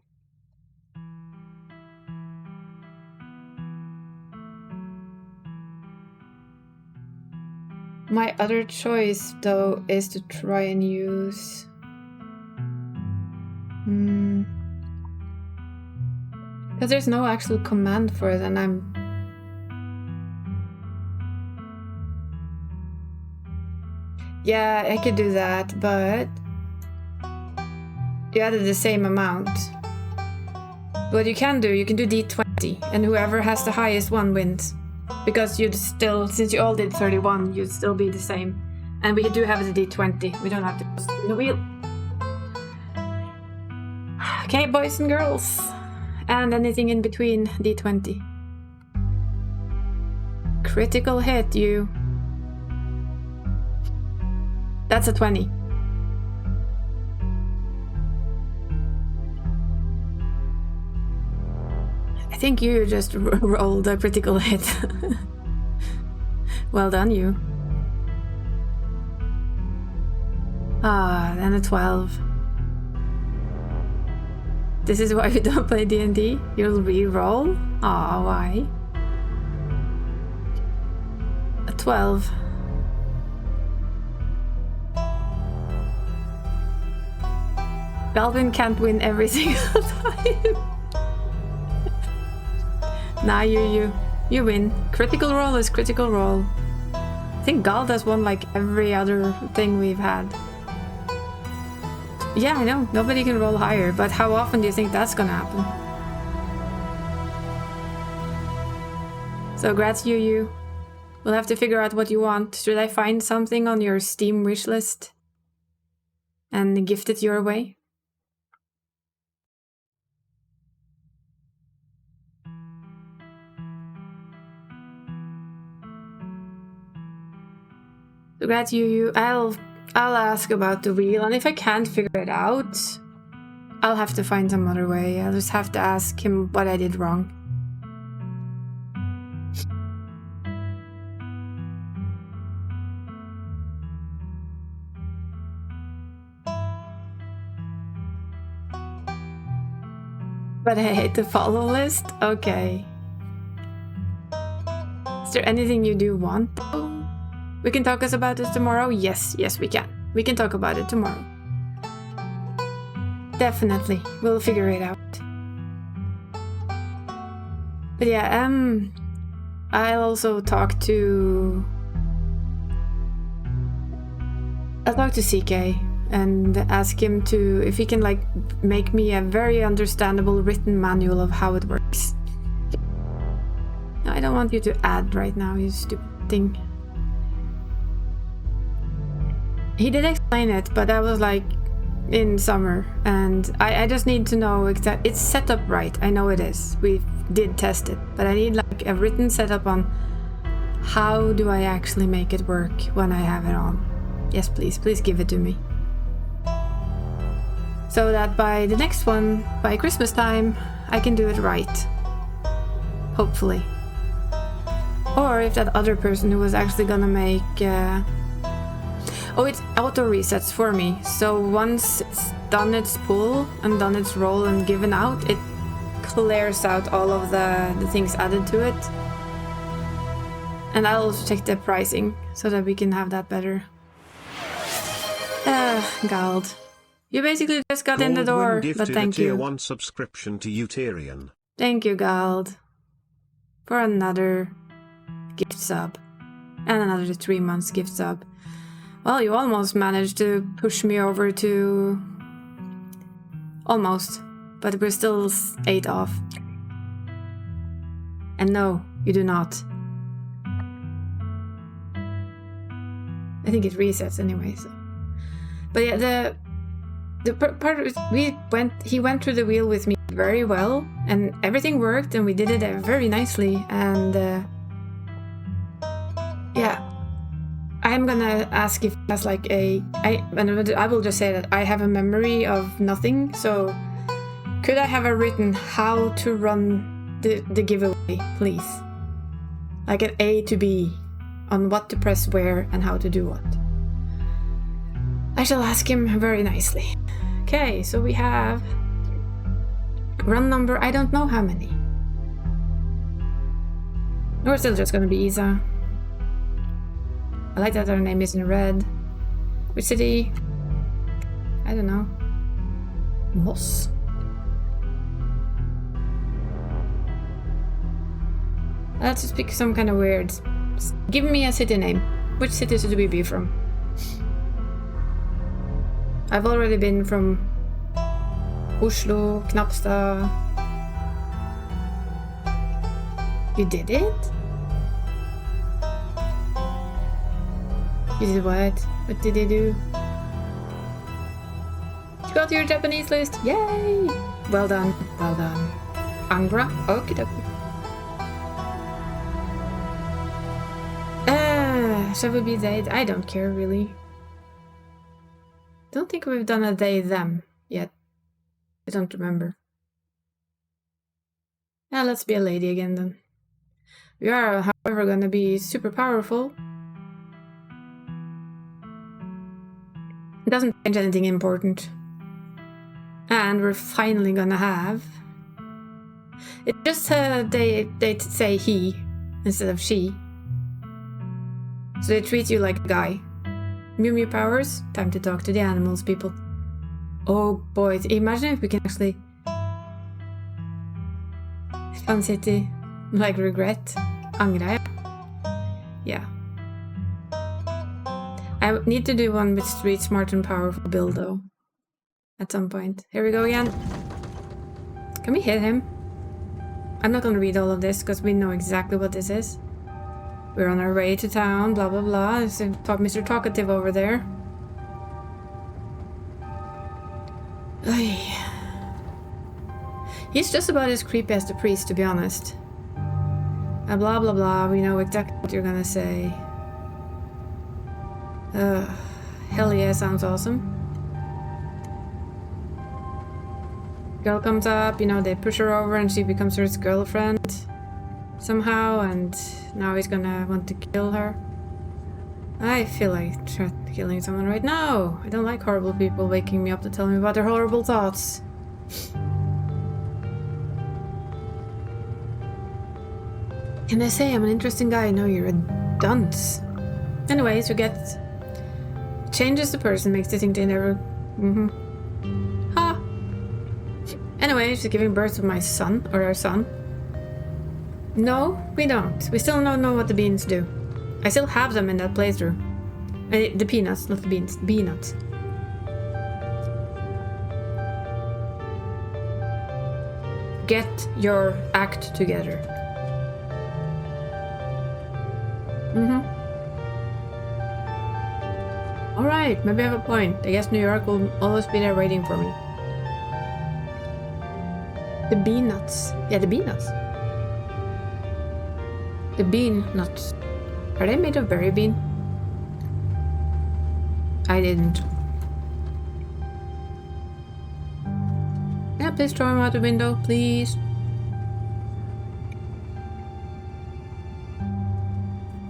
My other choice, though, is to try and use... Because there's no actual command for it, and I'm... Yeah, I could do that, but... You added the same amount. What you can do D20, and whoever has the highest one wins. Because you'd still, since you all did 31, you'd still be the same. And we do have the D20. We don't have to spin the wheel. Okay, boys and girls. And anything in between D20. Critical hit, you. That's a 20. I think you just rolled a critical hit. Well done, you. Ah, and a 12. This is why you don't play D&D? You'll re-roll? Ah, why? A 12. Galvin can't win every single time. Nah, you win. Critical roll is critical roll. I think Gald has won like every other thing we've had. Yeah, I know. Nobody can roll higher, but how often do you think that's gonna happen? So, grats you. We'll have to figure out what you want. Should I find something on your Steam wishlist and gift it your way? So, grats you. I'll ask about the wheel, and if I can't figure it out, I'll have to find some other way. I'll just have to ask him what I did wrong. But I hate the follow list? Okay. Is there anything you do want? We can talk about this tomorrow? Yes, we can. We can talk about it tomorrow. Definitely. We'll figure it out. But yeah, I'll also talk to... I'll talk to CK and ask him to... if he can, like, make me a very understandable written manual of how it works. No, I don't want you to add right now, you stupid thing. He did explain it, but that was like in summer, and I just need to know exactly. It's set up right, I know it is. We did test it, but I need like a written setup on how do I actually make it work when I have it on. Yes, please give it to me. So that by the next one, by Christmas time, I can do it right. Hopefully. Or if that other person who was actually gonna make... Oh, it auto resets for me. So once it's done its pull and done its roll and given out, it clears out all of the things added to it. And I'll also check the pricing so that we can have that better. Gald. You basically just got in the door, but thank you. Tier 1 subscription to Uterian. Thank you, Gald. For another gift sub. And another 3 months gift sub. Well, you almost managed to push me over to... Almost. But we're still 8 off. And no, you do not. I think it resets anyway, so... But yeah, the part of it, he went through the wheel with me very well, and everything worked, and we did it very nicely, and... yeah. I'm gonna ask if that's like I will just say that I have a memory of nothing, so could I have a written how to run the giveaway, please? Like an A to B on what to press where and how to do what. I shall ask him very nicely. Okay, so we have run number, I don't know how many. We're still just gonna be Isa. I like that our name is in red. Which city? I don't know. Moss? Let's just pick some kind of weird. Give me a city name. Which city should we be from? I've already been from Oslo, Knapstad. You did it? You did what? What did you do? You got your Japanese list. Yay! Well done. Well done. Angra? Okie dokie. Shall we be they? I don't care really. Don't think we've done a they them yet. I don't remember. Yeah, let's be a lady again then. We are, however, gonna be super powerful. It doesn't change anything important. And we're finally gonna have... It's just they say he instead of she. So they treat you like a guy. Mew Mew powers, time to talk to the animals, people. Oh boy, imagine if we can actually... Fun city, like regret, angre. Yeah. I need to do one with street smart and powerful build though. At some point. Here we go again. Can we hit him? I'm not gonna read all of this because we know exactly what this is. We're on our way to town, blah blah blah. There's Mr. Talkative over there. Ay. He's just about as creepy as the priest, to be honest. Blah blah blah, we know exactly what you're gonna say. Hell yeah, sounds awesome. Girl comes up, you know, they push her over and she becomes his girlfriend. Somehow, and now he's gonna want to kill her. I feel like killing someone right now. I don't like horrible people waking me up to tell me about their horrible thoughts. Can I say I'm an interesting guy? No, you're a dunce. Anyways, you get... Changes the person, makes you think they never... Ha! Anyway, she's giving birth to my son, or our son. No, we don't. We still don't know what the beans do. I still have them in that playthrough. The peanuts, not the beans. Peanuts. Get your act together. Alright, maybe I have a point. I guess New York will always be there waiting for me. The bean nuts. Yeah, the bean nuts. The bean nuts. Are they made of berry bean? I didn't. Yeah, please throw him out the window, please.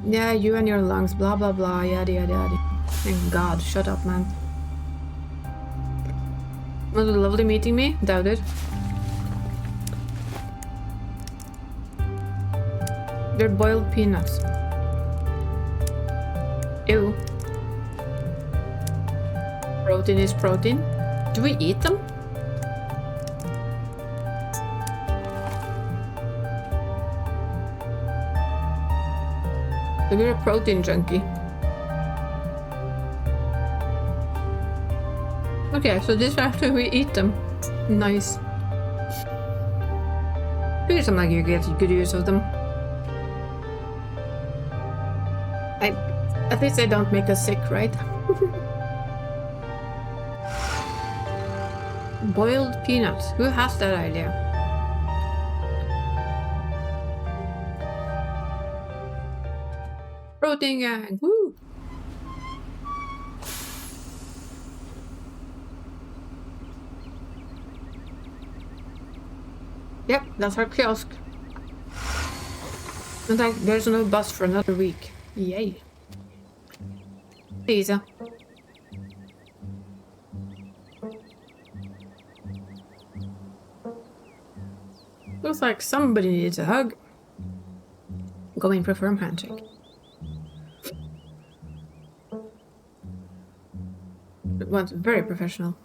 Yeah, you and your lungs, blah blah blah, yada yada yada. Thank God, shut up, man. Was it lovely meeting me? Doubt it. They're boiled peanuts. Ew. Protein is protein. Do we eat them? Maybe you're a protein junkie. Okay, so this after we eat them. Nice. Maybe some like you get good use of them. At least they don't make us sick, right? Boiled peanuts. Who has that idea? Protein gang. Woo! Yep, that's our kiosk. And there's no bus for another week. Yay. Lisa. Looks like somebody needs a hug. Going for a firm handshake. was very professional.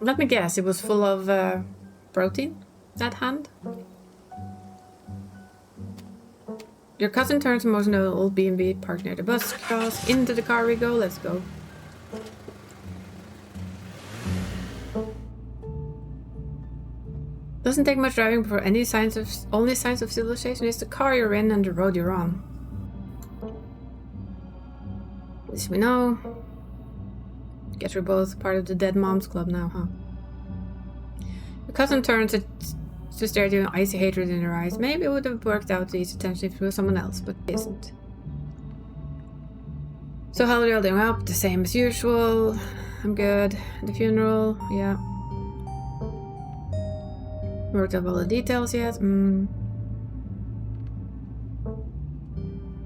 Let me guess, it was full of protein, that hand? Your cousin turns emotional old B&B parked near the bus cross. Into the car we go, let's go. Doesn't take much driving before only signs of civilization is the car you're in and the road you're on. This we know. Guess we're both part of the Dead Moms Club now, huh? Your cousin turns to stare at you, icy hatred in her eyes. Maybe it would have worked out to ease attention if it was someone else, but it isn't. So how are you all doing? Up? The same as usual. I'm good. The funeral, yeah. Worked out all the details yet?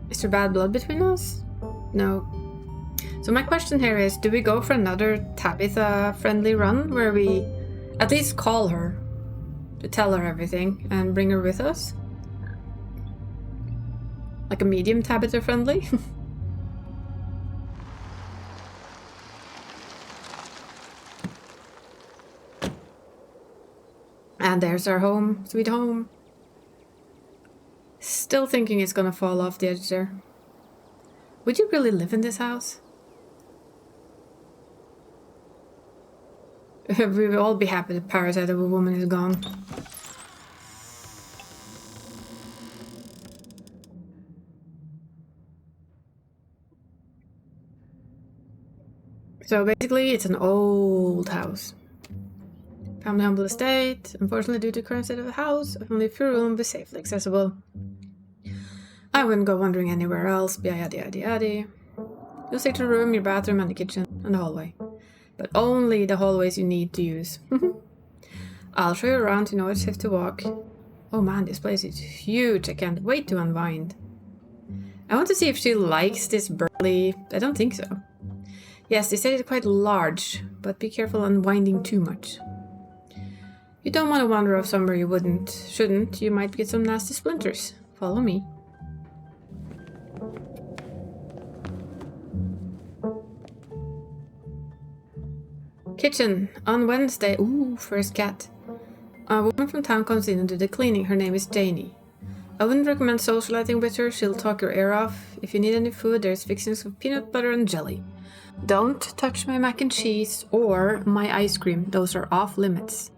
Is there bad blood between us? No. So my question here is, do we go for another Tabitha-friendly run where we at least call her to tell her everything and bring her with us? Like a medium Tabitha-friendly? And there's our home, sweet home. Still thinking it's gonna fall off the edge there. Would you really live in this house? We would all be happy the parasite of a woman is gone. So basically, it's an old house. Family humble estate. Unfortunately, due to the current state of the house, only a few rooms be safely accessible. I wouldn't go wandering anywhere else. Yada yada yada. You'll stick to the room, your bathroom, and the kitchen, and the hallway. But only the hallways you need to use. I'll show you around, you know it's safe to walk. Oh man, this place is huge. I can't wait to unwind. I want to see if she likes this burly... I don't think so. Yes, they say it's quite large, but be careful unwinding too much. You don't want to wander off somewhere you shouldn't. You might get some nasty splinters. Follow me. Kitchen. On Wednesday. Ooh, first cat. A woman from town comes in and do the cleaning. Her name is Janie. I wouldn't recommend socializing with her. She'll talk your ear off. If you need any food, there's fixings of peanut butter and jelly. Don't touch my mac and cheese or my ice cream. Those are off limits.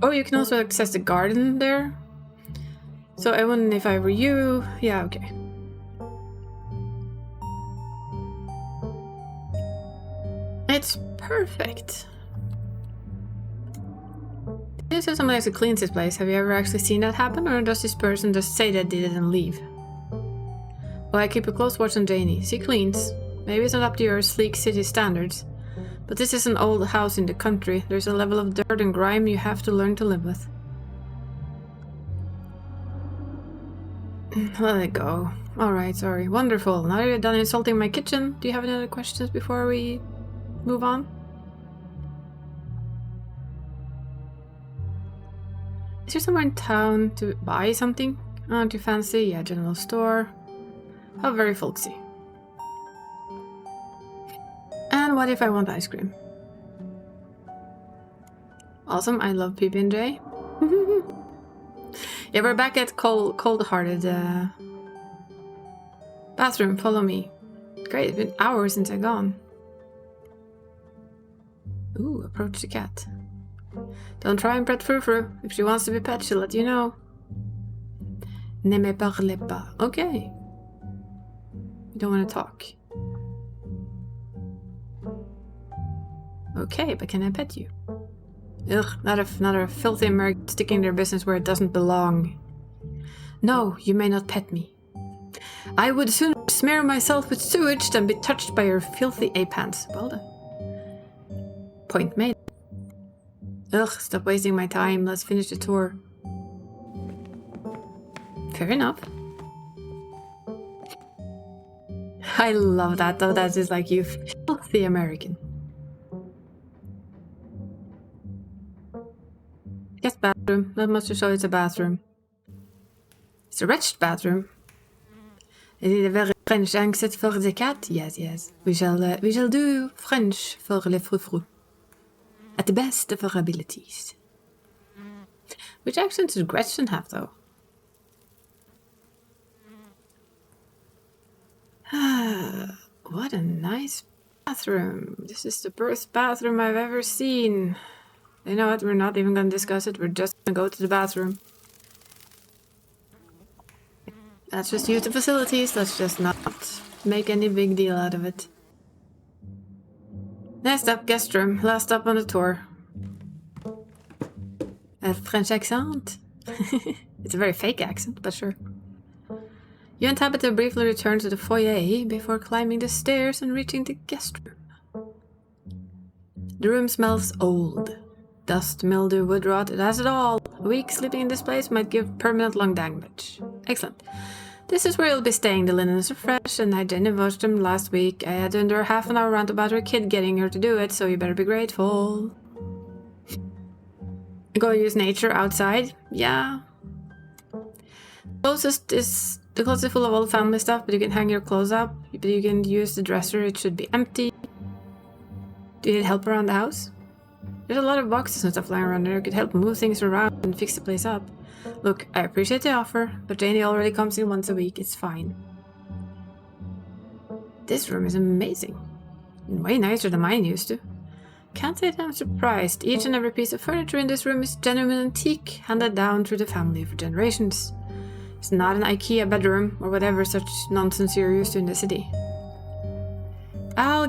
Oh, you can also access the garden there. So I wouldn't, if I were you... Yeah, okay. It's perfect. You said someone actually cleans this place. Have you ever actually seen that happen, or does this person just say that they didn't leave? Well, I keep a close watch on Janie. She cleans. Maybe it's not up to your sleek city standards, but this is an old house in the country. There's a level of dirt and grime you have to learn to live with. Let it go. Alright, sorry. Wonderful. Now you're done insulting my kitchen. Do you have any other questions before we move on? Is there somewhere in town to buy something? Aren't you fancy? Yeah, general store. How very folksy. And what if I want ice cream? Awesome, I love PB&J. Yeah, we're back at cold-hearted. Bathroom, follow me. Great, it's been hours since I've gone. Ooh, approach the cat. Don't try and pet Frou-Frou. If she wants to be pet, she'll let you know. Ne me parlez pas. Okay. You don't want to talk. Okay, but can I pet you? Ugh, not a filthy American sticking their business where it doesn't belong. No, you may not pet me. I would sooner smear myself with sewage than be touched by your filthy ape hands. Well done. Point made. Ugh, stop wasting my time. Let's finish the tour. Fair enough. I love that, though. That is like, you filthy American. Yes, bathroom. That must show it's a bathroom. It's a wretched bathroom. Is it a very French accent for the cat? Yes, yes. We shall do French for le frou-frou. At the best of our abilities. Which accent does Gretchen have, though? What a nice bathroom. This is the best bathroom I've ever seen. You know what? We're not even going to discuss it. We're just going to go to the bathroom. Let's just use the facilities. Let's just not make any big deal out of it. Next up, guest room. Last up on the tour. A French accent? It's a very fake accent, but sure. You and Tabitha briefly return to the foyer before climbing the stairs and reaching the guest room. The room smells old. Dust, mildew, wood rot, it has it all. A week sleeping in this place might give permanent lung damage. Excellent. This is where you'll be staying. The linens are fresh and hygienic washed them last week. I had to endure a half an hour rant about her kid getting her to do it, so you better be grateful. Go use nature outside? Yeah. The closet is full of old family stuff, but you can hang your clothes up. But you can use the dresser, it should be empty. Do you need help around the house? There's a lot of boxes and stuff lying around there. You could help move things around and fix the place up. Look, I appreciate the offer, but Janie already comes in once a week. It's fine. This room is amazing. And way nicer than mine used to. Can't say that I'm surprised. Each and every piece of furniture in this room is genuine antique, handed down through the family for generations. It's not an IKEA bedroom or whatever such nonsense you're used to in the city.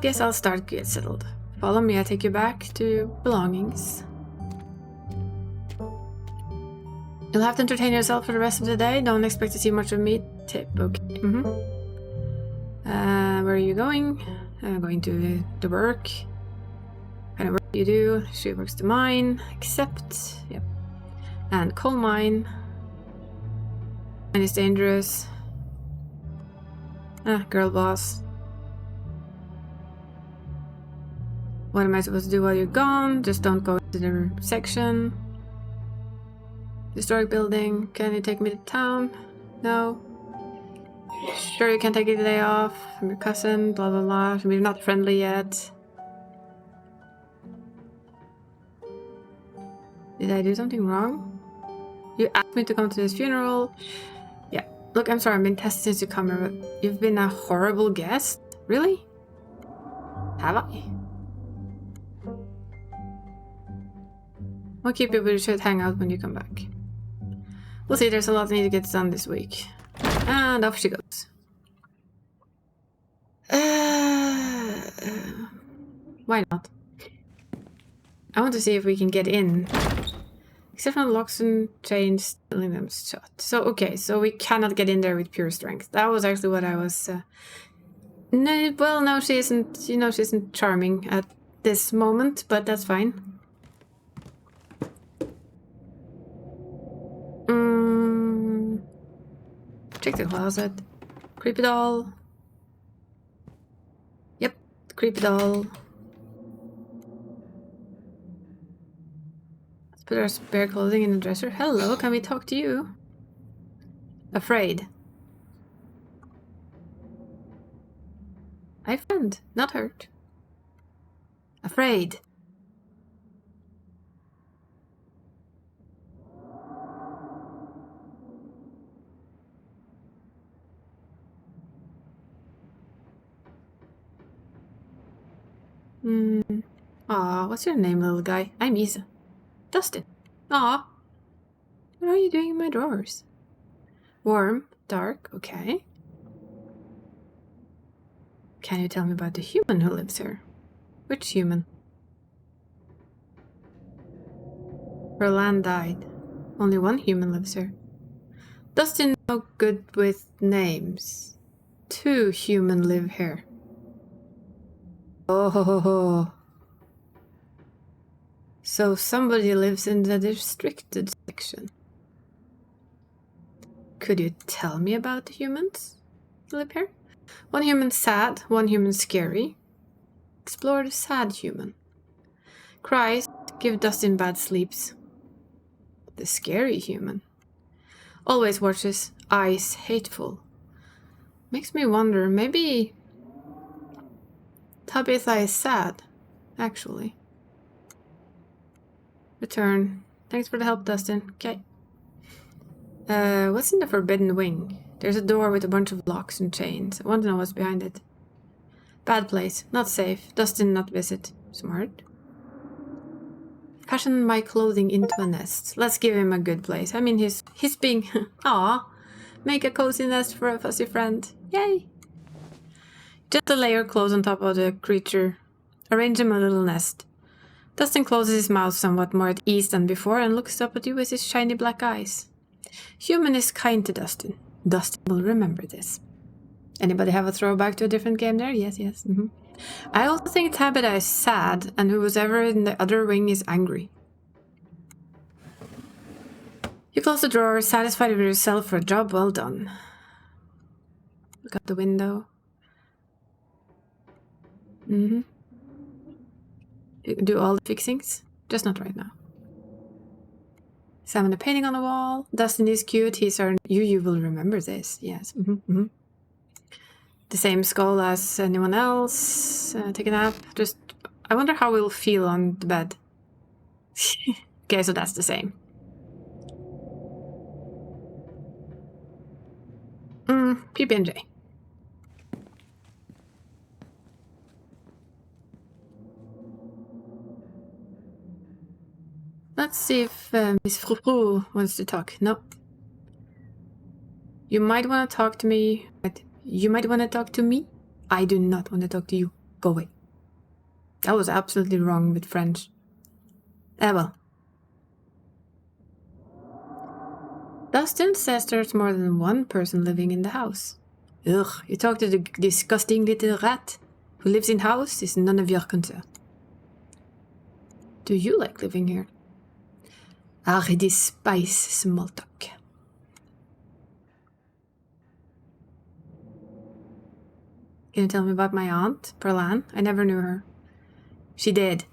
Guess I'll start get settled. Follow me, I take you back to belongings. You'll have to entertain yourself for the rest of the day. Don't expect to see much of me. Tip, okay. Where are you going? Going to the work. Kind of work you do. She works to mine. Accept. Yep. And coal mine. Mine is dangerous. Girl boss. What am I supposed to do while you're gone? Just don't go to the section. Historic building. Can you take me to town? No. Sure, you can't take a day off from your cousin, blah blah blah. We're not friendly yet. Did I do something wrong? You asked me to come to this funeral. Yeah. Look, I'm sorry, I've been tested since you come here, but you've been a horrible guest? Really? Have I? I'll keep you, but you should hang out when you come back. We'll see, there's a lot I need to get done this week. And off she goes. Why not? I want to see if we can get in. Except for the locks and chains, stealing them shut. So, okay, so we cannot get in there with pure strength. That was actually what I was... No, well, no, she isn't, you know, she isn't charming at this moment, but that's fine. Check the closet. Creepy doll. Yep, creepy doll. Let's put our spare clothing in the dresser. Hello, can we talk to you? Afraid. Hi, friend. Not hurt. Afraid. Aw, what's your name, little guy? I'm Isa. Dustin. Aw. What are you doing in my drawers? Warm, dark, okay. Can you tell me about the human who lives here? Which human? Roland died. Only one human lives here. Dustin no good with names. 2 human live here. Oh. So somebody lives in the restricted section. Could you tell me about the humans who live here? One human sad, one human scary. Explore the sad human. Cries, give Dustin bad sleeps. The scary human. Always watches eyes hateful. Makes me wonder, maybe Tabitha is sad, actually. Return. Thanks for the help, Dustin. Okay. What's in the forbidden wing? There's a door with a bunch of locks and chains. I want to know what's behind it. Bad place. Not safe. Dustin not visit. Smart. Fashion my clothing into a nest. Let's give him a good place. I mean, he's being... Aw. Make a cozy nest for a fussy friend. Yay. Gentle lay your clothes on top of the creature. Arrange him a little nest. Dustin closes his mouth somewhat more at ease than before and looks up at you with his shiny black eyes. Human is kind to Dustin. Dustin will remember this. Anybody have a throwback to a different game there? Yes. I also think Tabitha is sad, and whoever in the other wing is angry. You close the drawer, satisfied with yourself for a job well done. Look out the window. You do all the fixings, just not right now. Examine the painting on the wall. Dustin is cute. He's our... You will remember this. Yes. The same skull as anyone else. Take a nap. Just... I wonder how we'll feel on the bed. Okay, so that's the same. PB&J. Let's see if Miss Frou wants to talk. No. You might want to talk to me. You might want to talk to me. I do not want to talk to you. Go away. That was absolutely wrong with French. Well. Dustin says there's more than one person living in the house. Ugh, you talk to the disgusting little rat who lives in house is none of your concern. Do you like living here? I despise small talk. Can you tell me about my aunt, Perlan? I never knew her. She did.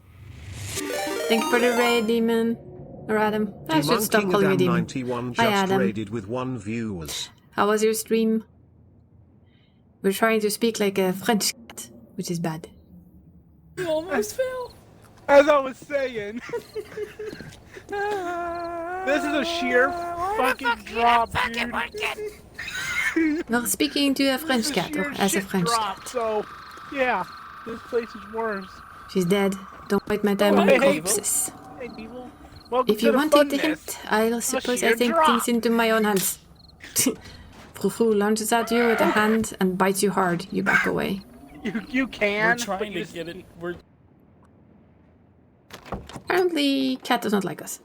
Thank you for the raid, Demon. Or Adam. I should stop calling you Demon. 91 Hi, just Adam. raided with 1 viewers. How was your stream? We're trying to speak like a French cat, which is bad. You almost fell. As I was saying, this is a sheer fucking drop, dude. We're speaking to a French cat, or as a French drop, cat. so yeah, this place is worse. She's dead. Don't waste my time on hey, corpses. Hey, people. Welcome If you to want the to take the funness. hint, I'll suppose I sheer take drop. things into my own hands. Frou launches at you with a hand and bites you hard. You back away. You can. We're trying to get it. We're Apparently, cat does not like us.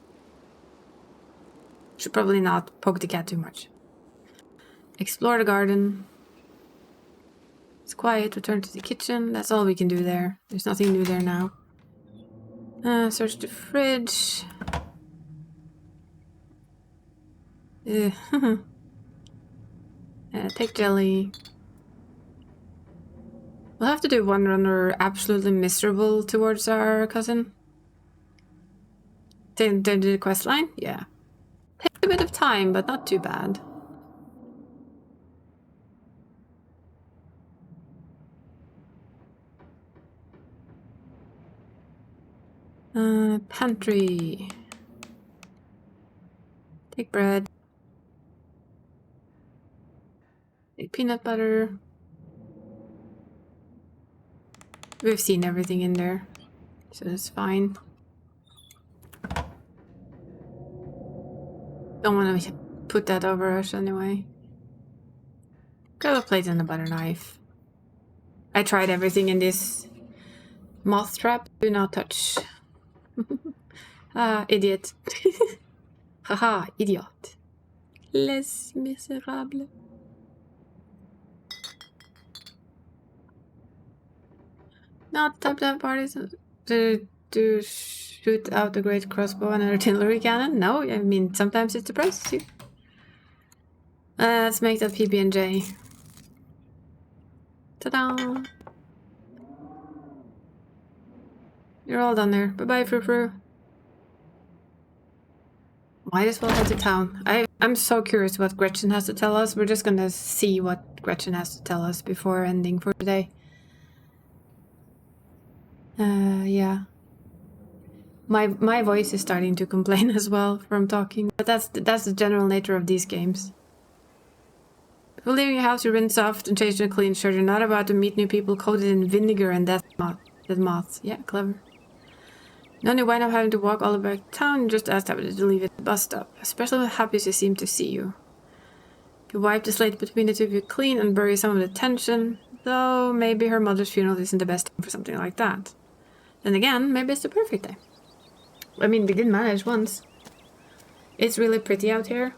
Should probably not poke the cat too much. Explore the garden. It's quiet. Return to the kitchen. That's all we can do there. There's nothing new there now. Search the fridge. Take jelly. We'll have to do one run or absolutely miserable towards our cousin. Then do the quest line? Yeah. Takes a bit of time, but not too bad. Pantry. Take bread. Take peanut butter. We've seen everything in there, so that's fine. Don't want to put that over us anyway. Grab a plate and a butter knife. I tried everything in this moth trap. Do not touch. Idiot. Haha, idiot. Les Miserables. Not type to have parties to shoot out a great crossbow and an artillery cannon? No, I mean, sometimes it surprises you. Let's make that PB&J. Ta-da! You're all done there. Bye-bye, Frou. Might as well head to town. I'm so curious what Gretchen has to tell us. We're just gonna see what Gretchen has to tell us before ending for today. Yeah. My voice is starting to complain as well from talking, but that's the general nature of these games. Before leaving your house, you rinse off and change to a clean shirt. You're not about to meet new people coated in vinegar and dead moths. Yeah, clever. None you wind up having to walk all the way back to town. You just asked Tabitha to leave at the bus stop. Especially happy she seemed to see you. You wipe the slate between the two of you clean and bury some of the tension, though maybe her mother's funeral isn't the best time for something like that. Then again, maybe it's the perfect day. I mean, we did manage once. It's really pretty out here.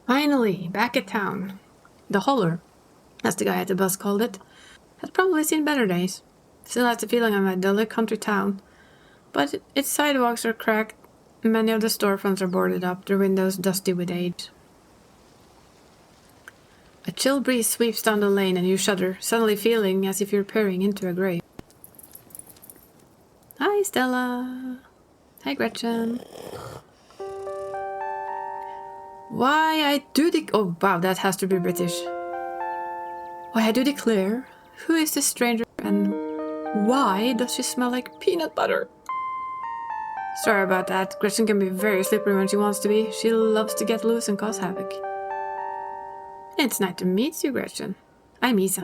Finally, back at town. The holler, as the guy at the bus called it, has probably seen better days. Still has the feeling of a dull country town, but its sidewalks are cracked, and many of the storefronts are boarded up, their windows dusty with age. A chill breeze sweeps down the lane and you shudder, suddenly feeling as if you're peering into a grave. Hi, Stella. Hi, Gretchen. Why, I do oh, wow, that has to be British. Why, I do declare, who is this stranger and why does she smell like peanut butter? Sorry about that. Gretchen can be very slippery when she wants to be. She loves to get loose and cause havoc. It's nice to meet you, Gretchen. I'm Isa.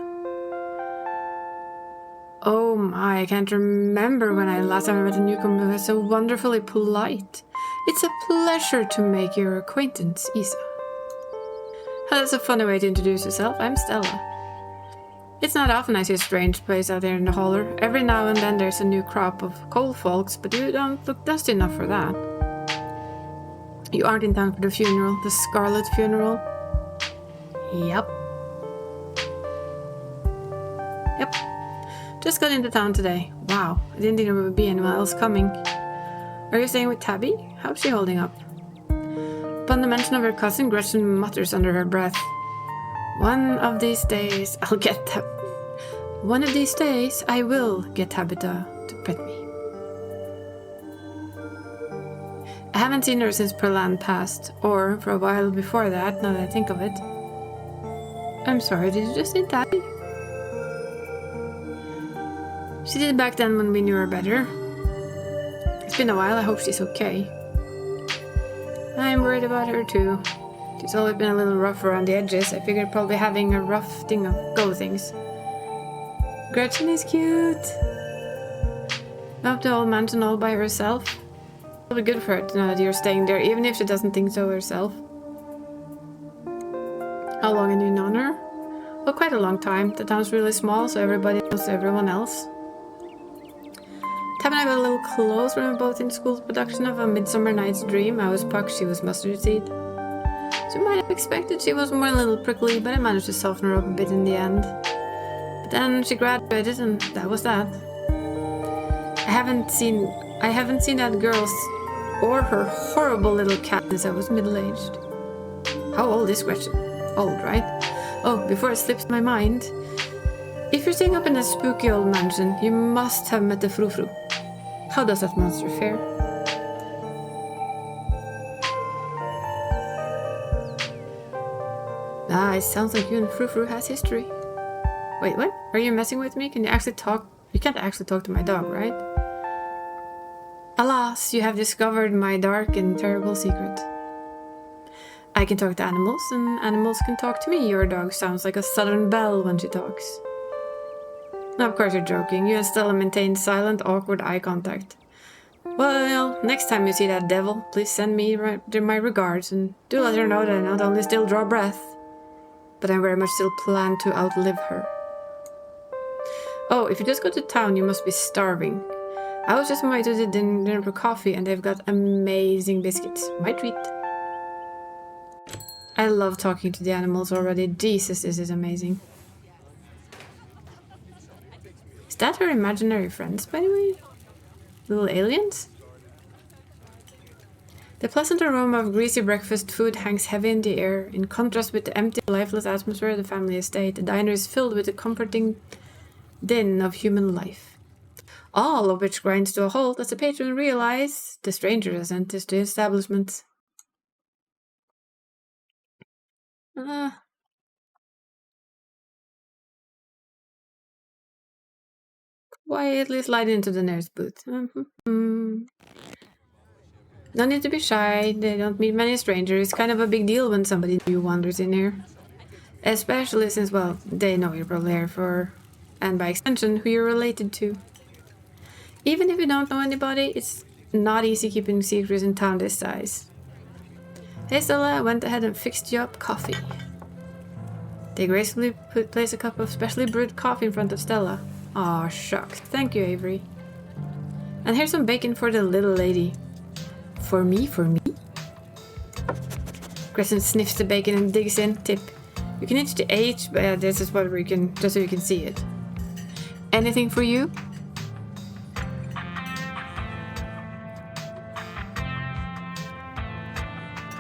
Oh my, I can't remember when last time I met a newcomer who was so wonderfully polite. It's a pleasure to make your acquaintance, Isa. That's a funny way to introduce yourself. I'm Stella. It's not often I see a strange place out there in the holler. Every now and then there's a new crop of coal folks, but you don't look dusty enough for that. You aren't in town for the funeral, the Scarlet funeral? Yep. Just got into town today. Wow, I didn't think there would be anyone else coming. Are you staying with Tabby? How's she holding up? Upon the mention of her cousin, Gretchen mutters under her breath. One of these days, I will get Tabitha to pet me. I haven't seen her since Perlan passed, or for a while before that, now that I think of it. I'm sorry, did you just say Tabby? She did back then when we knew her better. It's been a while, I hope she's okay. I'm worried about her too. She's always been a little rough around the edges. I figured probably having a rough thing of go things. Gretchen is cute. Up the old mansion all by herself. It'll be good for her to know that you're staying there, even if she doesn't think so herself. How long have you known her? Well, quite a long time. The town's really small, so everybody knows everyone else. Tab and I got a little close when we were both in school's production of A Midsummer Night's Dream. I was Puck, she was Mustard Seed. So you might have expected she was more a little prickly, but I managed to soften her up a bit in the end. But then she graduated, and that was that. I haven't seen that girl's or her horrible little cat since I was middle-aged. How old is Gretchen? Old, right? Oh, before it slips my mind. If you're staying up in a spooky old mansion, you must have met the Frou-Frou. How does that monster fare? Ah, it sounds like you and Frou-Frou has history. Wait, what? Are you messing with me? Can you actually talk? You can't actually talk to my dog, right? Alas, you have discovered my dark and terrible secret. I can talk to animals, and animals can talk to me. Your dog sounds like a southern belle when she talks. No, of course you're joking. You and Stella maintain silent, awkward eye contact. Well, next time you see that devil, please send me my regards, and do let her know that I not only still draw breath, but I very much still plan to outlive her. Oh, if you just go to town, you must be starving. I was just on my way to the dinner for coffee, and they've got amazing biscuits. My treat. I love talking to the animals already. Jesus, this is amazing. Is that her imaginary friends, by the way? Little aliens? The pleasant aroma of greasy breakfast food hangs heavy in the air. In contrast with the empty, lifeless atmosphere of the family estate, the diner is filled with the comforting din of human life. all of which grinds to a halt as the patron realize the stranger has entered the establishment. Quietly slide into the nearest booth. No need to be shy, they don't meet many strangers. It's kind of a big deal when somebody new wanders in here. Especially since, well, they know you're probably here for, and by extension, who you're related to. Even if you don't know anybody, it's not easy keeping secrets in town this size. Hey Stella, I went ahead and fixed you up coffee. They gracefully place a cup of specially brewed coffee in front of Stella. Aw, shucks. Thank you, Avery. And here's some bacon for the little lady. For me? Crescent sniffs the bacon and digs in. Tip. You can itch the H, but this is what we can, just so you can see it. Anything for you?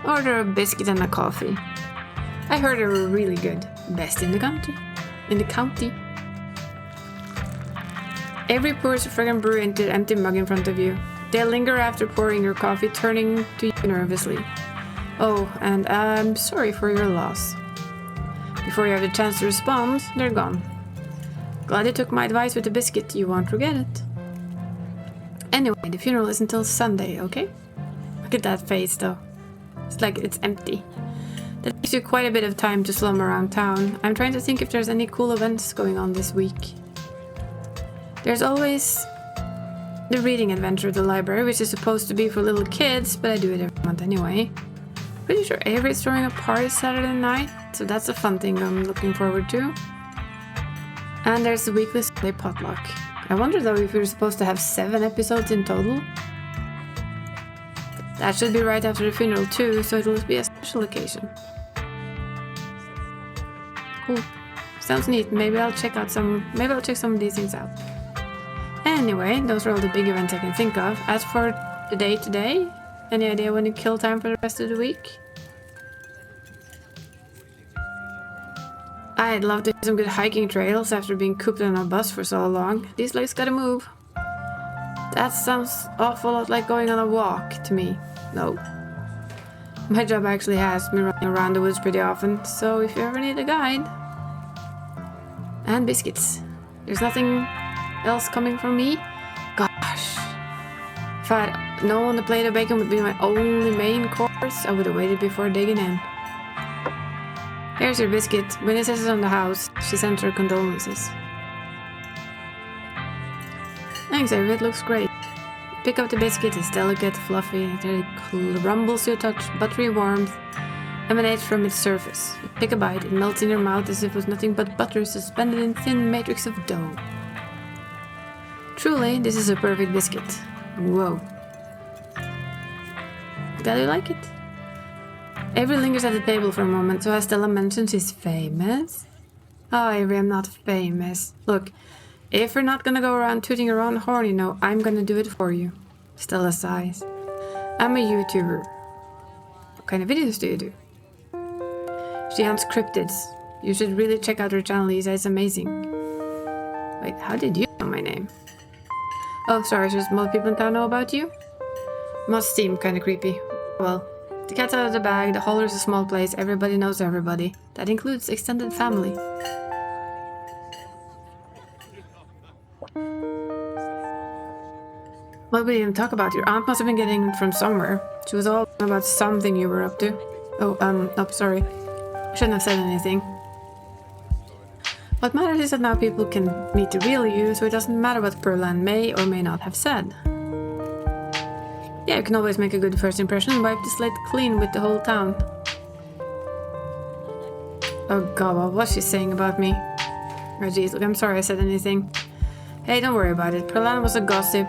Order a biscuit and a coffee. I heard they were really good. Best in the county. Avery pours a fragrant brew into the empty mug in front of you. They linger after pouring your coffee, turning to you nervously. Oh, and I'm sorry for your loss. Before you have the chance to respond, they're gone. Glad you took my advice with the biscuit, you won't regret it. Anyway, the funeral is until Sunday, okay? Look at that face, though. It's like it's empty. That gives you quite a bit of time to slum around town. I'm trying to think if there's any cool events going on this week. There's always the reading adventure at the library, which is supposed to be for little kids, but I do it every month anyway. Pretty sure Avery's throwing a party Saturday night, so that's a fun thing I'm looking forward to. And there's the weekly Sunday potluck. I wonder though if we're supposed to have 7 episodes in total. That should be right after the funeral too, so it'll be a special occasion. Cool. Sounds neat. Maybe I'll check some of these things out. Anyway, those are all the big events I can think of. As for the day today, any idea when you kill time for the rest of the week? I'd love to do some good hiking trails after being cooped on a bus for so long. These legs gotta move. That sounds awful lot like going on a walk to me. No. My job actually has me running around the woods pretty often, so if you ever need a guide. And biscuits. There's nothing else coming from me? Gosh. If I had known the plate of bacon would be my only main course, I would have waited before digging in. Here's your biscuit. Winnie says it's on the house. She sent her condolences. Thanks, Avery. It looks great. Pick up the biscuit. It's delicate, fluffy. It rumbles to a touch. Buttery warmth emanates from its surface. You pick a bite. It melts in your mouth as if it was nothing but butter suspended in thin matrix of dough. Truly, this is a perfect biscuit. Whoa. Glad you like it. Avery lingers at the table for a moment, so as Stella mentions he's famous. Oh, Avery, I'm not famous. Look, if you're not gonna go around tooting your own horn, you know, I'm gonna do it for you. Stella sighs. I'm a YouTuber. What kind of videos do you do? She hunts cryptids. You should really check out her channel, Lisa. It's amazing. Wait, how did you know my name? Oh, sorry, just most people in town know about you? Must seem kinda creepy. Well, the cat's out of the bag, the Holler's a small place, everybody knows everybody. That includes extended family. What would you even talk about? Your aunt must have been getting it from somewhere. She was all about something you were up to. Oh, sorry. I shouldn't have said anything. What matters is that now people can meet the real you, so it doesn't matter what Perlan may or may not have said. Yeah, you can always make a good first impression and wipe the slate clean with the whole town. Oh god, what was she saying about me? Oh jeez, look, I'm sorry I said anything. Hey, don't worry about it. Perlan was a gossip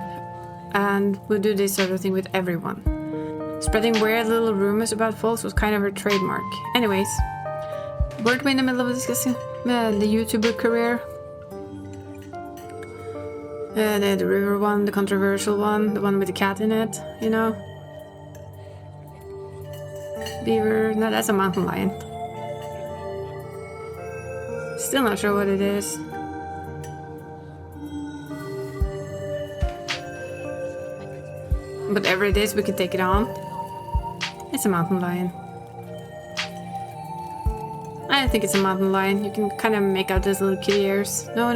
and would do this sort of thing with everyone. Spreading weird little rumors about folks was kind of her trademark. Anyways, weren't we in the middle of discussing the YouTuber career? The river one, the controversial one, the one with the cat in it, you know? Beaver, no, that's a mountain lion. Still not sure what it is. whatever it is, we can take it on. It's a mountain lion. I think it's a mountain lion. You can kind of make out those little kitty ears. No.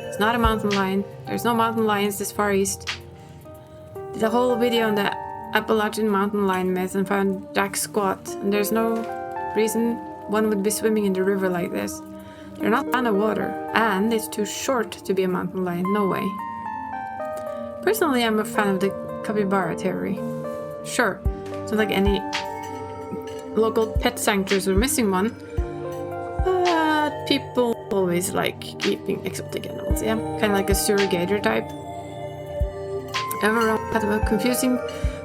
It's not a mountain lion. There's no mountain lions this far east. Did a whole video on the Appalachian mountain lion myth and found Jack squat. And there's no reason one would be swimming in the river like this. They're not fan of water. And it's too short to be a mountain lion. No way. Personally, I'm a fan of the capybara theory. Sure, it's not like any local pet sanctuaries are missing one. But people always like keeping exotic animals, yeah? Kind of like a surrogator type. Everyone had about confusing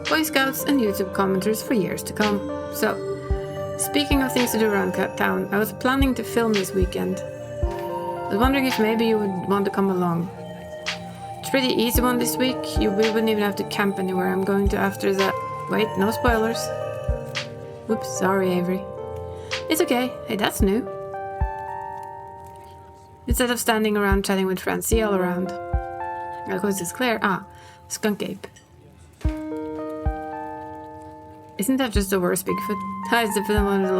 Boy Scouts and YouTube commenters for years to come. So, speaking of things to do around town, I was planning to film this weekend. I was wondering if maybe you would want to come along. It's pretty easy one this week. We wouldn't even have to camp anywhere. I'm going to after that. Wait, no spoilers. Oops, sorry Avery. It's okay. Hey, that's new. Instead of standing around chatting with friends, see all around. The coast is clear. Ah, skunk ape. Isn't that just the worst Bigfoot? It's definitely one of the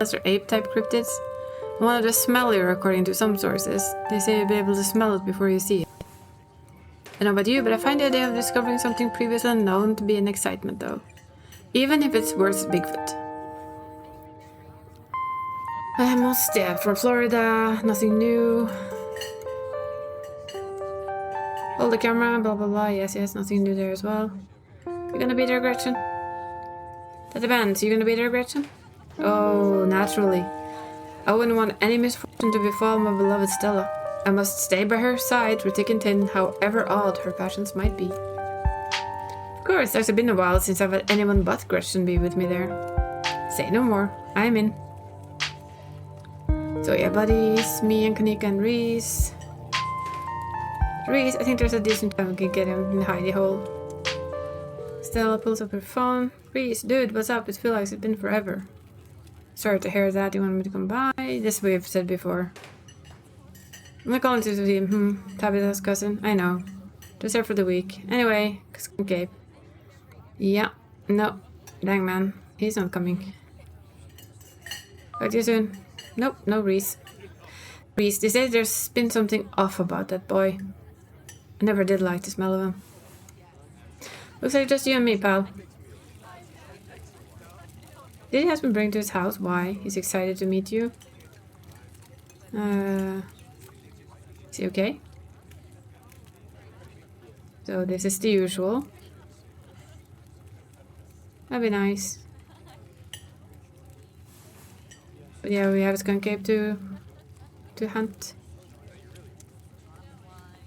lesser ape-type cryptids. One of the smellier, according to some sources. They say you'll be able to smell it before you see it. I don't know about you, but I find the idea of discovering something previously unknown to be an excitement, though. Even if it's worse than Bigfoot. Almost, yeah, from Florida, nothing new. Hold the camera, blah blah blah, yes, nothing new there as well. You gonna be there, Gretchen? That depends, you gonna be there, Gretchen? Oh, naturally. I wouldn't want any misfortune to befall my beloved Stella. I must stay by her side through thick and thin, however odd her passions might be. Of course, it's been a while since I've had anyone but Gretchen be with me there. Say no more, I'm in. So yeah, buddies, me and Kanika and Reese. Reese, I think there's a decent time we can get him in the hidey hole. Stella pulls up her phone. Reese, dude, what's up? It feels like it's been forever. Sorry to hear that. You want me to come by? This we've said before. I'm not calling to see him. Tabitha's cousin. I know. Just here for the week. Anyway, Gabe. Yeah. No. Dang man. He's not coming. Talk to you soon. Nope. No Reese. Reese, they say there's been something off about that boy. I never did like the smell of him. Looks like just you and me, pal. Did he ask me to bring to his house? Why? He's excited to meet you. Is he okay? So this is the usual. That'd be nice. But yeah, we have a skunk ape to hunt.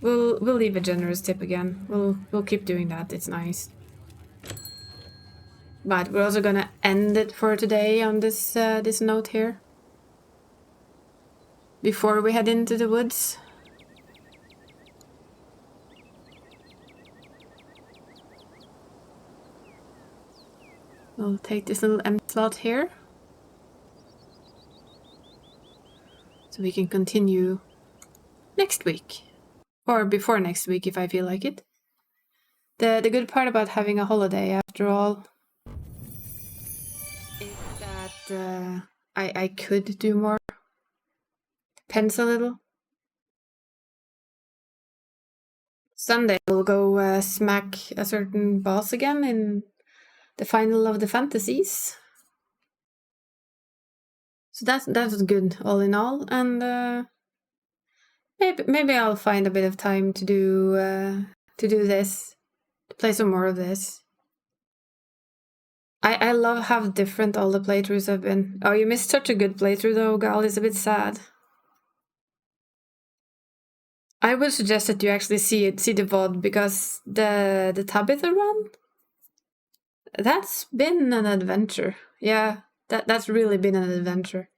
We'll leave a generous tip again. We'll keep doing that. It's nice. But we're also gonna end it for today on this this note here. Before we head into the woods. We'll take this little empty slot here. So we can continue next week. Or before next week if I feel like it. The good part about having a holiday after all is that I could do more. Depends a little. Sunday we'll go smack a certain boss again in the final of the fantasies. So that's good all in all, and maybe I'll find a bit of time to do this, to play some more of this. I love how different all the playthroughs have been. Oh, you missed such a good playthrough though, Gal. It's a bit sad. I would suggest that you actually see the VOD, because the Tabitha run, that's been an adventure. Yeah, that's really been an adventure.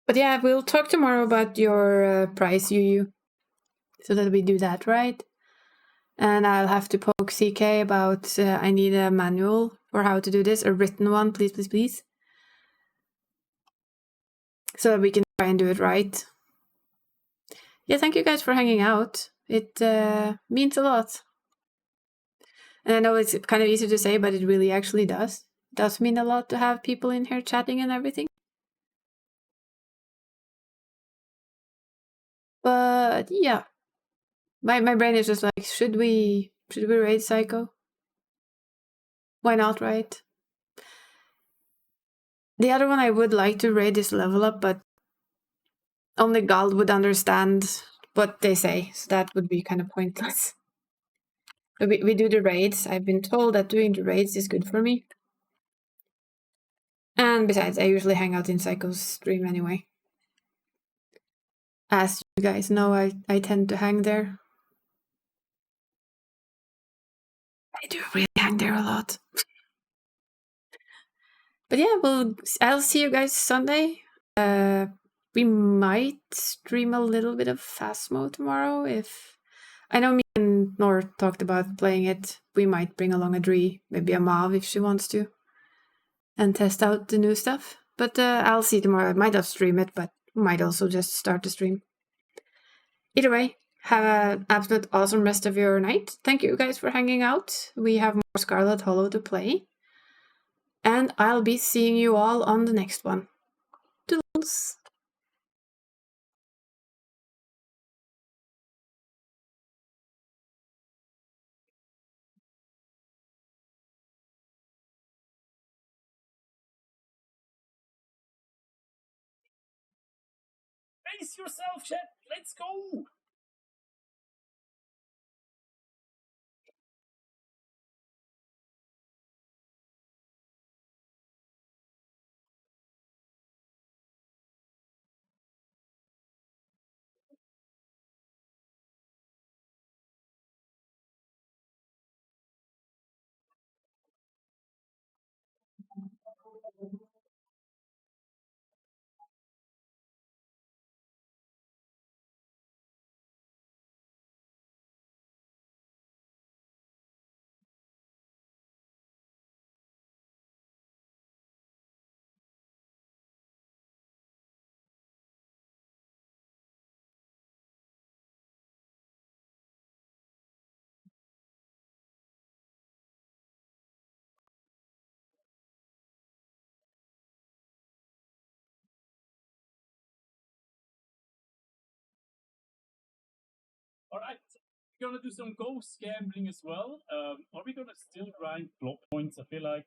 But yeah, we'll talk tomorrow about your price, Yu, so that we do that right. And I'll have to poke CK about I need a manual for how to do this, a written one, please. So that we can try and do it right. Yeah, thank you guys for hanging out. It means a lot. And I know it's kind of easy to say, but it really actually does. It does mean a lot to have people in here chatting and everything. But yeah. My brain is just like, should we raid Psycho? Why not, right? The other one I would like to raid is Level Up, but only Gald would understand what they say, so that would be kind of pointless. But we do the raids. I've been told that doing the raids is good for me. And besides, I usually hang out in Psycho's stream anyway. As you guys know, I tend to hang there. I do really hang there a lot. But yeah, I'll see you guys Sunday. We might stream a little bit of Phasmo tomorrow if... I know me and Nor talked about playing it. We might bring along a Dree, maybe a Mav if she wants to, and test out the new stuff. But I'll see tomorrow. I might have stream it, but might also just start the stream. Either way, have an absolute awesome rest of your night. Thank you guys for hanging out. We have more Scarlet Hollow to play. And I'll be seeing you all on the next one. Toodles! Face yourself, chat. Let's go. All right. We're gonna do some ghost gambling as well. Are we gonna still grind block points? I feel like